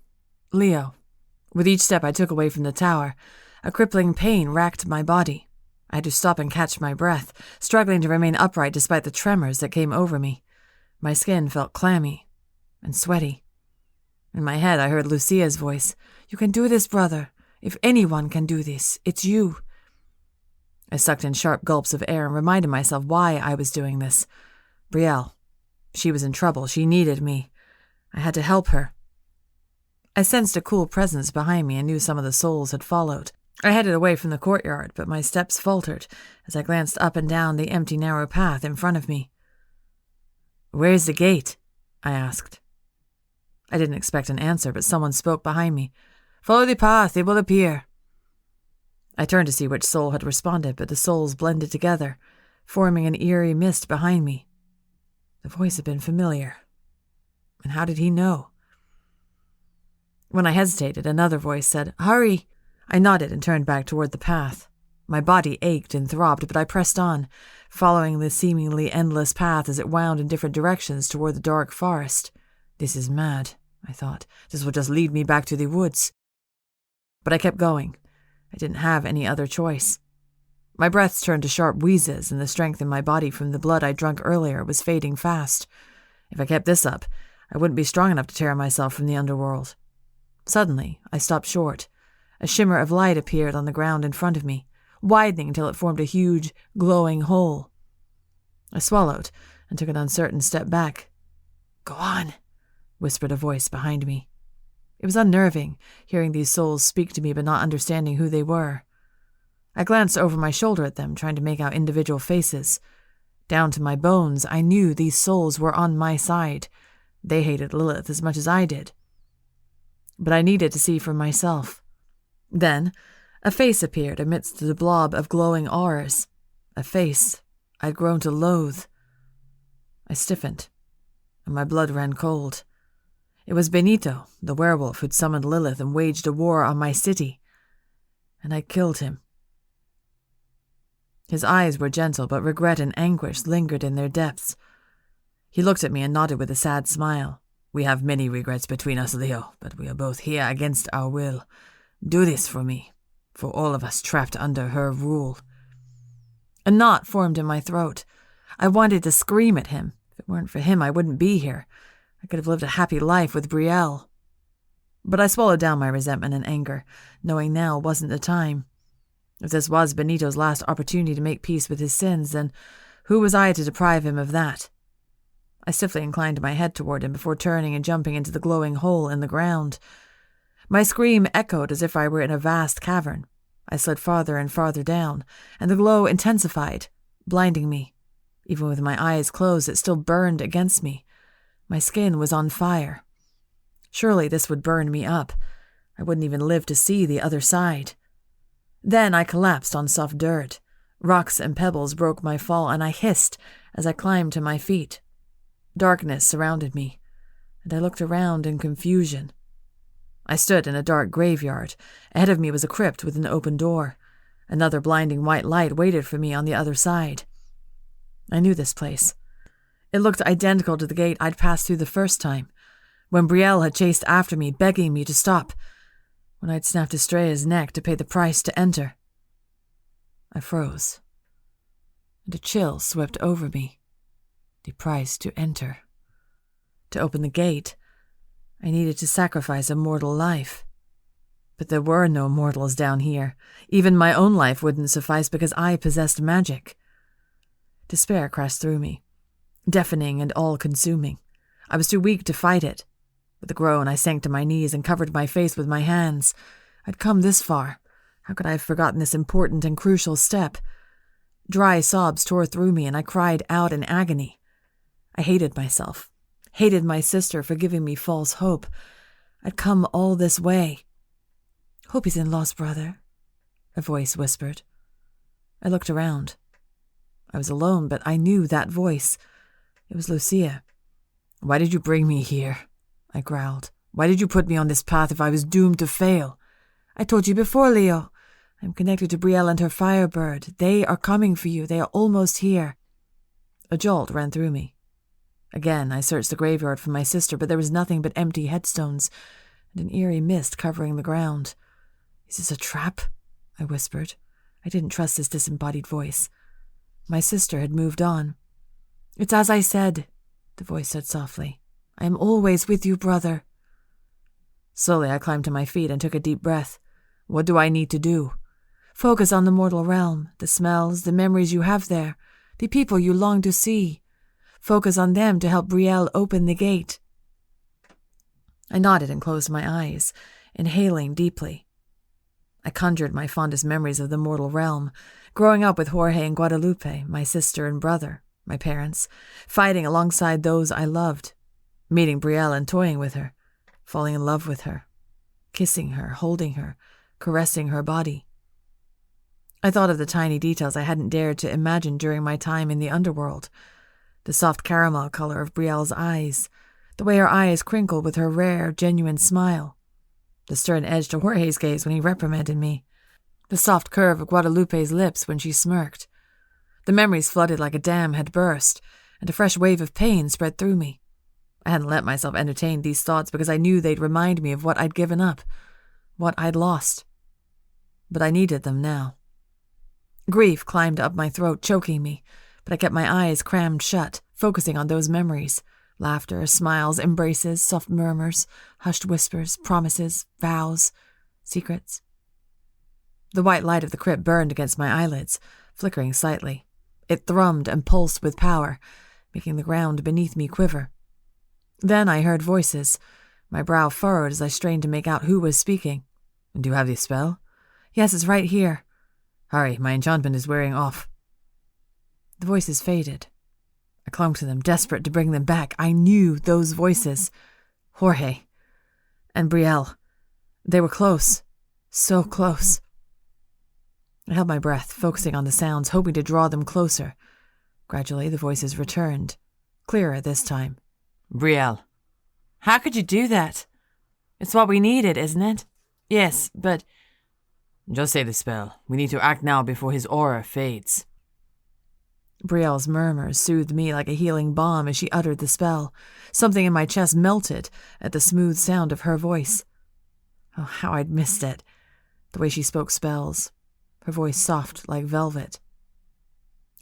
Leo. With each step I took away from the tower, a crippling pain racked my body. I had to stop and catch my breath, struggling to remain upright despite the tremors that came over me. My skin felt clammy and sweaty. In my head, I heard Lucia's voice. "You can do this, brother. If anyone can do this, it's you." I sucked in sharp gulps of air and reminded myself why I was doing this. Brielle. She was in trouble. She needed me. I had to help her. I sensed a cool presence behind me and knew some of the souls had followed. I headed away from the courtyard, but my steps faltered as I glanced up and down the empty, narrow path in front of me. "Where's the gate?" I asked. I didn't expect an answer, but someone spoke behind me. "Follow the path, it will appear." I turned to see which soul had responded, but the souls blended together, forming an eerie mist behind me. The voice had been familiar. And how did he know? When I hesitated, another voice said, "Hurry!" I nodded and turned back toward the path. My body ached and throbbed, but I pressed on, following the seemingly endless path as it wound in different directions toward the dark forest. This is mad, I thought. This will just lead me back to the woods. But I kept going. I didn't have any other choice. My breaths turned to sharp wheezes, and the strength in my body from the blood I drunk earlier was fading fast. If I kept this up, I wouldn't be strong enough to tear myself from the underworld. Suddenly, I stopped short. A shimmer of light appeared on the ground in front of me, widening until it formed a huge, glowing hole. I swallowed, and took an uncertain step back. "Go on," whispered a voice behind me. It was unnerving, hearing these souls speak to me but not understanding who they were. I glanced over my shoulder at them, trying to make out individual faces. Down to my bones, I knew these souls were on my side. They hated Lilith as much as I did. But I needed to see for myself. Then, a face appeared amidst the blob of glowing auras. A face I'd grown to loathe. I stiffened, and my blood ran cold. It was Benito, the werewolf who'd summoned Lilith and waged a war on my city. And I killed him. His eyes were gentle, but regret and anguish lingered in their depths. He looked at me and nodded with a sad smile. "We have many regrets between us, Leo, but we are both here against our will. Do this for me, for all of us trapped under her rule." A knot formed in my throat. I wanted to scream at him. If it weren't for him, I wouldn't be here. I could have lived a happy life with Brielle. But I swallowed down my resentment and anger, knowing now wasn't the time. If this was Benito's last opportunity to make peace with his sins, then who was I to deprive him of that? I stiffly inclined my head toward him before turning and jumping into the glowing hole in the ground. My scream echoed as if I were in a vast cavern. I slid farther and farther down, and the glow intensified, blinding me. Even with my eyes closed, it still burned against me. My skin was on fire. Surely this would burn me up. I wouldn't even live to see the other side. Then I collapsed on soft dirt. Rocks and pebbles broke my fall, and I hissed as I climbed to my feet. Darkness surrounded me, and I looked around in confusion. I stood in a dark graveyard. Ahead of me was a crypt with an open door. Another blinding white light waited for me on the other side. I knew this place. It looked identical to the gate I'd passed through the first time, when Brielle had chased after me, begging me to stop, when I'd snapped Estrella's neck to pay the price to enter. I froze, and a chill swept over me. The price to enter. To open the gate, I needed to sacrifice a mortal life. But there were no mortals down here. Even my own life wouldn't suffice because I possessed magic. Despair crashed through me, deafening and all-consuming. I was too weak to fight it. With a groan, I sank to my knees and covered my face with my hands. I'd come this far. How could I have forgotten this important and crucial step? Dry sobs tore through me, and I cried out in agony. I hated myself, hated my sister for giving me false hope. I'd come all this way. "Hope he's in lost, brother," a voice whispered. I looked around. I was alone, but I knew that voice. It was Lucia. "Why did you bring me here?" I growled. "Why did you put me on this path if I was doomed to fail?" "I told you before, Leo. I'm connected to Brielle and her firebird. They are coming for you. They are almost here." A jolt ran through me. Again, I searched the graveyard for my sister, but there was nothing but empty headstones and an eerie mist covering the ground. "Is this a trap?" I whispered. I didn't trust this disembodied voice. My sister had moved on. "It's as I said," the voice said softly. "I am always with you, brother." Slowly I climbed to my feet and took a deep breath. What do I need to do? Focus on the mortal realm, the smells, the memories you have there, the people you long to see. Focus on them to help Brielle open the gate. I nodded and closed my eyes, inhaling deeply. I conjured my fondest memories of the mortal realm, growing up with Jorge and Guadalupe, my sister and brother, my parents, fighting alongside those I loved, meeting Brielle and toying with her, falling in love with her, kissing her, holding her, caressing her body. I thought of the tiny details I hadn't dared to imagine during my time in the underworld. The soft caramel color of Brielle's eyes, the way her eyes crinkled with her rare, genuine smile, the stern edge to Jorge's gaze when he reprimanded me, the soft curve of Guadalupe's lips when she smirked. The memories flooded like a dam had burst, and a fresh wave of pain spread through me. I hadn't let myself entertain these thoughts because I knew they'd remind me of what I'd given up, what I'd lost. But I needed them now. Grief climbed up my throat, choking me, but I kept my eyes crammed shut, focusing on those memories. Laughter, smiles, embraces, soft murmurs, hushed whispers, promises, vows, secrets. The white light of the crypt burned against my eyelids, flickering slightly. It thrummed and pulsed with power, making the ground beneath me quiver. Then I heard voices. My brow furrowed as I strained to make out who was speaking. Do you have the spell? Yes, it's right here. Hurry, my enchantment is wearing off. The voices faded. I clung to them, desperate to bring them back. I knew those voices. Jorge and Brielle. They were close. So close. I held my breath, focusing on the sounds, hoping to draw them closer. Gradually, the voices returned. Clearer this time. Brielle. How could you do that? It's what we needed, isn't it? Yes, but... Just say the spell. We need to act now before his aura fades. Brielle's murmurs soothed me like a healing balm as she uttered the spell. Something in my chest melted at the smooth sound of her voice. Oh, how I'd missed it. The way she spoke spells. Her voice soft like velvet.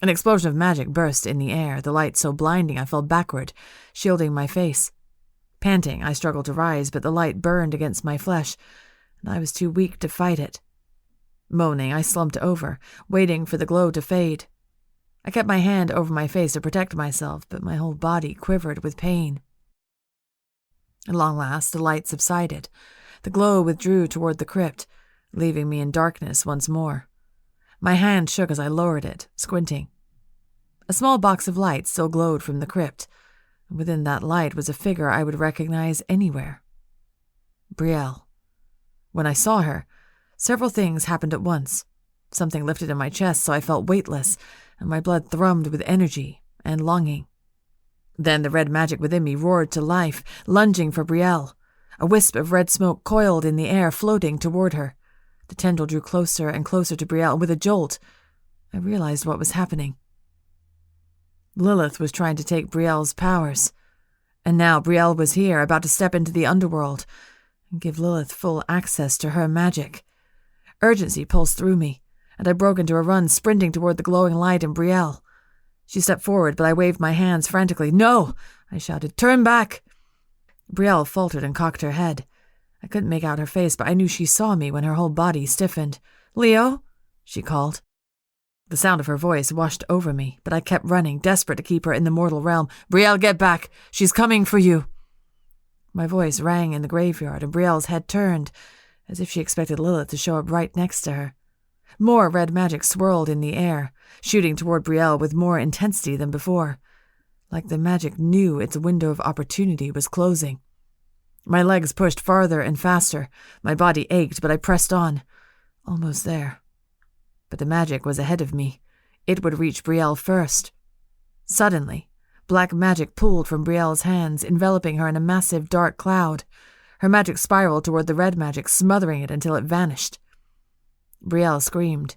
An explosion of magic burst in the air, the light so blinding I fell backward, shielding my face. Panting, I struggled to rise, but the light burned against my flesh, and I was too weak to fight it. Moaning, I slumped over, waiting for the glow to fade. I kept my hand over my face to protect myself, but my whole body quivered with pain. At long last, the light subsided. The glow withdrew toward the crypt, leaving me in darkness once more. My hand shook as I lowered it, squinting. A small box of light still glowed from the crypt, and within that light was a figure I would recognize anywhere. Brielle. When I saw her, several things happened at once. Something lifted in my chest, so I felt weightless, and my blood thrummed with energy and longing. Then the red magic within me roared to life, lunging for Brielle. A wisp of red smoke coiled in the air, floating toward her. The tendril drew closer and closer to Brielle, and with a jolt, I realized what was happening. Lilith was trying to take Brielle's powers, and now Brielle was here, about to step into the underworld and give Lilith full access to her magic. Urgency pulsed through me, and I broke into a run, sprinting toward the glowing light and Brielle. She stepped forward, but I waved my hands frantically. "No!" I shouted. "Turn back!" Brielle faltered and cocked her head. I couldn't make out her face, but I knew she saw me when her whole body stiffened. "Leo?" she called. The sound of her voice washed over me, but I kept running, desperate to keep her in the mortal realm. "Brielle, get back! She's coming for you!" My voice rang in the graveyard, and Brielle's head turned, as if she expected Lilith to show up right next to her. More red magic swirled in the air, shooting toward Brielle with more intensity than before, like the magic knew its window of opportunity was closing. My legs pushed farther and faster. My body ached, but I pressed on. Almost there. But the magic was ahead of me. It would reach Brielle first. Suddenly, black magic pulled from Brielle's hands, enveloping her in a massive dark cloud. Her magic spiraled toward the red magic, smothering it until it vanished. Brielle screamed.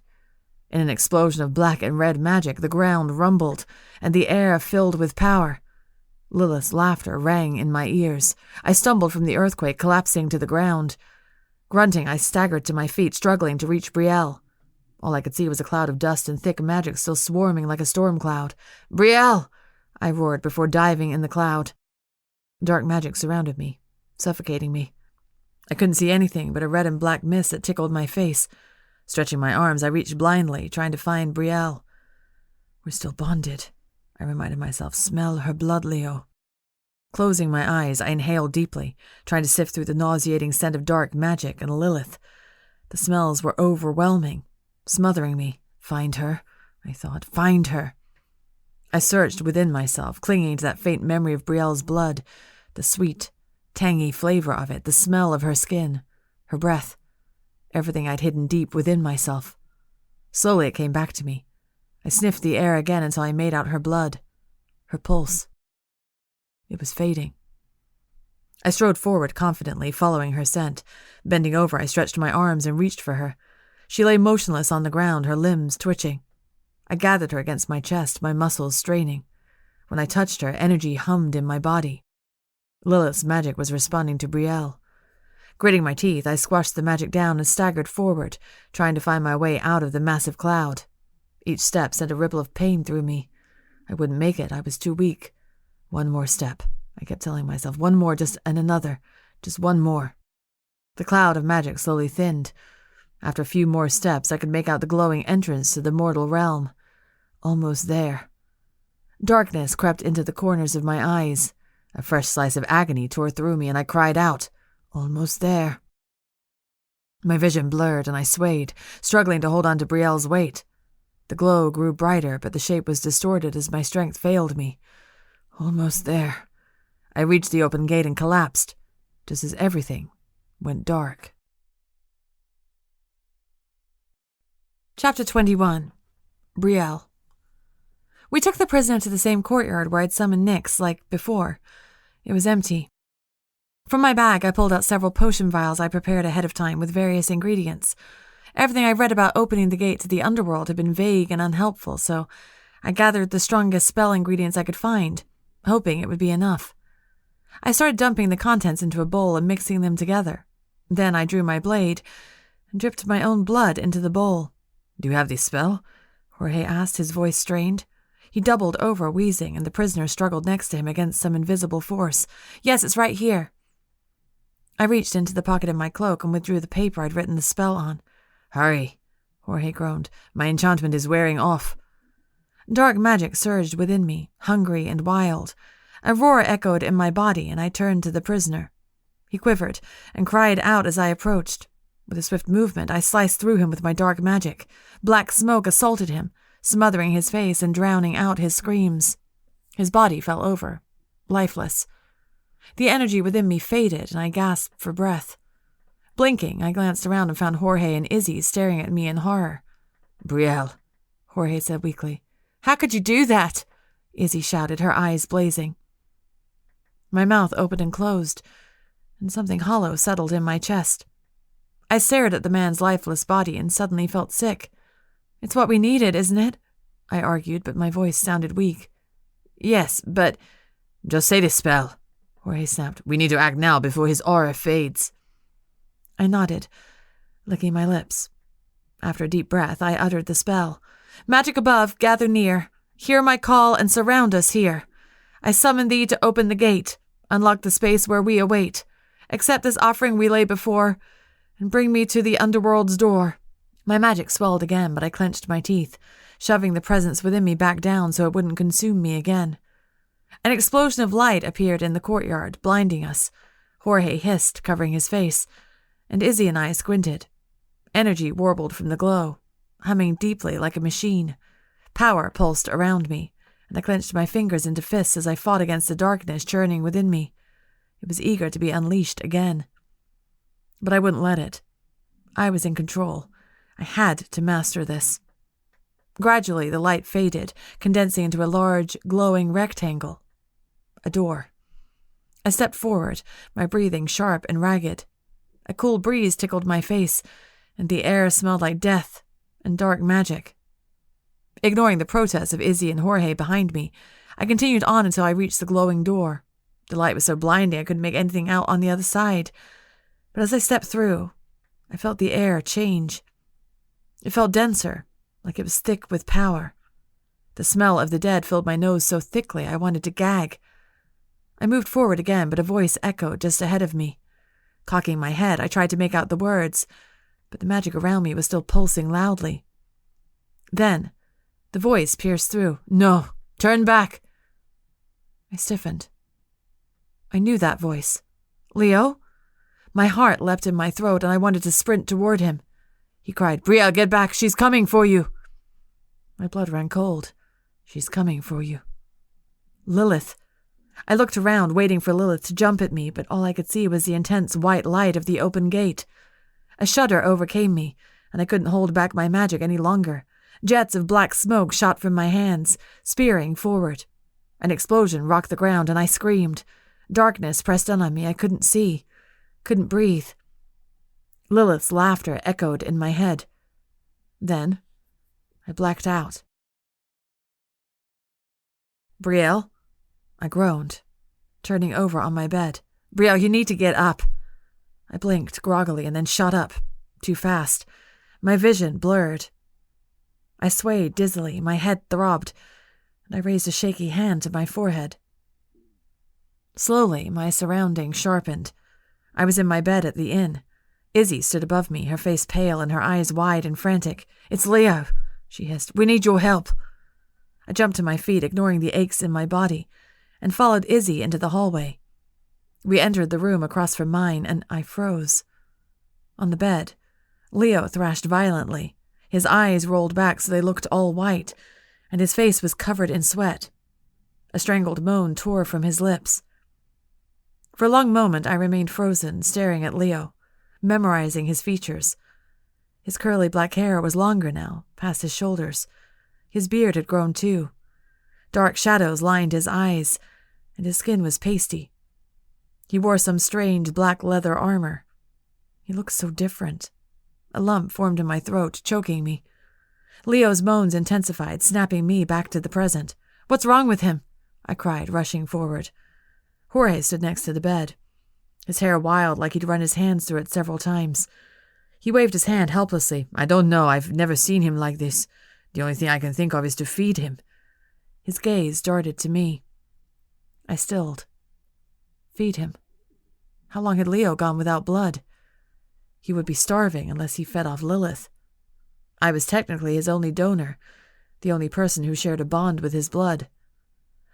In an explosion of black and red magic, the ground rumbled, and the air filled with power. Lilith's laughter rang in my ears. I stumbled from the earthquake, collapsing to the ground. Grunting, I staggered to my feet, struggling to reach Brielle. All I could see was a cloud of dust and thick magic still swarming like a storm cloud. "Brielle!" I roared before diving in the cloud. Dark magic surrounded me, suffocating me. I couldn't see anything but a red and black mist that tickled my face. Stretching my arms, I reached blindly, trying to find Brielle. "We're still bonded," I reminded myself. "Smell her blood, Leo." Closing my eyes, I inhaled deeply, trying to sift through the nauseating scent of dark magic and Lilith. The smells were overwhelming, smothering me. Find her, I thought. Find her. I searched within myself, clinging to that faint memory of Brielle's blood, the sweet, tangy flavor of it, the smell of her skin, her breath, everything I'd hidden deep within myself. Slowly it came back to me. I sniffed the air again until I made out her blood, her pulse. It was fading. I strode forward confidently, following her scent. Bending over, I stretched my arms and reached for her. She lay motionless on the ground, her limbs twitching. I gathered her against my chest, my muscles straining. When I touched her, energy hummed in my body. Lilith's magic was responding to Brielle. Gritting my teeth, I squashed the magic down and staggered forward, trying to find my way out of the massive cloud. Each step sent a ripple of pain through me. I wouldn't make it. I was too weak. One more step, I kept telling myself. One more, and another. Just one more. The cloud of magic slowly thinned. After a few more steps, I could make out the glowing entrance to the mortal realm. Almost there. Darkness crept into the corners of my eyes. A fresh slice of agony tore through me, and I cried out, "Almost there." My vision blurred, and I swayed, struggling to hold on to Brielle's weight. The glow grew brighter, but the shape was distorted as my strength failed me. Almost there. I reached the open gate and collapsed, just as everything went dark. Chapter 21. Brielle. We took the prisoner to the same courtyard where I'd summoned Nyx, like before. It was empty. From my bag, I pulled out several potion vials I prepared ahead of time with various ingredients. Everything I read about opening the gate to the underworld had been vague and unhelpful, so I gathered the strongest spell ingredients I could find, hoping it would be enough. I started dumping the contents into a bowl and mixing them together. Then I drew my blade and dripped my own blood into the bowl. "Do you have the spell?" Jorge asked, his voice strained. He doubled over, wheezing, and the prisoner struggled next to him against some invisible force. "Yes, it's right here." I reached into the pocket of my cloak and withdrew the paper I'd written the spell on. "Hurry," Jorge groaned. "My enchantment is wearing off." Dark magic surged within me, hungry and wild. A roar echoed in my body, and I turned to the prisoner. He quivered and cried out as I approached. With a swift movement, I sliced through him with my dark magic. Black smoke assaulted him, smothering his face and drowning out his screams. His body fell over, lifeless. The energy within me faded, and I gasped for breath. Blinking, I glanced around and found Jorge and Izzy staring at me in horror. "Brielle," Jorge said weakly. "How could you do that?" Izzy shouted, her eyes blazing. My mouth opened and closed, and something hollow settled in my chest. I stared at the man's lifeless body and suddenly felt sick. "It's what we needed, isn't it?" I argued, but my voice sounded weak. "Yes, but—" "Just say the spell," Jorge snapped. "We need to act now before his aura fades." I nodded, licking my lips. After a deep breath, I uttered the spell. "Magic above, gather near. Hear my call and surround us here. I summon thee to open the gate, unlock the space where we await. Accept this offering we lay before, and bring me to the underworld's door." My magic swelled again, but I clenched my teeth, shoving the presence within me back down so it wouldn't consume me again. An explosion of light appeared in the courtyard, blinding us. Jorge hissed, covering his face, and Izzy and I squinted. Energy warbled from the glow, humming deeply like a machine. Power pulsed around me, and I clenched my fingers into fists as I fought against the darkness churning within me. It was eager to be unleashed again. But I wouldn't let it. I was in control. I had to master this. Gradually, the light faded, condensing into a large, glowing rectangle. A door. I stepped forward, my breathing sharp and ragged. A cool breeze tickled my face, and the air smelled like death and dark magic. Ignoring the protests of Izzy and Jorge behind me, I continued on until I reached the glowing door. The light was so blinding I couldn't make anything out on the other side. But as I stepped through, I felt the air change. It felt denser, like it was thick with power. The smell of the dead filled my nose so thickly I wanted to gag. I moved forward again, but a voice echoed just ahead of me. Cocking my head, I tried to make out the words, but the magic around me was still pulsing loudly. Then, the voice pierced through. "No, turn back." I stiffened. I knew that voice. "Leo?" My heart leapt in my throat, and I wanted to sprint toward him. He cried, "Brielle, get back! She's coming for you!" My blood ran cold. "She's coming for you." Lilith. I looked around, waiting for Lilith to jump at me, but all I could see was the intense white light of the open gate. A shudder overcame me, and I couldn't hold back my magic any longer. Jets of black smoke shot from my hands, spearing forward. An explosion rocked the ground, and I screamed. Darkness pressed in on me. I couldn't see, couldn't breathe. Lilith's laughter echoed in my head. Then I blacked out. "Brielle?" I groaned, turning over on my bed. "Brielle, you need to get up." I blinked groggily and then shot up, too fast. My vision blurred. I swayed dizzily, my head throbbed, and I raised a shaky hand to my forehead. Slowly, my surroundings sharpened. I was in my bed at the inn. Izzy stood above me, her face pale and her eyes wide and frantic. "It's Leo," she hissed. "We need your help." I jumped to my feet, ignoring the aches in my body, and followed Izzy into the hallway. We entered the room across from mine, and I froze. On the bed, Leo thrashed violently. His eyes rolled back so they looked all white, and his face was covered in sweat. A strangled moan tore from his lips. For a long moment I remained frozen, staring at Leo, memorizing his features. His curly black hair was longer now, past his shoulders. His beard had grown too. Dark shadows lined his eyes, and his skin was pasty. He wore some strange black leather armor. He looked so different. A lump formed in my throat, choking me. Leo's moans intensified, snapping me back to the present. "What's wrong with him?" I cried, rushing forward. Jorge stood next to the bed, his hair wild like he'd run his hands through it several times. He waved his hand helplessly. "I don't know. I've never seen him like this. The only thing I can think of is to feed him." His gaze darted to me. I stilled. Feed him? How long had Leo gone without blood? He would be starving unless he fed off Lilith. I was technically his only donor, the only person who shared a bond with his blood.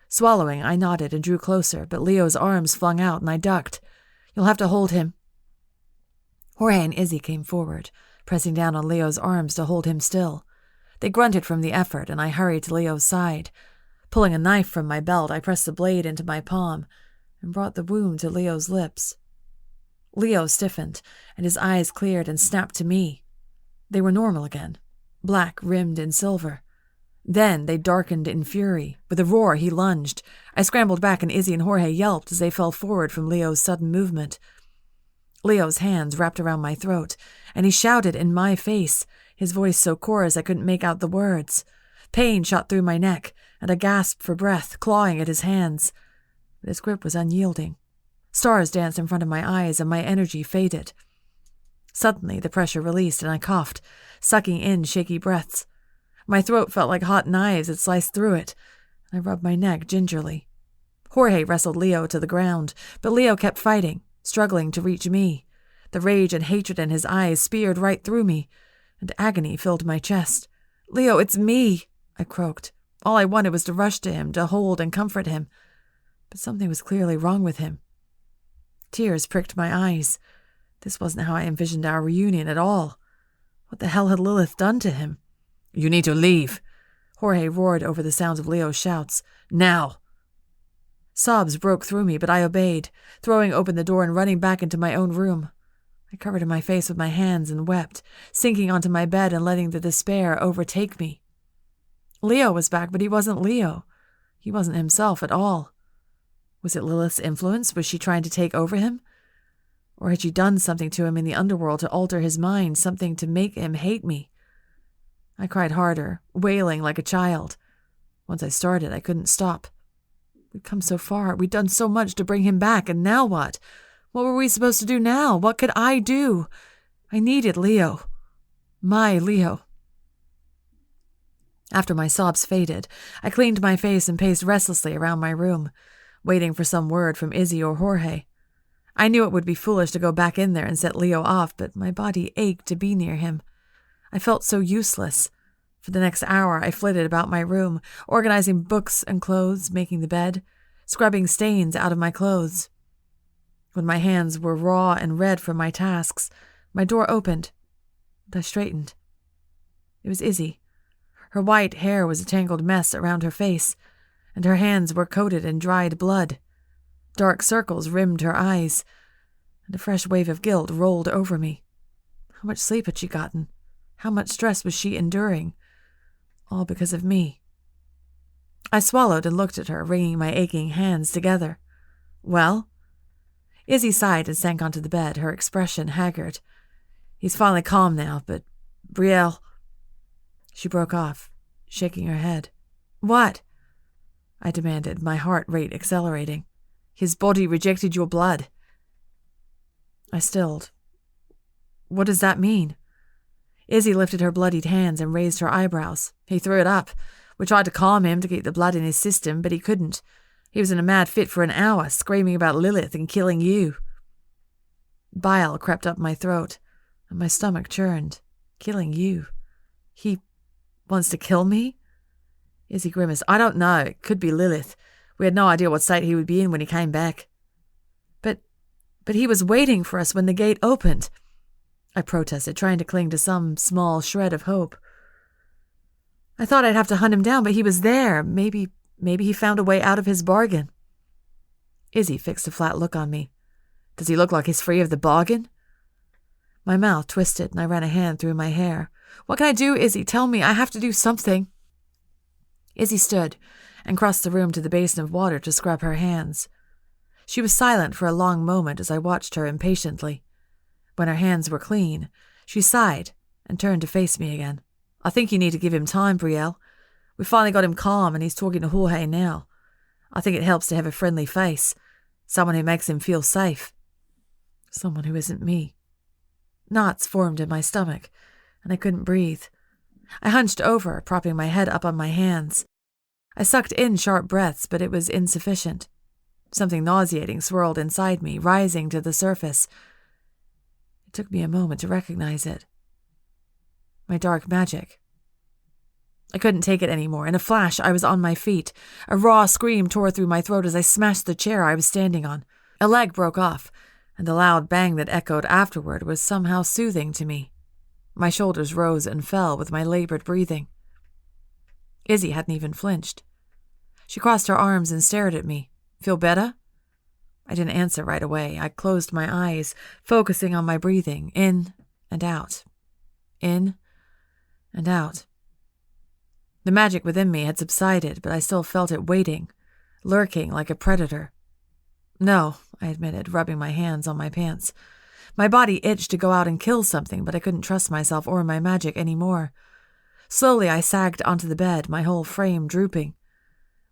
Swallowing, I nodded and drew closer, but Leo's arms flung out and I ducked. "You'll have to hold him." Jorge and Izzy came forward, pressing down on Leo's arms to hold him still. They grunted from the effort, and I hurried to Leo's side. Pulling a knife from my belt, I pressed the blade into my palm and brought the wound to Leo's lips. Leo stiffened, and his eyes cleared and snapped to me. They were normal again, black rimmed in silver. Then they darkened in fury. With a roar, he lunged. I scrambled back, and Izzy and Jorge yelped as they fell forward from Leo's sudden movement. Leo's hands wrapped around my throat, and he shouted in my face, his voice so coarse I couldn't make out the words. Pain shot through my neck, and I gasped for breath, clawing at his hands. But his grip was unyielding. Stars danced in front of my eyes, and my energy faded. Suddenly, the pressure released, and I coughed, sucking in shaky breaths. My throat felt like hot knives had sliced through it, and I rubbed my neck gingerly. Jorge wrestled Leo to the ground, but Leo kept fighting, struggling to reach me. The rage and hatred in his eyes speared right through me, and agony filled my chest. "Leo, it's me," I croaked. All I wanted was to rush to him, to hold and comfort him. But something was clearly wrong with him. Tears pricked my eyes. This wasn't how I envisioned our reunion at all. What the hell had Lilith done to him? "You need to leave," Jorge roared over the sounds of Leo's shouts. "Now!" Sobs broke through me, but I obeyed, throwing open the door and running back into my own room. I covered my face with my hands and wept, sinking onto my bed and letting the despair overtake me. Leo was back, but he wasn't Leo. He wasn't himself at all. Was it Lilith's influence? Was she trying to take over him? Or had she done something to him in the underworld to alter his mind, something to make him hate me? I cried harder, wailing like a child. Once I started, I couldn't stop. We'd come so far. We'd done so much to bring him back, and now what? What were we supposed to do now? What could I do? I needed Leo. My Leo. After my sobs faded, I cleaned my face and paced restlessly around my room, waiting for some word from Izzy or Jorge. I knew it would be foolish to go back in there and set Leo off, but my body ached to be near him. I felt so useless. For the next hour, I flitted about my room, organizing books and clothes, making the bed, scrubbing stains out of my clothes. When my hands were raw and red from my tasks, my door opened, and I straightened. It was Izzy. Her white hair was a tangled mess around her face, and her hands were coated in dried blood. Dark circles rimmed her eyes, and a fresh wave of guilt rolled over me. How much sleep had she gotten? How much stress was she enduring? All because of me. I swallowed and looked at her, wringing my aching hands together. "Well?" Izzy sighed and sank onto the bed, her expression haggard. "He's finally calm now, but Brielle..." She broke off, shaking her head. "What?" I demanded, my heart rate accelerating. "His body rejected your blood." I stilled. "What does that mean?" Izzy lifted her bloodied hands and raised her eyebrows. "He threw it up. We tried to calm him to keep the blood in his system, but he couldn't. He was in a mad fit for an hour, screaming about Lilith and killing you." Bile crept up my throat, and my stomach churned. Killing you. He wants to kill me? Izzy grimaced. I don't know. It could be Lilith. We had no idea what state he would be in when he came back. But he was waiting for us when the gate opened, I protested, trying to cling to some small shred of hope. I thought I'd have to hunt him down, but he was there. Maybe he found a way out of his bargain. Izzy fixed a flat look on me. Does he look like he's free of the bargain? My mouth twisted and I ran a hand through my hair. What can I do, Izzy? Tell me. I have to do something. Izzy stood and crossed the room to the basin of water to scrub her hands. She was silent for a long moment as I watched her impatiently. When her hands were clean, she sighed and turned to face me again. I think you need to give him time, Brielle. We finally got him calm and he's talking to Jorge now. I think it helps to have a friendly face, someone who makes him feel safe. Someone who isn't me. Knots formed in my stomach, and I couldn't breathe. I hunched over, propping my head up on my hands. I sucked in sharp breaths, but it was insufficient. Something nauseating swirled inside me, rising to the surface. It took me a moment to recognize it. My dark magic. I couldn't take it anymore. In a flash, I was on my feet. A raw scream tore through my throat as I smashed the chair I was standing on. A leg broke off, and the loud bang that echoed afterward was somehow soothing to me. My shoulders rose and fell with my labored breathing. Izzy hadn't even flinched. She crossed her arms and stared at me. Feel better? I didn't answer right away. I closed my eyes, focusing on my breathing, in and out. In and out. The magic within me had subsided, but I still felt it waiting, lurking like a predator. No, I admitted, rubbing my hands on my pants. My body itched to go out and kill something, but I couldn't trust myself or my magic anymore. Slowly I sagged onto the bed, my whole frame drooping.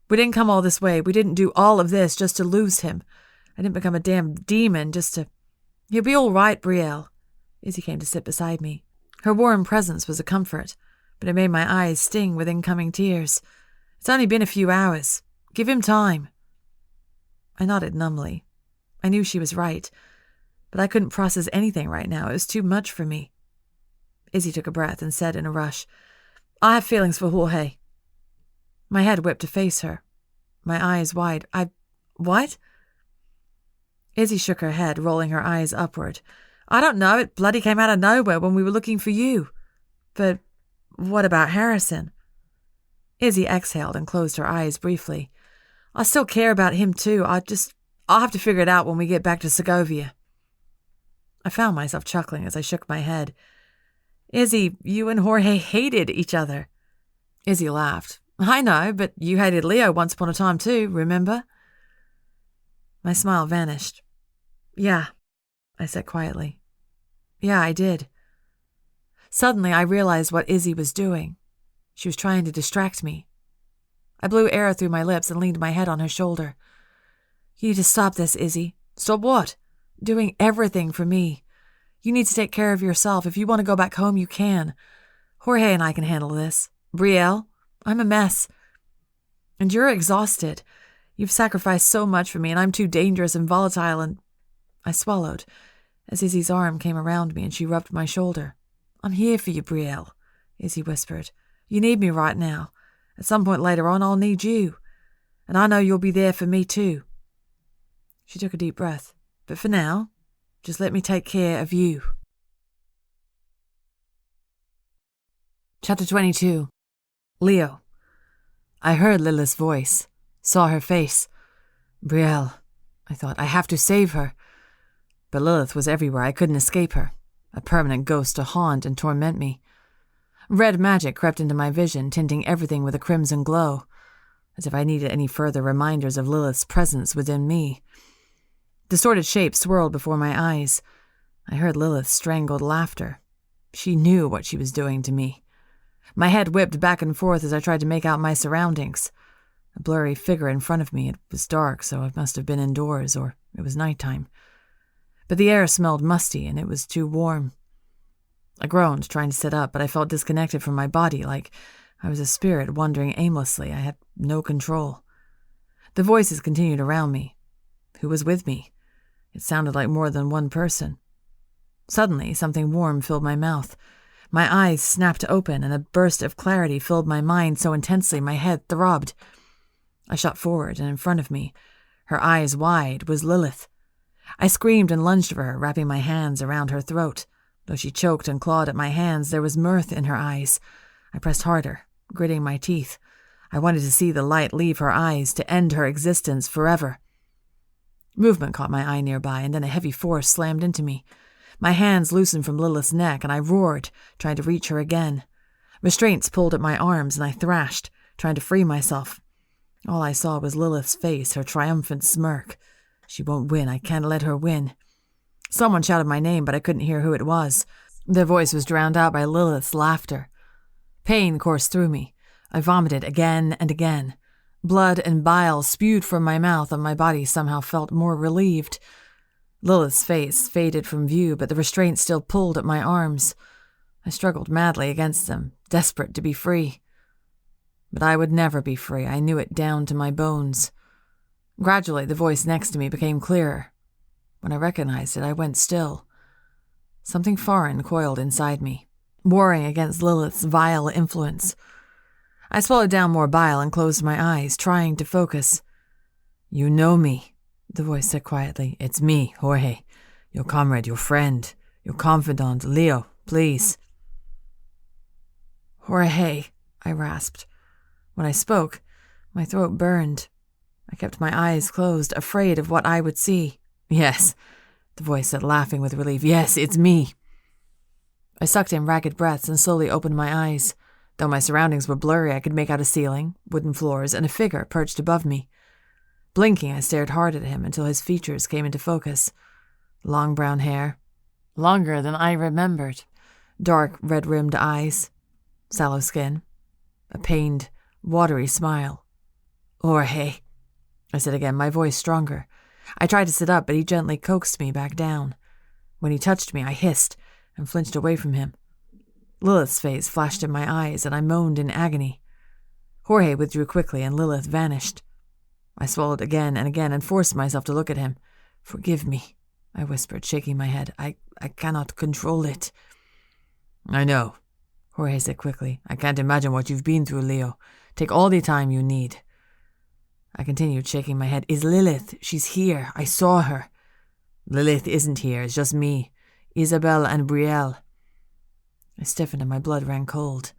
We didn't come all this way. We didn't do all of this just to lose him. I didn't become a damn demon just to... He'll be all right, Brielle. Izzy came to sit beside me. Her warm presence was a comfort, but it made my eyes sting with incoming tears. It's only been a few hours. Give him time. I nodded numbly. I knew she was right, but I couldn't process anything right now. It was too much for me. Izzy took a breath and said in a rush, I have feelings for Jorge. My head whipped to face her, my eyes wide. What? Izzy shook her head, rolling her eyes upward. I don't know, it bloody came out of nowhere when we were looking for you. But what about Harrison? Izzy exhaled and closed her eyes briefly. I still care about him too. I'll have to figure it out when we get back to Segovia. I found myself chuckling as I shook my head. Izzy, you and Jorge hated each other. Izzy laughed. I know, but you hated Leo once upon a time too, remember? My smile vanished. Yeah, I said quietly. Yeah, I did. Suddenly I realized what Izzy was doing. She was trying to distract me. I blew air through my lips and leaned my head on her shoulder. You need to stop this, Izzy. Stop what? Doing everything for me. You need to take care of yourself. If you want to go back home, you can. Jorge and I can handle this. Brielle, I'm a mess. And you're exhausted. You've sacrificed so much for me, and I'm too dangerous and volatile, and... I swallowed as Izzy's arm came around me and she rubbed my shoulder. I'm here for you, Brielle, Izzy whispered. You need me right now. At some point later on, I'll need you. And I know you'll be there for me too. She took a deep breath. But for now, just let me take care of you. Chapter 22. Leo. I heard Lilith's voice, saw her face. Brielle, I thought, I have to save her. But Lilith was everywhere. I couldn't escape her, a permanent ghost to haunt and torment me. Red magic crept into my vision, tinting everything with a crimson glow, as if I needed any further reminders of Lilith's presence within me. Distorted shapes swirled before my eyes. I heard Lilith's strangled laughter. She knew what she was doing to me. My head whipped back and forth as I tried to make out my surroundings. A blurry figure in front of me. It was dark, so I must have been indoors, or it was nighttime. But the air smelled musty, and it was too warm. I groaned, trying to sit up, but I felt disconnected from my body, like I was a spirit wandering aimlessly. I had no control. The voices continued around me. Who was with me? It sounded like more than one person. Suddenly, something warm filled my mouth. My eyes snapped open, and a burst of clarity filled my mind so intensely my head throbbed. I shot forward, and in front of me, her eyes wide, was Lilith. I screamed and lunged for her, wrapping my hands around her throat. Though she choked and clawed at my hands, there was mirth in her eyes. I pressed harder, gritting my teeth. I wanted to see the light leave her eyes, to end her existence forever. Movement caught my eye nearby, and then a heavy force slammed into me. My hands loosened from Lilith's neck, and I roared, trying to reach her again. Restraints pulled at my arms, and I thrashed, trying to free myself. All I saw was Lilith's face, her triumphant smirk. She won't win. I can't let her win. Someone shouted my name, but I couldn't hear who it was. Their voice was drowned out by Lilith's laughter. Pain coursed through me. I vomited again and again. Blood and bile spewed from my mouth, and my body somehow felt more relieved. Lilith's face faded from view, but the restraints still pulled at my arms. I struggled madly against them, desperate to be free. But I would never be free. I knew it down to my bones. Gradually, the voice next to me became clearer. When I recognized it, I went still. Something foreign coiled inside me, warring against Lilith's vile influence. I swallowed down more bile and closed my eyes, trying to focus. "You know me," the voice said quietly. "It's me, Jorge. Your comrade, your friend, your confidant, Leo, please." "Jorge," I rasped. When I spoke, my throat burned. I kept my eyes closed, afraid of what I would see. "Yes," the voice said, laughing with relief. "Yes, it's me." I sucked in ragged breaths and slowly opened my eyes. Though my surroundings were blurry, I could make out a ceiling, wooden floors, and a figure perched above me. Blinking, I stared hard at him until his features came into focus. Long brown hair, longer than I remembered, dark red-rimmed eyes, sallow skin, a pained, watery smile. "Jorge," I said again, my voice stronger. I tried to sit up, but he gently coaxed me back down. When he touched me, I hissed and flinched away from him. Lilith's face flashed in my eyes, and I moaned in agony. Jorge withdrew quickly, and Lilith vanished. I swallowed again and again and forced myself to look at him. "Forgive me," I whispered, shaking my head. I cannot control it." "I know," Jorge said quickly. "I can't imagine what you've been through, Leo. Take all the time you need." I continued, shaking my head. "Is Lilith? She's here. I saw her." "Lilith isn't here. It's just me, Isabel, and Brielle." I stiffened and my blood ran cold.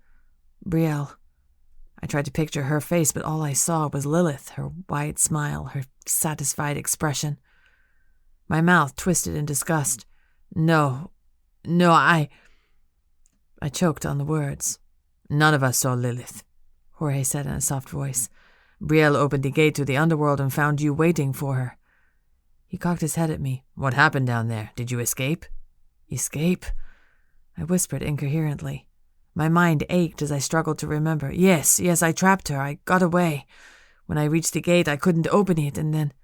Brielle. I tried to picture her face, but all I saw was Lilith, her wide smile, her satisfied expression. My mouth twisted in disgust. No, I choked on the words. "None of us saw Lilith," Jorge said in a soft voice. "Brielle opened the gate to the underworld and found you waiting for her." He cocked his head at me. "What happened down there? Did you escape?" "Escape?" I whispered incoherently. My mind ached as I struggled to remember. Yes, I trapped her. I got away. When I reached the gate, I couldn't open it, and then—"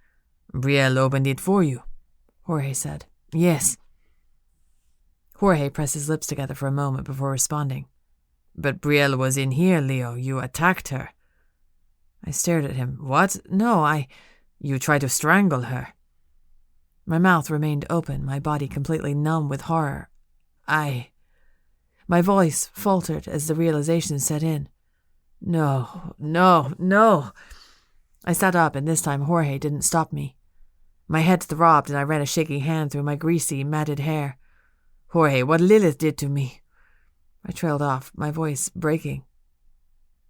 "Brielle opened it for you," Jorge said. "Yes." Jorge pressed his lips together for a moment before responding. "But Brielle was in here, Leo. You attacked her." I stared at him. "What? No, You tried to strangle her." My mouth remained open, my body completely numb with horror. My voice faltered as the realization set in. No. I sat up, and this time Jorge didn't stop me. My head throbbed, and I ran a shaking hand through my greasy, matted hair. "Jorge, what Lilith did to me." I trailed off, my voice breaking.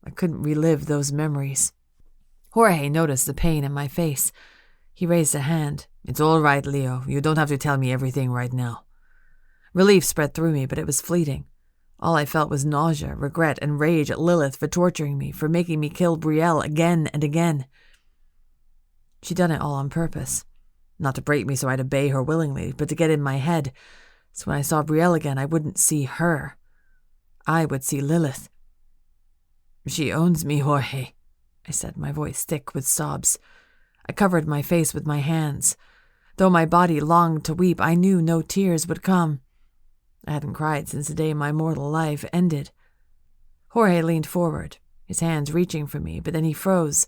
I couldn't relive those memories. Jorge noticed the pain in my face. He raised a hand. "It's all right, Leo. You don't have to tell me everything right now." Relief spread through me, but it was fleeting. All I felt was nausea, regret, and rage at Lilith for torturing me, for making me kill Brielle again and again. She'd done it all on purpose. Not to break me so I'd obey her willingly, but to get in my head, so when I saw Brielle again, I wouldn't see her. I would see Lilith. "She owns me, Jorge," I said, my voice thick with sobs. I covered my face with my hands. Though my body longed to weep, I knew no tears would come. I hadn't cried since the day my mortal life ended. Jorge leaned forward, his hands reaching for me, but then he froze,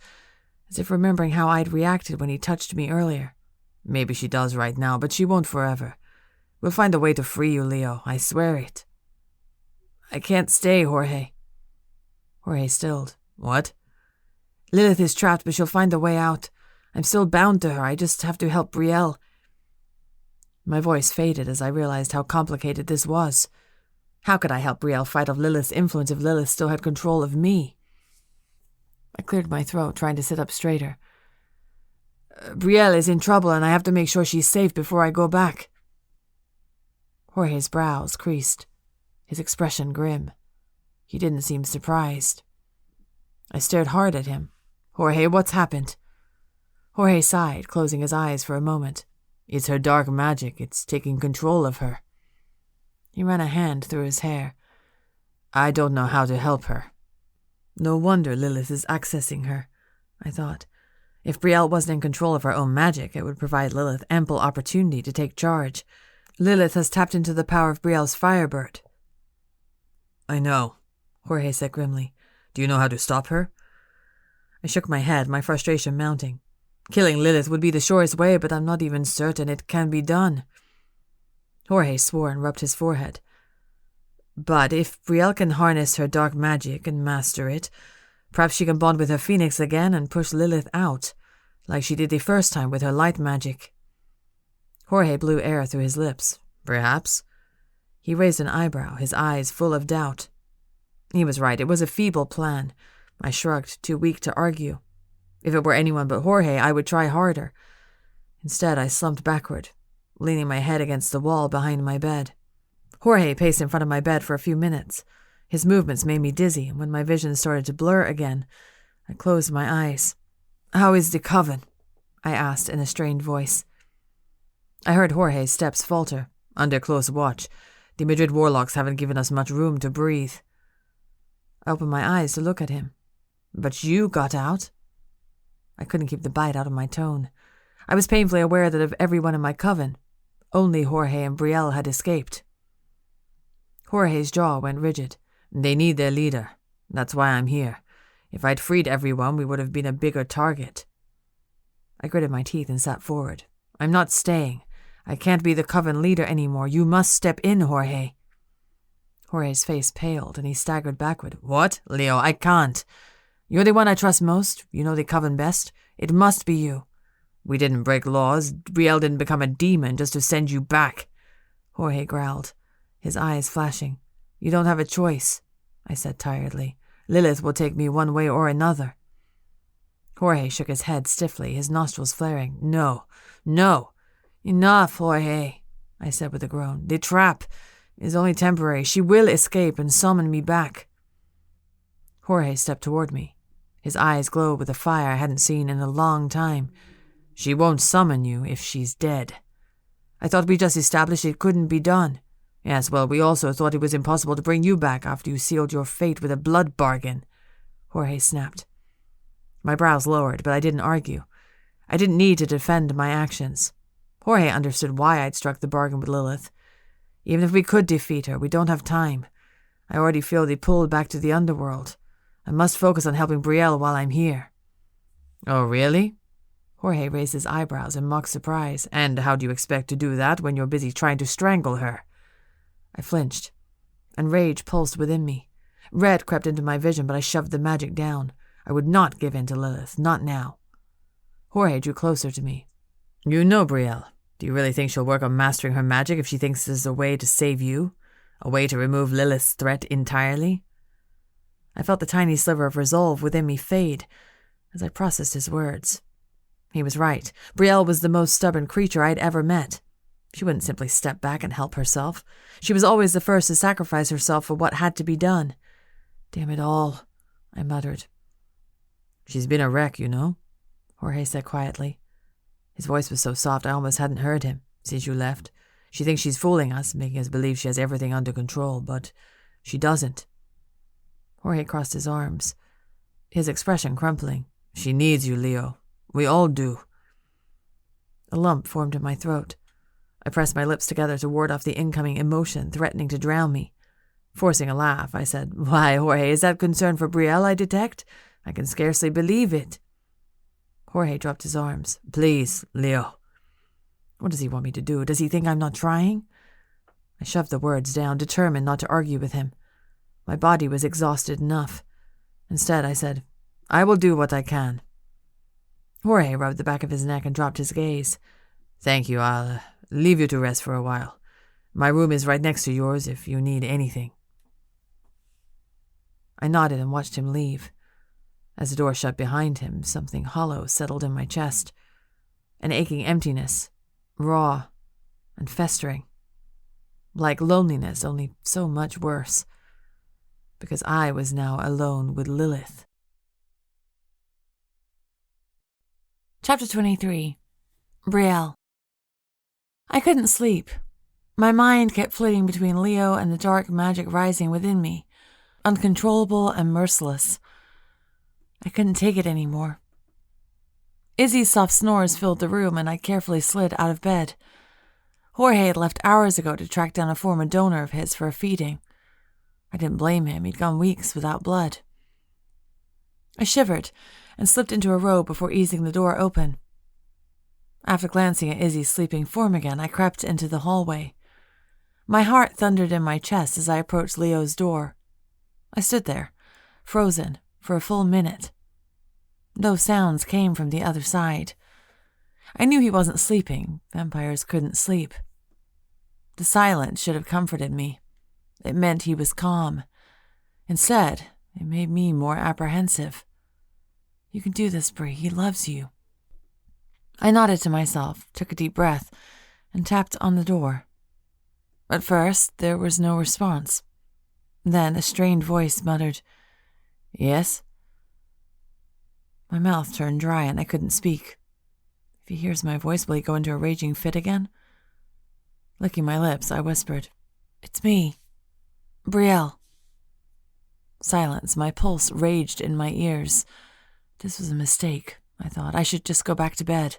as if remembering how I'd reacted when he touched me earlier. "Maybe she does right now, but she won't forever. We'll find a way to free you, Leo. I swear it." I can't stay, Jorge. Jorge stilled. What? Lilith is trapped, but she'll find a way out. I'm still bound to her. I just have to help Brielle. My voice faded as I realized how complicated this was. How could I help Brielle fight off Lilith's influence if Lilith still had control of me? I cleared my throat, trying to sit up straighter. Brielle is in trouble, and I have to make sure she's safe before I go back. Jorge's brows creased, his expression grim. He didn't seem surprised. I stared hard at him. Jorge, what's happened? Jorge sighed, closing his eyes for a moment. It's her dark magic. It's taking control of her. He ran a hand through his hair. I don't know how to help her. No wonder Lilith is accessing her, I thought. If Brielle wasn't in control of her own magic, it would provide Lilith ample opportunity to take charge. Lilith has tapped into the power of Brielle's Firebird. I know, Jorge said grimly. Do you know how to stop her? I shook my head, my frustration mounting. Killing Lilith would be the surest way, but I'm not even certain it can be done. Jorge swore and rubbed his forehead. But if Brielle can harness her dark magic and master it, perhaps she can bond with her phoenix again and push Lilith out, like she did the first time with her light magic. Jorge blew air through his lips. Perhaps. He raised an eyebrow, his eyes full of doubt. He was right. It was a feeble plan. I shrugged, too weak to argue. If it were anyone but Jorge, I would try harder. Instead, I slumped backward, leaning my head against the wall behind my bed. Jorge paced in front of my bed for a few minutes. His movements made me dizzy, and when my vision started to blur again, I closed my eyes. "How is the coven?" I asked in a strained voice. I heard Jorge's steps falter. "Under close watch. The Madrid warlocks haven't given us much room to breathe." I opened my eyes to look at him. "But you got out?" I couldn't keep the bite out of my tone. I was painfully aware that of everyone in my coven, only Jorge and Brielle had escaped. Jorge's jaw went rigid. "They need their leader. That's why I'm here. If I'd freed everyone, we would have been a bigger target." I gritted my teeth and sat forward. "I'm not staying. I can't be the coven leader anymore. You must step in, Jorge." Jorge's face paled, and he staggered backward. "What? Leo, I can't. You're the one I trust most. You know the coven best. It must be you." "We didn't break laws. Brielle didn't become a demon just to send you back," Jorge growled, his eyes flashing. "You don't have a choice," I said tiredly. "Lilith will take me one way or another." Jorge shook his head stiffly, his nostrils flaring. "No, no." "Enough, Jorge," I said with a groan. "The trap is only temporary. She will escape and summon me back." Jorge stepped toward me. His eyes glowed with a fire I hadn't seen in a long time. "She won't summon you if she's dead." "I thought we just established it couldn't be done." "Yes, well, we also thought it was impossible to bring you back after you sealed your fate with a blood bargain," Jorge snapped. My brows lowered, but I didn't argue. I didn't need to defend my actions. Jorge understood why I'd struck the bargain with Lilith. Even if we could defeat her, we don't have time. I already feel the pull back to the underworld. I must focus on helping Brielle while I'm here. "Oh, really?" Jorge raised his eyebrows in mock surprise. "And how do you expect to do that when you're busy trying to strangle her?" I flinched, and rage pulsed within me. Red crept into my vision, but I shoved the magic down. I would not give in to Lilith, not now. Jorge drew closer to me. "You know Brielle. Do you really think she'll work on mastering her magic if she thinks there's a way to save you? A way to remove Lilith's threat entirely?" I felt the tiny sliver of resolve within me fade as I processed his words. He was right. Brielle was the most stubborn creature I'd ever met. She wouldn't simply step back and help herself. She was always the first to sacrifice herself for what had to be done. "Damn it all," I muttered. "She's been a wreck, you know," Jorge said quietly. His voice was so soft I almost hadn't heard him since you left. "She thinks she's fooling us, making us believe she has everything under control, but she doesn't." Jorge crossed his arms, his expression crumpling. "She needs you, Leo. We all do." A lump formed in my throat. I pressed my lips together to ward off the incoming emotion threatening to drown me. Forcing a laugh, I said, "Why, Jorge, is that concern for Brielle I detect? I can scarcely believe it." Jorge dropped his arms. "Please, Leo." What does he want me to do? Does he think I'm not trying? I shoved the words down, determined not to argue with him. My body was exhausted enough. Instead, I said, "I will do what I can." Jorge rubbed the back of his neck and dropped his gaze. "Thank you. I'll leave you to rest for a while. My room is right next to yours if you need anything." I nodded and watched him leave. As the door shut behind him, something hollow settled in my chest. An aching emptiness, raw and festering. Like loneliness, only so much worse. Because I was now alone with Lilith. Chapter 23. Brielle. I couldn't sleep. My mind kept flitting between Leo and the dark magic rising within me, uncontrollable and merciless. I couldn't take it anymore. Izzy's soft snores filled the room, and I carefully slid out of bed. Jorge had left hours ago to track down a former donor of his for a feeding. I didn't blame him. He'd gone weeks without blood. I shivered and slipped into a robe before easing the door open. After glancing at Izzy's sleeping form again, I crept into the hallway. My heart thundered in my chest as I approached Leo's door. I stood there, frozen, for a full minute. No sounds came from the other side. I knew he wasn't sleeping. Vampires couldn't sleep. The silence should have comforted me. It meant he was calm. Instead, it made me more apprehensive. "You can do this, Brie. He loves you." I nodded to myself, took a deep breath, and tapped on the door. At first, there was no response. Then a strained voice muttered, "Yes?" My mouth turned dry and I couldn't speak. If he hears my voice, will he go into a raging fit again? Licking my lips, I whispered, "It's me, Brielle." Silence. My pulse raged in my ears. This was a mistake, I thought. I should just go back to bed.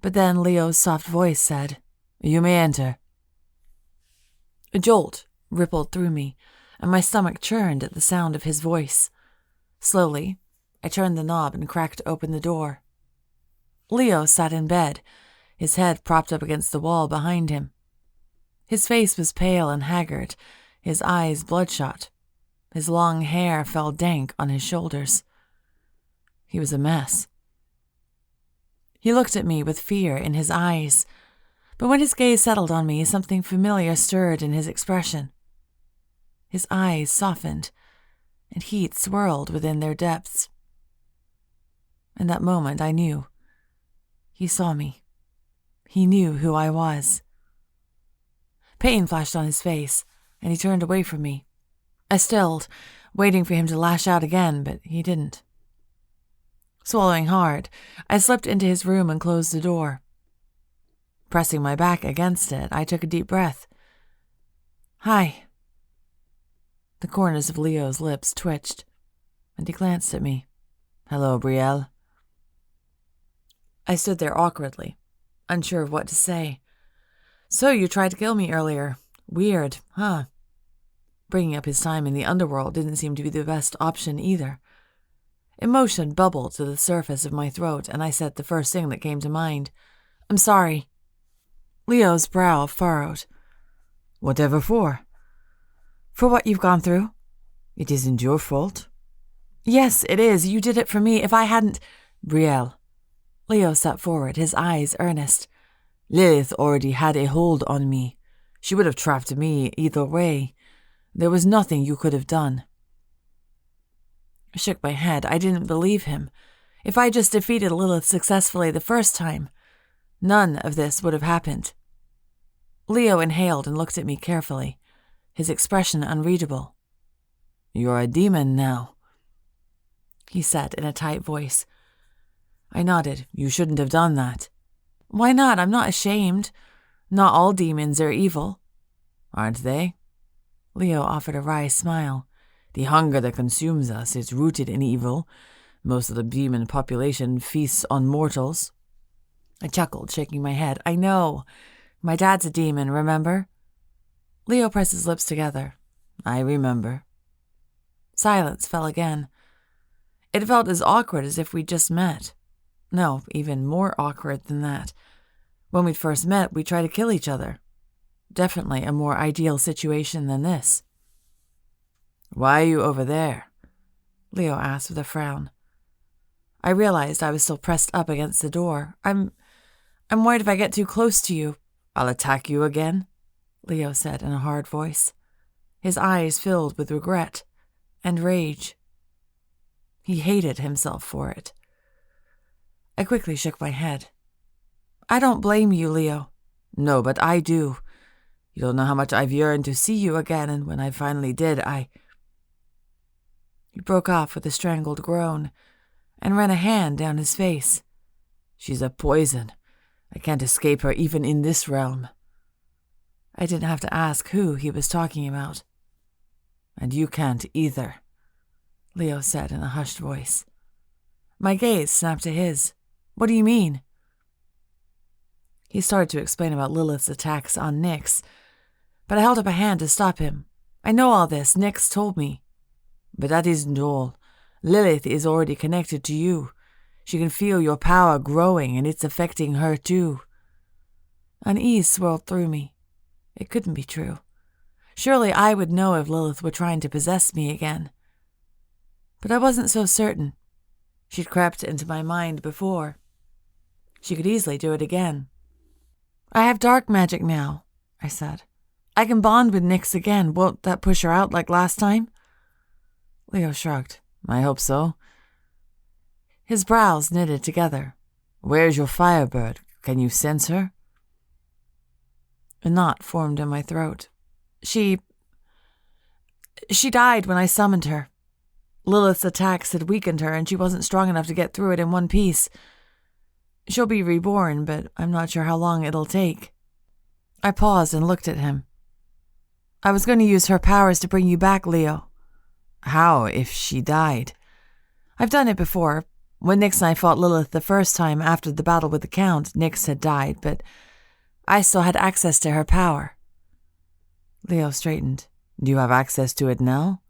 But then Leo's soft voice said, "You may enter." A jolt rippled through me, and my stomach churned at the sound of his voice. Slowly, I turned the knob and cracked open the door. Leo sat in bed, his head propped up against the wall behind him. His face was pale and haggard, his eyes bloodshot. His long hair fell dank on his shoulders. He was a mess. He looked at me with fear in his eyes, but when his gaze settled on me, something familiar stirred in his expression. His eyes softened, and heat swirled within their depths. In that moment, I knew. He saw me. He knew who I was. Pain flashed on his face, and he turned away from me. I stilled, waiting for him to lash out again, but he didn't. Swallowing hard, I slipped into his room and closed the door. Pressing my back against it, I took a deep breath. "Hi." The corners of Leo's lips twitched, and he glanced at me. "Hello, Brielle." I stood there awkwardly, unsure of what to say. "So you tried to kill me earlier. Weird, huh?" Bringing up his time in the underworld didn't seem to be the best option either. Emotion bubbled to the surface of my throat, and I said the first thing that came to mind. "I'm sorry." Leo's brow furrowed. "Whatever for?" "For what you've gone through." "It isn't your fault." "Yes, it is. You did it for me. If I hadn't—" "Brielle." Leo sat forward, his eyes earnest. "Lilith already had a hold on me. She would have trapped me either way. There was nothing you could have done." I shook my head. I didn't believe him. If I just defeated Lilith successfully the first time, none of this would have happened. Leo inhaled and looked at me carefully, his expression unreadable. "You're a demon now," he said in a tight voice. I nodded. "You shouldn't have done that." "Why not? I'm not ashamed. Not all demons are evil." "Aren't they?" Leo offered a wry smile. "The hunger that consumes us is rooted in evil. Most of the demon population feasts on mortals." I chuckled, shaking my head. "I know. My dad's a demon, remember?" Leo pressed his lips together. "I remember." Silence fell again. It felt as awkward as if we'd just met. No, even more awkward than that. When we'd first met, we tried to kill each other. Definitely a more ideal situation than this. Why are you over there? Leo asked with a frown. I realized I was still pressed up against the door. I'm worried if I get too close to you. I'll attack you again, Leo said in a hard voice. His eyes filled with regret and rage. He hated himself for it. I quickly shook my head. I don't blame you, Leo. No, but I do. You don't know how much I've yearned to see you again, and when I finally did, He broke off with a strangled groan and ran a hand down his face. She's a poison. I can't escape her even in this realm. I didn't have to ask who he was talking about. And you can't either, Leo said in a hushed voice. My gaze snapped to his. What do you mean? He started to explain about Lilith's attacks on Nyx, but I held up a hand to stop him. I know all this. Nyx told me. But that isn't all. Lilith is already connected to you. She can feel your power growing, and it's affecting her too. Unease swirled through me. It couldn't be true. Surely I would know if Lilith were trying to possess me again. But I wasn't so certain. She'd crept into my mind before. She could easily do it again. I have dark magic now, I said. I can bond with Nyx again. Won't that push her out like last time? Leo shrugged. I hope so. His brows knitted together. Where's your firebird? Can you sense her? A knot formed in my throat. She died when I summoned her. Lilith's attacks had weakened her, and she wasn't strong enough to get through it in one piece. She'll be reborn, but I'm not sure how long it'll take. I paused and looked at him. I was going to use her powers to bring you back, Leo. How, if she died? I've done it before. When Nyx and I fought Lilith the first time after the battle with the Count, Nyx had died, but I still had access to her power. Leo straightened. Do you have access to it now?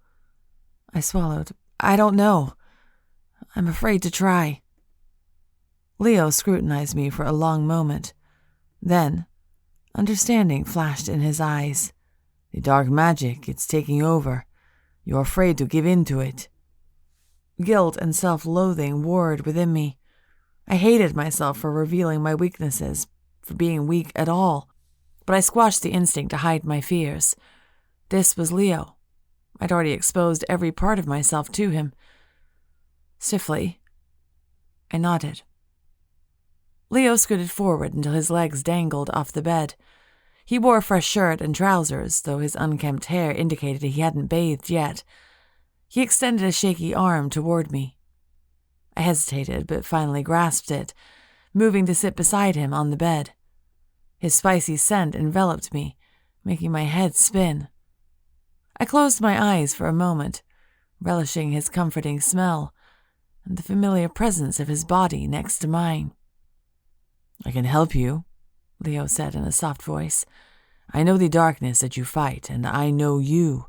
I swallowed. I don't know. I'm afraid to try. Leo scrutinized me for a long moment. Then, understanding flashed in his eyes. The dark magic, it's taking over. You're afraid to give in to it. Guilt and self-loathing warred within me. I hated myself for revealing my weaknesses, for being weak at all, but I squashed the instinct to hide my fears. This was Leo. I'd already exposed every part of myself to him. Stiffly, I nodded. Leo scooted forward until his legs dangled off the bed. He wore a fresh shirt and trousers, though his unkempt hair indicated he hadn't bathed yet. He extended a shaky arm toward me. I hesitated, but finally grasped it, moving to sit beside him on the bed. His spicy scent enveloped me, making my head spin. I closed my eyes for a moment, relishing his comforting smell and the familiar presence of his body next to mine. I can help you, Leo said in a soft voice. I know the darkness that you fight, and I know you.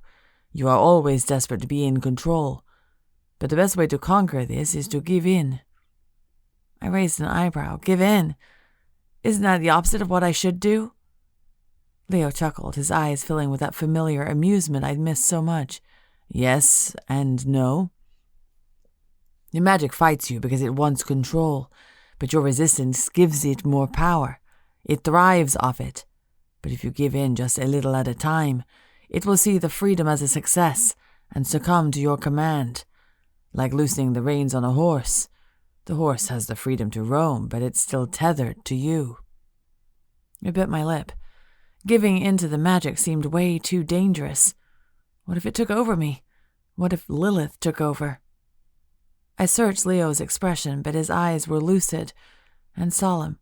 You are always desperate to be in control. But the best way to conquer this is to give in. I raised an eyebrow. Give in? Isn't that the opposite of what I should do? Leo chuckled, his eyes filling with that familiar amusement I'd missed so much. Yes and no. The magic fights you because it wants control, but your resistance gives it more power. It thrives off it. But if you give in just a little at a time, it will see the freedom as a success and succumb to your command. Like loosening the reins on a horse. The horse has the freedom to roam, but it's still tethered to you. I bit my lip. Giving in to the magic seemed way too dangerous. What if it took over me? What if Lilith took over? I searched Leo's expression, but his eyes were lucid and solemn.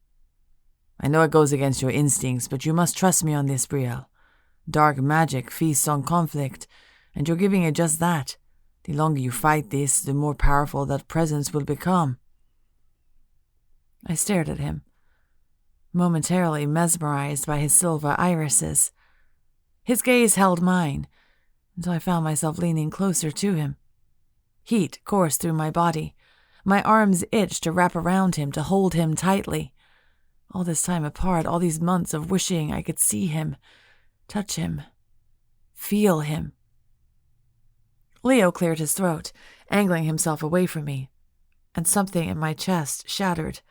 I know it goes against your instincts, but you must trust me on this, Brielle. Dark magic feasts on conflict, and you're giving it just that. The longer you fight this, the more powerful that presence will become. I stared at him, momentarily mesmerized by his silver irises. His gaze held mine, until I found myself leaning closer to him. Heat coursed through my body. My arms itched to wrap around him, to hold him tightly. All this time apart, all these months of wishing I could see him, touch him, feel him. Leo cleared his throat, angling himself away from me, and something in my chest shattered.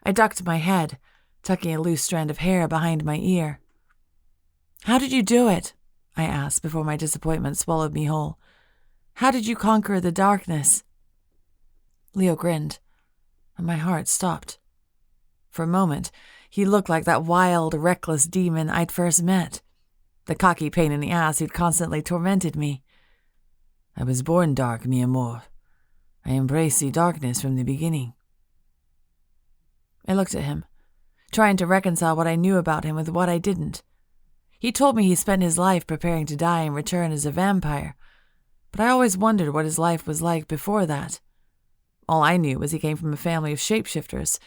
I ducked my head, tucking a loose strand of hair behind my ear. "How did you do it?" I asked before my disappointment swallowed me whole. "How did you conquer the darkness?" Leo grinned, and my heart stopped. For a moment, he looked like that wild, reckless demon I'd first met, the cocky pain in the ass who'd constantly tormented me. "I was born dark, mi amor. I embraced the darkness from the beginning." I looked at him, trying to reconcile what I knew about him with what I didn't. He told me he spent his life preparing to die and return as a vampire, but I always wondered what his life was like before that. All I knew was he came from a family of shapeshifters,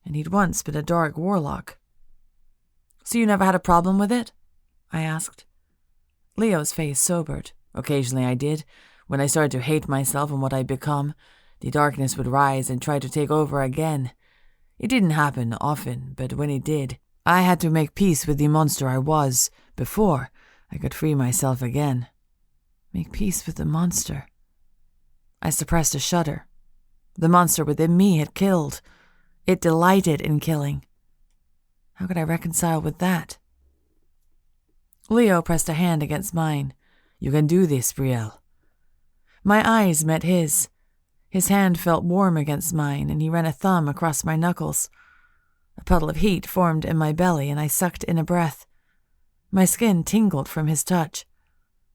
and he'd once been a dark warlock. "So you never had a problem with it?" I asked. Leo's face sobered. "Occasionally I did. When I started to hate myself and what I'd become, the darkness would rise and try to take over again. It didn't happen often, but when it did, I had to make peace with the monster I was before I could free myself again." Make peace with the monster. I suppressed a shudder. The monster within me had killed. It delighted in killing. How could I reconcile with that? Leo pressed a hand against mine. "You can do this, Brielle." My eyes met his. His hand felt warm against mine, and he ran a thumb across my knuckles. A puddle of heat formed in my belly, and I sucked in a breath. My skin tingled from his touch.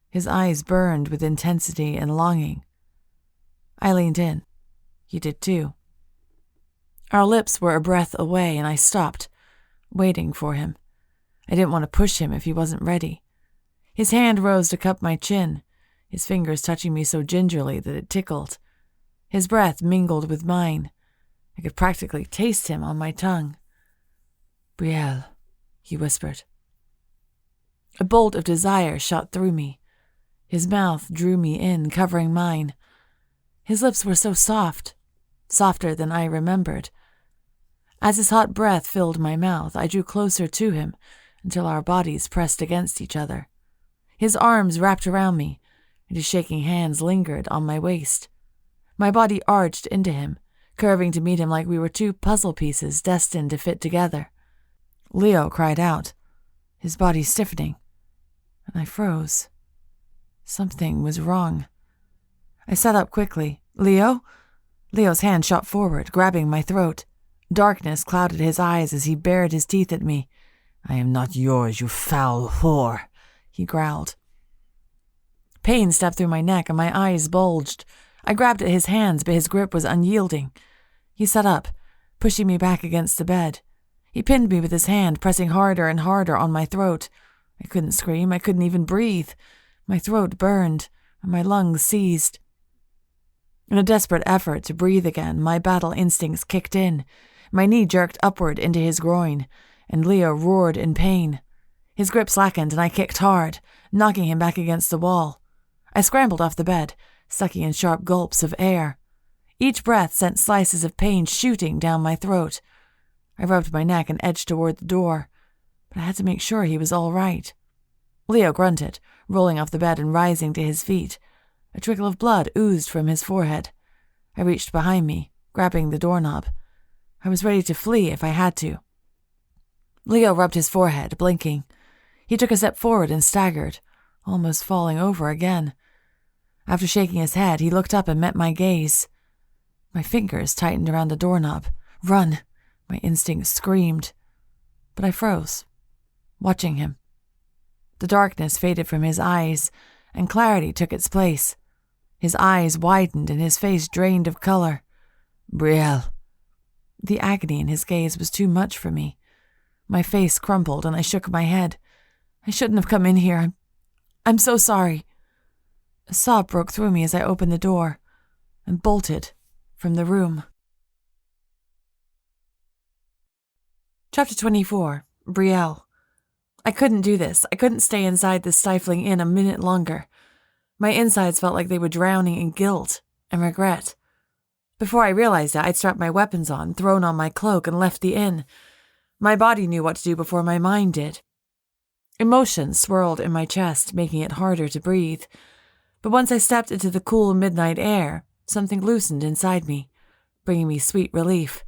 His eyes burned with intensity and longing. I leaned in. He did too. Our lips were a breath away, and I stopped, waiting for him. I didn't want to push him if he wasn't ready. His hand rose to cup my chin, his fingers touching me so gingerly that it tickled. His breath mingled with mine. I could practically taste him on my tongue. "Brielle," he whispered. A bolt of desire shot through me. His mouth drew me in, covering mine. His lips were so soft, softer than I remembered. As his hot breath filled my mouth, I drew closer to him until our bodies pressed against each other. His arms wrapped around me, and his shaking hands lingered on my waist. My body arched into him, curving to meet him like we were two puzzle pieces destined to fit together. Leo cried out, his body stiffening, and I froze. Something was wrong. I sat up quickly. "Leo?" Leo's hand shot forward, grabbing my throat. Darkness clouded his eyes as he bared his teeth at me. "I am not yours, you foul whore," he growled. Pain stabbed through my neck and my eyes bulged. I grabbed at his hands, but his grip was unyielding. He sat up, pushing me back against the bed. He pinned me with his hand, pressing harder and harder on my throat. I couldn't scream. I couldn't even breathe. My throat burned, and my lungs seized. In a desperate effort to breathe again, my battle instincts kicked in. My knee jerked upward into his groin, and Leo roared in pain. His grip slackened, and I kicked hard, knocking him back against the wall. I scrambled off the bed, sucking in sharp gulps of air. Each breath sent slices of pain shooting down my throat. I rubbed my neck and edged toward the door, but I had to make sure he was all right. Leo grunted, rolling off the bed and rising to his feet. A trickle of blood oozed from his forehead. I reached behind me, grabbing the doorknob. I was ready to flee if I had to. Leo rubbed his forehead, blinking. He took a step forward and staggered, almost falling over again. After shaking his head, he looked up and met my gaze. My fingers tightened around the doorknob. "Run!" my instincts screamed. But I froze, watching him. The darkness faded from his eyes, and clarity took its place. His eyes widened and his face drained of color. "Brielle." The agony in his gaze was too much for me. My face crumpled and I shook my head. "I shouldn't have come in here. I'm so sorry." A sob broke through me as I opened the door and bolted from the room. Chapter 24. Brielle. I couldn't do this. I couldn't stay inside this stifling inn a minute longer. My insides felt like they were drowning in guilt and regret. Before I realized it, I'd strapped my weapons on, thrown on my cloak, and left the inn. My body knew what to do before my mind did. Emotions swirled in my chest, making it harder to breathe. But once I stepped into the cool midnight air, something loosened inside me, bringing me sweet relief.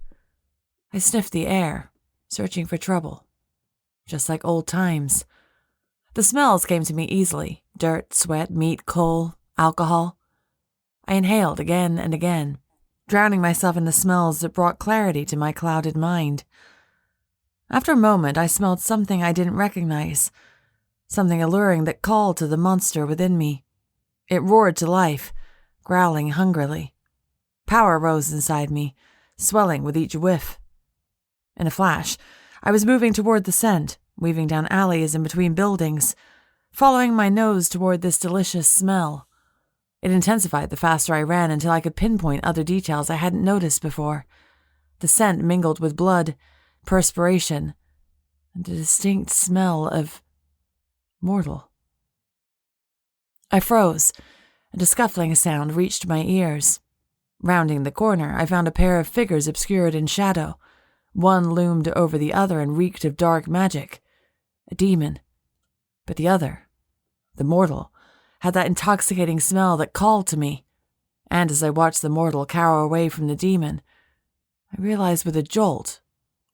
I sniffed the air, searching for trouble. Just like old times. The smells came to me easily: dirt, sweat, meat, coal, alcohol. I inhaled again and again, drowning myself in the smells that brought clarity to my clouded mind. After a moment, I smelled something I didn't recognize, something alluring that called to the monster within me. It roared to life, growling hungrily. Power rose inside me, swelling with each whiff. In a flash, I was moving toward the scent, weaving down alleys and between buildings, following my nose toward this delicious smell. It intensified the faster I ran until I could pinpoint other details I hadn't noticed before. The scent mingled with blood, perspiration, and a distinct smell of mortal. I froze, and a scuffling sound reached my ears. Rounding the corner, I found a pair of figures obscured in shadow. One loomed over the other and reeked of dark magic. A demon. But the other, the mortal, had that intoxicating smell that called to me. And as I watched the mortal cower away from the demon, I realized with a jolt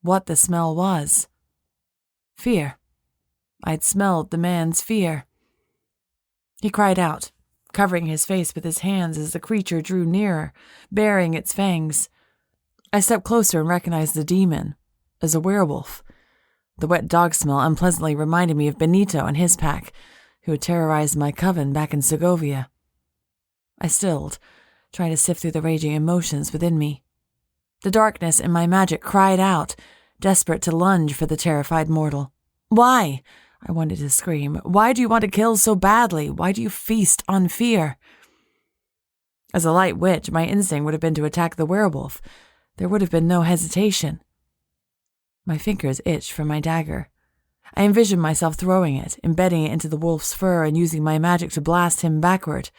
what the smell was. Fear. I'd smelled the man's fear. He cried out, covering his face with his hands as the creature drew nearer, baring its fangs. I stepped closer and recognized the demon as a werewolf. The wet dog smell unpleasantly reminded me of Benito and his pack, who had terrorized my coven back in Segovia. I stilled, trying to sift through the raging emotions within me. The darkness in my magic cried out, desperate to lunge for the terrified mortal. Why? I wanted to scream. Why do you want to kill so badly? Why do you feast on fear? As a light witch, my instinct would have been to attack the werewolf. There would have been no hesitation. My fingers itched for my dagger. I envisioned myself throwing it, embedding it into the wolf's fur, and using my magic to blast him backward.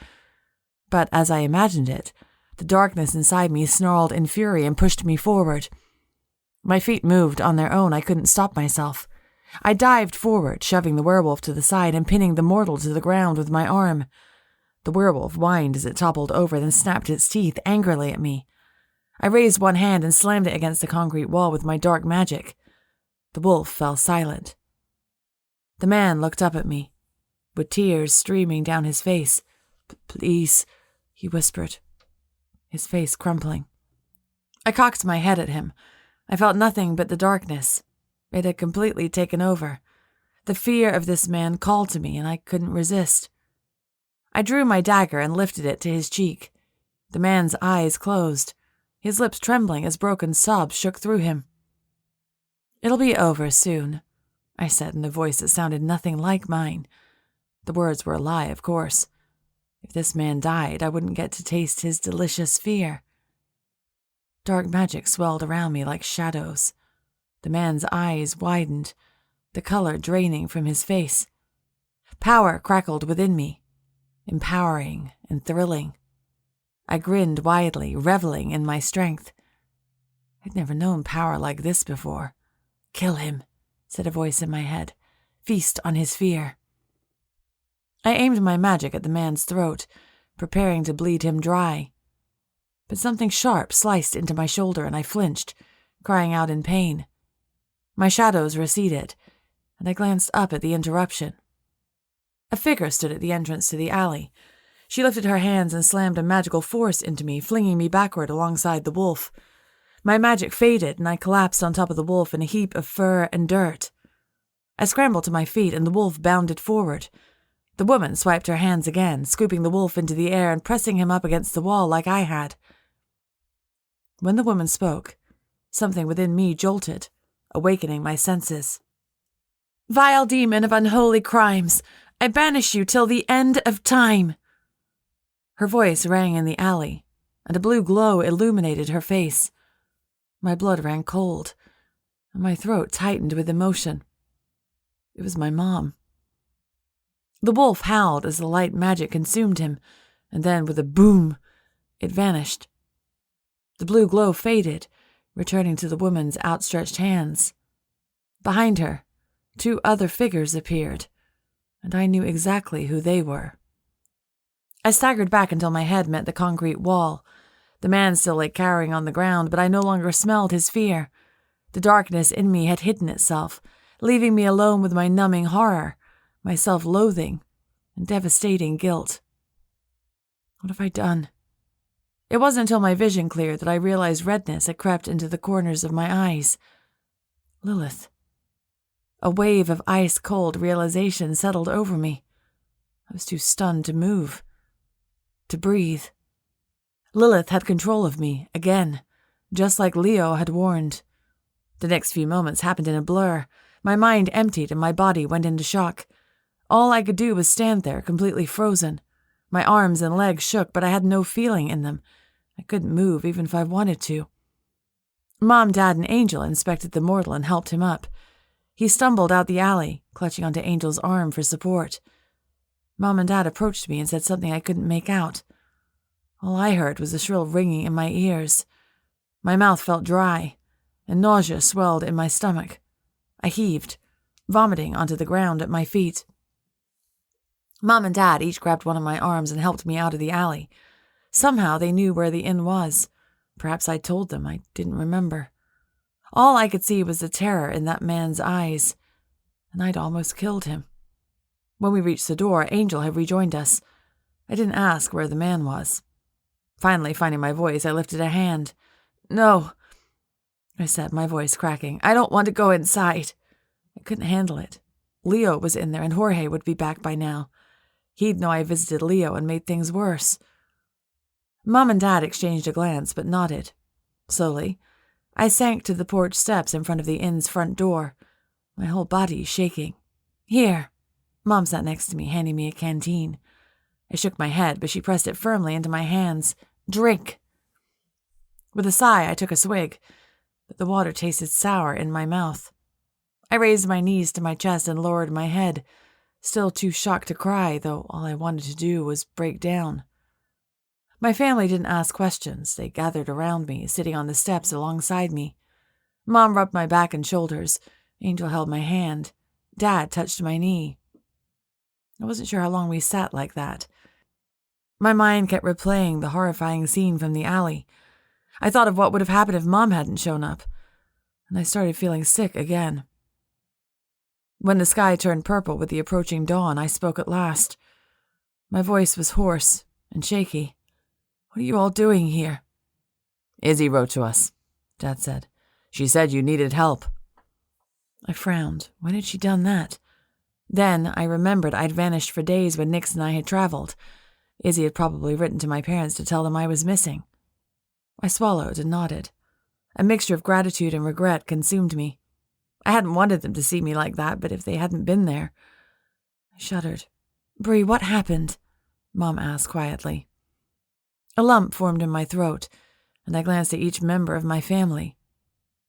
But as I imagined it, the darkness inside me snarled in fury and pushed me forward. My feet moved on their own. I couldn't stop myself. I dived forward, shoving the werewolf to the side and pinning the mortal to the ground with my arm. The werewolf whined as it toppled over, then snapped its teeth angrily at me. I raised one hand and slammed it against the concrete wall with my dark magic. The wolf fell silent. The man looked up at me, with tears streaming down his face. "Please," he whispered, his face crumpling. I cocked my head at him. I felt nothing but the darkness. It had completely taken over. The fear of this man called to me, and I couldn't resist. I drew my dagger and lifted it to his cheek. The man's eyes closed, his lips trembling as broken sobs shook through him. "It'll be over soon," I said in a voice that sounded nothing like mine. The words were a lie, of course. If this man died, I wouldn't get to taste his delicious fear. Dark magic swelled around me like shadows. The man's eyes widened, the color draining from his face. Power crackled within me, empowering and thrilling. I grinned widely, reveling in my strength. I'd never known power like this before. "Kill him," said a voice in my head. "Feast on his fear." I aimed my magic at the man's throat, preparing to bleed him dry. But something sharp sliced into my shoulder and I flinched, crying out in pain. My shadows receded, and I glanced up at the interruption. A figure stood at the entrance to the alley. She lifted her hands and slammed a magical force into me, flinging me backward alongside the wolf. My magic faded, and I collapsed on top of the wolf in a heap of fur and dirt. I scrambled to my feet, and the wolf bounded forward. The woman swiped her hands again, scooping the wolf into the air and pressing him up against the wall like I had. When the woman spoke, something within me jolted, awakening my senses. "Vile demon of unholy crimes, I banish you till the end of time." Her voice rang in the alley, and a blue glow illuminated her face. My blood ran cold, and my throat tightened with emotion. It was my mom. The wolf howled as the light magic consumed him, and then, with a boom, it vanished. The blue glow faded, returning to the woman's outstretched hands. Behind her, 2 other figures appeared, and I knew exactly who they were. I staggered back until my head met the concrete wall. The man still lay cowering on the ground, but I no longer smelled his fear. The darkness in me had hidden itself, leaving me alone with my numbing horror, my self-loathing, and devastating guilt. What have I done? It wasn't until my vision cleared that I realized redness had crept into the corners of my eyes. Lilith. A wave of ice-cold realization settled over me. I was too stunned to move, to breathe. Lilith had control of me, again, just like Leo had warned. The next few moments happened in a blur. My mind emptied and my body went into shock. All I could do was stand there, completely frozen. My arms and legs shook, but I had no feeling in them. I couldn't move even if I wanted to. Mom, Dad, and Angel inspected the mortal and helped him up. He stumbled out the alley, clutching onto Angel's arm for support. Mom and Dad approached me and said something I couldn't make out. All I heard was a shrill ringing in my ears. My mouth felt dry, and nausea swelled in my stomach. I heaved, vomiting onto the ground at my feet. Mom and Dad each grabbed one of my arms and helped me out of the alley. Somehow they knew where the inn was. Perhaps I told them. I didn't remember. All I could see was the terror in that man's eyes, and I'd almost killed him. When we reached the door, Angel had rejoined us. I didn't ask where the man was. Finally, finding my voice, I lifted a hand. "No," I said, my voice cracking. "I don't want to go inside." I couldn't handle it. Leo was in there, and Jorge would be back by now. He'd know I visited Leo and made things worse. Mom and Dad exchanged a glance, but nodded. Slowly, I sank to the porch steps in front of the inn's front door, my whole body shaking. "Here." Mom sat next to me, handing me a canteen. I shook my head, but she pressed it firmly into my hands. "Drink." With a sigh, I took a swig, but the water tasted sour in my mouth. I raised my knees to my chest and lowered my head, still too shocked to cry, though all I wanted to do was break down. My family didn't ask questions. They gathered around me, sitting on the steps alongside me. Mom rubbed my back and shoulders. Angel held my hand. Dad touched my knee. I wasn't sure how long we sat like that. My mind kept replaying the horrifying scene from the alley. I thought of what would have happened if Mom hadn't shown up, and I started feeling sick again. When the sky turned purple with the approaching dawn, I spoke at last. My voice was hoarse and shaky. "What are you all doing here?" "Izzy wrote to us," Dad said. "She said you needed help." I frowned. When had she done that? Then I remembered I'd vanished for days when Nix and I had traveled. Izzy had probably written to my parents to tell them I was missing. I swallowed and nodded. A mixture of gratitude and regret consumed me. I hadn't wanted them to see me like that, but if they hadn't been there... I shuddered. "Brie, what happened?" Mom asked quietly. A lump formed in my throat, and I glanced at each member of my family.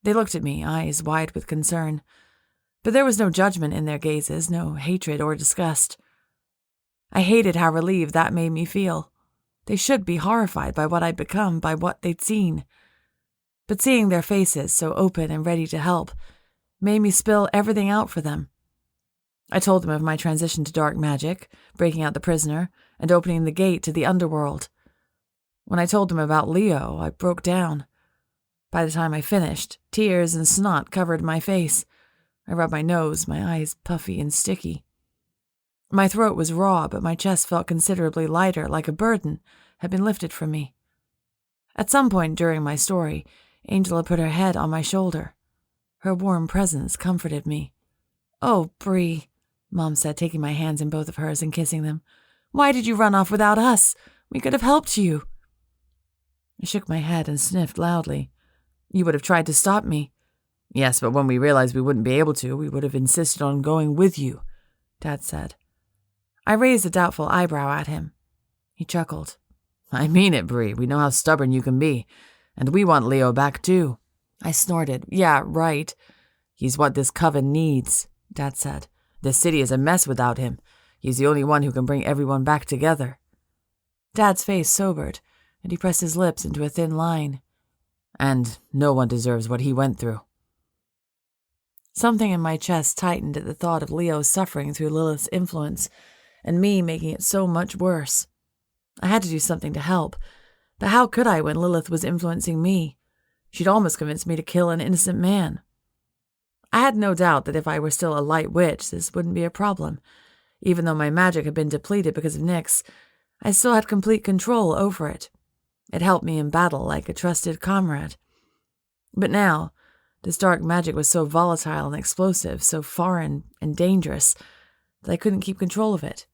They looked at me, eyes wide with concern. But there was no judgment in their gazes, no hatred or disgust. I hated how relieved that made me feel. They should be horrified by what I'd become, by what they'd seen. But seeing their faces, so open and ready to help, made me spill everything out for them. I told them of my transition to dark magic, breaking out the prisoner, and opening the gate to the underworld. When I told them about Leo, I broke down. By the time I finished, tears and snot covered my face. I rubbed my nose, my eyes puffy and sticky. My throat was raw, but my chest felt considerably lighter, like a burden had been lifted from me. At some point during my story, Angela put her head on my shoulder. Her warm presence comforted me. "Oh, Brie," Mom said, taking my hands in both of hers and kissing them. "Why did you run off without us? We could have helped you." I shook my head and sniffed loudly. "You would have tried to stop me." "Yes, but when we realized we wouldn't be able to, we would have insisted on going with you," Dad said. I raised a doubtful eyebrow at him. He chuckled. "I mean it, Brie. We know how stubborn you can be, and we want Leo back too." I snorted. "Yeah, right. He's what this coven needs," Dad said. "This city is a mess without him. He's the only one who can bring everyone back together." Dad's face sobered, and he pressed his lips into a thin line. "And no one deserves what he went through." Something in my chest tightened at the thought of Leo's suffering through Lilith's influence, and me making it so much worse. I had to do something to help, but how could I when Lilith was influencing me? She'd almost convinced me to kill an innocent man. I had no doubt that if I were still a light witch, this wouldn't be a problem. Even though my magic had been depleted because of Nyx, I still had complete control over it. It helped me in battle like a trusted comrade. But now, this dark magic was so volatile and explosive, so foreign and dangerous, that I couldn't keep control of it,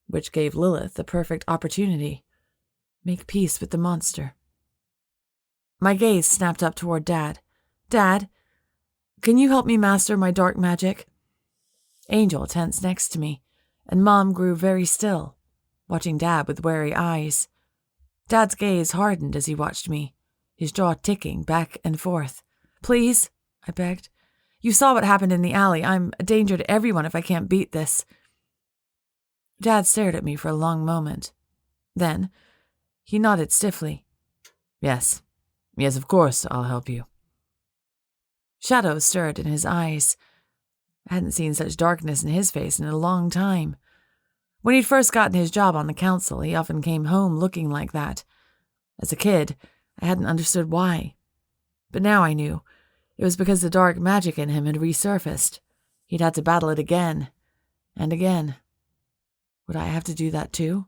which gave Lilith the perfect opportunity. Make peace with the monster. My gaze snapped up toward Dad. Dad, can you help me master my dark magic? Angel tensed next to me, and Mom grew very still, watching Dad with wary eyes. Dad's gaze hardened as he watched me, his jaw ticking back and forth. Please, I begged. You saw what happened in the alley. I'm a danger to everyone if I can't beat this. Dad stared at me for a long moment. Then, he nodded stiffly. Yes, of course, I'll help you. Shadows stirred in his eyes. I hadn't seen such darkness in his face in a long time. When he'd first gotten his job on the council, he often came home looking like that. As a kid, I hadn't understood why. But now I knew. It was because the dark magic in him had resurfaced. He'd had to battle it again and again. Would I have to do that too?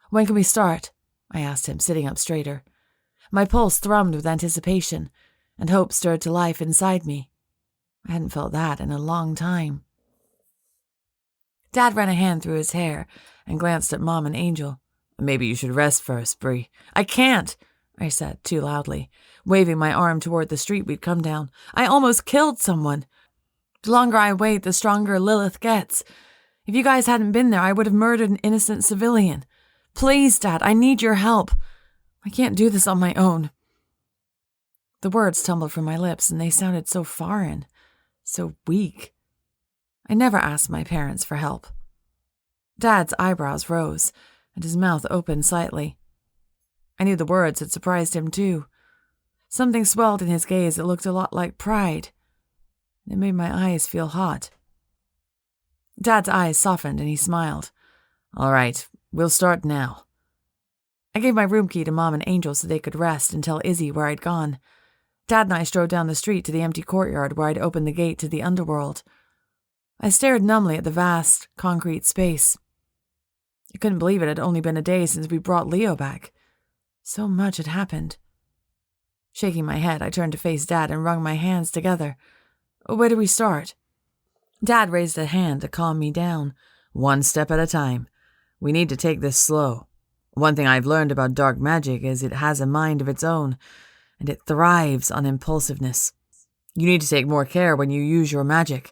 When can we start? I asked him, sitting up straighter. My pulse thrummed with anticipation, and hope stirred to life inside me. I hadn't felt that in a long time. Dad ran a hand through his hair and glanced at Mom and Angel. Maybe you should rest first, Brie. I can't, I said too loudly, waving my arm toward the street we'd come down. I almost killed someone. The longer I wait, the stronger Lilith gets. If you guys hadn't been there, I would have murdered an innocent civilian. Please, Dad, I need your help. I can't do this on my own. The words tumbled from my lips, and they sounded so foreign, so weak. I never asked my parents for help. Dad's eyebrows rose, and his mouth opened slightly. I knew the words had surprised him, too. Something swelled in his gaze that looked a lot like pride. It made my eyes feel hot. Dad's eyes softened, and he smiled. All right, we'll start now. I gave my room key to Mom and Angel so they could rest and tell Izzy where I'd gone. Dad and I strode down the street to the empty courtyard where I'd opened the gate to the underworld. I stared numbly at the vast, concrete space. I couldn't believe it had only been a day since we brought Leo back. So much had happened. Shaking my head, I turned to face Dad and wrung my hands together. Where do we start? Dad raised a hand to calm me down. One step at a time. We need to take this slow. One thing I've learned about dark magic is it has a mind of its own, and it thrives on impulsiveness. You need to take more care when you use your magic.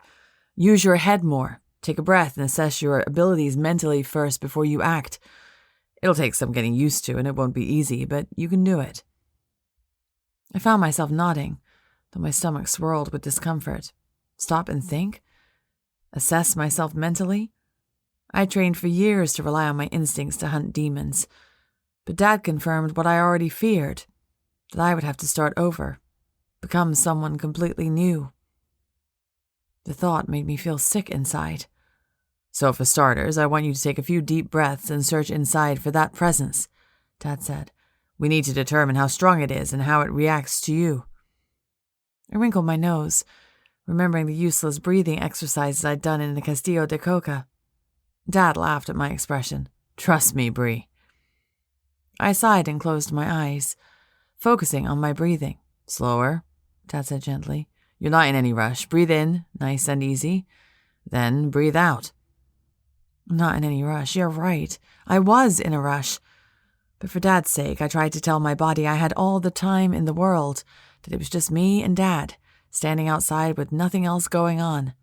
Use your head more. Take a breath and assess your abilities mentally first before you act. It'll take some getting used to, and it won't be easy, but you can do it. I found myself nodding, though my stomach swirled with discomfort. Stop and think? Assess myself mentally? I trained for years to rely on my instincts to hunt demons, but Dad confirmed what I already feared, that I would have to start over, become someone completely new. The thought made me feel sick inside. So for starters, I want you to take a few deep breaths and search inside for that presence, Dad said. We need to determine how strong it is and how it reacts to you. I wrinkled my nose, remembering the useless breathing exercises I'd done in the Castillo de Coca. Dad laughed at my expression. Trust me, Brie. I sighed and closed my eyes, focusing on my breathing. Slower, Dad said gently. You're not in any rush. Breathe in, nice and easy. Then breathe out. I'm not in any rush. You're right. I was in a rush. But for Dad's sake, I tried to tell my body I had all the time in the world, that it was just me and Dad, standing outside with nothing else going on.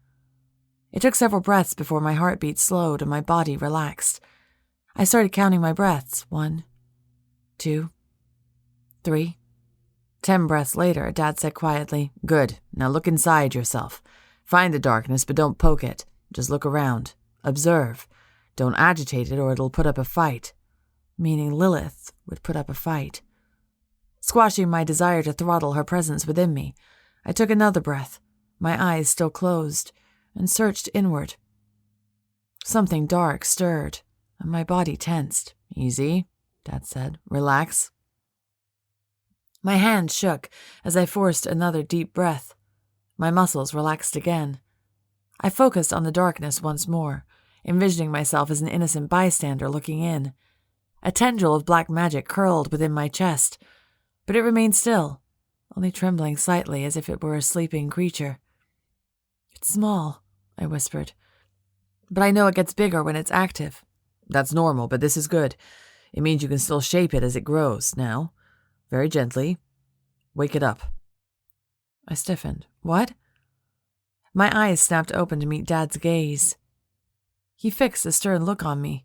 It took several breaths before my heartbeat slowed and my body relaxed. I started counting my breaths. 1, 2, 3. 10 breaths later, Dad said quietly, Good, now look inside yourself. Find the darkness, but don't poke it. Just look around. Observe. Don't agitate it or it'll put up a fight. Meaning Lilith would put up a fight. Squashing my desire to throttle her presence within me, I took another breath, my eyes still closed, and searched inward. Something dark stirred, and my body tensed. Easy, Dad said. Relax. My hand shook as I forced another deep breath. My muscles relaxed again. I focused on the darkness once more, envisioning myself as an innocent bystander looking in. A tendril of black magic curled within my chest, but it remained still, only trembling slightly as if it were a sleeping creature. It's small, I whispered, but I know it gets bigger when it's active. That's normal, but this is good. It means you can still shape it as it grows. Now, very gently, wake it up. I stiffened. What? My eyes snapped open to meet Dad's gaze. He fixed a stern look on me.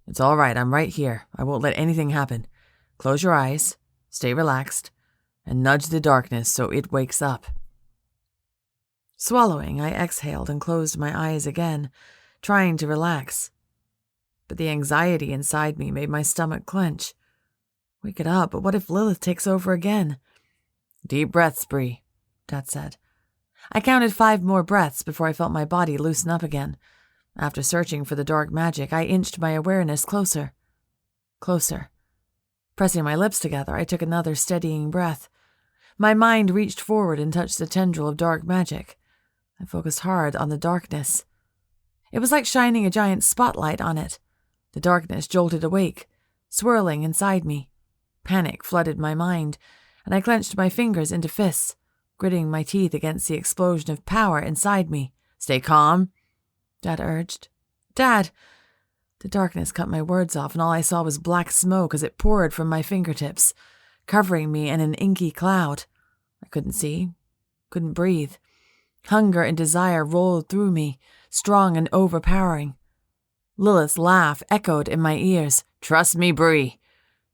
It's all right, I'm right here. I won't let anything happen. Close your eyes, stay relaxed, and nudge the darkness so it wakes up. Swallowing, I exhaled and closed my eyes again, trying to relax. But the anxiety inside me made my stomach clench. Wake it up, but what if Lilith takes over again? Deep breaths, Bree, Dad said. I counted 5 more breaths before I felt my body loosen up again. After searching for the dark magic, I inched my awareness closer. Closer. Pressing my lips together, I took another steadying breath. My mind reached forward and touched the tendril of dark magic. I focused hard on the darkness. It was like shining a giant spotlight on it. The darkness jolted awake, swirling inside me. Panic flooded my mind, and I clenched my fingers into fists, gritting my teeth against the explosion of power inside me. Stay calm, Dad urged. Dad! The darkness cut my words off, and all I saw was black smoke as it poured from my fingertips, covering me in an inky cloud. I couldn't see, couldn't breathe. Hunger and desire rolled through me, strong and overpowering. Lilith's laugh echoed in my ears. Trust me, Bree,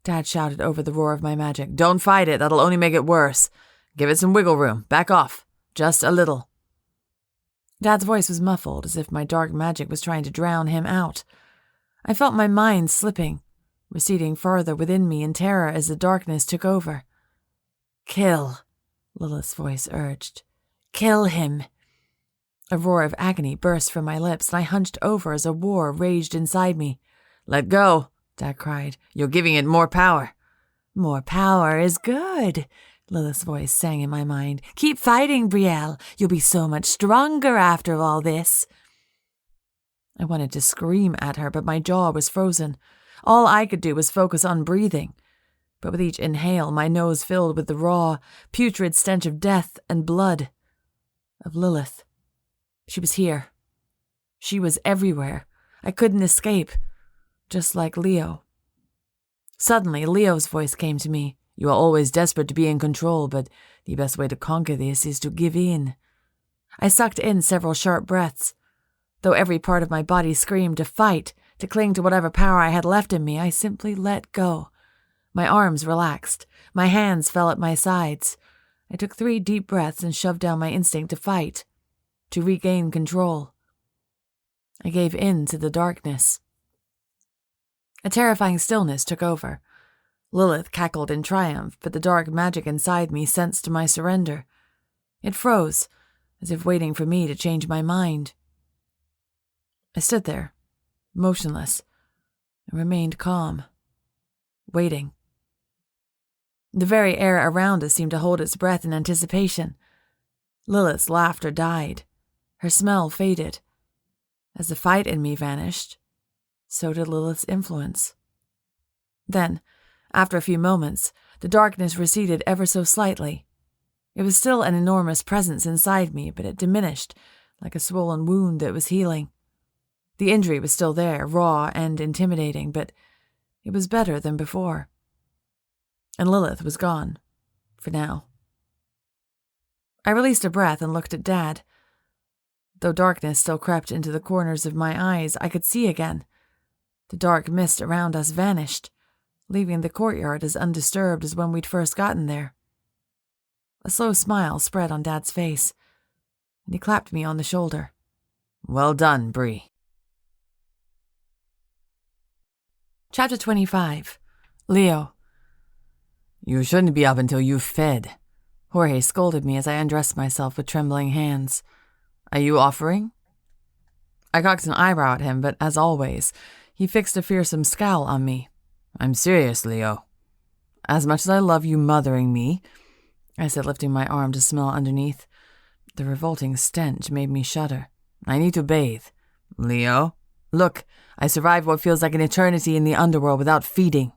Dad shouted over the roar of my magic. Don't fight it, that'll only make it worse. Give it some wiggle room, back off, just a little. Dad's voice was muffled, as if my dark magic was trying to drown him out. I felt my mind slipping, receding farther within me in terror as the darkness took over. Kill, Lilith's voice urged. Kill him. A roar of agony burst from my lips, and I hunched over as a war raged inside me. Let go, Dad cried. You're giving it more power. More power is good, Lilith's voice sang in my mind. Keep fighting, Brielle. You'll be so much stronger after all this. I wanted to scream at her, but my jaw was frozen. All I could do was focus on breathing. But with each inhale, my nose filled with the raw, putrid stench of death and blood. Of Lilith. She was here. She was everywhere. I couldn't escape. Just like Leo. Suddenly, Leo's voice came to me. You are always desperate to be in control, but the best way to conquer this is to give in. I sucked in several sharp breaths. Though every part of my body screamed to fight, to cling to whatever power I had left in me, I simply let go. My arms relaxed. My hands fell at my sides. I took 3 deep breaths and shoved down my instinct to fight, to regain control. I gave in to the darkness. A terrifying stillness took over. Lilith cackled in triumph, but the dark magic inside me sensed my surrender. It froze, as if waiting for me to change my mind. I stood there, motionless, and remained calm, waiting. The very air around us seemed to hold its breath in anticipation. Lilith's laughter died. Her smell faded. As the fight in me vanished, so did Lilith's influence. Then, after a few moments, the darkness receded ever so slightly. It was still an enormous presence inside me, but it diminished, like a swollen wound that was healing. The injury was still there, raw and intimidating, but it was better than before. And Lilith was gone, for now. I released a breath and looked at Dad. Though darkness still crept into the corners of my eyes, I could see again. The dark mist around us vanished, leaving the courtyard as undisturbed as when we'd first gotten there. A slow smile spread on Dad's face, and he clapped me on the shoulder. Well done, Bree. Chapter 25. Leo. You shouldn't be up until you've fed. Jorge scolded me as I undressed myself with trembling hands. Are you offering? I cocked an eyebrow at him, but as always, he fixed a fearsome scowl on me. I'm serious, Leo. As much as I love you mothering me, I said, lifting my arm to smell underneath. The revolting stench made me shudder. I need to bathe. Leo? Look, I survived what feels like an eternity in the underworld without feeding,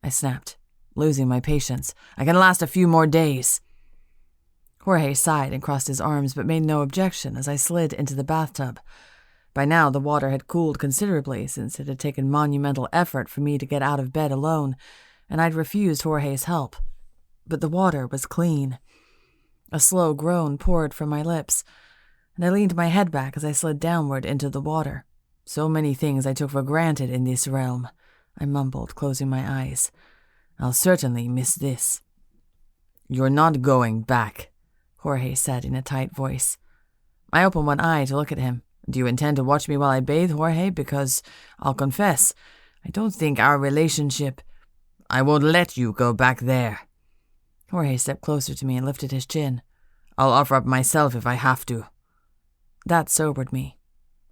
I snapped, losing my patience. I can last a few more days. Jorge sighed and crossed his arms but made no objection as I slid into the bathtub. By now the water had cooled considerably since it had taken monumental effort for me to get out of bed alone, and I'd refused Jorge's help. But the water was clean. A slow groan poured from my lips, and I leaned my head back as I slid downward into the water. So many things I took for granted in this realm, I mumbled, closing my eyes. I'll certainly miss this. You're not going back, Jorge said in a tight voice. I opened one eye to look at him. Do you intend to watch me while I bathe, Jorge? Because, I'll confess, I don't think our relationship... I won't let you go back there. Jorge stepped closer to me and lifted his chin. I'll offer up myself if I have to. That sobered me.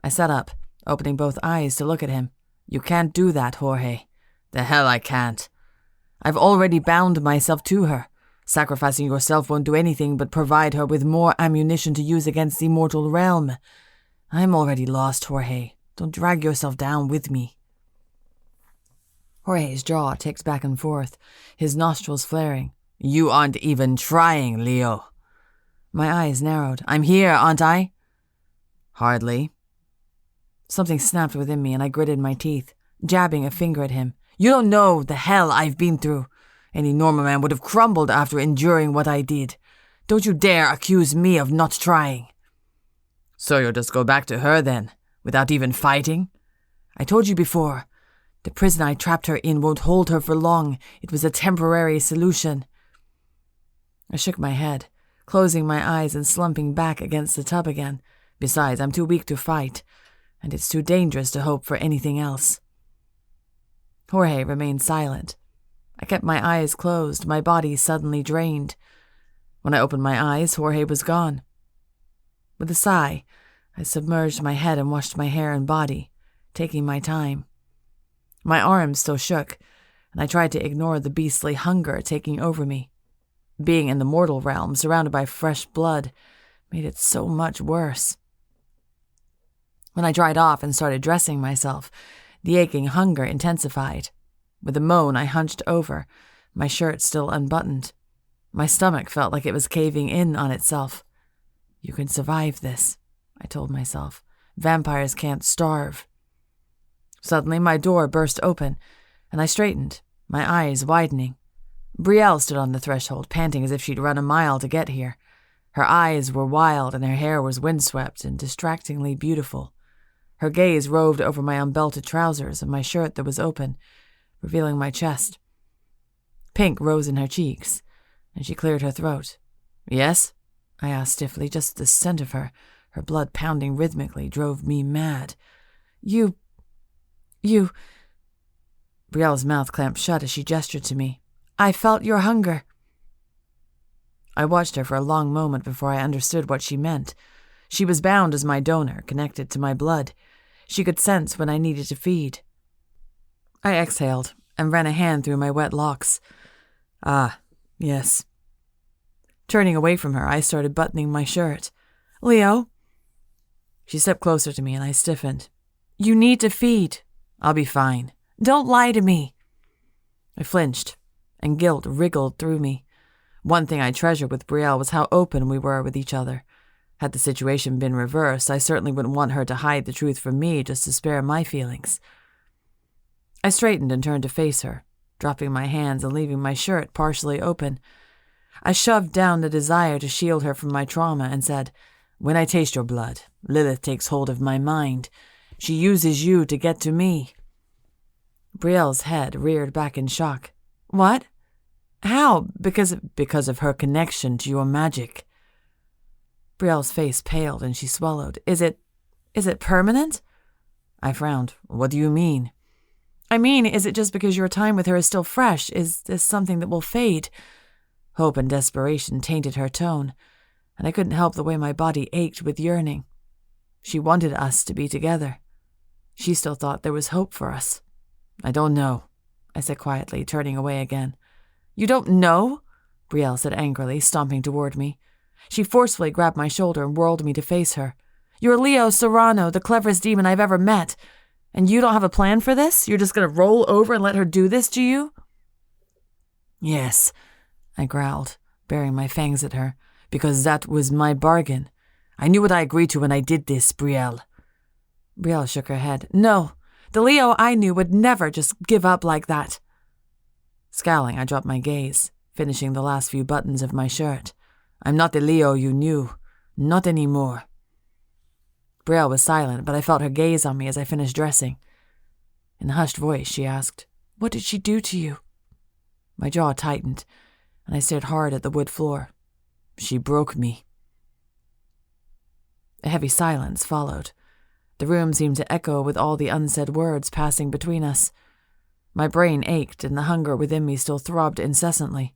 I sat up, opening both eyes to look at him. You can't do that, Jorge. The hell I can't. I've already bound myself to her. Sacrificing yourself won't do anything but provide her with more ammunition to use against the mortal realm. I'm already lost, Jorge. Don't drag yourself down with me. Jorge's jaw ticked back and forth, his nostrils flaring. You aren't even trying, Leo. My eyes narrowed. I'm here, aren't I? Hardly. Something snapped within me and I gritted my teeth, jabbing a finger at him. You don't know the hell I've been through. Any normal man would have crumbled after enduring what I did. Don't you dare accuse me of not trying. So you'll just go back to her then, without even fighting? I told you before, the prison I trapped her in won't hold her for long. It was a temporary solution. I shook my head, closing my eyes and slumping back against the tub again. Besides, I'm too weak to fight, and it's too dangerous to hope for anything else. Jorge remained silent. I kept my eyes closed, my body suddenly drained. When I opened my eyes, Jorge was gone. With a sigh, I submerged my head and washed my hair and body, taking my time. My arms still shook, and I tried to ignore the beastly hunger taking over me. Being in the mortal realm, surrounded by fresh blood, made it so much worse. When I dried off and started dressing myself, the aching hunger intensified. With a moan, I hunched over, my shirt still unbuttoned. My stomach felt like it was caving in on itself. You can survive this, I told myself. Vampires can't starve. Suddenly, my door burst open, and I straightened, my eyes widening. Brielle stood on the threshold, panting as if she'd run a mile to get here. Her eyes were wild, and her hair was windswept and distractingly beautiful. Her gaze roved over my unbelted trousers and my shirt that was open, revealing my chest. Pink rose in her cheeks, and she cleared her throat. Yes? I asked stiffly. Just the scent of her blood pounding rhythmically, drove me mad. You... Brielle's mouth clamped shut as she gestured to me. I felt your hunger. I watched her for a long moment before I understood what she meant. She was bound as my donor, connected to my blood. She could sense when I needed to feed. I exhaled and ran a hand through my wet locks. Ah, yes. Turning away from her, I started buttoning my shirt. Leo? She stepped closer to me and I stiffened. You need to feed. I'll be fine. Don't lie to me. I flinched, and guilt wriggled through me. One thing I treasured with Brielle was how open we were with each other. Had the situation been reversed, I certainly wouldn't want her to hide the truth from me just to spare my feelings. I straightened and turned to face her, dropping my hands and leaving my shirt partially open. I shoved down the desire to shield her from my trauma and said, When I taste your blood, Lilith takes hold of my mind. She uses you to get to me. Brielle's head reared back in shock. What? How? Because of her connection to your magic. Brielle's face paled and she swallowed. Is it permanent? I frowned. What do you mean? I mean, is it just because your time with her is still fresh? Is this something that will fade? Hope and desperation tainted her tone, and I couldn't help the way my body ached with yearning. She wanted us to be together. She still thought there was hope for us. I don't know, I said quietly, turning away again. You don't know? Brielle said angrily, stomping toward me. She forcefully grabbed my shoulder and whirled me to face her. You're Leo Serrano, the cleverest demon I've ever met. And you don't have a plan for this? You're just going to roll over and let her do this to you? Yes, I growled, baring my fangs at her, because that was my bargain. I knew what I agreed to when I did this, Brielle. Brielle shook her head. No, the Leo I knew would never just give up like that. Scowling, I dropped my gaze, finishing the last few buttons of my shirt. I'm not the Leo you knew. Not anymore. Brielle was silent, but I felt her gaze on me as I finished dressing. In a hushed voice, she asked, What did she do to you? My jaw tightened, and I stared hard at the wood floor. She broke me. A heavy silence followed. The room seemed to echo with all the unsaid words passing between us. My brain ached, and the hunger within me still throbbed incessantly.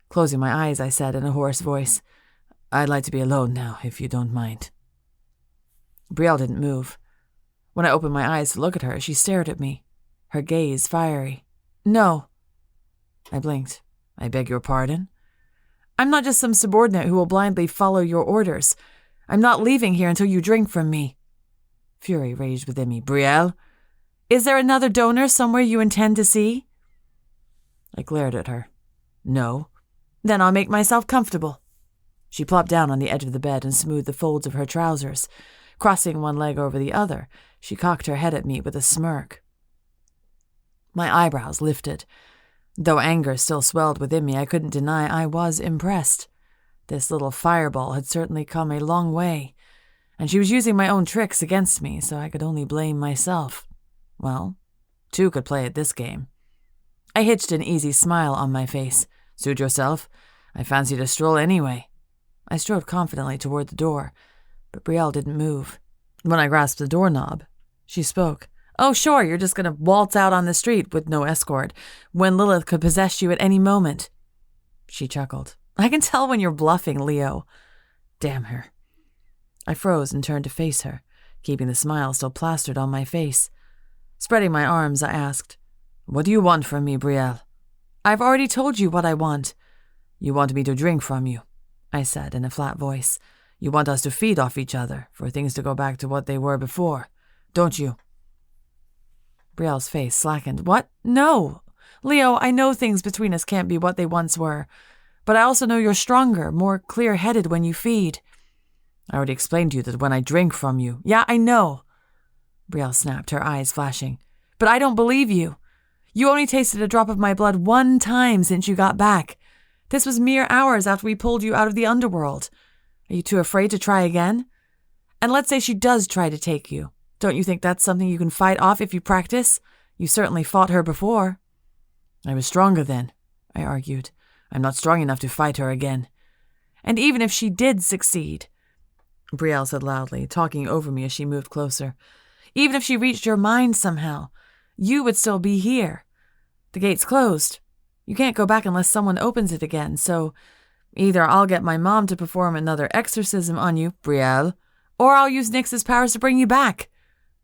Closing my eyes, I said in a hoarse voice, I'd like to be alone now, if you don't mind. Brielle didn't move. When I opened my eyes to look at her, she stared at me, her gaze fiery. No. I blinked. I beg your pardon? I'm not just some subordinate who will blindly follow your orders. I'm not leaving here until you drink from me. Fury raged within me. Brielle? Is there another donor somewhere you intend to see? I glared at her. No. Then I'll make myself comfortable. She plopped down on the edge of the bed and smoothed the folds of her trousers. Crossing one leg over the other, she cocked her head at me with a smirk. My eyebrows lifted. Though anger still swelled within me, I couldn't deny I was impressed. This little fireball had certainly come a long way, and she was using my own tricks against me, so I could only blame myself. Well, two could play at this game. I hitched an easy smile on my face. Suit yourself. I fancied a stroll anyway. I strode confidently toward the door, but Brielle didn't move. When I grasped the doorknob, she spoke. Oh, sure, you're just going to waltz out on the street with no escort, when Lilith could possess you at any moment. She chuckled. I can tell when you're bluffing, Leo. Damn her. I froze and turned to face her, keeping the smile still plastered on my face. Spreading my arms, I asked, What do you want from me, Brielle? I've already told you what I want. You want me to drink from you, I said in a flat voice. You want us to feed off each other, for things to go back to what they were before, don't you? Brielle's face slackened. What? No. Leo, I know things between us can't be what they once were, but I also know you're stronger, more clear-headed when you feed. I already explained to you that when I drink from you. Yeah, I know. Brielle snapped, her eyes flashing. But I don't believe you. You only tasted a drop of my blood one time since you got back. This was mere hours after we pulled you out of the underworld. Are you too afraid to try again? And let's say she does try to take you. Don't you think that's something you can fight off if you practice? You certainly fought her before. I was stronger then, I argued. I'm not strong enough to fight her again. And even if she did succeed, Brielle said loudly, talking over me as she moved closer, even if she reached your mind somehow, you would still be here. The gate's closed. You can't go back unless someone opens it again, so either I'll get my mom to perform another exorcism on you, Brielle, or I'll use Nyx's powers to bring you back,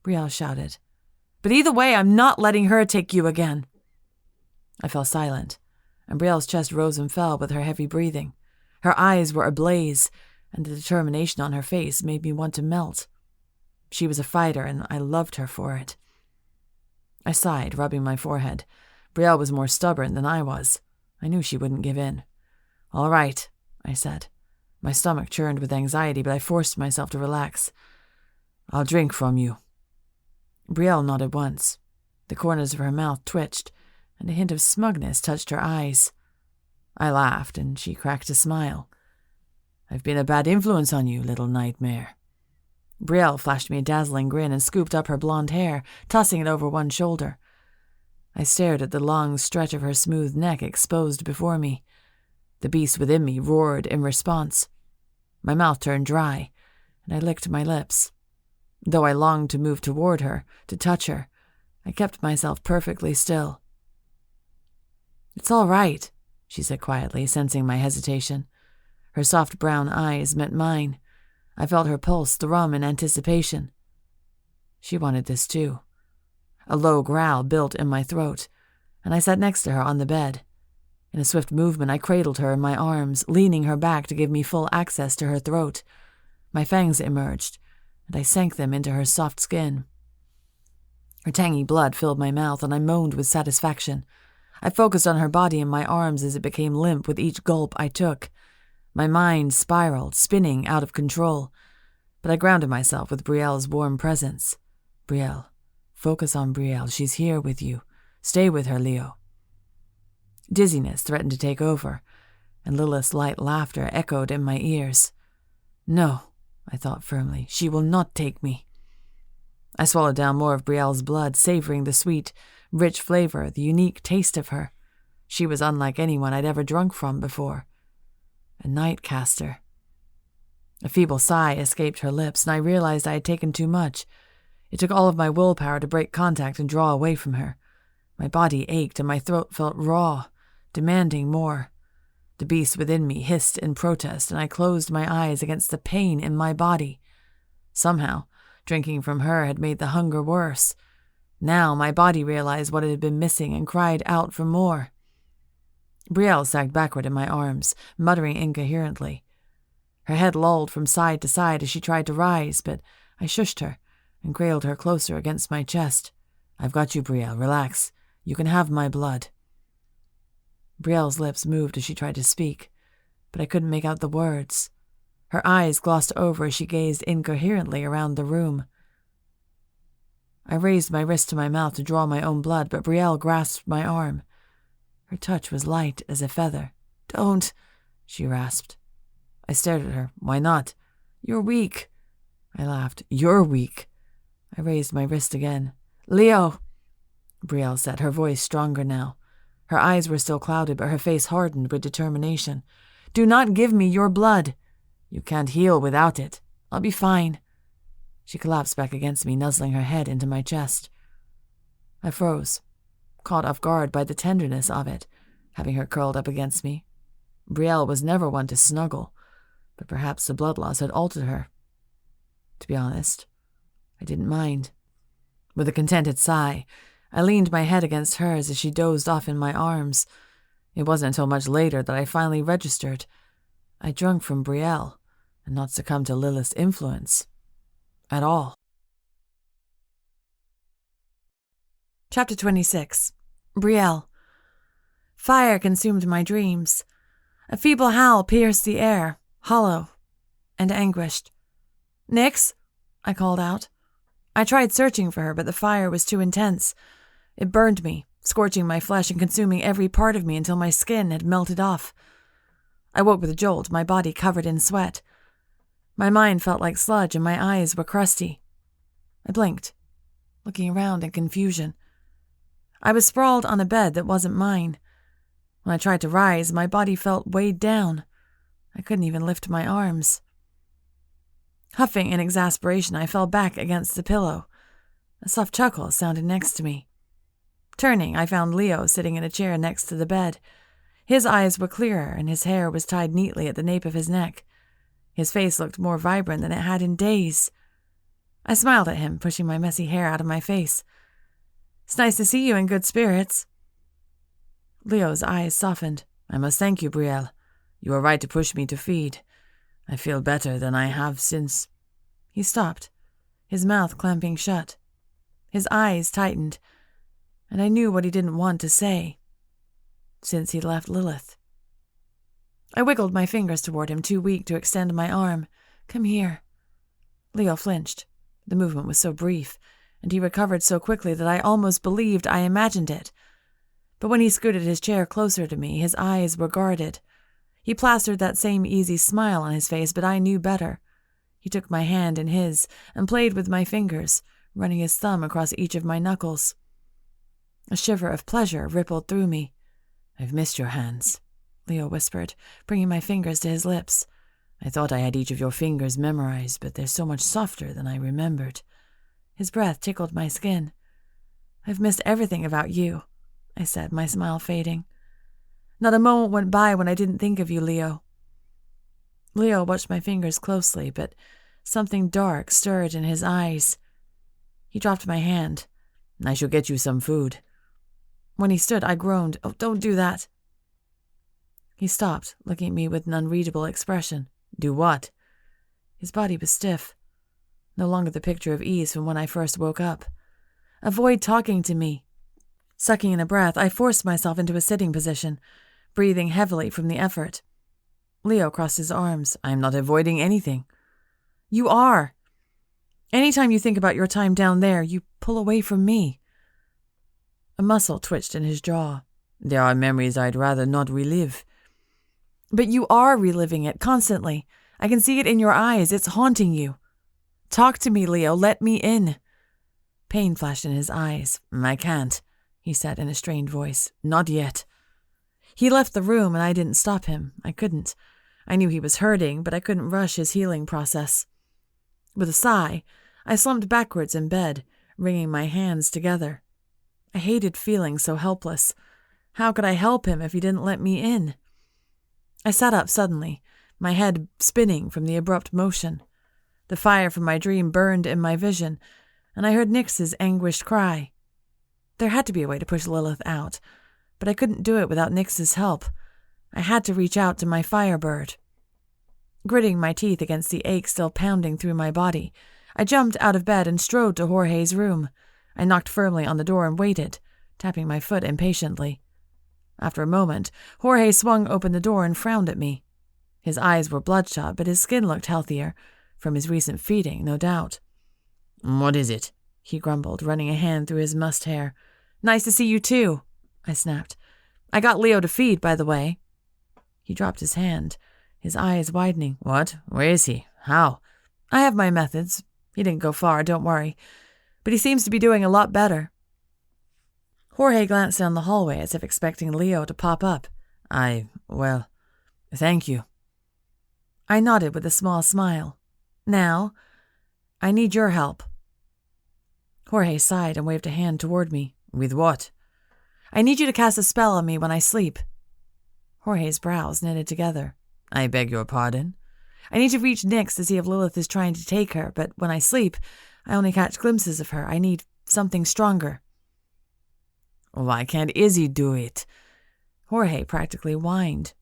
Brielle shouted. But either way, I'm not letting her take you again. I fell silent, and Brielle's chest rose and fell with her heavy breathing. Her eyes were ablaze, and the determination on her face made me want to melt. She was a fighter, and I loved her for it. I sighed, rubbing my forehead. Brielle was more stubborn than I was. I knew she wouldn't give in. All right, I said. My stomach churned with anxiety, but I forced myself to relax. I'll drink from you. Brielle nodded once. The corners of her mouth twitched, and a hint of smugness touched her eyes. I laughed, and she cracked a smile. I've been a bad influence on you, little nightmare. Brielle flashed me a dazzling grin and scooped up her blonde hair, tossing it over one shoulder. I stared at the long stretch of her smooth neck exposed before me. The beast within me roared in response. My mouth turned dry, and I licked my lips. Though I longed to move toward her, to touch her, I kept myself perfectly still. It's all right, she said quietly, sensing my hesitation. Her soft brown eyes met mine. I felt her pulse thrum in anticipation. She wanted this too. A low growl built in my throat. and I sat next to her on the bed. In a swift movement, I cradled her in my arms, leaning her back to give me full access to her throat. My fangs emerged, and I sank them into her soft skin. Her tangy blood filled my mouth, and I moaned with satisfaction. I focused on her body in my arms as it became limp with each gulp I took. My mind spiraled, spinning out of control, but I grounded myself with Brielle's warm presence. Brielle, focus on Brielle. She's here with you. Stay with her, Leo. Dizziness threatened to take over, and Lilith's light laughter echoed in my ears. No, I thought firmly, she will not take me. I swallowed down more of Brielle's blood, savoring the sweet, rich flavor, the unique taste of her. She was unlike anyone I'd ever drunk from before. A nightcaster. A feeble sigh escaped her lips, and I realized I had taken too much. It took all of my willpower to break contact and draw away from her. My body ached, and my throat felt raw, demanding more. The beast within me hissed in protest, and I closed my eyes against the pain in my body. Somehow, drinking from her had made the hunger worse. Now my body realized what it had been missing and cried out for more. Brielle sagged backward in my arms, muttering incoherently. Her head lolled from side to side as she tried to rise, but I shushed her and cradled her closer against my chest. I've got you, Brielle. Relax. You can have my blood. Brielle's lips moved as she tried to speak, but I couldn't make out the words. Her eyes glossed over as she gazed incoherently around the room. I raised my wrist to my mouth to draw my own blood, but Brielle grasped my arm. Her touch was light as a feather. Don't, she rasped. I stared at her. Why not? You're weak. I laughed. You're weak. I raised my wrist again. Leo, Brielle said, her voice stronger now. Her eyes were still clouded, but her face hardened with determination. Do not give me your blood. You can't heal without it. I'll be fine. She collapsed back against me, nuzzling her head into my chest. I froze, caught off guard by the tenderness of it, having her curled up against me. Brielle was never one to snuggle, but perhaps the blood loss had altered her. To be honest, I didn't mind. With a contented sigh, I leaned my head against hers as she dozed off in my arms. It wasn't until much later that I finally registered. I drunk from Brielle, and not succumbed to Lilith's influence. At all. Chapter 26. Brielle. Fire consumed my dreams. A feeble howl pierced the air, hollow and anguished. Nix, I called out. I tried searching for her, but the fire was too intense. It burned me, scorching my flesh and consuming every part of me until my skin had melted off. I woke with a jolt, my body covered in sweat. My mind felt like sludge and my eyes were crusty. I blinked, looking around in confusion. I was sprawled on a bed that wasn't mine. When I tried to rise, my body felt weighed down. I couldn't even lift my arms. Huffing in exasperation, I fell back against the pillow. A soft chuckle sounded next to me. Turning, I found Leo sitting in a chair next to the bed. His eyes were clearer, and his hair was tied neatly at the nape of his neck. His face looked more vibrant than it had in days. I smiled at him, pushing my messy hair out of my face. It's nice to see you in good spirits. Leo's eyes softened. I must thank you, Brielle. You were right to push me to feed. I feel better than I have since... He stopped, his mouth clamping shut. His eyes tightened, and I knew what he didn't want to say. Since he'd left Lilith. I wiggled my fingers toward him, too weak to extend my arm. Come here. Leo flinched. The movement was so brief, and he recovered so quickly that I almost believed I imagined it. But when he scooted his chair closer to me, his eyes were guarded. He plastered that same easy smile on his face, but I knew better. He took my hand in his and played with my fingers, running his thumb across each of my knuckles. A shiver of pleasure rippled through me. I've missed your hands, Leo whispered, bringing my fingers to his lips. I thought I had each of your fingers memorized, but they're so much softer than I remembered. His breath tickled my skin. I've missed everything about you, I said, my smile fading. Not a moment went by when I didn't think of you, Leo. Leo watched my fingers closely, but something dark stirred in his eyes. He dropped my hand. I shall get you some food. When he stood, I groaned. "Oh, don't do that." He stopped, looking at me with an unreadable expression. "Do what?" His body was stiff. No longer the picture of ease from when I first woke up. "Avoid talking to me." Sucking in a breath, I forced myself into a sitting position, breathing heavily from the effort. Leo crossed his arms. "I am not avoiding anything." "You are. Anytime you think about your time down there, you pull away from me." A muscle twitched in his jaw. "There are memories I'd rather not relive." "But you are reliving it constantly. I can see it in your eyes. It's haunting you. Talk to me, Leo. Let me in." Pain flashed in his eyes. "I can't," he said in a strained voice. "Not yet." He left the room and I didn't stop him. I couldn't. I knew he was hurting, but I couldn't rush his healing process. With a sigh, I slumped backwards in bed, wringing my hands together. I hated feeling so helpless. How could I help him if he didn't let me in? I sat up suddenly, my head spinning from the abrupt motion. The fire from my dream burned in my vision, and I heard Nyx's anguished cry. There had to be a way to push Lilith out, but I couldn't do it without Nyx's help. I had to reach out to my firebird. Gritting my teeth against the ache still pounding through my body, I jumped out of bed and strode to Jorge's room. I knocked firmly on the door and waited, tapping my foot impatiently. After a moment, Jorge swung open the door and frowned at me. His eyes were bloodshot, but his skin looked healthier, from his recent feeding, no doubt. "What is it?" he grumbled, running a hand through his mussed hair. "Nice to see you too," I snapped. "I got Leo to feed, by the way." He dropped his hand, his eyes widening. "What? Where is he? How?" "I have my methods. He didn't go far, don't worry. But he seems to be doing a lot better." Jorge glanced down the hallway as if expecting Leo to pop up. Well, thank you." I nodded with a small smile. "Now, I need your help." Jorge sighed and waved a hand toward me. "With what?" "I need you to cast a spell on me when I sleep." Jorge's brows knitted together. "I beg your pardon?" "I need to reach Nyx to see if Lilith is trying to take her, but when I sleep, I only catch glimpses of her. I need something stronger." "Why can't Izzy do it?" Jorge practically whined.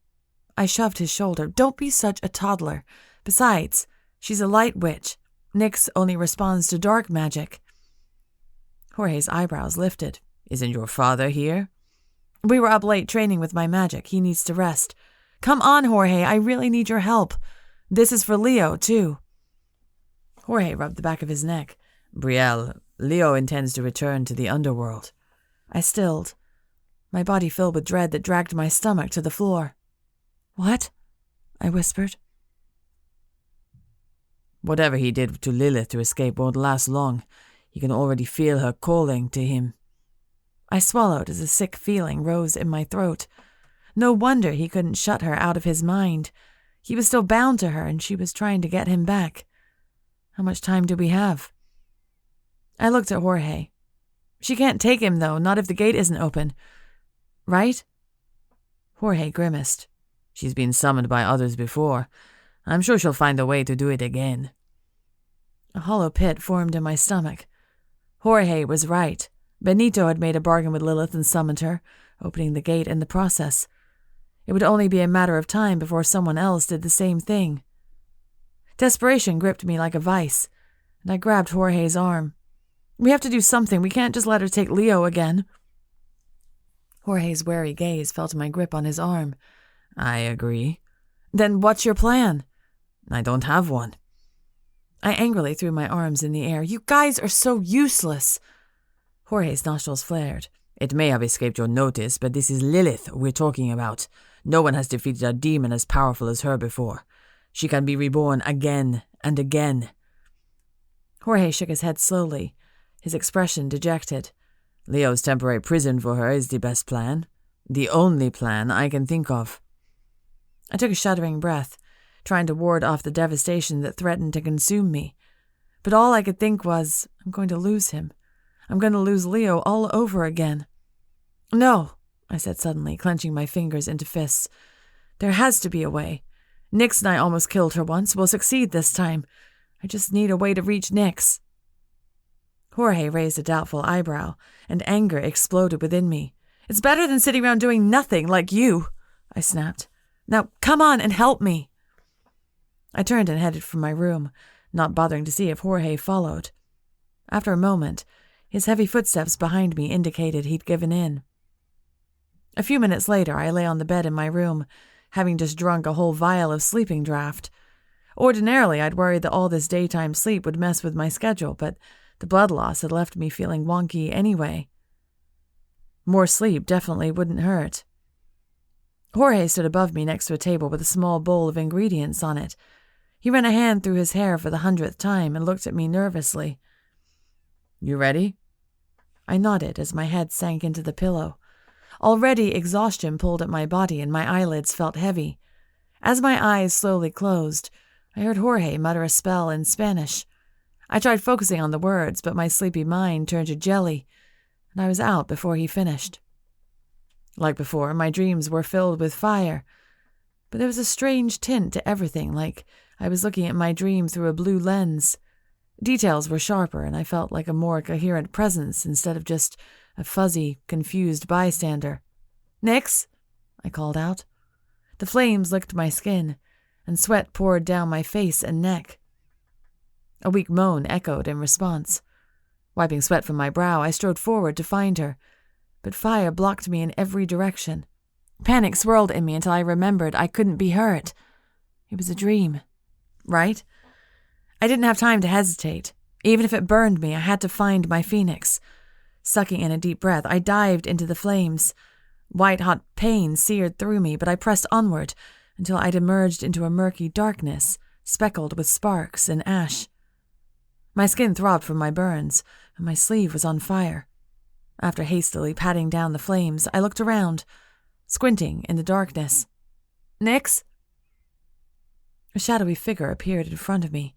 I shoved his shoulder. "Don't be such a toddler. Besides, she's a light witch. Nyx only responds to dark magic." Jorge's eyebrows lifted. "Isn't your father here?" "We were up late training with my magic. He needs to rest. Come on, Jorge. I really need your help. This is for Leo, too." Jorge rubbed the back of his neck. "Brielle, Leo intends to return to the underworld." I stilled, my body filled with dread that dragged my stomach to the floor. "What?" I whispered. "Whatever he did to Lilith to escape won't last long. He can already feel her calling to him." I swallowed as a sick feeling rose in my throat. No wonder he couldn't shut her out of his mind. He was still bound to her, and she was trying to get him back. How much time do we have? I looked at Jorge. "She can't take him, though, not if the gate isn't open. Right?" Jorge grimaced. "She's been summoned by others before. I'm sure she'll find a way to do it again." A hollow pit formed in my stomach. Jorge was right. Benito had made a bargain with Lilith and summoned her, opening the gate in the process. It would only be a matter of time before someone else did the same thing. Desperation gripped me like a vice, and I grabbed Jorge's arm. "We have to do something. We can't just let her take Leo again." Jorge's wary gaze fell to my grip on his arm. "I agree." "Then what's your plan?" "I don't have one." I angrily threw my arms in the air. "You guys are so useless." Jorge's nostrils flared. "It may have escaped your notice, but this is Lilith we're talking about. No one has defeated a demon as powerful as her before. She can be reborn again and again." Jorge shook his head slowly, his expression dejected. "Leo's temporary prison for her is the best plan. The only plan I can think of." I took a shuddering breath, trying to ward off the devastation that threatened to consume me. But all I could think was, I'm going to lose him. I'm going to lose Leo all over again. "No," I said suddenly, clenching my fingers into fists. "There has to be a way. Nyx and I almost killed her once. We'll succeed this time. I just need a way to reach Nyx." Jorge raised a doubtful eyebrow, and anger exploded within me. It's better than sitting around doing nothing like you, I snapped. Now come on and help me. I turned and headed for my room, not bothering to see if Jorge followed. After a moment, his heavy footsteps behind me indicated he'd given in. A few minutes later, I lay on the bed in my room, having just drunk a whole vial of sleeping draught. Ordinarily, I'd worried that all this daytime sleep would mess with my schedule, but the blood loss had left me feeling wonky anyway. More sleep definitely wouldn't hurt. Jorge stood above me next to a table with a small bowl of ingredients on it. He ran a hand through his hair for the 100th time and looked at me nervously. You ready? I nodded as my head sank into the pillow. Already exhaustion pulled at my body and my eyelids felt heavy. As my eyes slowly closed, I heard Jorge mutter a spell in Spanish. I tried focusing on the words, but my sleepy mind turned to jelly, and I was out before he finished. Like before, my dreams were filled with fire, but there was a strange tint to everything, like I was looking at my dream through a blue lens. Details were sharper, and I felt like a more coherent presence instead of just a fuzzy, confused bystander. Nix! I called out. The flames licked my skin, and sweat poured down my face and neck. A weak moan echoed in response. Wiping sweat from my brow, I strode forward to find her, but fire blocked me in every direction. Panic swirled in me until I remembered I couldn't be hurt. It was a dream, right? I didn't have time to hesitate. Even if it burned me, I had to find my phoenix. Sucking in a deep breath, I dived into the flames. White-hot pain seared through me, but I pressed onward until I'd emerged into a murky darkness, speckled with sparks and ash. My skin throbbed from my burns, and my sleeve was on fire. After hastily patting down the flames, I looked around, squinting in the darkness. Nix? A shadowy figure appeared in front of me.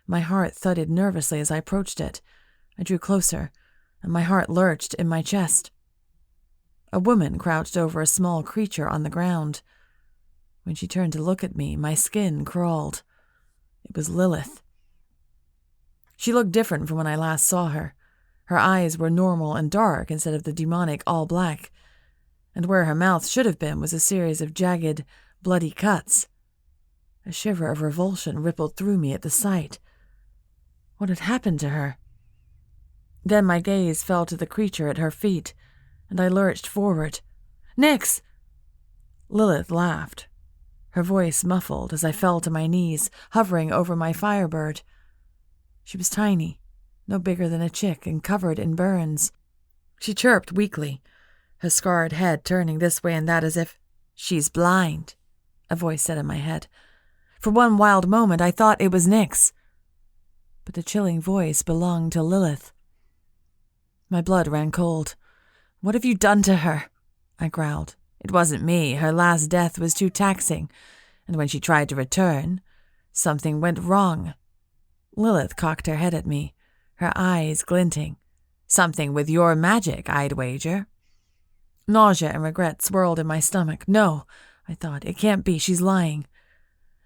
My heart thudded nervously as I approached it. I drew closer, and my heart lurched in my chest. A woman crouched over a small creature on the ground. When she turned to look at me, my skin crawled. It was Lilith. She looked different from when I last saw her. Her eyes were normal and dark instead of the demonic all black, and where her mouth should have been was a series of jagged, bloody cuts. A shiver of revulsion rippled through me at the sight. What had happened to her? Then my gaze fell to the creature at her feet, and I lurched forward. Nix! Lilith laughed, her voice muffled as I fell to my knees, hovering over my firebird. She was tiny, no bigger than a chick, and covered in burns. She chirped weakly, her scarred head turning this way and that as if, "She's blind," a voice said in my head. For one wild moment I thought it was Nix, but the chilling voice belonged to Lilith. My blood ran cold. "What have you done to her?" I growled. "It wasn't me. Her last death was too taxing, and when she tried to return, something went wrong." Lilith cocked her head at me, her eyes glinting. "Something with your magic, I'd wager." Nausea and regret swirled in my stomach. No, I thought, it can't be. She's lying.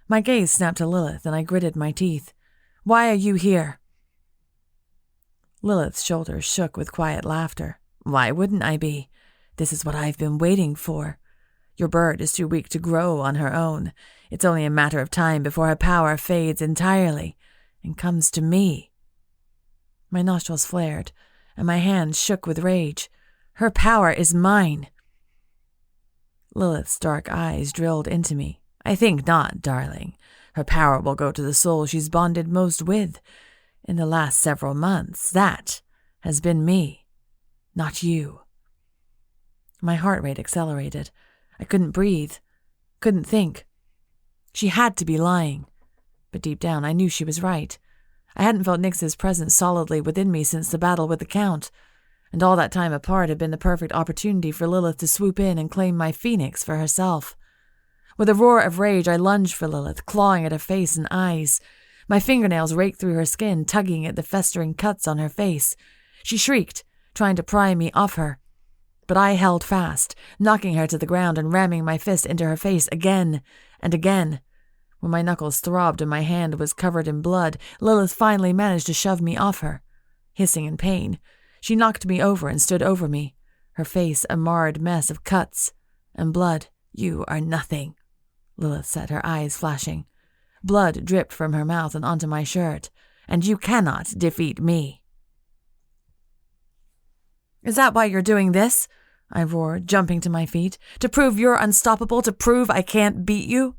My gaze snapped to Lilith, and I gritted my teeth. "Why are you here?" Lilith's shoulders shook with quiet laughter. "Why wouldn't I be? This is what I've been waiting for. Your bird is too weak to grow on her own. It's only a matter of time before her power fades entirely and comes to me." My nostrils flared, and my hands shook with rage. "Her power is mine." Lilith's dark eyes drilled into me. "I think not, darling. Her power will go to the soul she's bonded most with. In the last several months, that has been me, not you." My heart rate accelerated. I couldn't breathe, couldn't think. She had to be lying, but deep down I knew she was right. I hadn't felt Nix's presence solidly within me since the battle with the Count, and all that time apart had been the perfect opportunity for Lilith to swoop in and claim my phoenix for herself. With a roar of rage, I lunged for Lilith, clawing at her face and eyes. My fingernails raked through her skin, tugging at the festering cuts on her face. She shrieked, trying to pry me off her, but I held fast, knocking her to the ground and ramming my fist into her face again and again. When my knuckles throbbed and my hand was covered in blood, Lilith finally managed to shove me off her. Hissing in pain, she knocked me over and stood over me, her face a marred mess of cuts and blood. "You are nothing," Lilith said, her eyes flashing. Blood dripped from her mouth and onto my shirt. "And you cannot defeat me." "Is that why you're doing this?" I roared, jumping to my feet. "To prove you're unstoppable? To prove I can't beat you?"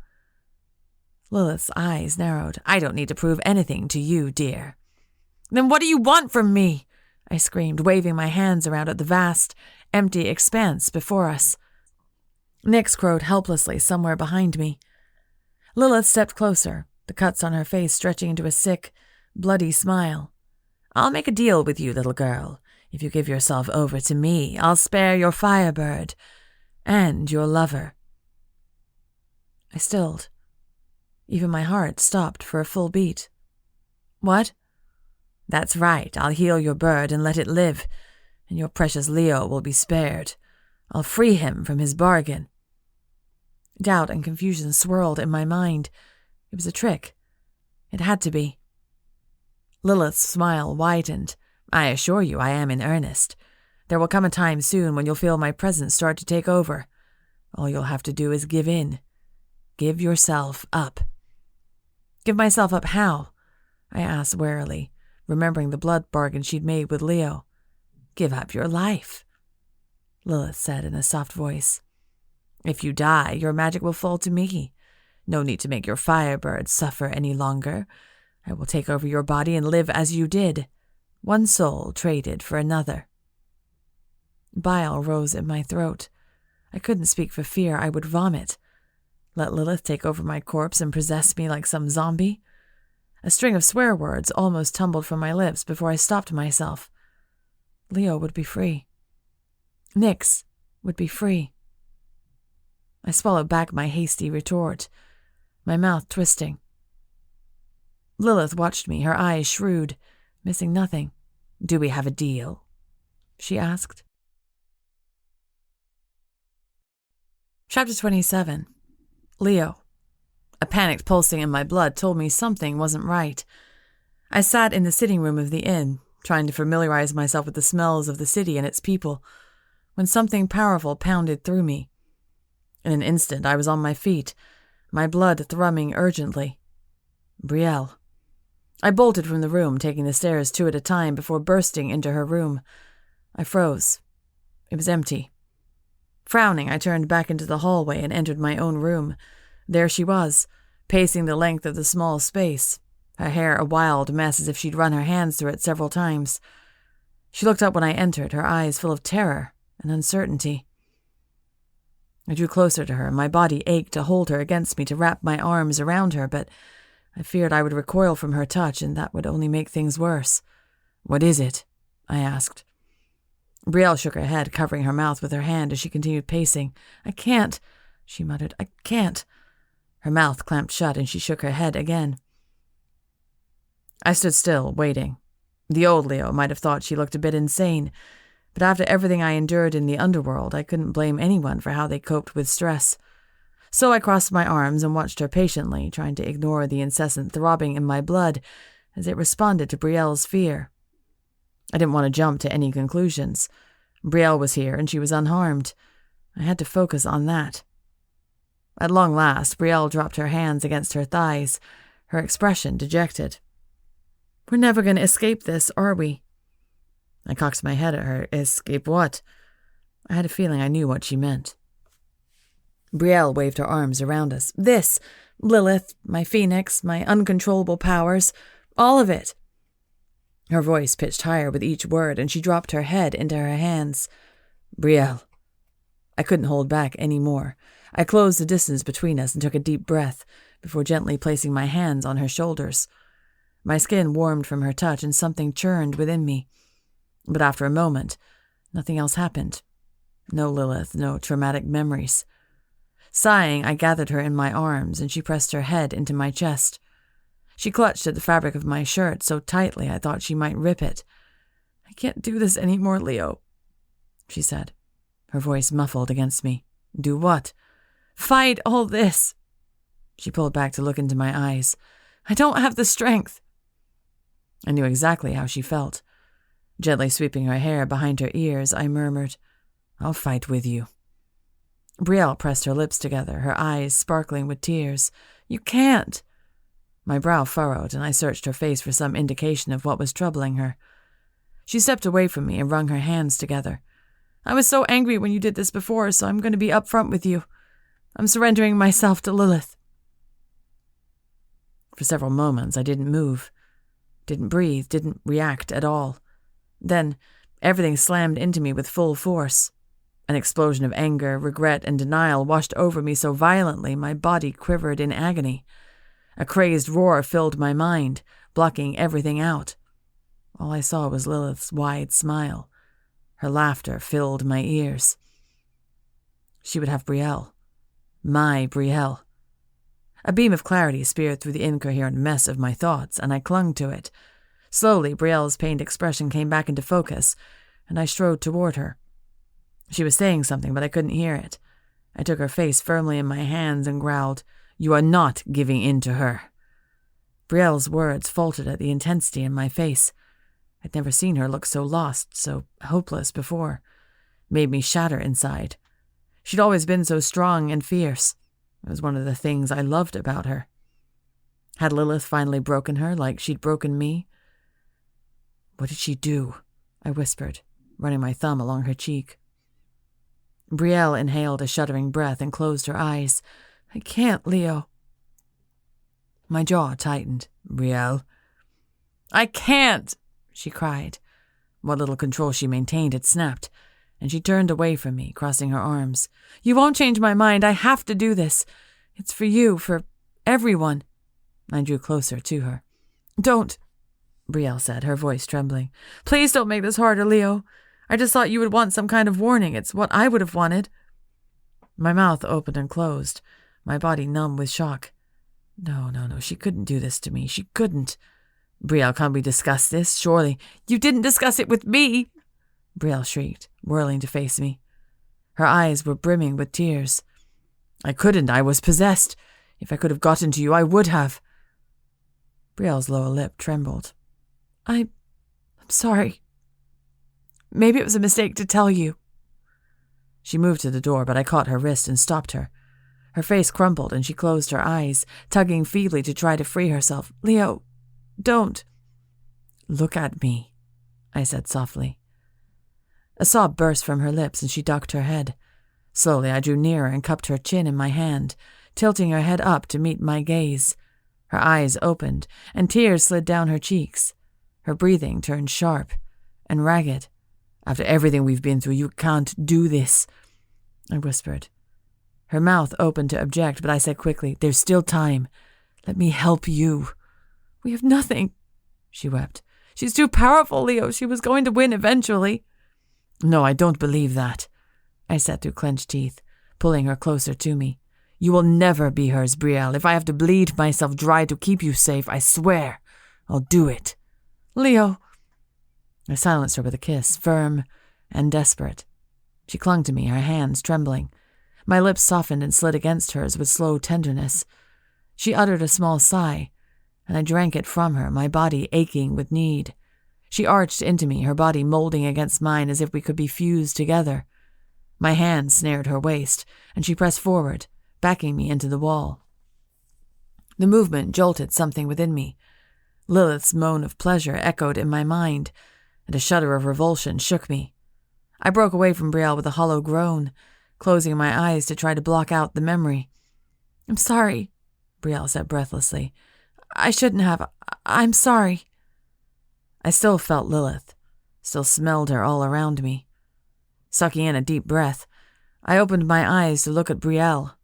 Lilith's eyes narrowed. "I don't need to prove anything to you, dear." "Then what do you want from me?" I screamed, waving my hands around at the vast, empty expanse before us. Nyx crowed helplessly somewhere behind me. Lilith stepped closer, the cuts on her face stretching into a sick, bloody smile. "I'll make a deal with you, little girl. If you give yourself over to me, I'll spare your firebird and your lover." I stilled. Even my heart stopped for a full beat. "What?" "That's right. I'll heal your bird and let it live, and your precious Leo will be spared. I'll free him from his bargain." Doubt and confusion swirled in my mind. It was a trick. It had to be. Lilith's smile widened. "I assure you I am in earnest. There will come a time soon when you'll feel my presence start to take over. All you'll have to do is give in. Give yourself up." "Give myself up how?" I asked warily, remembering the blood bargain she'd made with Leo. "Give up your life," Lilith said in a soft voice. "If you die, your magic will fall to me. No need to make your firebird suffer any longer. I will take over your body and live as you did. One soul traded for another." Bile rose in my throat. I couldn't speak for fear I would vomit. Let Lilith take over my corpse and possess me like some zombie? A string of swear words almost tumbled from my lips before I stopped myself. Leo would be free. Nyx would be free. I swallowed back my hasty retort, my mouth twisting. Lilith watched me, her eyes shrewd, missing nothing. "Do we have a deal?" she asked. Chapter 27. Leo. A panicked pulsing in my blood told me something wasn't right. I sat in the sitting room of the inn, trying to familiarize myself with the smells of the city and its people, when something powerful pounded through me. In an instant, I was on my feet, my blood thrumming urgently. Brielle. I bolted from the room, taking the stairs 2 at a time before bursting into her room. I froze. It was empty. Frowning, I turned back into the hallway and entered my own room. There she was, pacing the length of the small space, her hair a wild mess as if she'd run her hands through it several times. She looked up when I entered, her eyes full of terror and uncertainty. I drew closer to her, my body ached to hold her against me, to wrap my arms around her, but I feared I would recoil from her touch, and that would only make things worse. "What is it?" I asked. Brielle shook her head, covering her mouth with her hand as she continued pacing. "I can't," she muttered. "I can't." Her mouth clamped shut, and she shook her head again. I stood still, waiting. The old Leo might have thought she looked a bit insane, but after everything I endured in the underworld, I couldn't blame anyone for how they coped with stress. So I crossed my arms and watched her patiently, trying to ignore the incessant throbbing in my blood as it responded to Brielle's fear. I didn't want to jump to any conclusions. Brielle was here, and she was unharmed. I had to focus on that. At long last, Brielle dropped her hands against her thighs, her expression dejected. "We're never going to escape this, are we?" I cocked my head at her. "Escape what?" I had a feeling I knew what she meant. Brielle waved her arms around us. "This, Lilith, my phoenix, my uncontrollable powers, all of it." Her voice pitched higher with each word, and she dropped her head into her hands. "Brielle." I couldn't hold back any more. I closed the distance between us and took a deep breath before gently placing my hands on her shoulders. My skin warmed from her touch, and something churned within me. But after a moment, nothing else happened. No Lilith, no traumatic memories. Sighing, I gathered her in my arms, and she pressed her head into my chest. She clutched at the fabric of my shirt so tightly I thought she might rip it. "I can't do this anymore, Leo," she said, her voice muffled against me. "Do what?" "Fight all this." She pulled back to look into my eyes. "I don't have the strength." I knew exactly how she felt. Gently sweeping her hair behind her ears, I murmured, I'll fight with you. Brielle pressed her lips together, her eyes sparkling with tears. You can't. My brow furrowed, and I searched her face for some indication of what was troubling her. She stepped away from me and wrung her hands together. I was so angry when you did this before, so I'm going to be upfront with you. I'm surrendering myself to Lilith. For several moments, I didn't move, didn't breathe, didn't react at all. Then, everything slammed into me with full force. An explosion of anger, regret, and denial washed over me so violently my body quivered in agony. A crazed roar filled my mind, blocking everything out. All I saw was Lilith's wide smile. Her laughter filled my ears. She would have Brielle. My Brielle. A beam of clarity speared through the incoherent mess of my thoughts, and I clung to it. Slowly, Brielle's pained expression came back into focus, and I strode toward her. She was saying something, but I couldn't hear it. I took her face firmly in my hands and growled, "You are not giving in to her." Brielle's words faltered at the intensity in my face. I'd never seen her look so lost, so hopeless before. Made me shatter inside. She'd always been so strong and fierce. It was one of the things I loved about her. Had Lilith finally broken her like she'd broken me? "What did she do?" I whispered, running my thumb along her cheek. Brielle inhaled a shuddering breath and closed her eyes. "I can't, Leo." My jaw tightened. "Brielle?" "I can't!" she cried. What little control she maintained had snapped, and she turned away from me, crossing her arms. "You won't change my mind. I have to do this. It's for you, for everyone." I drew closer to her. "Don't," Brielle said, her voice trembling. "Please don't make this harder, Leo. I just thought you would want some kind of warning. It's what I would have wanted." My mouth opened and closed, my body numb with shock. No, she couldn't do this to me. She couldn't. "Brielle, can't we discuss this? Surely." "You didn't discuss it with me!" Brielle shrieked, whirling to face me. Her eyes were brimming with tears. "I couldn't. I was possessed. If I could have gotten to you, I would have." Brielle's lower lip trembled. I'm sorry. Maybe it was a mistake to tell you." She moved to the door, but I caught her wrist and stopped her. Her face crumpled and she closed her eyes, tugging feebly to try to free herself. "Leo, don't." "Look at me," I said softly. A sob burst from her lips and she ducked her head. Slowly I drew nearer and cupped her chin in my hand, tilting her head up to meet my gaze. Her eyes opened and tears slid down her cheeks. Her breathing turned sharp and ragged. "After everything we've been through, you can't do this," I whispered. Her mouth opened to object, but I said quickly, "There's still time. Let me help you." "We have nothing," she wept. "She's too powerful, Leo. She was going to win eventually." "No, I don't believe that," I said through clenched teeth, pulling her closer to me. "You will never be hers, Brielle. If I have to bleed myself dry to keep you safe, I swear I'll do it." "Leo." I silenced her with a kiss, firm and desperate. She clung to me, her hands trembling. My lips softened and slid against hers with slow tenderness. She uttered a small sigh, and I drank it from her, my body aching with need. She arched into me, her body molding against mine as if we could be fused together. My hand snared her waist, and she pressed forward, backing me into the wall. The movement jolted something within me. Lilith's moan of pleasure echoed in my mind, and a shudder of revulsion shook me. I broke away from Brielle with a hollow groan, closing my eyes to try to block out the memory. "I'm sorry," Brielle said breathlessly. "I shouldn't have. I'm sorry." I still felt Lilith, still smelled her all around me. Sucking in a deep breath, I opened my eyes to look at Brielle.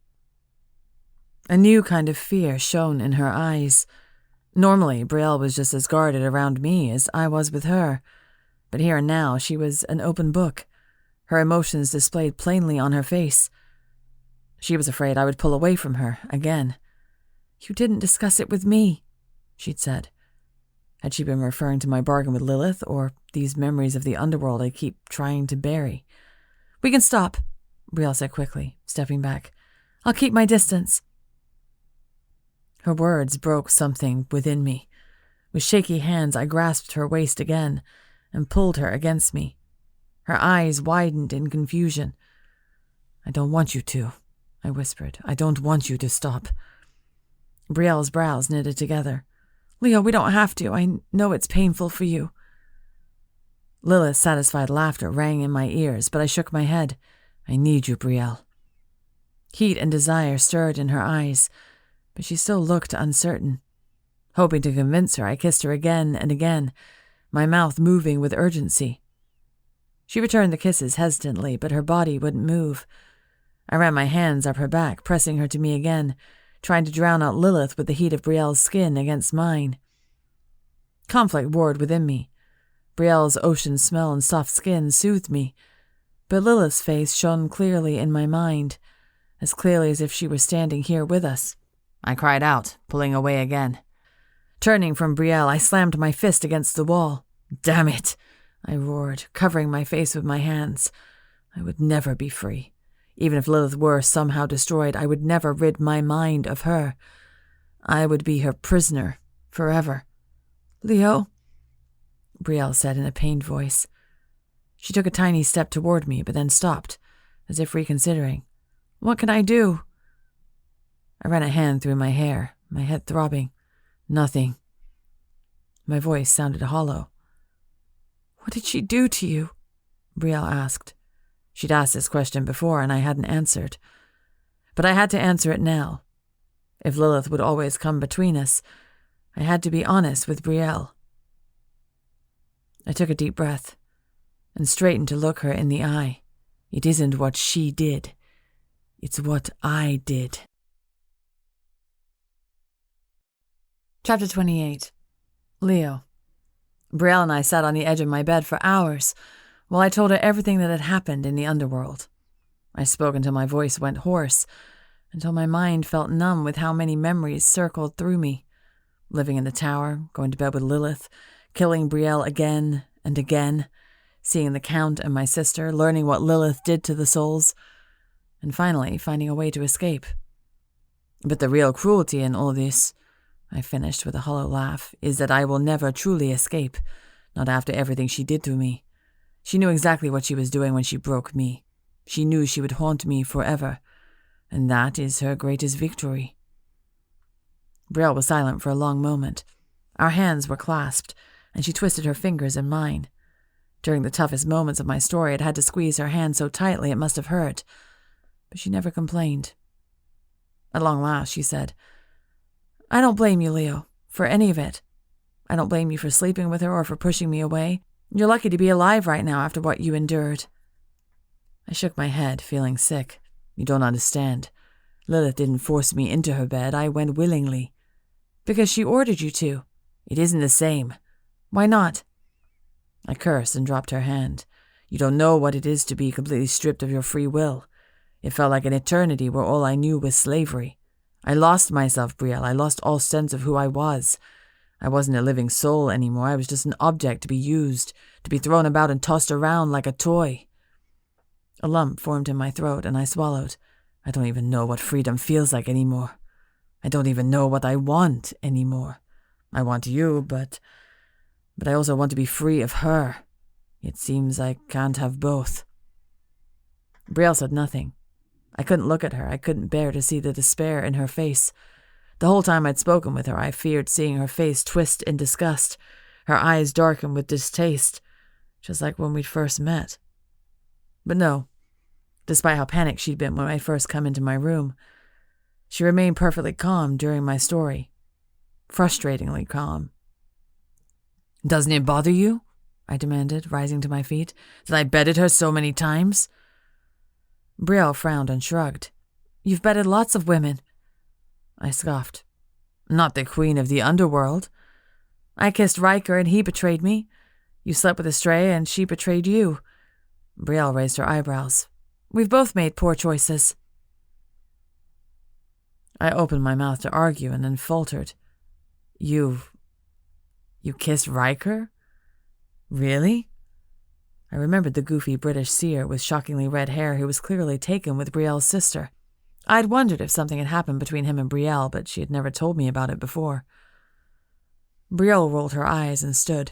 A new kind of fear shone in her eyes. Normally, Brielle was just as guarded around me as I was with her, but here and now she was an open book, her emotions displayed plainly on her face. She was afraid I would pull away from her again. "You didn't discuss it with me," she'd said. Had she been referring to my bargain with Lilith, or these memories of the underworld I keep trying to bury? "We can stop," Brielle said quickly, stepping back. "I'll keep my distance." Her words broke something within me. With shaky hands, I grasped her waist again and pulled her against me. Her eyes widened in confusion. "I don't want you to," I whispered. "I don't want you to stop." Brielle's brows knitted together. "Leo, we don't have to. I know it's painful for you." Lilith's satisfied laughter rang in my ears, but I shook my head. "I need you, Brielle." Heat and desire stirred in her eyes, but she still looked uncertain. Hoping to convince her, I kissed her again and again, my mouth moving with urgency. She returned the kisses hesitantly, but her body wouldn't move. I ran my hands up her back, pressing her to me again, trying to drown out Lilith with the heat of Brielle's skin against mine. Conflict roared within me. Brielle's ocean smell and soft skin soothed me, but Lilith's face shone clearly in my mind, as clearly as if she were standing here with us. I cried out, pulling away again. Turning from Brielle, I slammed my fist against the wall. "Damn it!" I roared, covering my face with my hands. I would never be free. Even if Lilith were somehow destroyed, I would never rid my mind of her. I would be her prisoner forever. "Leo," Brielle said in a pained voice. She took a tiny step toward me, but then stopped, as if reconsidering. "What can I do?" I ran a hand through my hair, my head throbbing. "Nothing." My voice sounded hollow. "What did she do to you?" Brielle asked. She'd asked this question before, and I hadn't answered. But I had to answer it now. If Lilith would always come between us, I had to be honest with Brielle. I took a deep breath and straightened to look her in the eye. It isn't what she did. It's what I did. Chapter 28. Leo. Brielle and I sat on the edge of my bed for hours while I told her everything that had happened in the underworld. I spoke until my voice went hoarse, until my mind felt numb with how many memories circled through me. Living in the tower, going to bed with Lilith, killing Brielle again and again, seeing the Count and my sister, learning what Lilith did to the souls, and finally finding a way to escape. But the real cruelty in all this, I finished with a hollow laugh, is that I will never truly escape, not after everything she did to me. She knew exactly what she was doing when she broke me. She knew she would haunt me forever, and that is her greatest victory. Brielle was silent for a long moment. Our hands were clasped, and she twisted her fingers in mine. During the toughest moments of my story, I'd had to squeeze her hand so tightly it must have hurt, but she never complained. At long last, she said, "I don't blame you, Leo, for any of it. I don't blame you for sleeping with her or for pushing me away. You're lucky to be alive right now after what you endured." I shook my head, feeling sick. "You don't understand. Lilith didn't force me into her bed. I went willingly." "Because she ordered you to." "It isn't the same." "Why not?" I cursed and dropped her hand. "You don't know what it is to be completely stripped of your free will. It felt like an eternity where all I knew was slavery. I lost myself, Brielle. I lost all sense of who I was. I wasn't a living soul anymore. I was just an object to be used, to be thrown about and tossed around like a toy." A lump formed in my throat, and I swallowed. I don't even know what freedom feels like anymore. I don't even know what I want anymore. I want you, but I also want to be free of her. It seems I can't have both. Brielle said nothing. I couldn't look at her. I couldn't bear to see the despair in her face. The whole time I'd spoken with her, I feared seeing her face twist in disgust, her eyes darken with distaste, just like when we'd first met. But no, despite how panicked she'd been when I first come into my room, she remained perfectly calm during my story. Frustratingly calm. "Doesn't it bother you?" I demanded, rising to my feet, "that I bedded her so many times?" Brielle frowned and shrugged. "You've bedded lots of women." I scoffed. "Not the queen of the underworld. I kissed Riker and he betrayed me. You slept with Estrella and she betrayed you." Brielle raised her eyebrows. "We've both made poor choices." I opened my mouth to argue and then faltered. You kissed Riker? Really?" I remembered the goofy British seer with shockingly red hair who was clearly taken with Brielle's sister. I'd wondered if something had happened between him and Brielle, but she had never told me about it before. Brielle rolled her eyes and stood.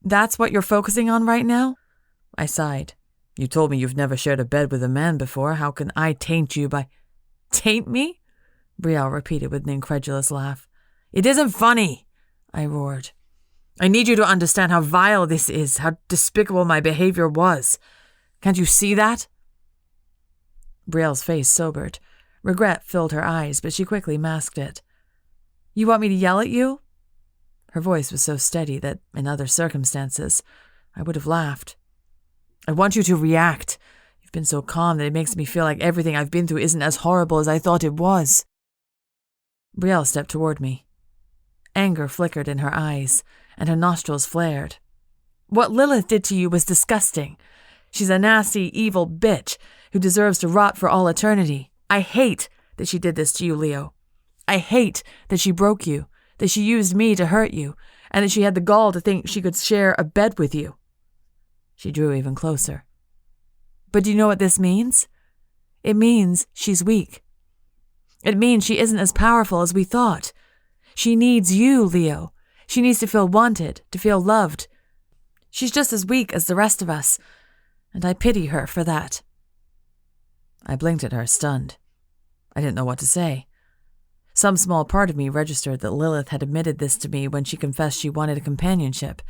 "That's what you're focusing on right now?" I sighed. You told me you've never shared a bed with a man before. How can I taint you by... Taint me? Brielle repeated with an incredulous laugh. It isn't funny, I roared. I need you to understand how vile this is, how despicable my behavior was. Can't you see that? Brielle's face sobered. Regret filled her eyes, but she quickly masked it. You want me to yell at you? Her voice was so steady that, in other circumstances, I would have laughed. I want you to react. You've been so calm that it makes me feel like everything I've been through isn't as horrible as I thought it was. Brielle stepped toward me. Anger flickered in her eyes, and her nostrils flared. What Lilith did to you was disgusting. She's a nasty, evil bitch who deserves to rot for all eternity. I hate that she did this to you, Leo. I hate that she broke you, that she used me to hurt you, and that she had the gall to think she could share a bed with you. She drew even closer. But do you know what this means? It means she's weak. It means she isn't as powerful as we thought. She needs you, Leo. She needs to feel wanted, to feel loved. She's just as weak as the rest of us, and I pity her for that. I blinked at her, stunned. I didn't know what to say. Some small part of me registered that Lilith had admitted this to me when she confessed she wanted a companionship,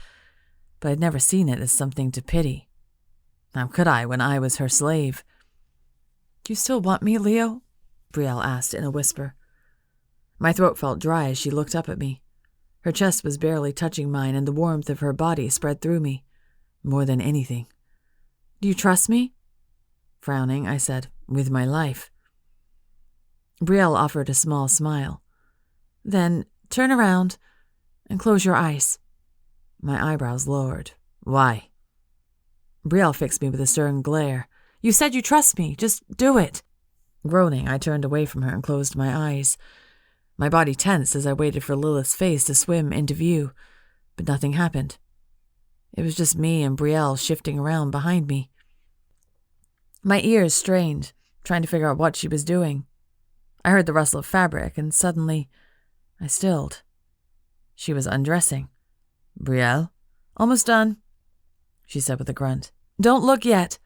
but I'd never seen it as something to pity. How could I when I was her slave? Do you still want me, Leo? Brielle asked in a whisper. My throat felt dry as she looked up at me. Her chest was barely touching mine, and the warmth of her body spread through me, more than anything. Do you trust me? Frowning, I said, with my life. Brielle offered a small smile. Then turn around and close your eyes. My eyebrows lowered. Why? Brielle fixed me with a stern glare. You said you trust me. Just do it. Groaning, I turned away from her and closed my eyes. My body tensed as I waited for Lilith's face to swim into view, but nothing happened. It was just me and Brielle shifting around behind me. My ears strained, trying to figure out what she was doing. I heard the rustle of fabric, and suddenly I stilled. She was undressing. Brielle? Almost done, she said with a grunt. Don't look yet.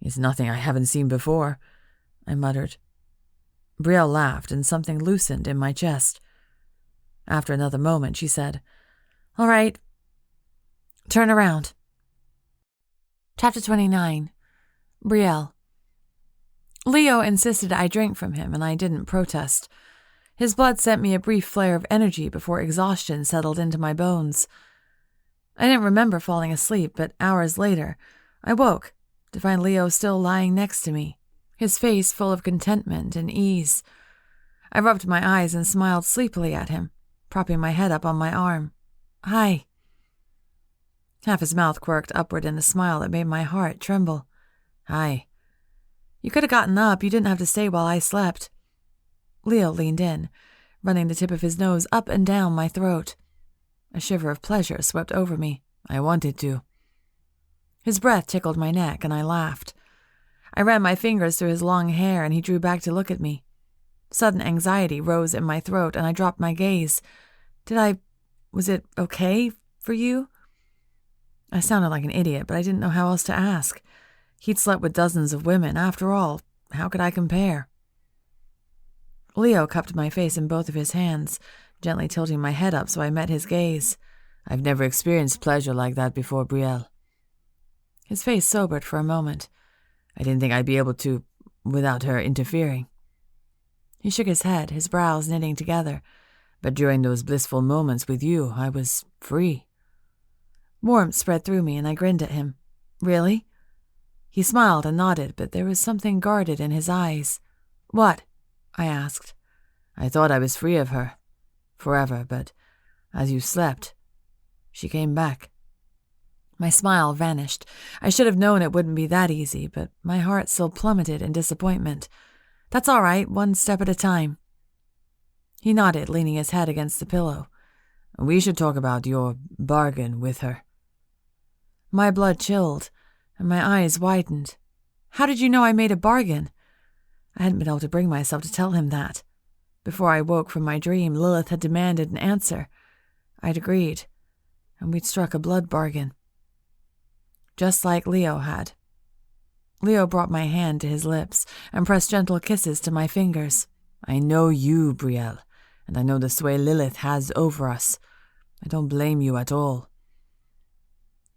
It's nothing I haven't seen before, I muttered. Brielle laughed, and something loosened in my chest. After another moment, she said, All right, turn around. Chapter 29. Brielle. Leo insisted I drink from him, and I didn't protest. His blood sent me a brief flare of energy before exhaustion settled into my bones. I didn't remember falling asleep, but hours later, I woke to find Leo still lying next to me, his face full of contentment and ease. I rubbed my eyes and smiled sleepily at him, propping my head up on my arm. Hi. Half his mouth quirked upward in a smile that made my heart tremble. Hi. You could have gotten up. You didn't have to stay while I slept. Leo leaned in, running the tip of his nose up and down my throat. A shiver of pleasure swept over me. I wanted to. His breath tickled my neck, and I laughed. I ran my fingers through his long hair, and he drew back to look at me. Sudden anxiety rose in my throat, and I dropped my gaze. Was it okay for you? I sounded like an idiot, but I didn't know how else to ask. He'd slept with dozens of women. After all, how could I compare? Leo cupped my face in both of his hands, gently tilting my head up so I met his gaze. I've never experienced pleasure like that before, Brielle. His face sobered for a moment. I didn't think I'd be able to, without her interfering. He shook his head, his brows knitting together. But during those blissful moments with you, I was free. Warmth spread through me, and I grinned at him. Really? He smiled and nodded, but there was something guarded in his eyes. What? I asked. I thought I was free of her. Forever, but as you slept, she came back. My smile vanished. I should have known it wouldn't be that easy, but my heart still plummeted in disappointment. That's all right, one step at a time. He nodded, leaning his head against the pillow. We should talk about your bargain with her. My blood chilled, and my eyes widened. How did you know I made a bargain? I hadn't been able to bring myself to tell him that. Before I woke from my dream, Lilith had demanded an answer. I'd agreed, and we'd struck a blood bargain. just like Leo had. Leo brought my hand to his lips and pressed gentle kisses to my fingers. I know you, Brielle, and I know the sway Lilith has over us. I don't blame you at all.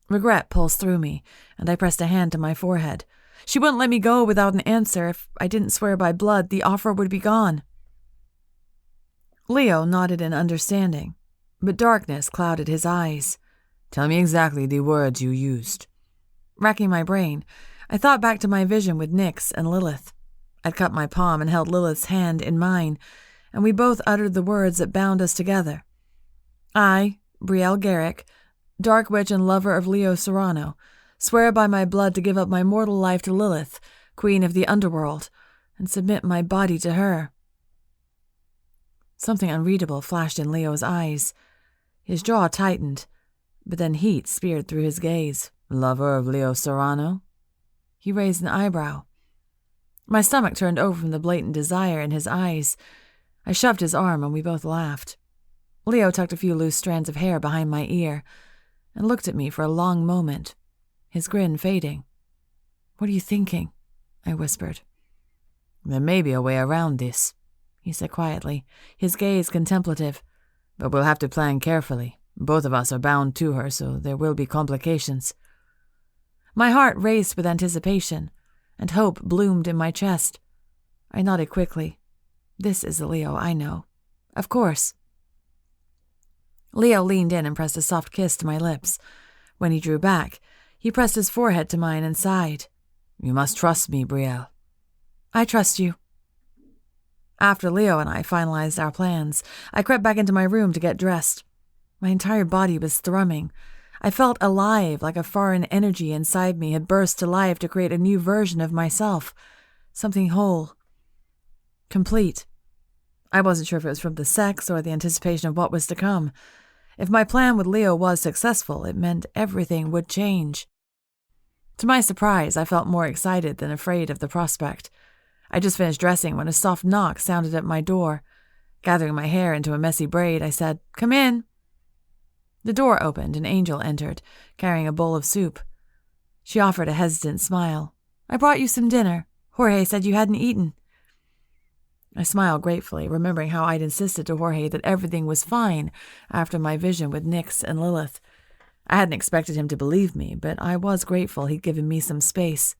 Regret pulsed through me, and I pressed a hand to my forehead. She wouldn't let me go without an answer. If I didn't swear by blood, the offer would be gone. Leo nodded in understanding, but darkness clouded his eyes. Tell me exactly the words you used. Racking my brain, I thought back to my vision with Nyx and Lilith. I'd cut my palm and held Lilith's hand in mine, and we both uttered the words that bound us together. I, Brielle Garrick, dark witch and lover of Leo Serrano, swear by my blood to give up my mortal life to Lilith, queen of the underworld, and submit my body to her. Something unreadable flashed in Leo's eyes. His jaw tightened, but then heat speared through his gaze. Lover of Leo Serrano? He raised an eyebrow. My stomach turned over from the blatant desire in his eyes. I shoved his arm and we both laughed. Leo tucked a few loose strands of hair behind my ear and looked at me for a long moment, his grin fading. "What are you thinking?" I whispered. "There may be a way around this," he said quietly, his gaze contemplative. "But we'll have to plan carefully. Both of us are bound to her, so there will be complications." My heart raced with anticipation, and hope bloomed in my chest. I nodded quickly. This is the Leo I know. Of course. Leo leaned in and pressed a soft kiss to my lips. When he drew back, he pressed his forehead to mine and sighed. "You must trust me, Brielle." "I trust you." After Leo and I finalized our plans, I crept back into my room to get dressed. My entire body was thrumming. I felt alive, like a foreign energy inside me had burst to life to create a new version of myself. Something whole. Complete. I wasn't sure if it was from the sex or the anticipation of what was to come. If my plan with Leo was successful, it meant everything would change. To my surprise, I felt more excited than afraid of the prospect. I just finished dressing when a soft knock sounded at my door. Gathering my hair into a messy braid, I said, "Come in." The door opened and Angel entered, carrying a bowl of soup. She offered a hesitant smile. "I brought you some dinner. Jorge said you hadn't eaten." I smiled gratefully, remembering how I'd insisted to Jorge that everything was fine after my vision with Nyx and Lilith. I hadn't expected him to believe me, but I was grateful he'd given me some space.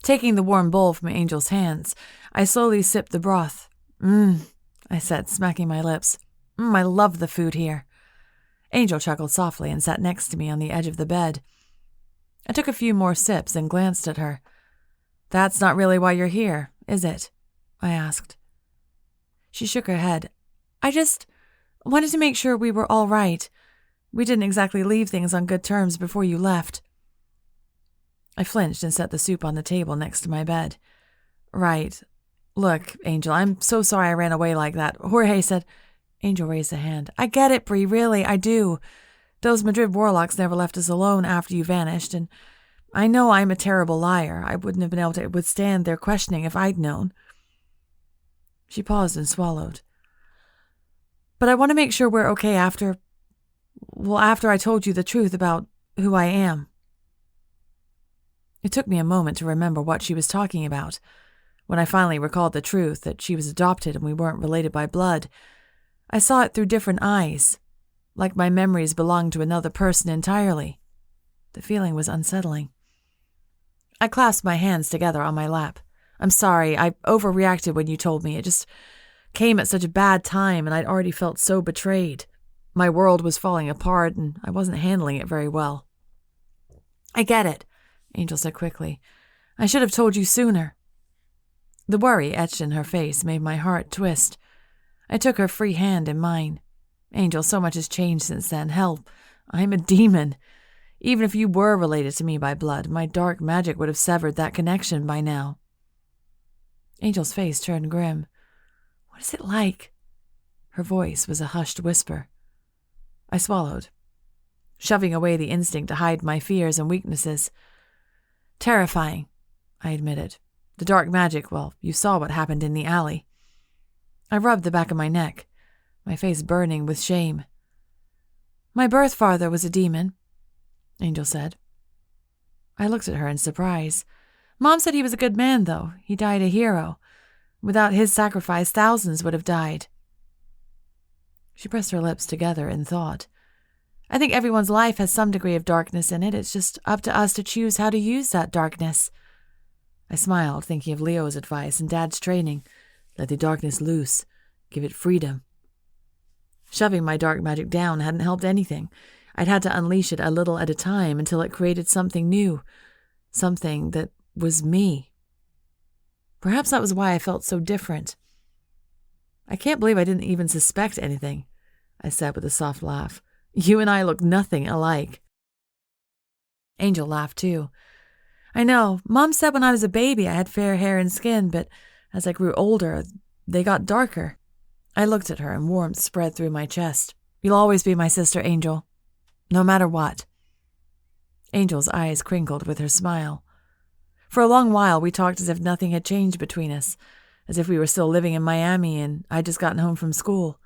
Taking the warm bowl from Angel's hands, I slowly sipped the broth. I said, smacking my lips. I love the food here." Angel chuckled softly and sat next to me on the edge of the bed. I took a few more sips and glanced at her. "That's not really why you're here, is it?" I asked. She shook her head. "I just wanted to make sure we were all right. We didn't exactly leave things on good terms before you left." I flinched and set the soup on the table next to my bed. "Right. Look, Angel, I'm so sorry I ran away like that. Jorge said..." Angel raised a hand. "I get it, Brie, really, I do. Those Madrid warlocks never left us alone after you vanished, and I know I'm a terrible liar. I wouldn't have been able to withstand their questioning if I'd known." She paused and swallowed. "But I want to make sure we're okay after I told you the truth about who I am." It took me a moment to remember what she was talking about. When I finally recalled the truth, that she was adopted and we weren't related by blood, I saw it through different eyes, like my memories belonged to another person entirely. The feeling was unsettling. I clasped my hands together on my lap. "I'm sorry, I overreacted when you told me. It just came at such a bad time, and I'd already felt so betrayed. My world was falling apart, and I wasn't handling it very well." "I get it," Angel said quickly. "I should have told you sooner." The worry etched in her face made my heart twist. I took her free hand in mine. "Angel, so much has changed since then. Hell, I'm a demon. Even if you were related to me by blood, my dark magic would have severed that connection by now." Angel's face turned grim. "What is it like?" Her voice was a hushed whisper. I swallowed, shoving away the instinct to hide my fears and weaknesses. "Terrifying," I admitted. "The dark magic, well, you saw what happened in the alley." I rubbed the back of my neck, my face burning with shame. "My birth father was a demon," Angel said. I looked at her in surprise. Mom said he was a good man, though. He died a hero. Without his sacrifice, thousands would have died. She pressed her lips together in thought. I think everyone's life has some degree of darkness in it. It's just up to us to choose how to use that darkness. I smiled, thinking of Leo's advice and Dad's training. Let the darkness loose. Give it freedom. Shoving my dark magic down hadn't helped anything. I'd had to unleash it a little at a time until it created something new. Something that was me. Perhaps that was why I felt so different. I can't believe I didn't even suspect anything, I said with a soft laugh. You and I look nothing alike. Angel laughed too. I know. Mom said when I was a baby I had fair hair and skin, but as I grew older, they got darker. I looked at her and warmth spread through my chest. You'll always be my sister, Angel. No matter what. Angel's eyes crinkled with her smile. For a long while, we talked as if nothing had changed between us, as if we were still living in Miami and I'd just gotten home from school.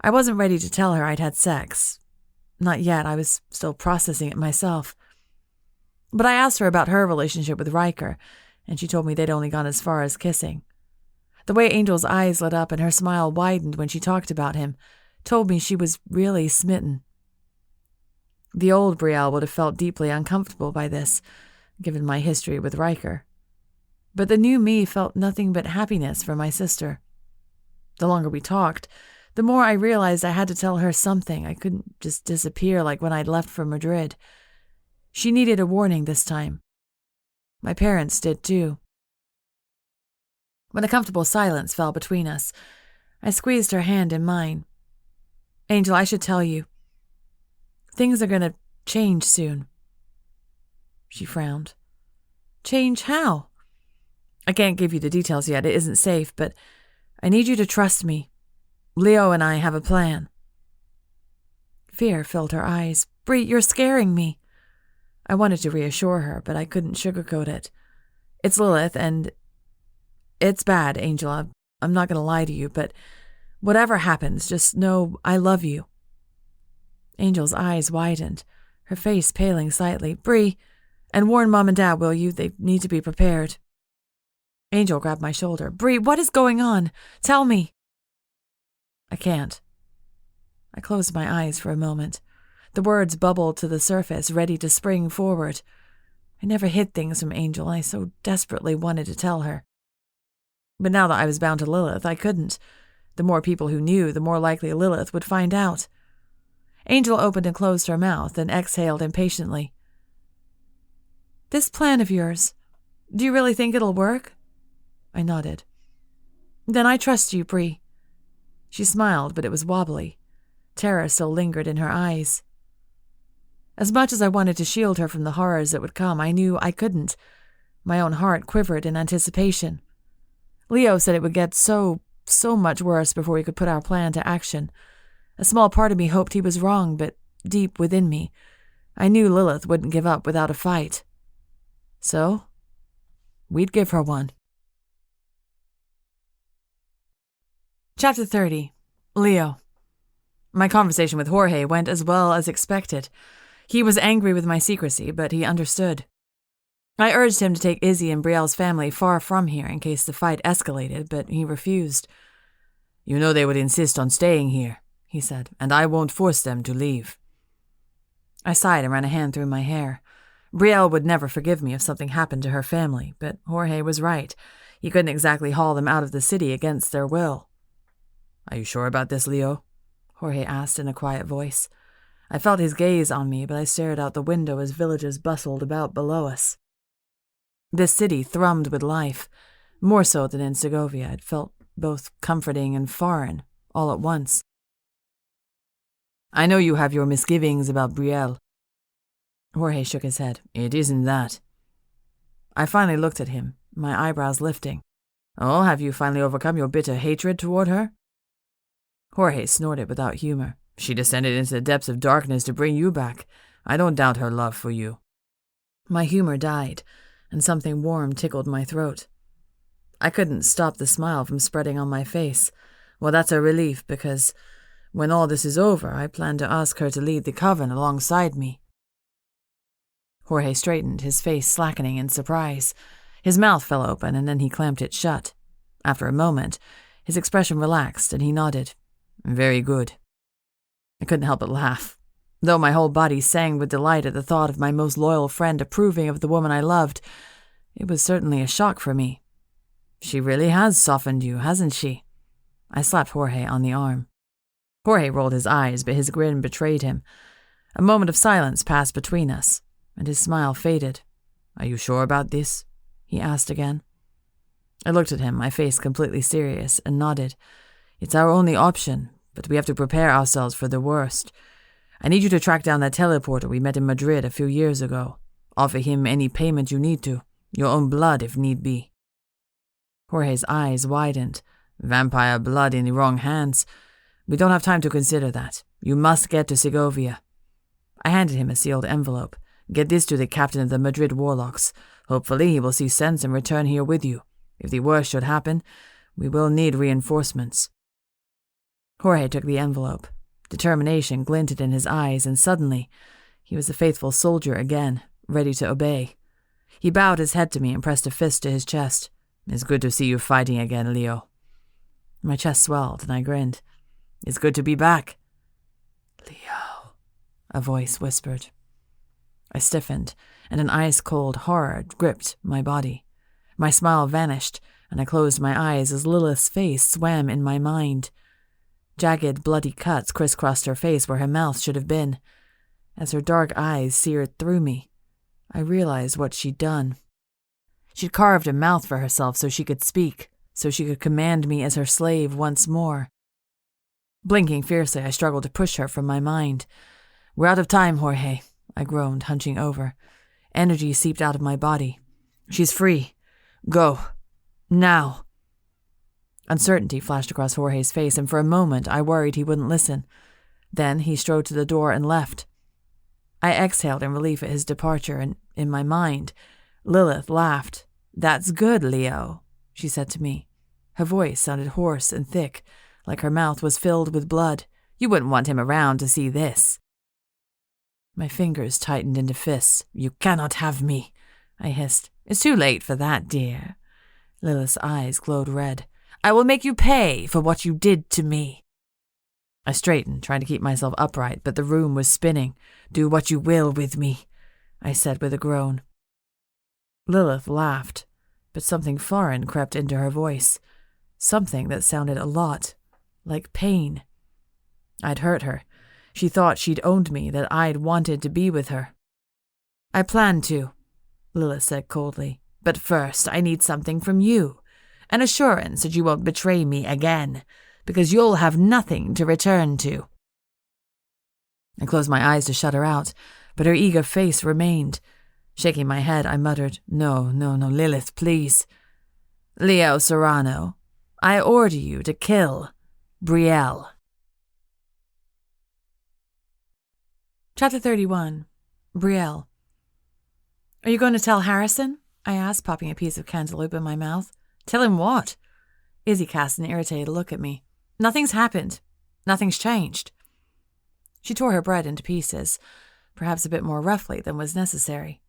I wasn't ready to tell her I'd had sex. Not yet, I was still processing it myself. But I asked her about her relationship with Riker, and she told me they'd only gone as far as kissing. The way Angel's eyes lit up and her smile widened when she talked about him told me she was really smitten. The old Brielle would have felt deeply uncomfortable by this, given my history with Riker. But the new me felt nothing but happiness for my sister. The longer we talked, the more I realized I had to tell her something. I couldn't just disappear like when I'd left for Madrid. She needed a warning this time. My parents did too. When a comfortable silence fell between us, I squeezed her hand in mine. Angel, I should tell you. Things are going to change soon. She frowned. Change how? I can't give you the details yet. It isn't safe, but I need you to trust me. Leo and I have a plan. Fear filled her eyes. Bree, you're scaring me. I wanted to reassure her, but I couldn't sugarcoat it. It's Lilith, and it's bad, Angela. I'm not going to lie to you, but whatever happens, just know I love you. Angel's eyes widened, her face paling slightly. Bree, and warn Mom and Dad, will you? They need to be prepared. Angel grabbed my shoulder. Bree, what is going on? Tell me. I can't. I closed my eyes for a moment. The words bubbled to the surface, ready to spring forward. I never hid things from Angel. I so desperately wanted to tell her. But now that I was bound to Lilith, I couldn't. The more people who knew, the more likely Lilith would find out. Angel opened and closed her mouth and exhaled impatiently. This plan of yours, do you really think it'll work? I nodded. Then I trust you, Bree. She smiled, but it was wobbly. Terror still lingered in her eyes. As much as I wanted to shield her from the horrors that would come, I knew I couldn't. My own heart quivered in anticipation. Leo said it would get so much worse before we could put our plan to action. A small part of me hoped he was wrong, but deep within me, I knew Lilith wouldn't give up without a fight. So, we'd give her one. Chapter 30. Leo. My conversation with Jorge went as well as expected. He was angry with my secrecy, but he understood. I urged him to take Izzy and Brielle's family far from here in case the fight escalated, but he refused. You know they would insist on staying here, he said, and I won't force them to leave. I sighed and ran a hand through my hair. Brielle would never forgive me if something happened to her family, but Jorge was right. He couldn't exactly haul them out of the city against their will. Are you sure about this, Leo? Jorge asked in a quiet voice. I felt his gaze on me, but I stared out the window as villages bustled about below us. This city thrummed with life. More so than in Segovia, it felt both comforting and foreign, all at once. I know you have your misgivings about Brielle. Jorge shook his head. It isn't that. I finally looked at him, my eyebrows lifting. Oh, have you finally overcome your bitter hatred toward her? Jorge snorted without humor. She descended into the depths of darkness to bring you back. I don't doubt her love for you. My humor died, and something warm tickled my throat. I couldn't stop the smile from spreading on my face. Well, that's a relief, because when all this is over, I plan to ask her to lead the coven alongside me. Jorge straightened, his face slackening in surprise. His mouth fell open, and then he clamped it shut. After a moment, his expression relaxed, and he nodded. Very good. I couldn't help but laugh. Though my whole body sang with delight at the thought of my most loyal friend approving of the woman I loved, it was certainly a shock for me. She really has softened you, hasn't she? I slapped Jorge on the arm. Jorge rolled his eyes, but his grin betrayed him. A moment of silence passed between us, and his smile faded. Are you sure about this? He asked again. I looked at him, my face completely serious, and nodded. It's our only option, but we have to prepare ourselves for the worst. I need you to track down that teleporter we met in Madrid a few years ago. Offer him any payment you need to, your own blood if need be. Jorge's eyes widened. Vampire blood in the wrong hands. We don't have time to consider that. You must get to Segovia. I handed him a sealed envelope. Get this to the captain of the Madrid Warlocks. Hopefully he will see sense and return here with you. If the worst should happen, we will need reinforcements. Jorge took the envelope. Determination glinted in his eyes, and suddenly he was a faithful soldier again, ready to obey. He bowed his head to me and pressed a fist to his chest. It's good to see you fighting again, Leo. My chest swelled, and I grinned. It's good to be back. Leo, a voice whispered. I stiffened, and an ice-cold horror gripped my body. My smile vanished, and I closed my eyes as Lilith's face swam in my mind. Jagged, bloody cuts crisscrossed her face where her mouth should have been. As her dark eyes seared through me, I realized what she'd done. She'd carved a mouth for herself so she could speak, so she could command me as her slave once more. Blinking fiercely, I struggled to push her from my mind. We're out of time, Jorge, I groaned, hunching over. Energy seeped out of my body. She's free. Go. Now. Uncertainty flashed across Jorge's face, and for a moment I worried he wouldn't listen. Then he strode to the door and left. I exhaled in relief at his departure, and in my mind, Lilith laughed. That's good, Leo, she said to me. Her voice sounded hoarse and thick, like her mouth was filled with blood. You wouldn't want him around to see this. My fingers tightened into fists. You cannot have me, I hissed. It's too late for that, dear. Lilith's eyes glowed red. I will make you pay for what you did to me. I straightened, trying to keep myself upright, but the room was spinning. Do what you will with me, I said with a groan. Lilith laughed, but something foreign crept into her voice. Something that sounded a lot like pain. I'd hurt her. She thought she'd owned me, that I'd wanted to be with her. I planned to, Lilith said coldly. But first, I need something from you. An assurance that you won't betray me again, because you'll have nothing to return to. I closed my eyes to shut her out, but her eager face remained. Shaking my head, I muttered, No, Lilith, please. Leo Serrano, I order you to kill Brielle. Chapter 31. Brielle. Are you going to tell Harrison? I asked, popping a piece of cantaloupe in my mouth. Tell him what? Izzy cast an irritated look at me. Nothing's happened. Nothing's changed. She tore her bread into pieces, perhaps a bit more roughly than was necessary.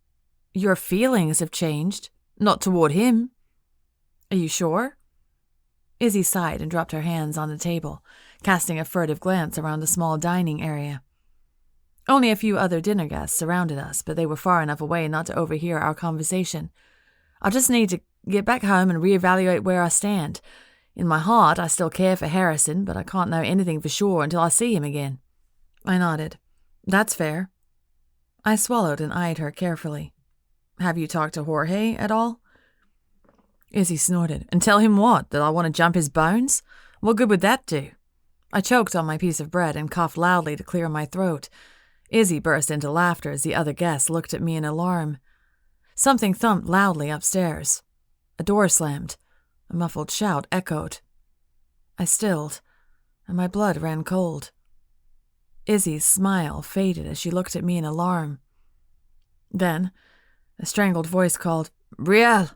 Your feelings have changed, not toward him. Are you sure? Izzy sighed and dropped her hands on the table, casting a furtive glance around the small dining area. Only a few other dinner guests surrounded us, but they were far enough away not to overhear our conversation. I just need to get back home and reevaluate where I stand. In my heart, I still care for Harrison, but I can't know anything for sure until I see him again. I nodded. That's fair. I swallowed and eyed her carefully. Have you talked to Jorge at all? Izzy snorted. And tell him what? That I want to jump his bones? What good would that do? I choked on my piece of bread and coughed loudly to clear my throat. Izzy burst into laughter as the other guests looked at me in alarm. Something thumped loudly upstairs. A door slammed. A muffled shout echoed. I stilled, and my blood ran cold. Izzy's smile faded as she looked at me in alarm. Then, a strangled voice called, Brielle!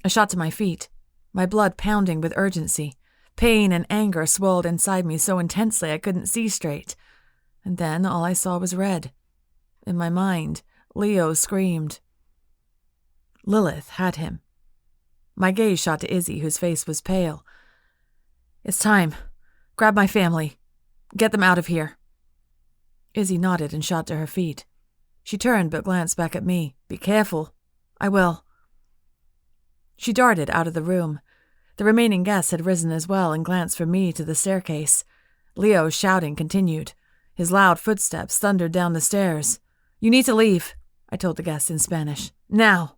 I shot to my feet, my blood pounding with urgency. Pain and anger swelled inside me so intensely I couldn't see straight. And then all I saw was red. In my mind, Leo screamed. Lilith had him. My gaze shot to Izzy, whose face was pale. "It's time. Grab my family. Get them out of here." Izzy nodded and shot to her feet. She turned but glanced back at me. "Be careful." "I will." She darted out of the room. The remaining guests had risen as well and glanced from me to the staircase. Leo's shouting continued. His loud footsteps thundered down the stairs. "You need to leave," I told the guests in Spanish. "Now."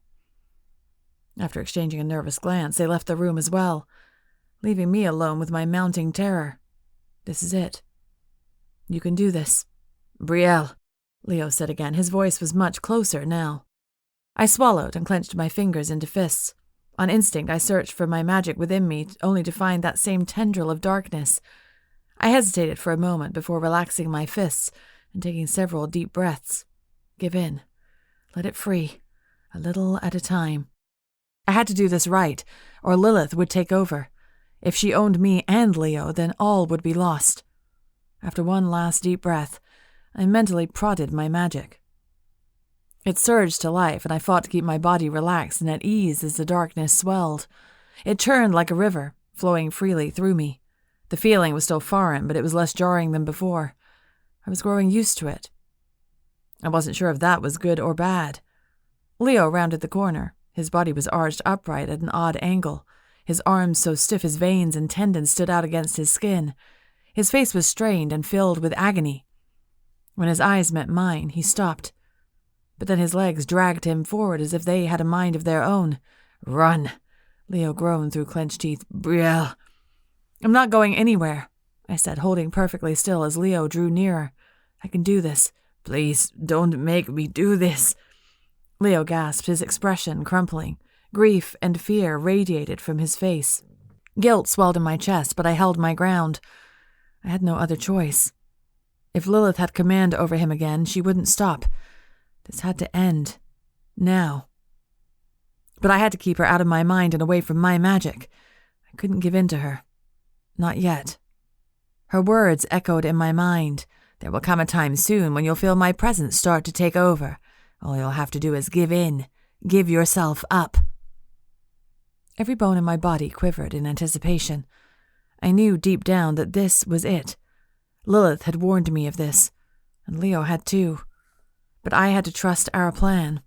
After exchanging a nervous glance, they left the room as well, leaving me alone with my mounting terror. This is it. "You can do this." "Brielle," Leo said again. His voice was much closer now. I swallowed and clenched my fingers into fists. On instinct, I searched for my magic within me, only to find that same tendril of darkness. I hesitated for a moment before relaxing my fists and taking several deep breaths. Give in. Let it free, a little at a time. I had to do this right, or Lilith would take over. If she owned me and Leo, then all would be lost. After one last deep breath, I mentally prodded my magic. It surged to life, and I fought to keep my body relaxed and at ease as the darkness swelled. It churned like a river, flowing freely through me. The feeling was still foreign, but it was less jarring than before. I was growing used to it. I wasn't sure if that was good or bad. Leo rounded the corner. His body was arched upright at an odd angle. His arms so stiff his veins and tendons stood out against his skin. His face was strained and filled with agony. When his eyes met mine, he stopped. But then his legs dragged him forward as if they had a mind of their own. "Run," Leo groaned through clenched teeth. "Brielle." "I'm not going anywhere," I said, holding perfectly still as Leo drew nearer. "I can do this." "Please, don't make me do this." Leo gasped, his expression crumpling. Grief and fear radiated from his face. Guilt swelled in my chest, but I held my ground. I had no other choice. If Lilith had command over him again, she wouldn't stop. This had to end. Now. But I had to keep her out of my mind and away from my magic. I couldn't give in to her. Not yet. Her words echoed in my mind. "There will come a time soon when you'll feel my presence start to take over. All you'll have to do is give in. Give yourself up." Every bone in my body quivered in anticipation. I knew deep down that this was it. Lilith had warned me of this, and Leo had too. But I had to trust our plan.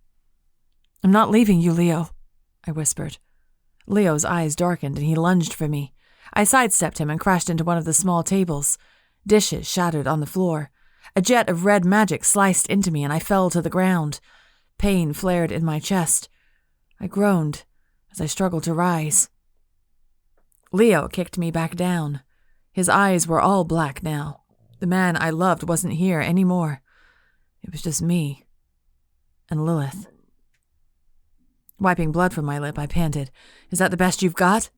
"I'm not leaving you, Leo," I whispered. Leo's eyes darkened and he lunged for me. I sidestepped him and crashed into one of the small tables. Dishes shattered on the floor. A jet of red magic sliced into me and I fell to the ground. Pain flared in my chest. I groaned as I struggled to rise. Leo kicked me back down. His eyes were all black now. The man I loved wasn't here anymore. It was just me and Lilith. Wiping blood from my lip, I panted, "Is that the best you've got?"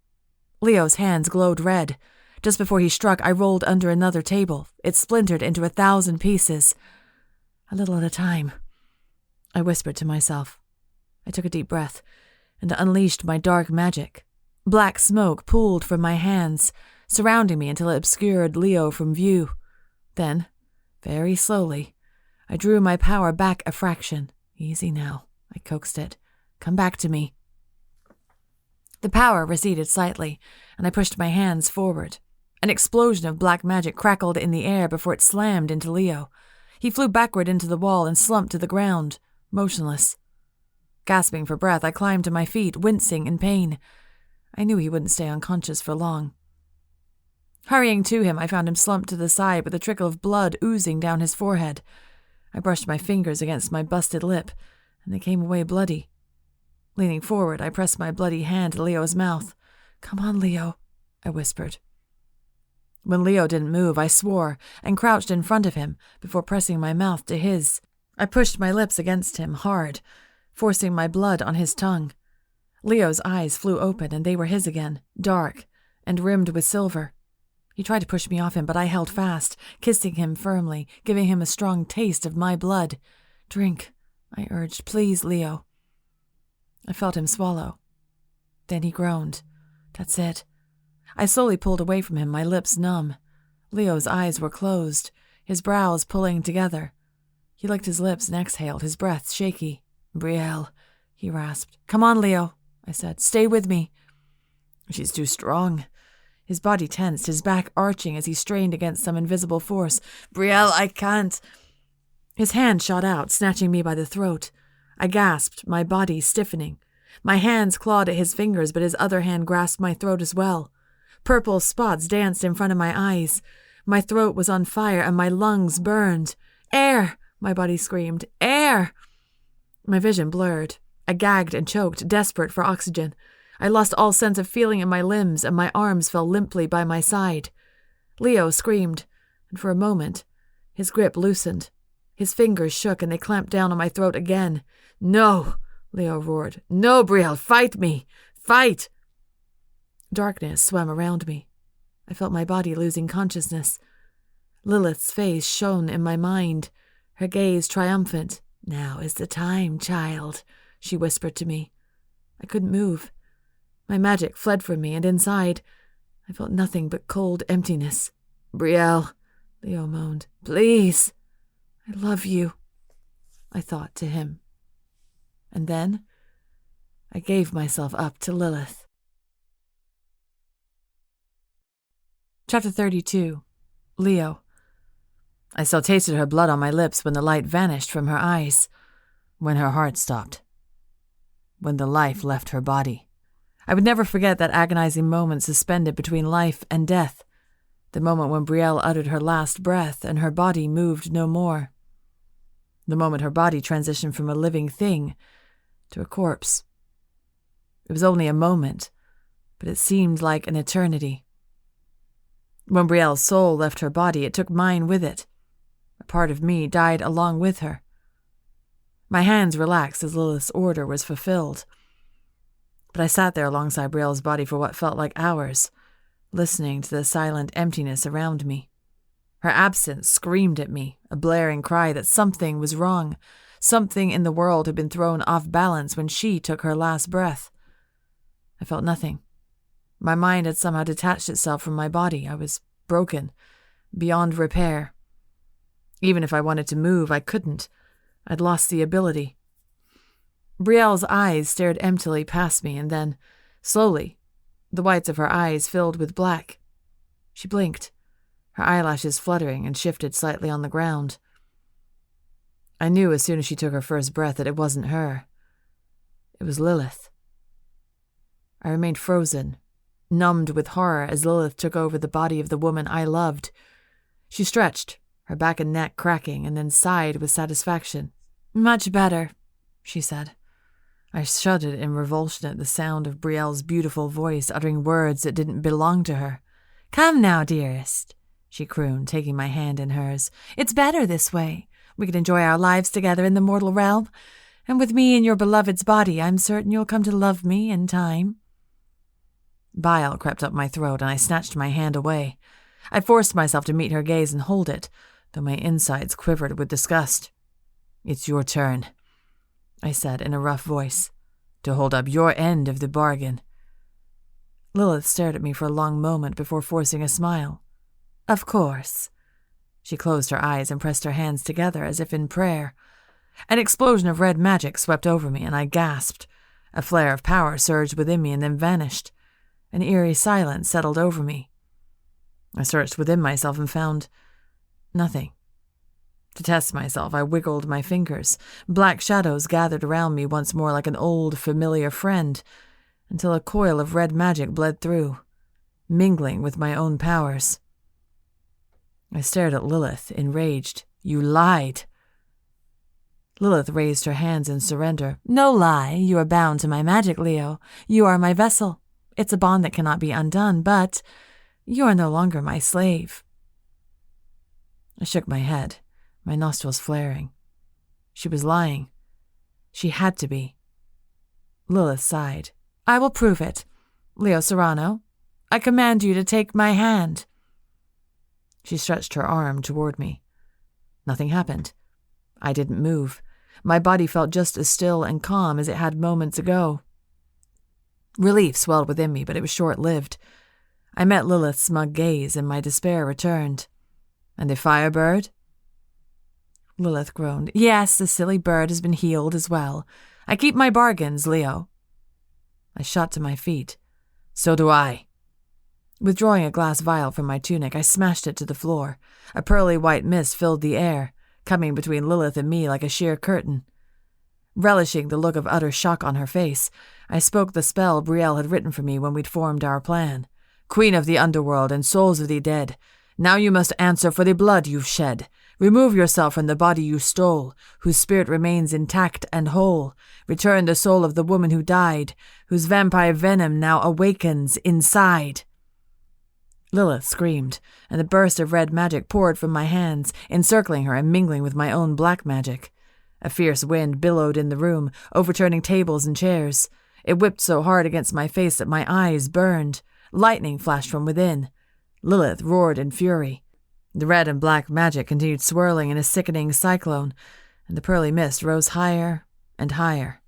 Leo's hands glowed red. Just before he struck, I rolled under another table. It splintered into 1,000 pieces. "A little at a time," I whispered to myself. I took a deep breath and unleashed my dark magic. Black smoke pooled from my hands, surrounding me until it obscured Leo from view. Then, very slowly, I drew my power back a fraction. "Easy now," I coaxed it. "Come back to me." The power receded slightly, and I pushed my hands forward. An explosion of black magic crackled in the air before it slammed into Leo. He flew backward into the wall and slumped to the ground, motionless. Gasping for breath, I climbed to my feet, wincing in pain. I knew he wouldn't stay unconscious for long. Hurrying to him, I found him slumped to the side with a trickle of blood oozing down his forehead. I brushed my fingers against my busted lip, and they came away bloody. Leaning forward, I pressed my bloody hand to Leo's mouth. "Come on, Leo," I whispered. When Leo didn't move, I swore and crouched in front of him before pressing my mouth to his. I pushed my lips against him hard, forcing my blood on his tongue. Leo's eyes flew open, and they were his again, dark and rimmed with silver. He tried to push me off him, but I held fast, kissing him firmly, giving him a strong taste of my blood. "Drink," I urged. "Please, Leo." I felt him swallow. Then he groaned. That's it. I slowly pulled away from him, my lips numb. Leo's eyes were closed, his brows pulling together. He licked his lips and exhaled, his breath shaky. "Brielle," he rasped. "Come on, Leo," I said. "Stay with me." "She's too strong." His body tensed, his back arching as he strained against some invisible force. "Brielle, I can't." His hand shot out, snatching me by the throat. I gasped, my body stiffening. My hands clawed at his fingers, but his other hand grasped my throat as well. Purple spots danced in front of my eyes. My throat was on fire and my lungs burned. "Air!" my body screamed. "Air!" My vision blurred. I gagged and choked, desperate for oxygen. I lost all sense of feeling in my limbs, and my arms fell limply by my side. Leo screamed, and for a moment, his grip loosened. His fingers shook, and they clamped down on my throat again. "No!" Leo roared. "No, Brielle, fight me! Fight!" Darkness swam around me. I felt my body losing consciousness. Lilith's face shone in my mind, her gaze triumphant. "Now is the time, child," she whispered to me. I couldn't move. My magic fled from me, and inside, I felt nothing but cold emptiness. "Brielle," Leo moaned. "Please. I love you," I thought to him. And then I gave myself up to Lilith. Chapter 32. Leo. I still tasted her blood on my lips when the light vanished from her eyes, when her heart stopped, when the life left her body. I would never forget that agonizing moment suspended between life and death, the moment when Brielle uttered her last breath and her body moved no more. The moment her body transitioned from a living thing to a corpse. It was only a moment, but it seemed like an eternity. When Brielle's soul left her body, it took mine with it. A part of me died along with her. My hands relaxed as Lilith's order was fulfilled. But I sat there alongside Brielle's body for what felt like hours, listening to the silent emptiness around me. Her absence screamed at me, a blaring cry that something was wrong. Something in the world had been thrown off balance when she took her last breath. I felt nothing. My mind had somehow detached itself from my body. I was broken, beyond repair. Even if I wanted to move, I couldn't. I'd lost the ability. Brielle's eyes stared emptily past me, and then, slowly, the whites of her eyes filled with black. She blinked, her eyelashes fluttering, and shifted slightly on the ground. I knew as soon as she took her first breath that it wasn't her. It was Lilith. I remained frozen, numbed with horror as Lilith took over the body of the woman I loved. She stretched, her back and neck cracking, and then sighed with satisfaction. "Much better," she said. I shuddered in revulsion at the sound of Brielle's beautiful voice uttering words that didn't belong to her. "Come now, dearest," she crooned, taking my hand in hers. "It's better this way. We can enjoy our lives together in the mortal realm, and with me in your beloved's body, I'm certain you'll come to love me in time." Bile crept up my throat, and I snatched my hand away. I forced myself to meet her gaze and hold it, though my insides quivered with disgust. "It's your turn," I said in a rough voice, "to hold up your end of the bargain." Lilith stared at me for a long moment before forcing a smile. "Of course." She closed her eyes and pressed her hands together as if in prayer. An explosion of red magic swept over me, and I gasped. A flare of power surged within me and then vanished. An eerie silence settled over me. I searched within myself and found nothing. To test myself, I wiggled my fingers. Black shadows gathered around me once more like an old, familiar friend, until a coil of red magic bled through, mingling with my own powers. I stared at Lilith, enraged. "You lied!" Lilith raised her hands in surrender. "No lie. You are bound to my magic, Leo. You are my vessel. It's a bond that cannot be undone, but you are no longer my slave." I shook my head, my nostrils flaring. She was lying. She had to be. Lilith sighed. "I will prove it. Leo Serrano, I command you to take my hand." She stretched her arm toward me. Nothing happened. I didn't move. My body felt just as still and calm as it had moments ago. Relief swelled within me, but it was short-lived. I met Lilith's smug gaze, and my despair returned. "And the Firebird?" Lilith groaned. Yes, the silly bird has been healed as well. I keep my bargains, Leo. I shot to my feet. So do I. Withdrawing a glass vial from my tunic, I smashed it to the floor. A pearly white mist filled the air, coming between Lilith and me like a sheer curtain. Relishing the look of utter shock on her face, I spoke the spell Brielle had written for me when we'd formed our plan. Queen of the underworld and souls of the dead, now you must answer for the blood you've shed. Remove yourself from the body you stole, whose spirit remains intact and whole. Return the soul of the woman who died, whose vampire venom now awakens inside. Lilith screamed, and a burst of red magic poured from my hands, encircling her and mingling with my own black magic. A fierce wind billowed in the room, overturning tables and chairs. It whipped so hard against my face that my eyes burned. Lightning flashed from within. Lilith roared in fury. The red and black magic continued swirling in a sickening cyclone, and the pearly mist rose higher and higher.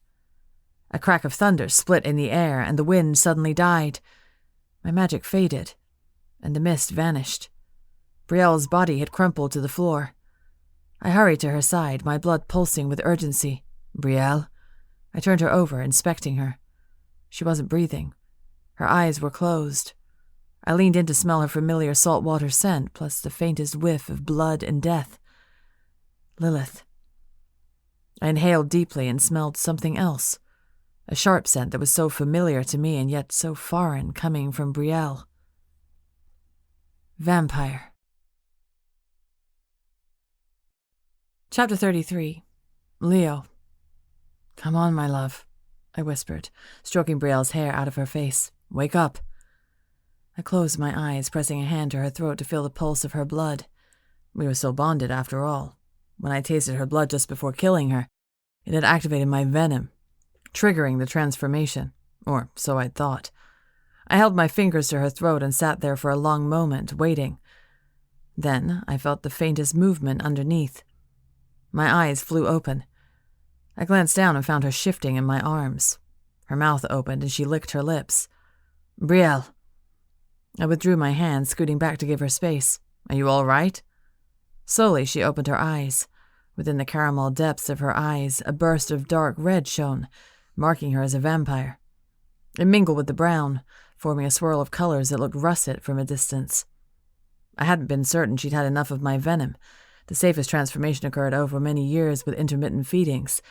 A crack of thunder split in the air, and the wind suddenly died. My magic faded, and the mist vanished. Brielle's body had crumpled to the floor. I hurried to her side, my blood pulsing with urgency. Brielle? I turned her over, inspecting her. She wasn't breathing. Her eyes were closed. I leaned in to smell her familiar saltwater scent, plus the faintest whiff of blood and death. Lilith. I inhaled deeply and smelled something else. A sharp scent that was so familiar to me and yet so foreign, coming from Brielle. Vampire. Chapter 33. Leo. Come on, my love, I whispered, stroking Brielle's hair out of her face. Wake up. I closed my eyes, pressing a hand to her throat to feel the pulse of her blood. We were still bonded, after all. When I tasted her blood just before killing her, it had activated my venom, triggering the transformation, or so I'd thought. I held my fingers to her throat and sat there for a long moment, waiting. Then I felt the faintest movement underneath. My eyes flew open. I glanced down and found her shifting in my arms. Her mouth opened and she licked her lips. Brielle. I withdrew my hand, scooting back to give her space. Are you all right? Slowly she opened her eyes. Within the caramel depths of her eyes, a burst of dark red shone, marking her as a vampire. It mingled with the brown, forming a swirl of colors that looked russet from a distance. I hadn't been certain she'd had enough of my venom. The safest transformation occurred over many years with intermittent feedings.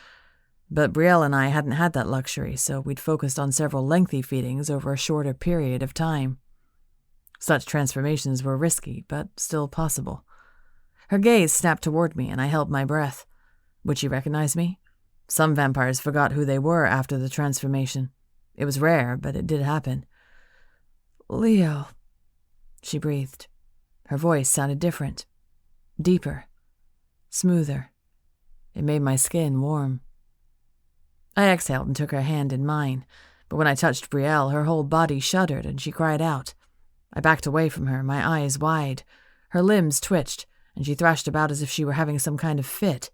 But Brielle and I hadn't had that luxury, so we'd focused on several lengthy feedings over a shorter period of time. Such transformations were risky, but still possible. Her gaze snapped toward me, and I held my breath. Would she recognize me? Some vampires forgot who they were after the transformation. It was rare, but it did happen. Leo, she breathed. Her voice sounded different. Deeper. Smoother. It made my skin warm. I exhaled and took her hand in mine, but when I touched Brielle, her whole body shuddered and she cried out. I backed away from her, my eyes wide. Her limbs twitched, and she thrashed about as if she were having some kind of fit.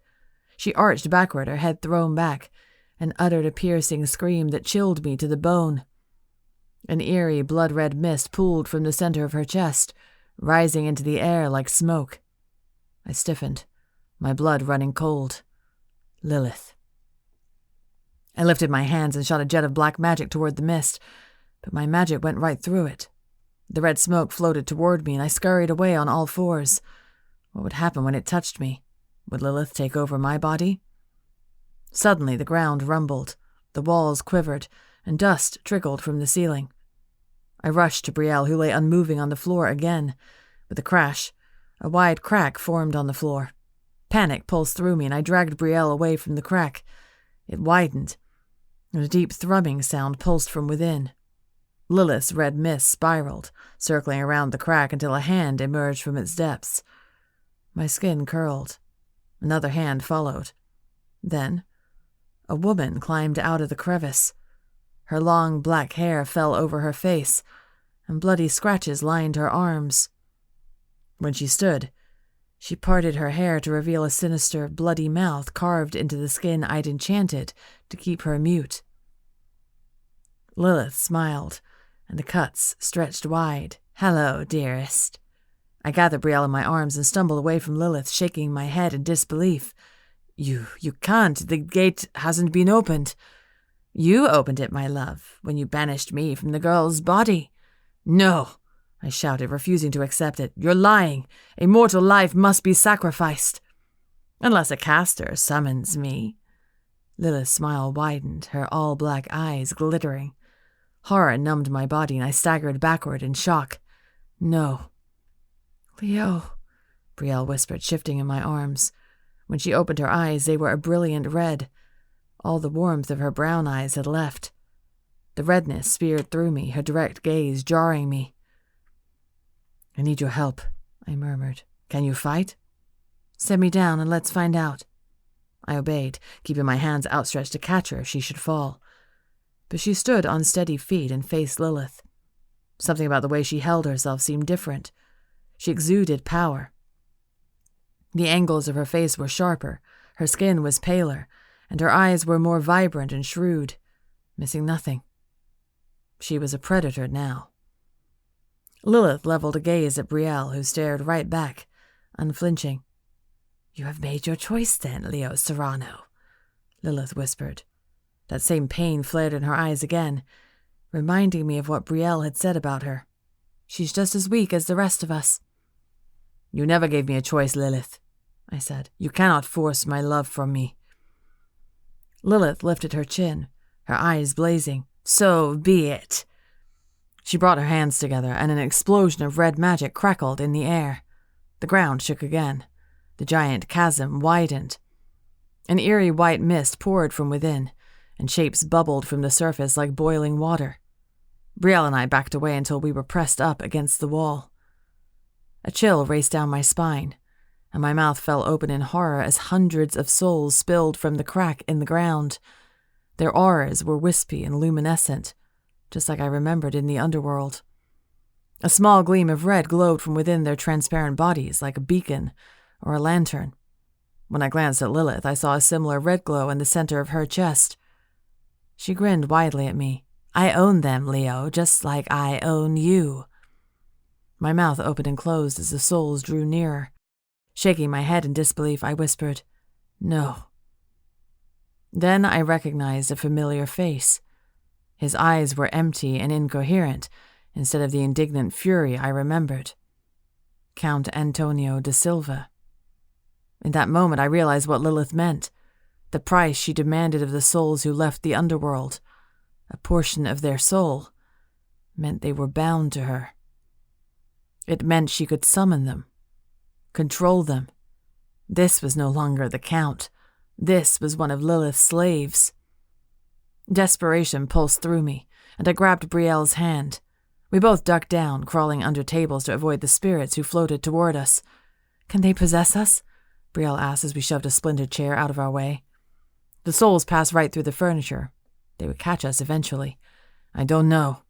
She arched backward, her head thrown back, and uttered a piercing scream that chilled me to the bone. An eerie, blood-red mist pooled from the center of her chest, rising into the air like smoke. I stiffened, my blood running cold. Lilith. I lifted my hands and shot a jet of black magic toward the mist, but my magic went right through it. The red smoke floated toward me, and I scurried away on all fours. What would happen when it touched me? Would Lilith take over my body? Suddenly, the ground rumbled, the walls quivered, and dust trickled from the ceiling. I rushed to Brielle, who lay unmoving on the floor again. With a crash, a wide crack formed on the floor. Panic pulsed through me, and I dragged Brielle away from the crack. It widened, and a deep thrumming sound pulsed from within. Lilith's red mist spiraled, circling around the crack until a hand emerged from its depths. My skin curled. Another hand followed. Then, a woman climbed out of the crevice. Her long black hair fell over her face, and bloody scratches lined her arms. When she stood, she parted her hair to reveal a sinister, bloody mouth carved into the skin I'd enchanted to keep her mute. Lilith smiled, and the cuts stretched wide. Hello, dearest. I gather Brielle in my arms and stumble away from Lilith, shaking my head in disbelief. You can't. The gate hasn't been opened. You opened it, my love, when you banished me from the girl's body. No, I shouted, refusing to accept it. You're lying. A mortal life must be sacrificed. Unless a caster summons me. Lilith's smile widened, her all-black eyes glittering. Horror numbed my body, and I staggered backward in shock. No. Leo, Brielle whispered, shifting in my arms. When she opened her eyes, they were a brilliant red. All the warmth of her brown eyes had left. The redness speared through me, her direct gaze jarring me. I need your help, I murmured. Can you fight? Set me down and let's find out. I obeyed, keeping my hands outstretched to catch her if she should fall. But she stood on steady feet and faced Lilith. Something about the way she held herself seemed different. She exuded power. The angles of her face were sharper, her skin was paler, and her eyes were more vibrant and shrewd, missing nothing. She was a predator now. Lilith leveled a gaze at Brielle, who stared right back, unflinching. You have made your choice then, Leo Serrano, Lilith whispered. That same pain flared in her eyes again, reminding me of what Brielle had said about her. She's just as weak as the rest of us. You never gave me a choice, Lilith, I said. You cannot force my love from me. Lilith lifted her chin, her eyes blazing. So be it. She brought her hands together, and an explosion of red magic crackled in the air. The ground shook again. The giant chasm widened. An eerie white mist poured from within, and shapes bubbled from the surface like boiling water. Brielle and I backed away until we were pressed up against the wall. A chill raced down my spine, and my mouth fell open in horror as hundreds of souls spilled from the crack in the ground. Their auras were wispy and luminescent, just like I remembered in the underworld. A small gleam of red glowed from within their transparent bodies like a beacon or a lantern. When I glanced at Lilith, I saw a similar red glow in the center of her chest. She grinned widely at me. I own them, Leo, just like I own you. My mouth opened and closed as the souls drew nearer. Shaking my head in disbelief, I whispered, No. Then I recognized a familiar face. His eyes were empty and incoherent, instead of the indignant fury I remembered. Count Antonio de Silva. In that moment, I realized what Lilith meant. The price she demanded of the souls who left the underworld. A portion of their soul meant they were bound to her. It meant she could summon them, control them. This was no longer the Count. This was one of Lilith's slaves. Desperation pulsed through me, and I grabbed Brielle's hand. We both ducked down, crawling under tables to avoid the spirits who floated toward us. Can they possess us? Brielle asked as we shoved a splintered chair out of our way. The souls passed right through the furniture. They would catch us eventually. I don't know.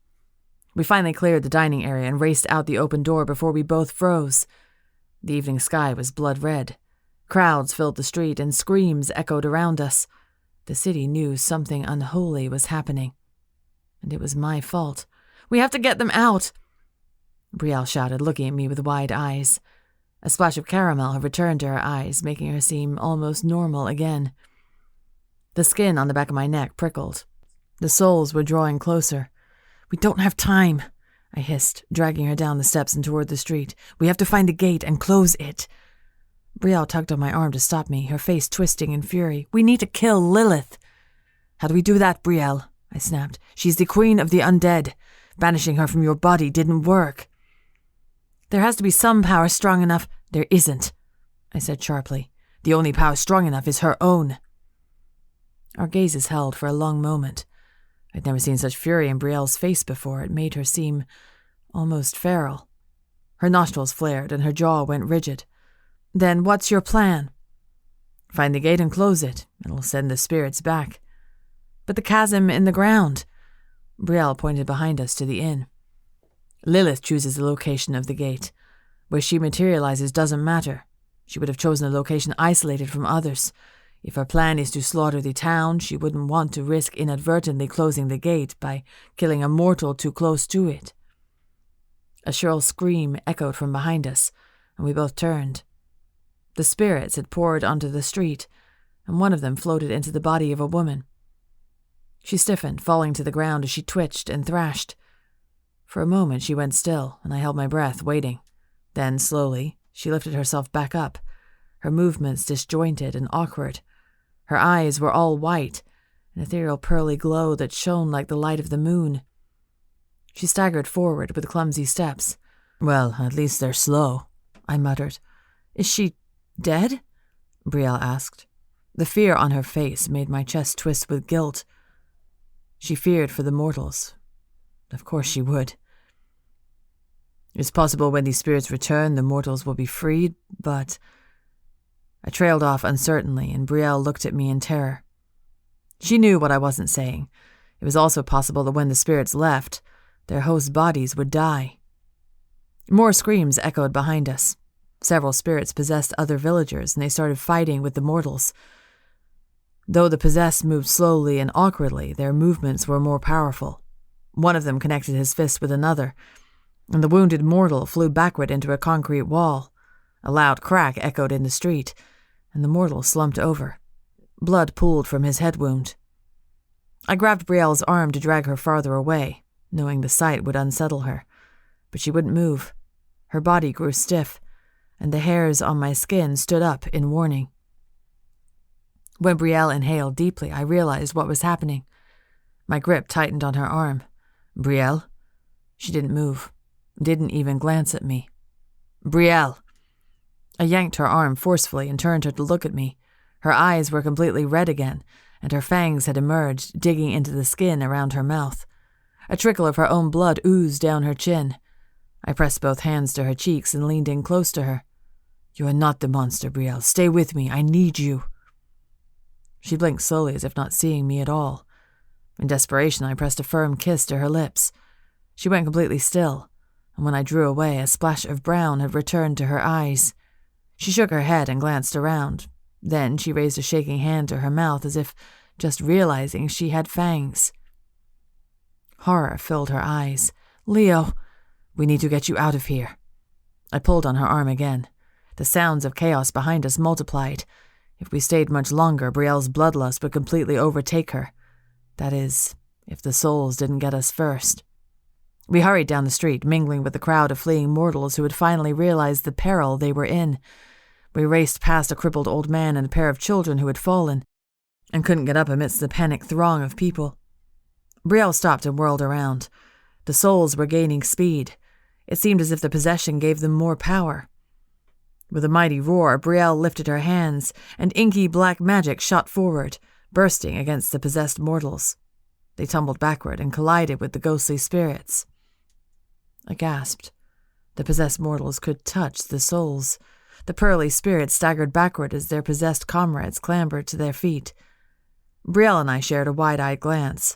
We finally cleared the dining area and raced out the open door before we both froze. The evening sky was blood red. Crowds filled the street and screams echoed around us. The city knew something unholy was happening. And it was my fault. We have to get them out, Brielle shouted, looking at me with wide eyes. A splash of caramel had returned to her eyes, making her seem almost normal again. The skin on the back of my neck prickled. The souls were drawing closer. We don't have time, I hissed, dragging her down the steps and toward the street. We have to find the gate and close it. Brielle tugged on my arm to stop me, her face twisting in fury. We need to kill Lilith. How do we do that, Brielle? I snapped. She's the queen of the undead. Banishing her from your body didn't work. There has to be some power strong enough. There isn't, I said sharply. The only power strong enough is her own. Our gazes held for a long moment. I'd never seen such fury in Brielle's face before. It made her seem almost feral. Her nostrils flared and her jaw went rigid. Then what's your plan? Find the gate and close it. It'll send the spirits back. But the chasm in the ground. Brielle pointed behind us to the inn. Lilith chooses the location of the gate. Where she materializes doesn't matter. She would have chosen a location isolated from others. If her plan is to slaughter the town, she wouldn't want to risk inadvertently closing the gate by killing a mortal too close to it. A shrill scream echoed from behind us, and we both turned. The spirits had poured onto the street, and one of them floated into the body of a woman. She stiffened, falling to the ground as she twitched and thrashed. For a moment she went still, and I held my breath, waiting. Then, slowly, she lifted herself back up, her movements disjointed and awkward. Her eyes were all white, an ethereal pearly glow that shone like the light of the moon. She staggered forward with clumsy steps. "Well, at least they're slow," I muttered. "Is she dead?" Brielle asked. The fear on her face made my chest twist with guilt. She feared for the mortals. Of course she would. "It's possible when these spirits return, the mortals will be freed, but—" I trailed off uncertainly, and Brielle looked at me in terror. She knew what I wasn't saying. It was also possible that when the spirits left, their host bodies would die. More screams echoed behind us. Several spirits possessed other villagers, and they started fighting with the mortals. Though the possessed moved slowly and awkwardly, their movements were more powerful. One of them connected his fist with another, and the wounded mortal flew backward into a concrete wall. A loud crack echoed in the street, and the mortal slumped over. Blood pooled from his head wound. I grabbed Brielle's arm to drag her farther away, knowing the sight would unsettle her, but she wouldn't move. Her body grew stiff, and the hairs on my skin stood up in warning. When Brielle inhaled deeply, I realized what was happening. My grip tightened on her arm. "Brielle?" She didn't move, didn't even glance at me. "Brielle!" I yanked her arm forcefully and turned her to look at me. Her eyes were completely red again, and her fangs had emerged, digging into the skin around her mouth. A trickle of her own blood oozed down her chin. I pressed both hands to her cheeks and leaned in close to her. "You are not the monster, Brielle. Stay with me. I need you." She blinked slowly as if not seeing me at all. In desperation, I pressed a firm kiss to her lips. She went completely still, and when I drew away, a splash of brown had returned to her eyes. She shook her head and glanced around. Then she raised a shaking hand to her mouth as if just realizing she had fangs. Horror filled her eyes. "Leo, we need to get you out of here." I pulled on her arm again. The sounds of chaos behind us multiplied. If we stayed much longer, Brielle's bloodlust would completely overtake her. That is, if the souls didn't get us first. We hurried down the street, mingling with the crowd of fleeing mortals who had finally realized the peril they were in. We raced past a crippled old man and a pair of children who had fallen, and couldn't get up amidst the panicked throng of people. Brielle stopped and whirled around. The souls were gaining speed. It seemed as if the possession gave them more power. With a mighty roar, Brielle lifted her hands, and inky black magic shot forward, bursting against the possessed mortals. They tumbled backward and collided with the ghostly spirits. I gasped. The possessed mortals could touch the souls. The pearly spirits staggered backward as their possessed comrades clambered to their feet. Brielle and I shared a wide-eyed glance.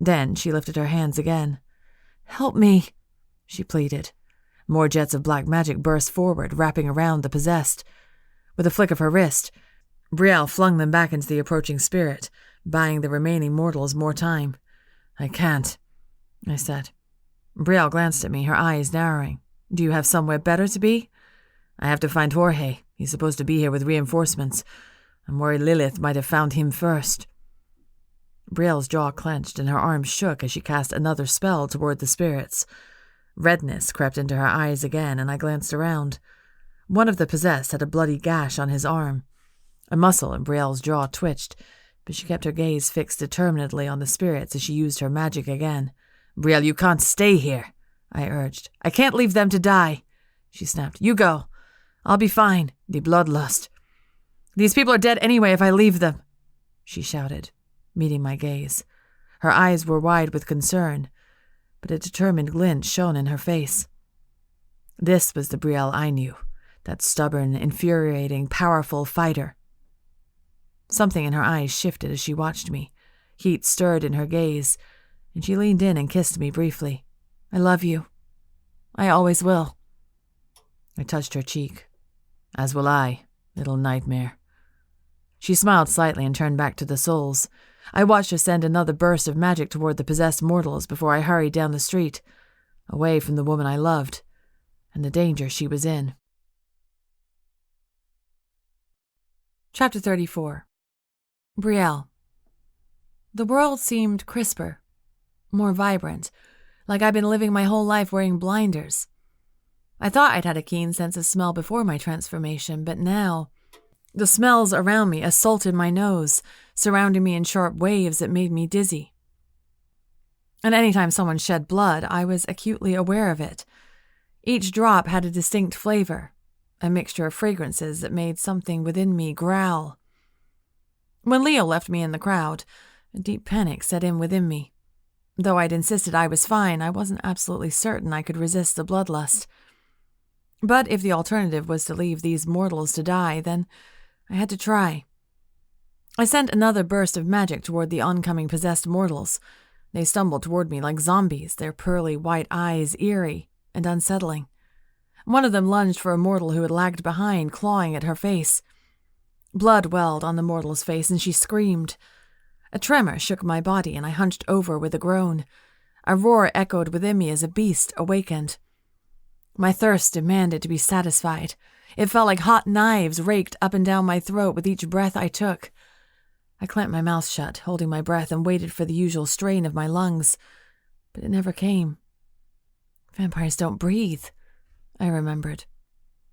Then she lifted her hands again. "Help me," she pleaded. More jets of black magic burst forward, wrapping around the possessed. With a flick of her wrist, Brielle flung them back into the approaching spirit, buying the remaining mortals more time. "I can't," I said. Brielle glanced at me, her eyes narrowing. "Do you have somewhere better to be?" "I have to find Jorge. He's supposed to be here with reinforcements. I'm worried Lilith might have found him first." Brielle's jaw clenched and her arms shook as she cast another spell toward the spirits. Redness crept into her eyes again, and I glanced around. One of the possessed had a bloody gash on his arm. A muscle in Brielle's jaw twitched, but she kept her gaze fixed determinedly on the spirits as she used her magic again. "Brielle, you can't stay here," I urged. "I can't leave them to die," she snapped. "You go. I'll be fine. The bloodlust. These people are dead anyway if I leave them," she shouted, meeting my gaze. Her eyes were wide with concern, but a determined glint shone in her face. This was the Brielle I knew, that stubborn, infuriating, powerful fighter. Something in her eyes shifted as she watched me. Heat stirred in her gaze, and she leaned in and kissed me briefly. "I love you. I always will." I touched her cheek. "As will I, little nightmare." She smiled slightly and turned back to the souls. I watched her send another burst of magic toward the possessed mortals before I hurried down the street, away from the woman I loved and the danger she was in. Chapter 34. Brielle. The world seemed crisper, more vibrant, like I'd been living my whole life wearing blinders. I thought I'd had a keen sense of smell before my transformation, but now the smells around me assaulted my nose, surrounding me in sharp waves that made me dizzy. And anytime someone shed blood, I was acutely aware of it. Each drop had a distinct flavor, a mixture of fragrances that made something within me growl. When Leo left me in the crowd, a deep panic set in within me. Though I'd insisted I was fine, I wasn't absolutely certain I could resist the bloodlust. But if the alternative was to leave these mortals to die, then I had to try. I sent another burst of magic toward the oncoming possessed mortals. They stumbled toward me like zombies, their pearly white eyes eerie and unsettling. One of them lunged for a mortal who had lagged behind, clawing at her face. Blood welled on the mortal's face, and she screamed. A tremor shook my body, and I hunched over with a groan. A roar echoed within me as a beast awakened. My thirst demanded to be satisfied. It felt like hot knives raked up and down my throat with each breath I took. I clamped my mouth shut, holding my breath, and waited for the usual strain of my lungs. But it never came. Vampires don't breathe, I remembered.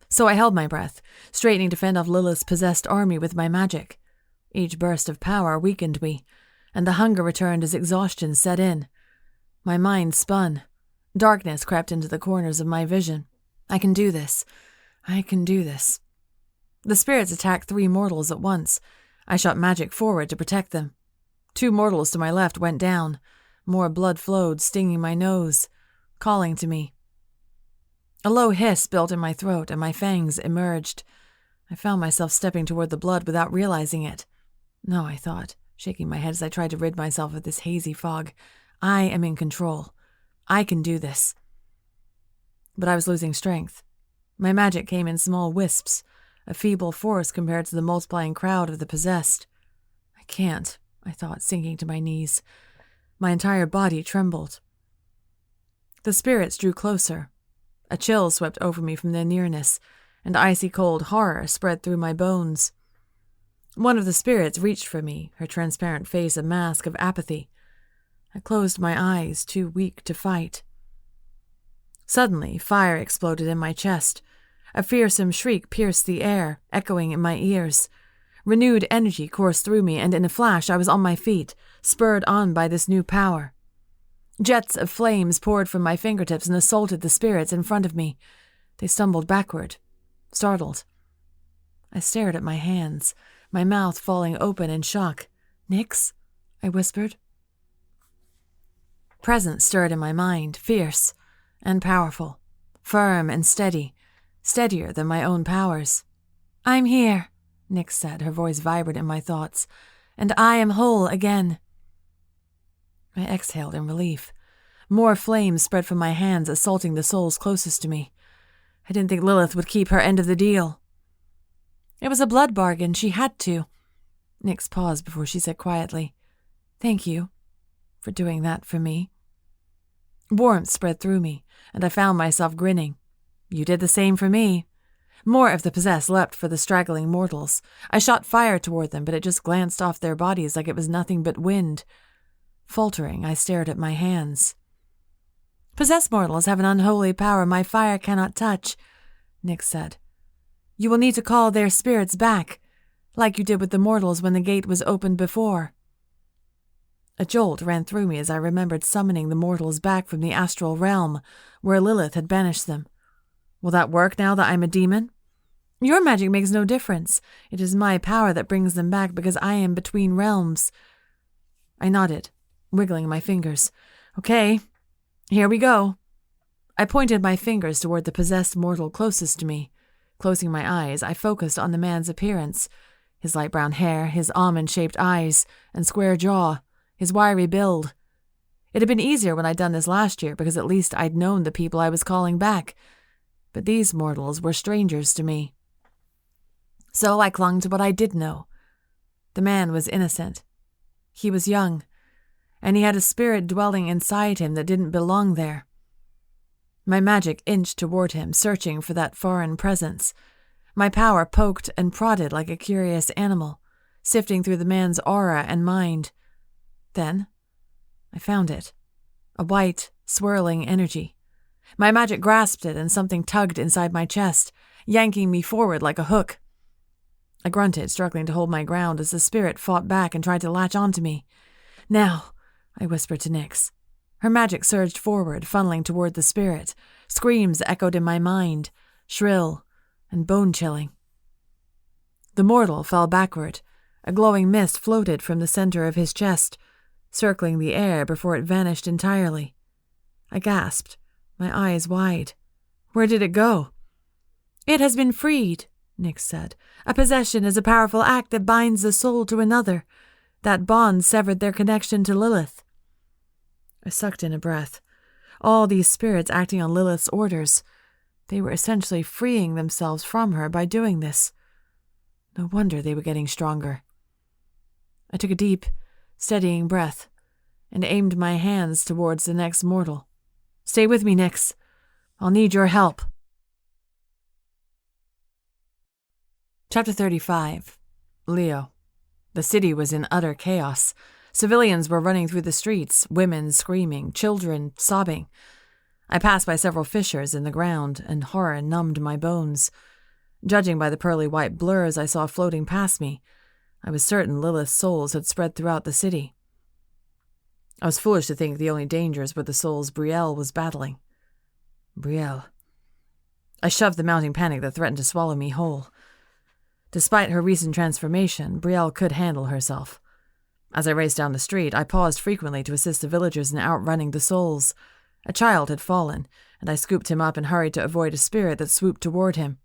So I held my breath, straightening to fend off Lilith's possessed army with my magic. Each burst of power weakened me, and the hunger returned as exhaustion set in. My mind spun. Darkness crept into the corners of my vision. I can do this. I can do this. The spirits attacked 3 mortals at once. I shot magic forward to protect them. 2 mortals to my left went down. More blood flowed, stinging my nose, calling to me. A low hiss built in my throat, and my fangs emerged. I found myself stepping toward the blood without realizing it. No, I thought, shaking my head as I tried to rid myself of this hazy fog. I am in control. I can do this. But I was losing strength. My magic came in small wisps, a feeble force compared to the multiplying crowd of the possessed. I can't, I thought, sinking to my knees. My entire body trembled. The spirits drew closer. A chill swept over me from their nearness, and icy cold horror spread through my bones. One of the spirits reached for me, her transparent face a mask of apathy. I closed my eyes, too weak to fight. Suddenly, fire exploded in my chest. A fearsome shriek pierced the air, echoing in my ears. Renewed energy coursed through me, and in a flash I was on my feet, spurred on by this new power. Jets of flames poured from my fingertips and assaulted the spirits in front of me. They stumbled backward, startled. I stared at my hands, my mouth falling open in shock. "Nix?" I whispered. Presence stirred in my mind, fierce and powerful, firm and steady, steadier than my own powers. "I'm here," Nix said, her voice vibrant in my thoughts, "and I am whole again." I exhaled in relief. More flames spread from my hands, assaulting the souls closest to me. I didn't think Lilith would keep her end of the deal. "It was a blood bargain. She had to." Nix paused before she said quietly, "Thank you for doing that for me." Warmth spread through me, and I found myself grinning. "You did the same for me." More of the possessed leapt for the straggling mortals. I shot fire toward them, but it just glanced off their bodies like it was nothing but wind. Faltering, I stared at my hands. "Possessed mortals have an unholy power my fire cannot touch," Nix said. "You will need to call their spirits back, like you did with the mortals when the gate was opened before." A jolt ran through me as I remembered summoning the mortals back from the astral realm, where Lilith had banished them. "Will that work now that I'm a demon?" "Your magic makes no difference. It is my power that brings them back because I am between realms." I nodded, wiggling my fingers. "Okay, here we go." I pointed my fingers toward the possessed mortal closest to me. Closing my eyes, I focused on the man's appearance. His light brown hair, his almond-shaped eyes, and square jaw, his wiry build. It had been easier when I'd done this last year because at least I'd known the people I was calling back. But these mortals were strangers to me. So I clung to what I did know. The man was innocent. He was young, and he had a spirit dwelling inside him that didn't belong there. My magic inched toward him, searching for that foreign presence. My power poked and prodded like a curious animal, sifting through the man's aura and mind. Then, I found it. A white, swirling energy. My magic grasped it and something tugged inside my chest, yanking me forward like a hook. I grunted, struggling to hold my ground as the spirit fought back and tried to latch onto me. "Now," I whispered to Nyx. Her magic surged forward, funneling toward the spirit. Screams echoed in my mind, shrill and bone-chilling. The mortal fell backward. A glowing mist floated from the center of his chest, circling the air before it vanished entirely. I gasped, my eyes wide. Where did it go? "It has been freed," Nyx said. "A possession is a powerful act that binds the soul to another. That bond severed their connection to Lilith." I sucked in a breath. All these spirits acting on Lilith's orders. They were essentially freeing themselves from her by doing this. No wonder they were getting stronger. I took a deep, steadying breath and aimed my hands towards the next mortal. "Stay with me, Nyx. I'll need your help." Chapter 35. Leo. The city was in utter chaos. Civilians were running through the streets, women screaming, children sobbing. I passed by several fissures in the ground, and horror numbed my bones. Judging by the pearly white blurs I saw floating past me, I was certain Lilith's souls had spread throughout the city. I was foolish to think the only dangers were the souls Brielle was battling. Brielle. I shoved the mounting panic that threatened to swallow me whole. Despite her recent transformation, Brielle could handle herself. As I raced down the street, I paused frequently to assist the villagers in outrunning the souls. A child had fallen, and I scooped him up and hurried to avoid a spirit that swooped toward him.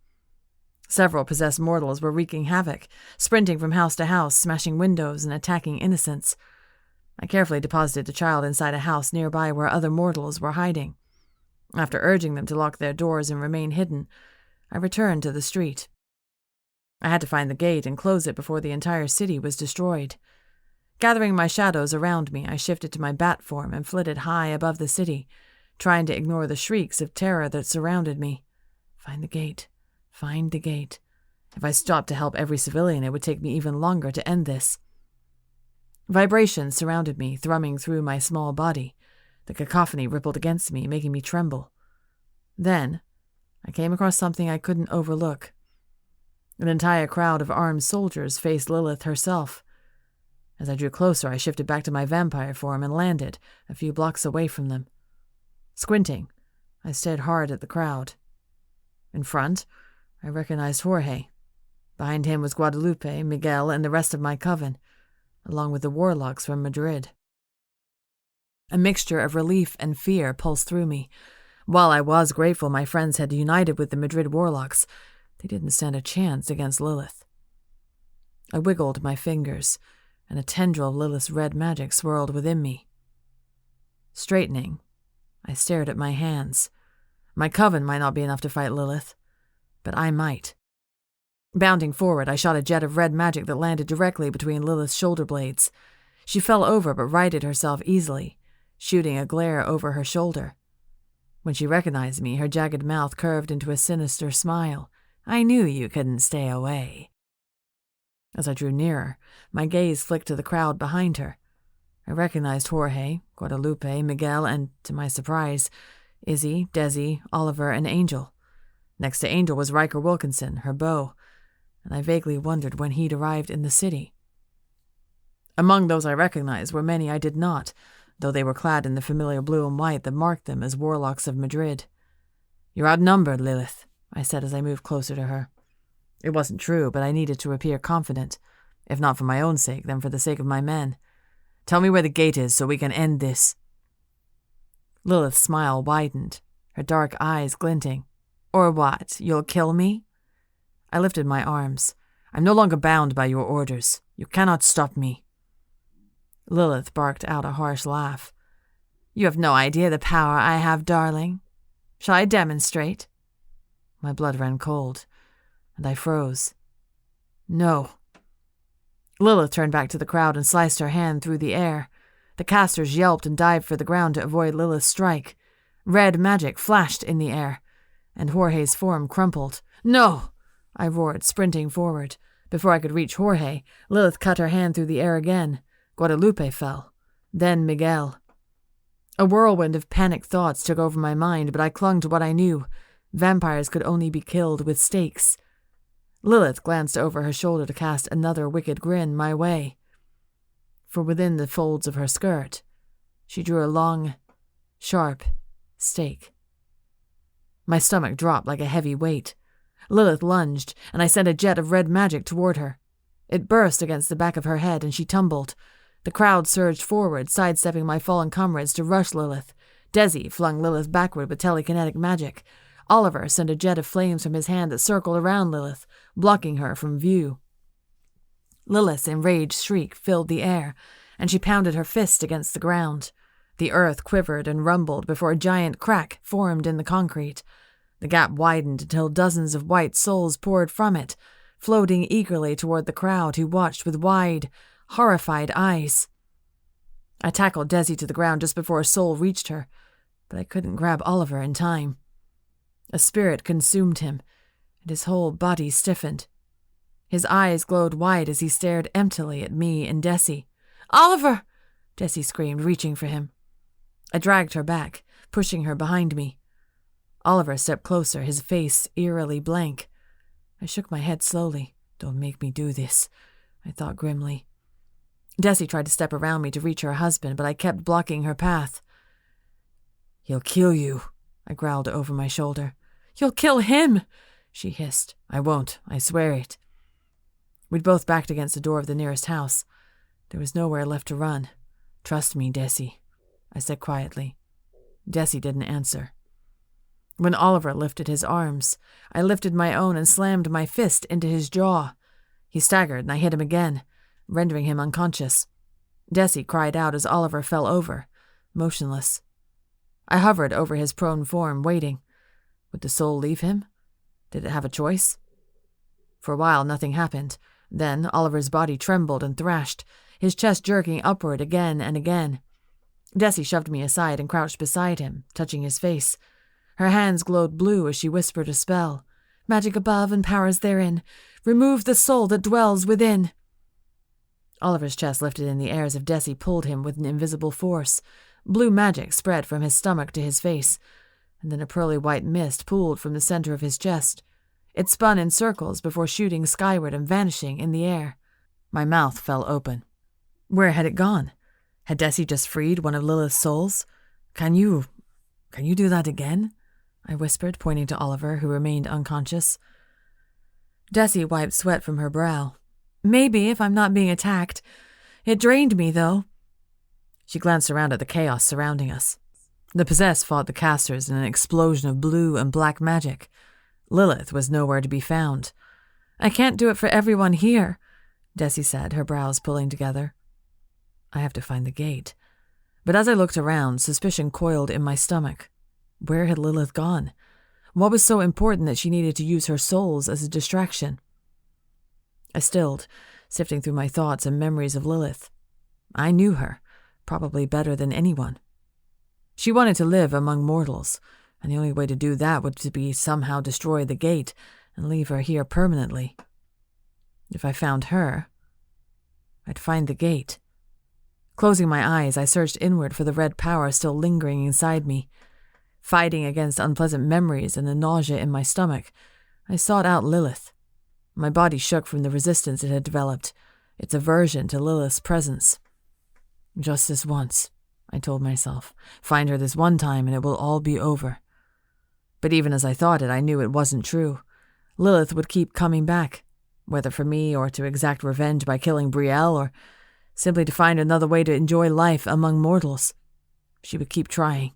Several possessed mortals were wreaking havoc, sprinting from house to house, smashing windows and attacking innocents. I carefully deposited the child inside a house nearby where other mortals were hiding. After urging them to lock their doors and remain hidden, I returned to the street. I had to find the gate and close it before the entire city was destroyed. Gathering my shadows around me, I shifted to my bat form and flitted high above the city, trying to ignore the shrieks of terror that surrounded me. Find the gate. Find the gate. If I stopped to help every civilian, it would take me even longer to end this. Vibrations surrounded me, thrumming through my small body. The cacophony rippled against me, making me tremble. Then, I came across something I couldn't overlook. An entire crowd of armed soldiers faced Lilith herself. As I drew closer, I shifted back to my vampire form and landed a few blocks away from them. Squinting, I stared hard at the crowd. In front, I recognized Jorge. Behind him was Guadalupe, Miguel, and the rest of my coven, along with the warlocks from Madrid. A mixture of relief and fear pulsed through me. While I was grateful my friends had united with the Madrid warlocks, they didn't stand a chance against Lilith. I wiggled my fingers, and a tendril of Lilith's red magic swirled within me. Straightening, I stared at my hands. My coven might not be enough to fight Lilith, but I might. Bounding forward, I shot a jet of red magic that landed directly between Lilith's shoulder blades. She fell over but righted herself easily, shooting a glare over her shoulder. When she recognized me, her jagged mouth curved into a sinister smile. "I knew you couldn't stay away." As I drew nearer, my gaze flicked to the crowd behind her. I recognized Jorge, Guadalupe, Miguel, and, to my surprise, Izzy, Desi, Oliver, and Angel. Next to Angel was Riker Wilkinson, her beau, and I vaguely wondered when he'd arrived in the city. Among those I recognized were many I did not, though they were clad in the familiar blue and white that marked them as warlocks of Madrid. "You're outnumbered, Lilith," I said as I moved closer to her. It wasn't true, but I needed to appear confident, if not for my own sake, then for the sake of my men. "Tell me where the gate is so we can end this." Lilith's smile widened, her dark eyes glinting. "Or what, you'll kill me?" I lifted my arms. "I'm no longer bound by your orders. You cannot stop me." Lilith barked out a harsh laugh. "You have no idea the power I have, darling. Shall I demonstrate?" My blood ran cold, and I froze. "No." Lilith turned back to the crowd and sliced her hand through the air. The casters yelped and dived for the ground to avoid Lilith's strike. Red magic flashed in the air, and Jorge's form crumpled. "No!" I roared, sprinting forward. Before I could reach Jorge, Lilith cut her hand through the air again. Guadalupe fell. Then Miguel. A whirlwind of panicked thoughts took over my mind, but I clung to what I knew. Vampires could only be killed with stakes. Lilith glanced over her shoulder to cast another wicked grin my way. For within the folds of her skirt, she drew a long, sharp stake. My stomach dropped like a heavy weight. Lilith lunged, and I sent a jet of red magic toward her. It burst against the back of her head, and she tumbled. The crowd surged forward, sidestepping my fallen comrades to rush Lilith. Desi flung Lilith backward with telekinetic magic. Oliver sent a jet of flames from his hand that circled around Lilith, blocking her from view. Lilith's enraged shriek filled the air, and she pounded her fist against the ground. The earth quivered and rumbled before a giant crack formed in the concrete. The gap widened until dozens of white souls poured from it, floating eagerly toward the crowd who watched with wide, horrified eyes. I tackled Desi to the ground just before a soul reached her, but I couldn't grab Oliver in time. A spirit consumed him, and his whole body stiffened. His eyes glowed wide as he stared emptily at me and Desi. "Oliver!" Desi screamed, reaching for him. I dragged her back, pushing her behind me. Oliver stepped closer, his face eerily blank. I shook my head slowly. "Don't make me do this," I thought grimly. Desi tried to step around me to reach her husband, but I kept blocking her path. "He'll kill you," I growled over my shoulder. "You'll kill him," she hissed. "I won't, I swear it." We'd both backed against the door of the nearest house. There was nowhere left to run. "Trust me, Desi," I said quietly. Desi didn't answer. When Oliver lifted his arms, I lifted my own and slammed my fist into his jaw. He staggered, and I hit him again, rendering him unconscious. Desi cried out as Oliver fell over, motionless. I hovered over his prone form, waiting. Would the soul leave him? Did it have a choice? For a while, nothing happened. Then Oliver's body trembled and thrashed, his chest jerking upward again and again. Desi shoved me aside and crouched beside him, touching his face. Her hands glowed blue as she whispered a spell. "Magic above and powers therein. Remove the soul that dwells within." Oliver's chest lifted in the air as if Desi pulled him with an invisible force. Blue magic spread from his stomach to his face, and then a pearly white mist pooled from the center of his chest. It spun in circles before shooting skyward and vanishing in the air. My mouth fell open. Where had it gone? Had Desi just freed one of Lilith's souls? Can you do that again?" I whispered, pointing to Oliver, who remained unconscious. Desi wiped sweat from her brow. "Maybe, if I'm not being attacked. It drained me, though." She glanced around at the chaos surrounding us. The possessed fought the casters in an explosion of blue and black magic. Lilith was nowhere to be found. "I can't do it for everyone here," Desi said, her brows pulling together. "I have to find the gate." But as I looked around, suspicion coiled in my stomach. Where had Lilith gone? What was so important that she needed to use her souls as a distraction? I stilled, sifting through my thoughts and memories of Lilith. I knew her, probably better than anyone. She wanted to live among mortals, and the only way to do that would be somehow destroy the gate and leave her here permanently. If I found her, I'd find the gate. Closing my eyes, I searched inward for the red power still lingering inside me. Fighting against unpleasant memories and the nausea in my stomach, I sought out Lilith. My body shook from the resistance it had developed, its aversion to Lilith's presence. "Just this once," I told myself. "Find her this one time and it will all be over." But even as I thought it, I knew it wasn't true. Lilith would keep coming back, whether for me or to exact revenge by killing Brielle or simply to find another way to enjoy life among mortals. She would keep trying.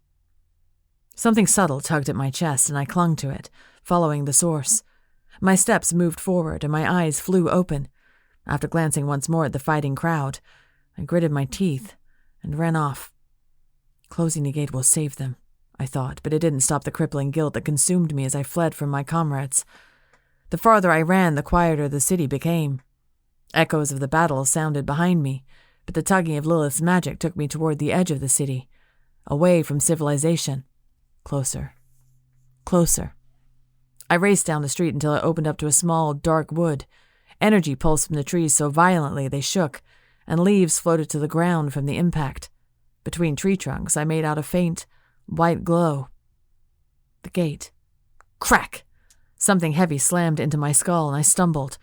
Something subtle tugged at my chest, and I clung to it, following the source. My steps moved forward, and my eyes flew open. After glancing once more at the fighting crowd, I gritted my teeth and ran off. Closing the gate will save them, I thought, but it didn't stop the crippling guilt that consumed me as I fled from my comrades. The farther I ran, the quieter the city became. Echoes of the battle sounded behind me, but the tugging of Lilith's magic took me toward the edge of the city, away from civilization. Closer. Closer. I raced down the street until I opened up to a small, dark wood. Energy pulsed from the trees so violently they shook, and leaves floated to the ground from the impact. Between tree trunks, I made out a faint, white glow. The gate. Crack! Something heavy slammed into my skull, and I stumbled.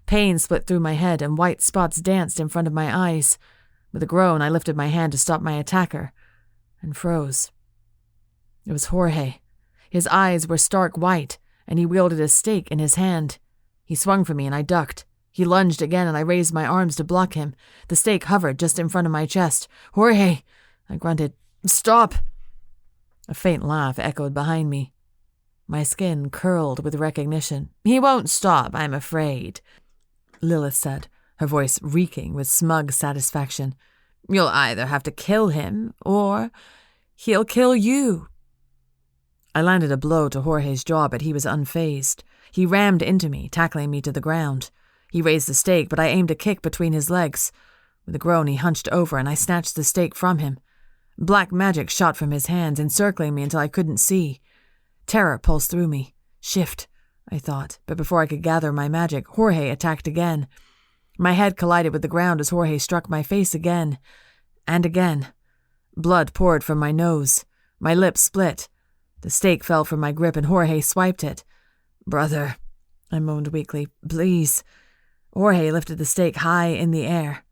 Pain split through my head, and white spots danced in front of my eyes. With a groan, I lifted my hand to stop my attacker, and froze. It was Jorge. His eyes were stark white, and he wielded a stake in his hand. He swung for me, and I ducked. He lunged again, and I raised my arms to block him. The stake hovered just in front of my chest. "Jorge!" I grunted. "Stop!" A faint laugh echoed behind me. My skin curled with recognition. "He won't stop, I'm afraid," Lilith said, her voice reeking with smug satisfaction. "You'll either have to kill him, or he'll kill you." I landed a blow to Jorge's jaw, but he was unfazed. He rammed into me, tackling me to the ground. He raised the stake, but I aimed a kick between his legs. With a groan, he hunched over, and I snatched the stake from him. Black magic shot from his hands, encircling me until I couldn't see. Terror pulsed through me. Shift, I thought, but before I could gather my magic, Jorge attacked again. My head collided with the ground as Jorge struck my face again. And again. Blood poured from my nose. My lips split. The stake fell from my grip, and Jorge swiped it. "Brother," I moaned weakly, "please." Jorge lifted the stake high in the air.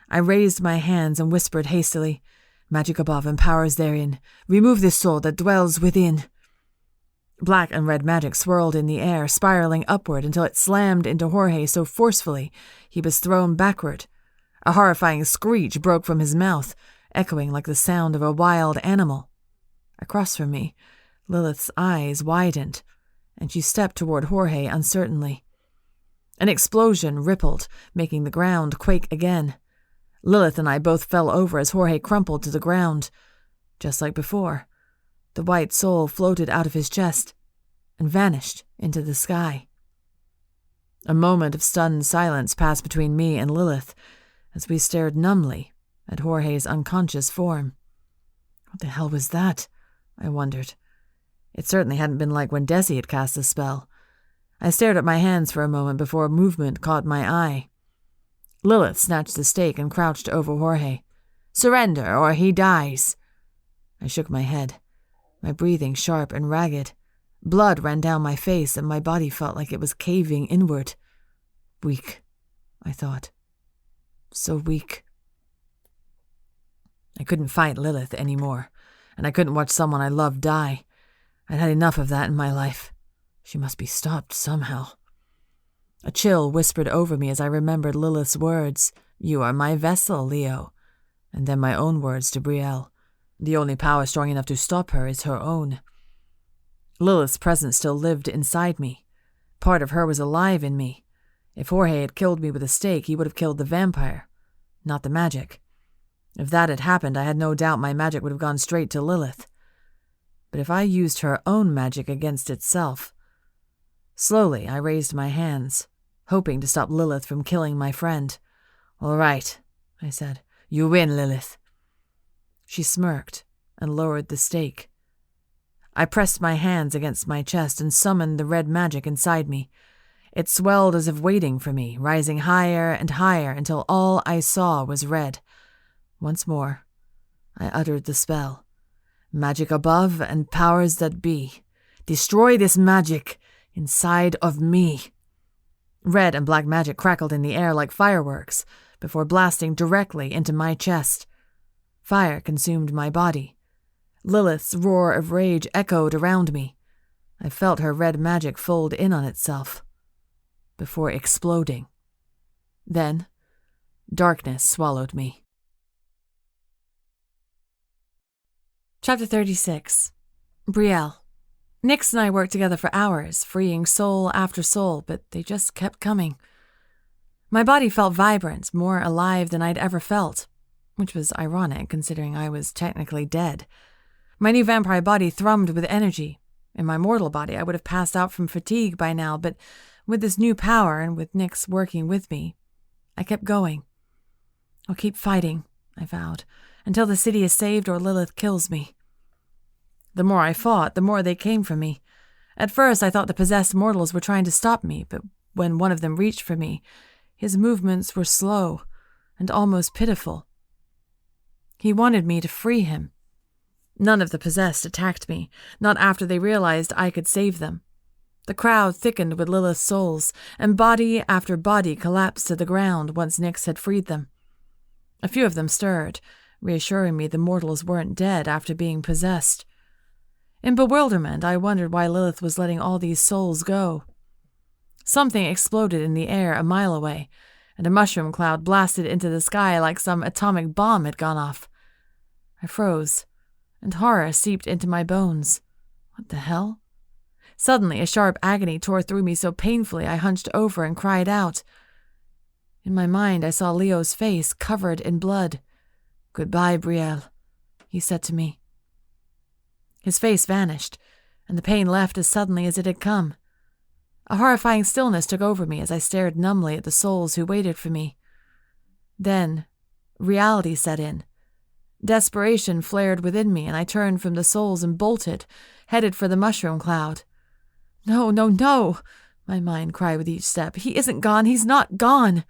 I raised my hands and whispered hastily, "Magic above and powers therein. Remove this soul that dwells within." Black and red magic swirled in the air, spiraling upward until it slammed into Jorge so forcefully he was thrown backward. A horrifying screech broke from his mouth, echoing like the sound of a wild animal. Across from me, Lilith's eyes widened, and she stepped toward Jorge uncertainly. An explosion rippled, making the ground quake again. Lilith and I both fell over as Jorge crumpled to the ground. Just like before, the white soul floated out of his chest and vanished into the sky. A moment of stunned silence passed between me and Lilith as we stared numbly at Jorge's unconscious form. What the hell was that? I wondered. It certainly hadn't been like when Desi had cast the spell. I stared at my hands for a moment before a movement caught my eye. Lilith snatched the stake and crouched over Jorge. "Surrender, or he dies." I shook my head, my breathing sharp and ragged. Blood ran down my face, and my body felt like it was caving inward. Weak, I thought. So weak. I couldn't fight Lilith anymore, and I couldn't watch someone I loved die. I'd had enough of that in my life. She must be stopped somehow. A chill whispered over me as I remembered Lilith's words, "You are my vessel, Leo," and then my own words to Brielle. The only power strong enough to stop her is her own. Lilith's presence still lived inside me. Part of her was alive in me. If Jorge had killed me with a stake, he would have killed the vampire, not the magic. If that had happened, I had no doubt my magic would have gone straight to Lilith. But if I used her own magic against itself... Slowly, I raised my hands, hoping to stop Lilith from killing my friend. "All right," I said. "You win, Lilith." She smirked and lowered the stake. I pressed my hands against my chest and summoned the red magic inside me. It swelled as if waiting for me, rising higher and higher until all I saw was red. Once more, I uttered the spell. "Magic above and powers that be. Destroy this magic inside of me." Red and black magic crackled in the air like fireworks before blasting directly into my chest. Fire consumed my body. Lilith's roar of rage echoed around me. I felt her red magic fold in on itself before exploding. Then, darkness swallowed me. Chapter 36. Brielle. Nix and I worked together for hours, freeing soul after soul, but they just kept coming. My body felt vibrant, more alive than I'd ever felt, which was ironic considering I was technically dead. My new vampire body thrummed with energy. In my mortal body, I would have passed out from fatigue by now, but with this new power and with Nix working with me, I kept going. "I'll keep fighting," I vowed, "until the city is saved or Lilith kills me." The more I fought, the more they came for me. At first, I thought the possessed mortals were trying to stop me, but when one of them reached for me, his movements were slow and almost pitiful. He wanted me to free him. None of the possessed attacked me, not after they realized I could save them. The crowd thickened with Lilith's souls, and body after body collapsed to the ground once Nyx had freed them. A few of them stirred, reassuring me the mortals weren't dead after being possessed. In bewilderment, I wondered why Lilith was letting all these souls go. Something exploded in the air a mile away, and a mushroom cloud blasted into the sky like some atomic bomb had gone off. I froze, and horror seeped into my bones. What the hell? Suddenly, a sharp agony tore through me so painfully I hunched over and cried out. In my mind, I saw Leo's face covered in blood. "Goodbye, Brielle," he said to me. His face vanished, and the pain left as suddenly as it had come. A horrifying stillness took over me as I stared numbly at the souls who waited for me. Then, reality set in. Desperation flared within me, and I turned from the souls and bolted, headed for the mushroom cloud. "No, no, no!" my mind cried with each step. "He isn't gone! He's not gone!"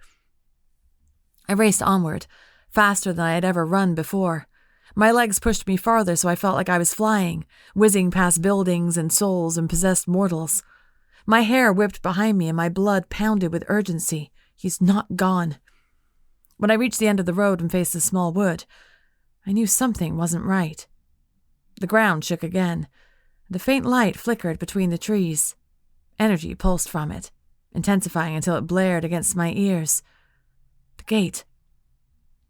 I raced onward, faster than I had ever run before. My legs pushed me farther, so I felt like I was flying, whizzing past buildings and souls and possessed mortals. My hair whipped behind me and my blood pounded with urgency. He's not gone. When I reached the end of the road and faced a small wood, I knew something wasn't right. The ground shook again. The faint light flickered between the trees. Energy pulsed from it, intensifying until it blared against my ears. The gate.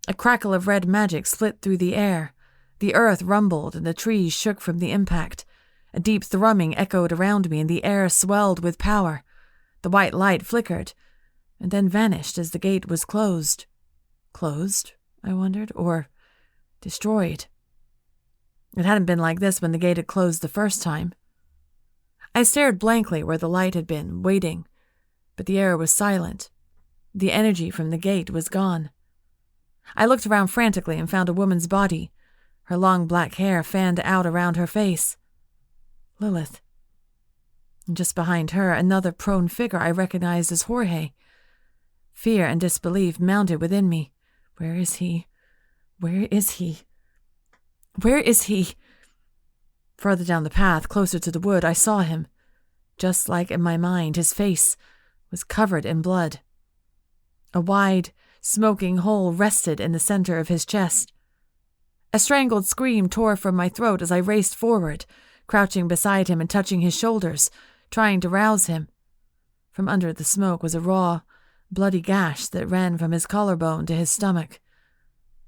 A crackle of red magic split through the air. The earth rumbled and the trees shook from the impact. A deep thrumming echoed around me and the air swelled with power. The white light flickered and then vanished as the gate was closed. Closed, I wondered, or destroyed. It hadn't been like this when the gate had closed the first time. I stared blankly where the light had been, waiting, but the air was silent. The energy from the gate was gone. I looked around frantically and found a woman's body, her long black hair fanned out around her face. Lilith. And just behind her, another prone figure I recognized as Jorge. Fear and disbelief mounted within me. Where is he? Where is he? Where is he? Further down the path, closer to the wood, I saw him. Just like in my mind, his face was covered in blood. A wide, smoking hole rested in the center of his chest. A strangled scream tore from my throat as I raced forward, crouching beside him and touching his shoulders, trying to rouse him. From under the smoke was a raw, bloody gash that ran from his collarbone to his stomach.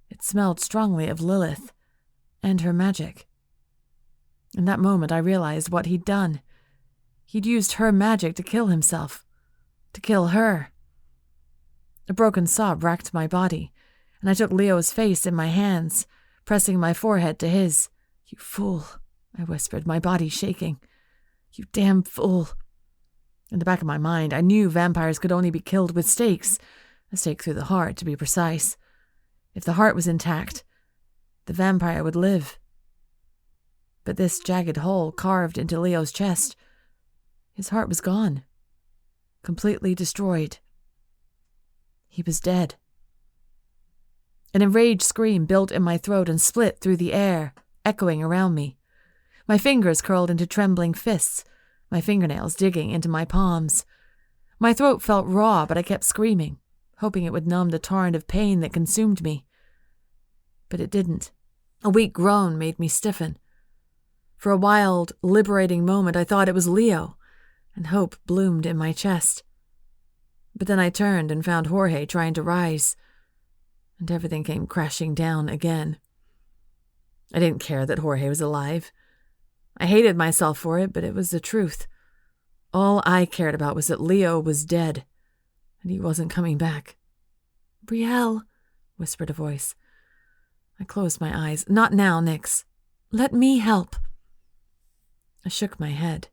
It smelled strongly of Lilith and her magic. In that moment I realized what he'd done. He'd used her magic to kill himself, to kill her. A broken sob racked my body, and I took Leo's face in my hands, pressing my forehead to his. "You fool," I whispered, my body shaking. "You damn fool." In the back of my mind, I knew vampires could only be killed with stakes, a stake through the heart, to be precise. If the heart was intact, the vampire would live. But this jagged hole carved into Leo's chest, his heart was gone, completely destroyed. He was dead. An enraged scream built in my throat and split through the air, echoing around me. My fingers curled into trembling fists, my fingernails digging into my palms. My throat felt raw, but I kept screaming, hoping it would numb the torrent of pain that consumed me. But it didn't. A weak groan made me stiffen. For a wild, liberating moment, I thought it was Leo, and hope bloomed in my chest. But then I turned and found Jorge trying to rise, and everything came crashing down again. I didn't care that Jorge was alive. I hated myself for it, but it was the truth. All I cared about was that Leo was dead, and he wasn't coming back. "Brielle," whispered a voice. I closed my eyes. "Not now, Nyx. Let me help." I shook my head.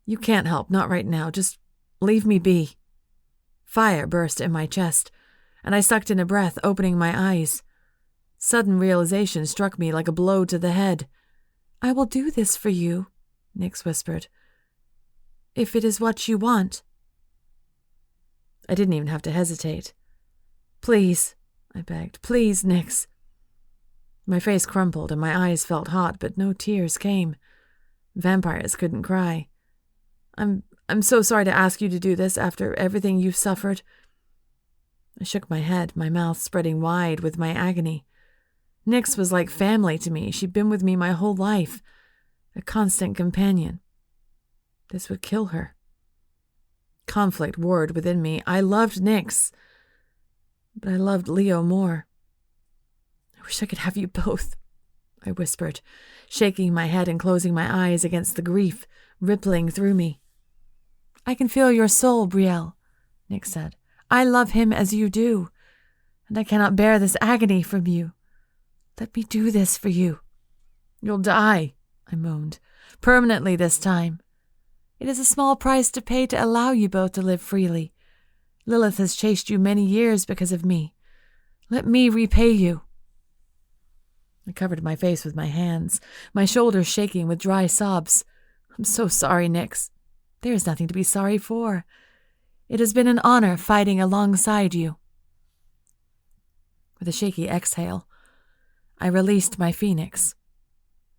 "You can't help, not right now. Just leave me be." Fire burst in my chest, and I sucked in a breath, opening my eyes. Sudden realization struck me like a blow to the head. "I will do this for you," Nyx whispered. If it is what you want. I didn't even have to hesitate. Please, I begged. Please, Nix. My face crumpled and my eyes felt hot, but no tears came. Vampires couldn't cry. I'm so sorry to ask you to do this after everything you've suffered. I shook my head, my mouth spreading wide with my agony. Nix was like family to me. She'd been with me my whole life. A constant companion. This would kill her. Conflict warred within me. I loved Nix, but I loved Leo more. I wish I could have you both, I whispered, shaking my head and closing my eyes against the grief rippling through me. I can feel your soul, Brielle, Nix said. I love him as you do, and I cannot bear this agony from you. Let me do this for you. You'll die, I moaned, permanently this time. It is a small price to pay to allow you both to live freely. Lilith has chased you many years because of me. Let me repay you. I covered my face with my hands, my shoulders shaking with dry sobs. I'm so sorry, Nix. There is nothing to be sorry for. It has been an honor fighting alongside you. With a shaky exhale, I released my phoenix.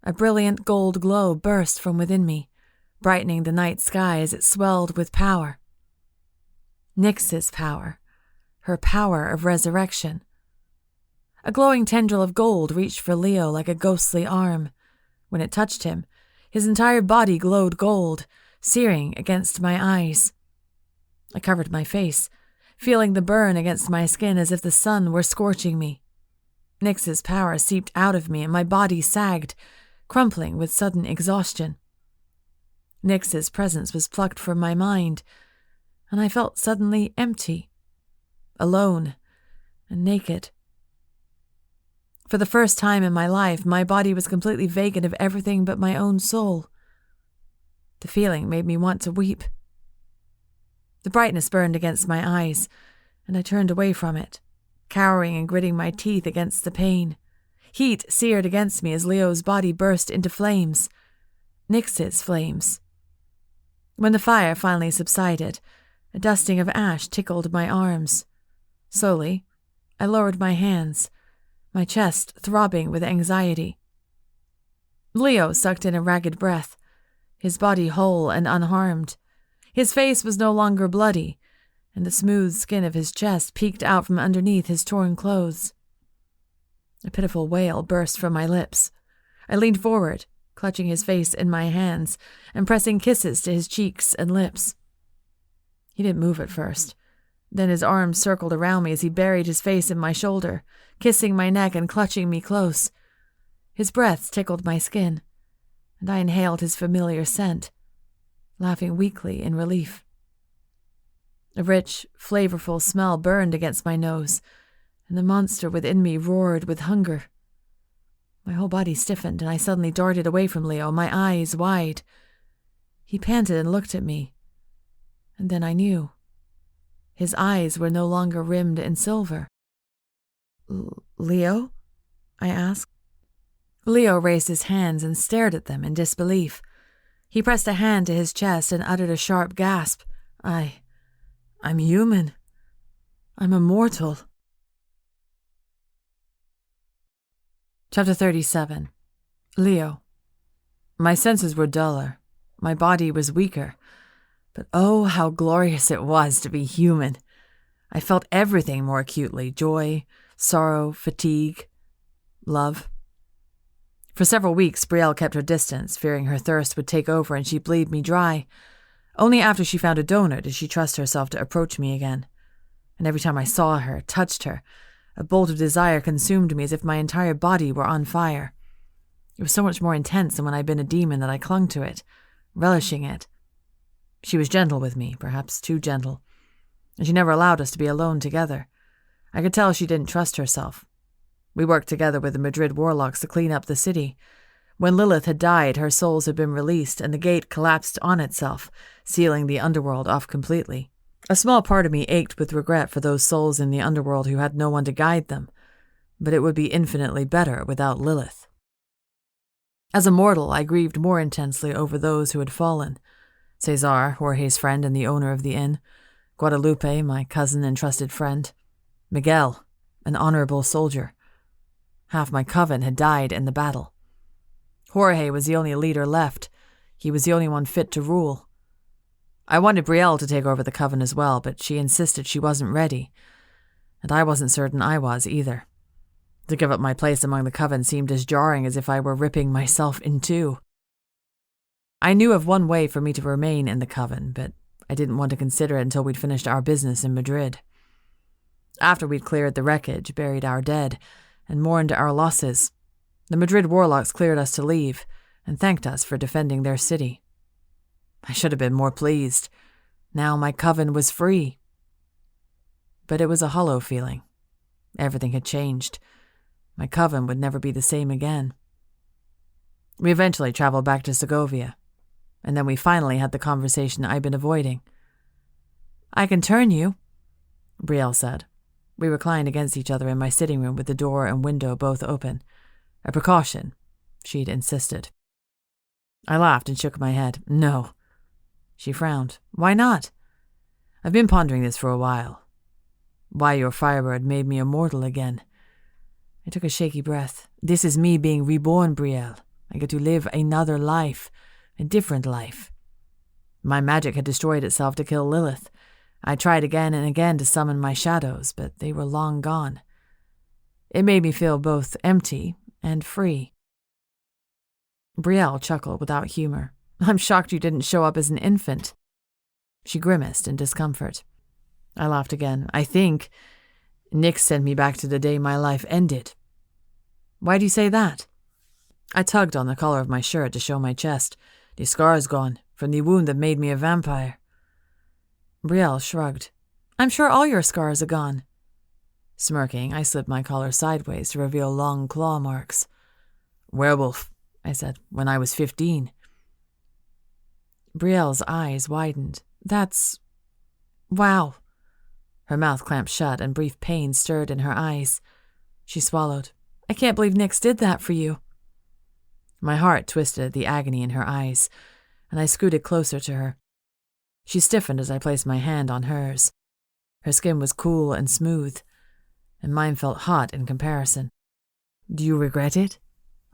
A brilliant gold glow burst from within me, brightening the night sky as it swelled with power. Nix's power, her power of resurrection. A glowing tendril of gold reached for Leo like a ghostly arm. When it touched him, his entire body glowed gold, searing against my eyes. I covered my face, feeling the burn against my skin as if the sun were scorching me. Nix's power seeped out of me and my body sagged, crumpling with sudden exhaustion. Nix's presence was plucked from my mind, and I felt suddenly empty, alone, and naked. For the first time in my life, my body was completely vacant of everything but my own soul. The feeling made me want to weep. The brightness burned against my eyes, and I turned away from it, cowering and gritting my teeth against the pain. Heat seared against me as Leo's body burst into flames. Nix's flames. When the fire finally subsided, a dusting of ash tickled my arms. Slowly, I lowered my hands, my chest throbbing with anxiety. Leo sucked in a ragged breath, his body whole and unharmed. His face was no longer bloody, and the smooth skin of his chest peeked out from underneath his torn clothes. A pitiful wail burst from my lips. I leaned forward, clutching his face in my hands and pressing kisses to his cheeks and lips. He didn't move at first. Then his arms circled around me as he buried his face in my shoulder, kissing my neck and clutching me close. His breath tickled my skin, and I inhaled his familiar scent, laughing weakly in relief. A rich, flavorful smell burned against my nose, and the monster within me roared with hunger. My whole body stiffened, and I suddenly darted away from Leo, my eyes wide. He panted and looked at me, and then I knew. His eyes were no longer rimmed in silver. Leo? I asked. Leo raised his hands and stared at them in disbelief. He pressed a hand to his chest and uttered a sharp gasp. I'm human. I'm immortal. Chapter 37. Leo. My senses were duller. My body was weaker. But oh, how glorious it was to be human. I felt everything more acutely: joy, sorrow, fatigue, love. For several weeks, Brielle kept her distance, fearing her thirst would take over and she'd bleed me dry. Only after she found a donor did she trust herself to approach me again. And every time I saw her, touched her, a bolt of desire consumed me as if my entire body were on fire. It was so much more intense than when I'd been a demon that I clung to it, relishing it. She was gentle with me, perhaps too gentle, and she never allowed us to be alone together. I could tell she didn't trust herself. We worked together with the Madrid warlocks to clean up the city. When Lilith had died, her souls had been released, and the gate collapsed on itself, sealing the underworld off completely. A small part of me ached with regret for those souls in the underworld who had no one to guide them, but it would be infinitely better without Lilith. As a mortal, I grieved more intensely over those who had fallen. Cesar, Jorge's friend and the owner of the inn. Guadalupe, my cousin and trusted friend. Miguel, an honorable soldier. Half my coven had died in the battle. Jorge was the only leader left. He was the only one fit to rule. I wanted Brielle to take over the coven as well, but she insisted she wasn't ready. And I wasn't certain I was either. To give up my place among the coven seemed as jarring as if I were ripping myself in two. I knew of one way for me to remain in the coven, but I didn't want to consider it until we'd finished our business in Madrid. After we'd cleared the wreckage, buried our dead, and mourned our losses, the Madrid warlocks cleared us to leave and thanked us for defending their city. I should have been more pleased. Now my coven was free. But it was a hollow feeling. Everything had changed. My coven would never be the same again. We eventually traveled back to Segovia, and then we finally had the conversation I'd been avoiding. "I can turn you," Brielle said. We reclined against each other in my sitting room with the door and window both open. A precaution, she'd insisted. I laughed and shook my head. "No." She frowned. "Why not?" "I've been pondering this for a while. Why your firebird made me immortal again." I took a shaky breath. "This is me being reborn, Brielle. I get to live another life, a different life. My magic had destroyed itself to kill Lilith. I tried again and again to summon my shadows, but they were long gone. It made me feel both empty and free." Brielle chuckled without humor. "I'm shocked you didn't show up as an infant." She grimaced in discomfort. I laughed again. "I think Nick sent me back to the day my life ended." "Why do you say that?" I tugged on the collar of my shirt to show my chest. "The scar's gone, from the wound that made me a vampire." Brielle shrugged. "I'm sure all your scars are gone." Smirking, I slipped my collar sideways to reveal long claw marks. "Werewolf," I said, "when I was 15. Brielle's eyes widened. "That's... wow." Her mouth clamped shut and brief pain stirred in her eyes. She swallowed. "I can't believe Nyx did that for you." My heart twisted at the agony in her eyes, and I scooted closer to her. She stiffened as I placed my hand on hers. Her skin was cool and smooth, and mine felt hot in comparison. "Do you regret it?"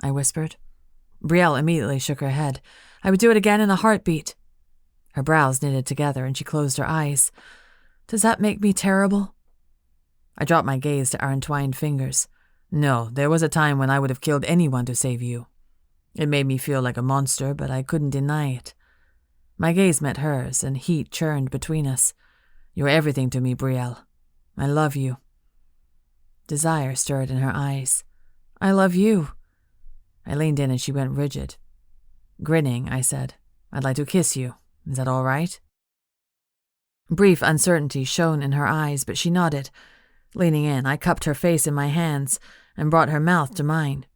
I whispered. Brielle immediately shook her head. "I would do it again in a heartbeat." Her brows knitted together and she closed her eyes. "Does that make me terrible?" I dropped my gaze to our entwined fingers. "No, there was a time when I would have killed anyone to save you. It made me feel like a monster, but I couldn't deny it." My gaze met hers, and heat churned between us. "You're everything to me, Brielle. I love you." Desire stirred in her eyes. "I love you." I leaned in and she went rigid. Grinning, I said, "I'd like to kiss you. Is that all right?" Brief uncertainty shone in her eyes, but she nodded. Leaning in, I cupped her face in my hands and brought her mouth to mine.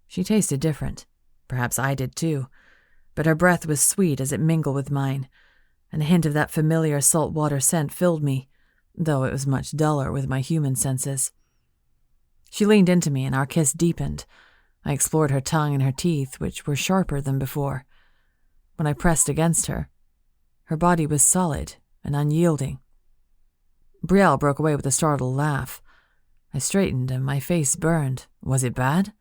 She tasted different. Perhaps I did too. But her breath was sweet as it mingled with mine, and a hint of that familiar saltwater scent filled me, though it was much duller with my human senses. She leaned into me and our kiss deepened. I explored her tongue and her teeth, which were sharper than before. When I pressed against her, her body was solid and unyielding. Brielle broke away with a startled laugh. I straightened and my face burned. "Was it bad?"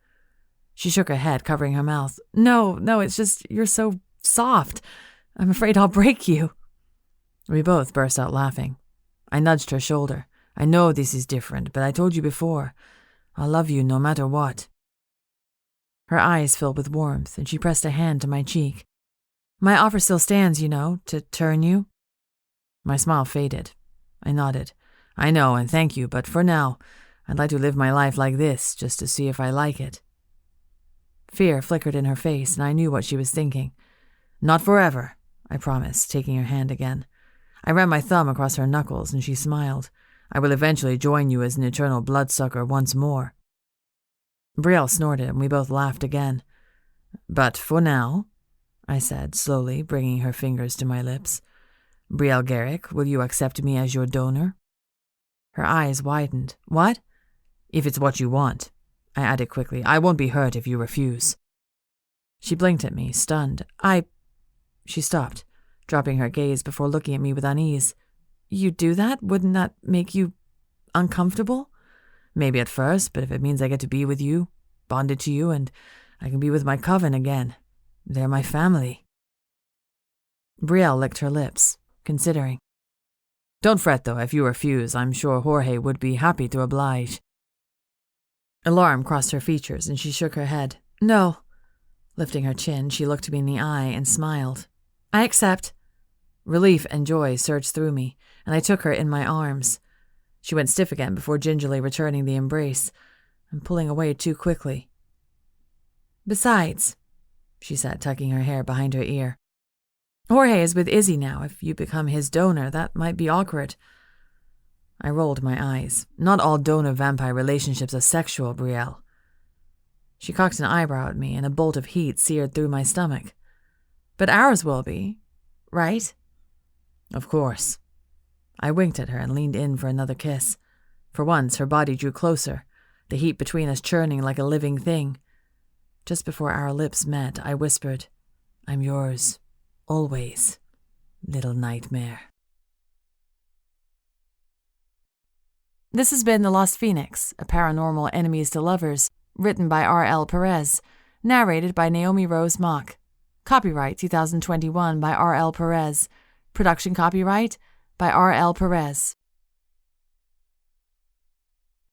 She shook her head, covering her mouth. No, it's just you're so soft. I'm afraid I'll break you." We both burst out laughing. I nudged her shoulder. "I know this is different, but I told you before. I'll love you no matter what." Her eyes filled with warmth, and she pressed a hand to my cheek. "My offer still stands, you know, to turn you." My smile faded. I nodded. "I know, and thank you, but for now, I'd like to live my life like this, just to see if I like it." Fear flickered in her face, and I knew what she was thinking. "Not forever," I promised, taking her hand again. I ran my thumb across her knuckles, and she smiled. "I will eventually join you as an eternal bloodsucker once more." Brielle snorted, and we both laughed again. "But for now," I said, slowly bringing her fingers to my lips. "Brielle Garrick, will you accept me as your donor?" Her eyes widened. "What?" "If it's what you want," I added quickly. "I won't be hurt if you refuse." She blinked at me, stunned. She stopped. dropping her gaze before looking at me with unease. You do that? Wouldn't that make you uncomfortable? Maybe at first, but if it means I get to be with you, bonded to you, and I can be with my coven again. They're my family. Brielle licked her lips, considering. Don't fret, though, if you refuse. I'm sure Jorge would be happy to oblige. Alarm crossed her features, and she shook her head. No. Lifting her chin, she looked me in the eye and smiled. I accept. Relief and joy surged through me, and I took her in my arms. She went stiff again before gingerly returning the embrace, and pulling away too quickly. Besides, she said, tucking her hair behind her ear, Jorge is with Izzy now. If you become his donor, that might be awkward. I rolled my eyes. Not all donor-vampire relationships are sexual, Brielle. She cocked an eyebrow at me, and a bolt of heat seared through my stomach. But ours will be, right? Of course. I winked at her and leaned in for another kiss. For once, her body drew closer, the heat between us churning like a living thing. Just before our lips met, I whispered, I'm yours, always, little nightmare. This has been The Lost Phoenix, a paranormal enemies to lovers, written by R.L. Perez, narrated by Naomi Rose Mock. Copyright 2021 by R.L. Perez. Production copyright by R.L. Perez.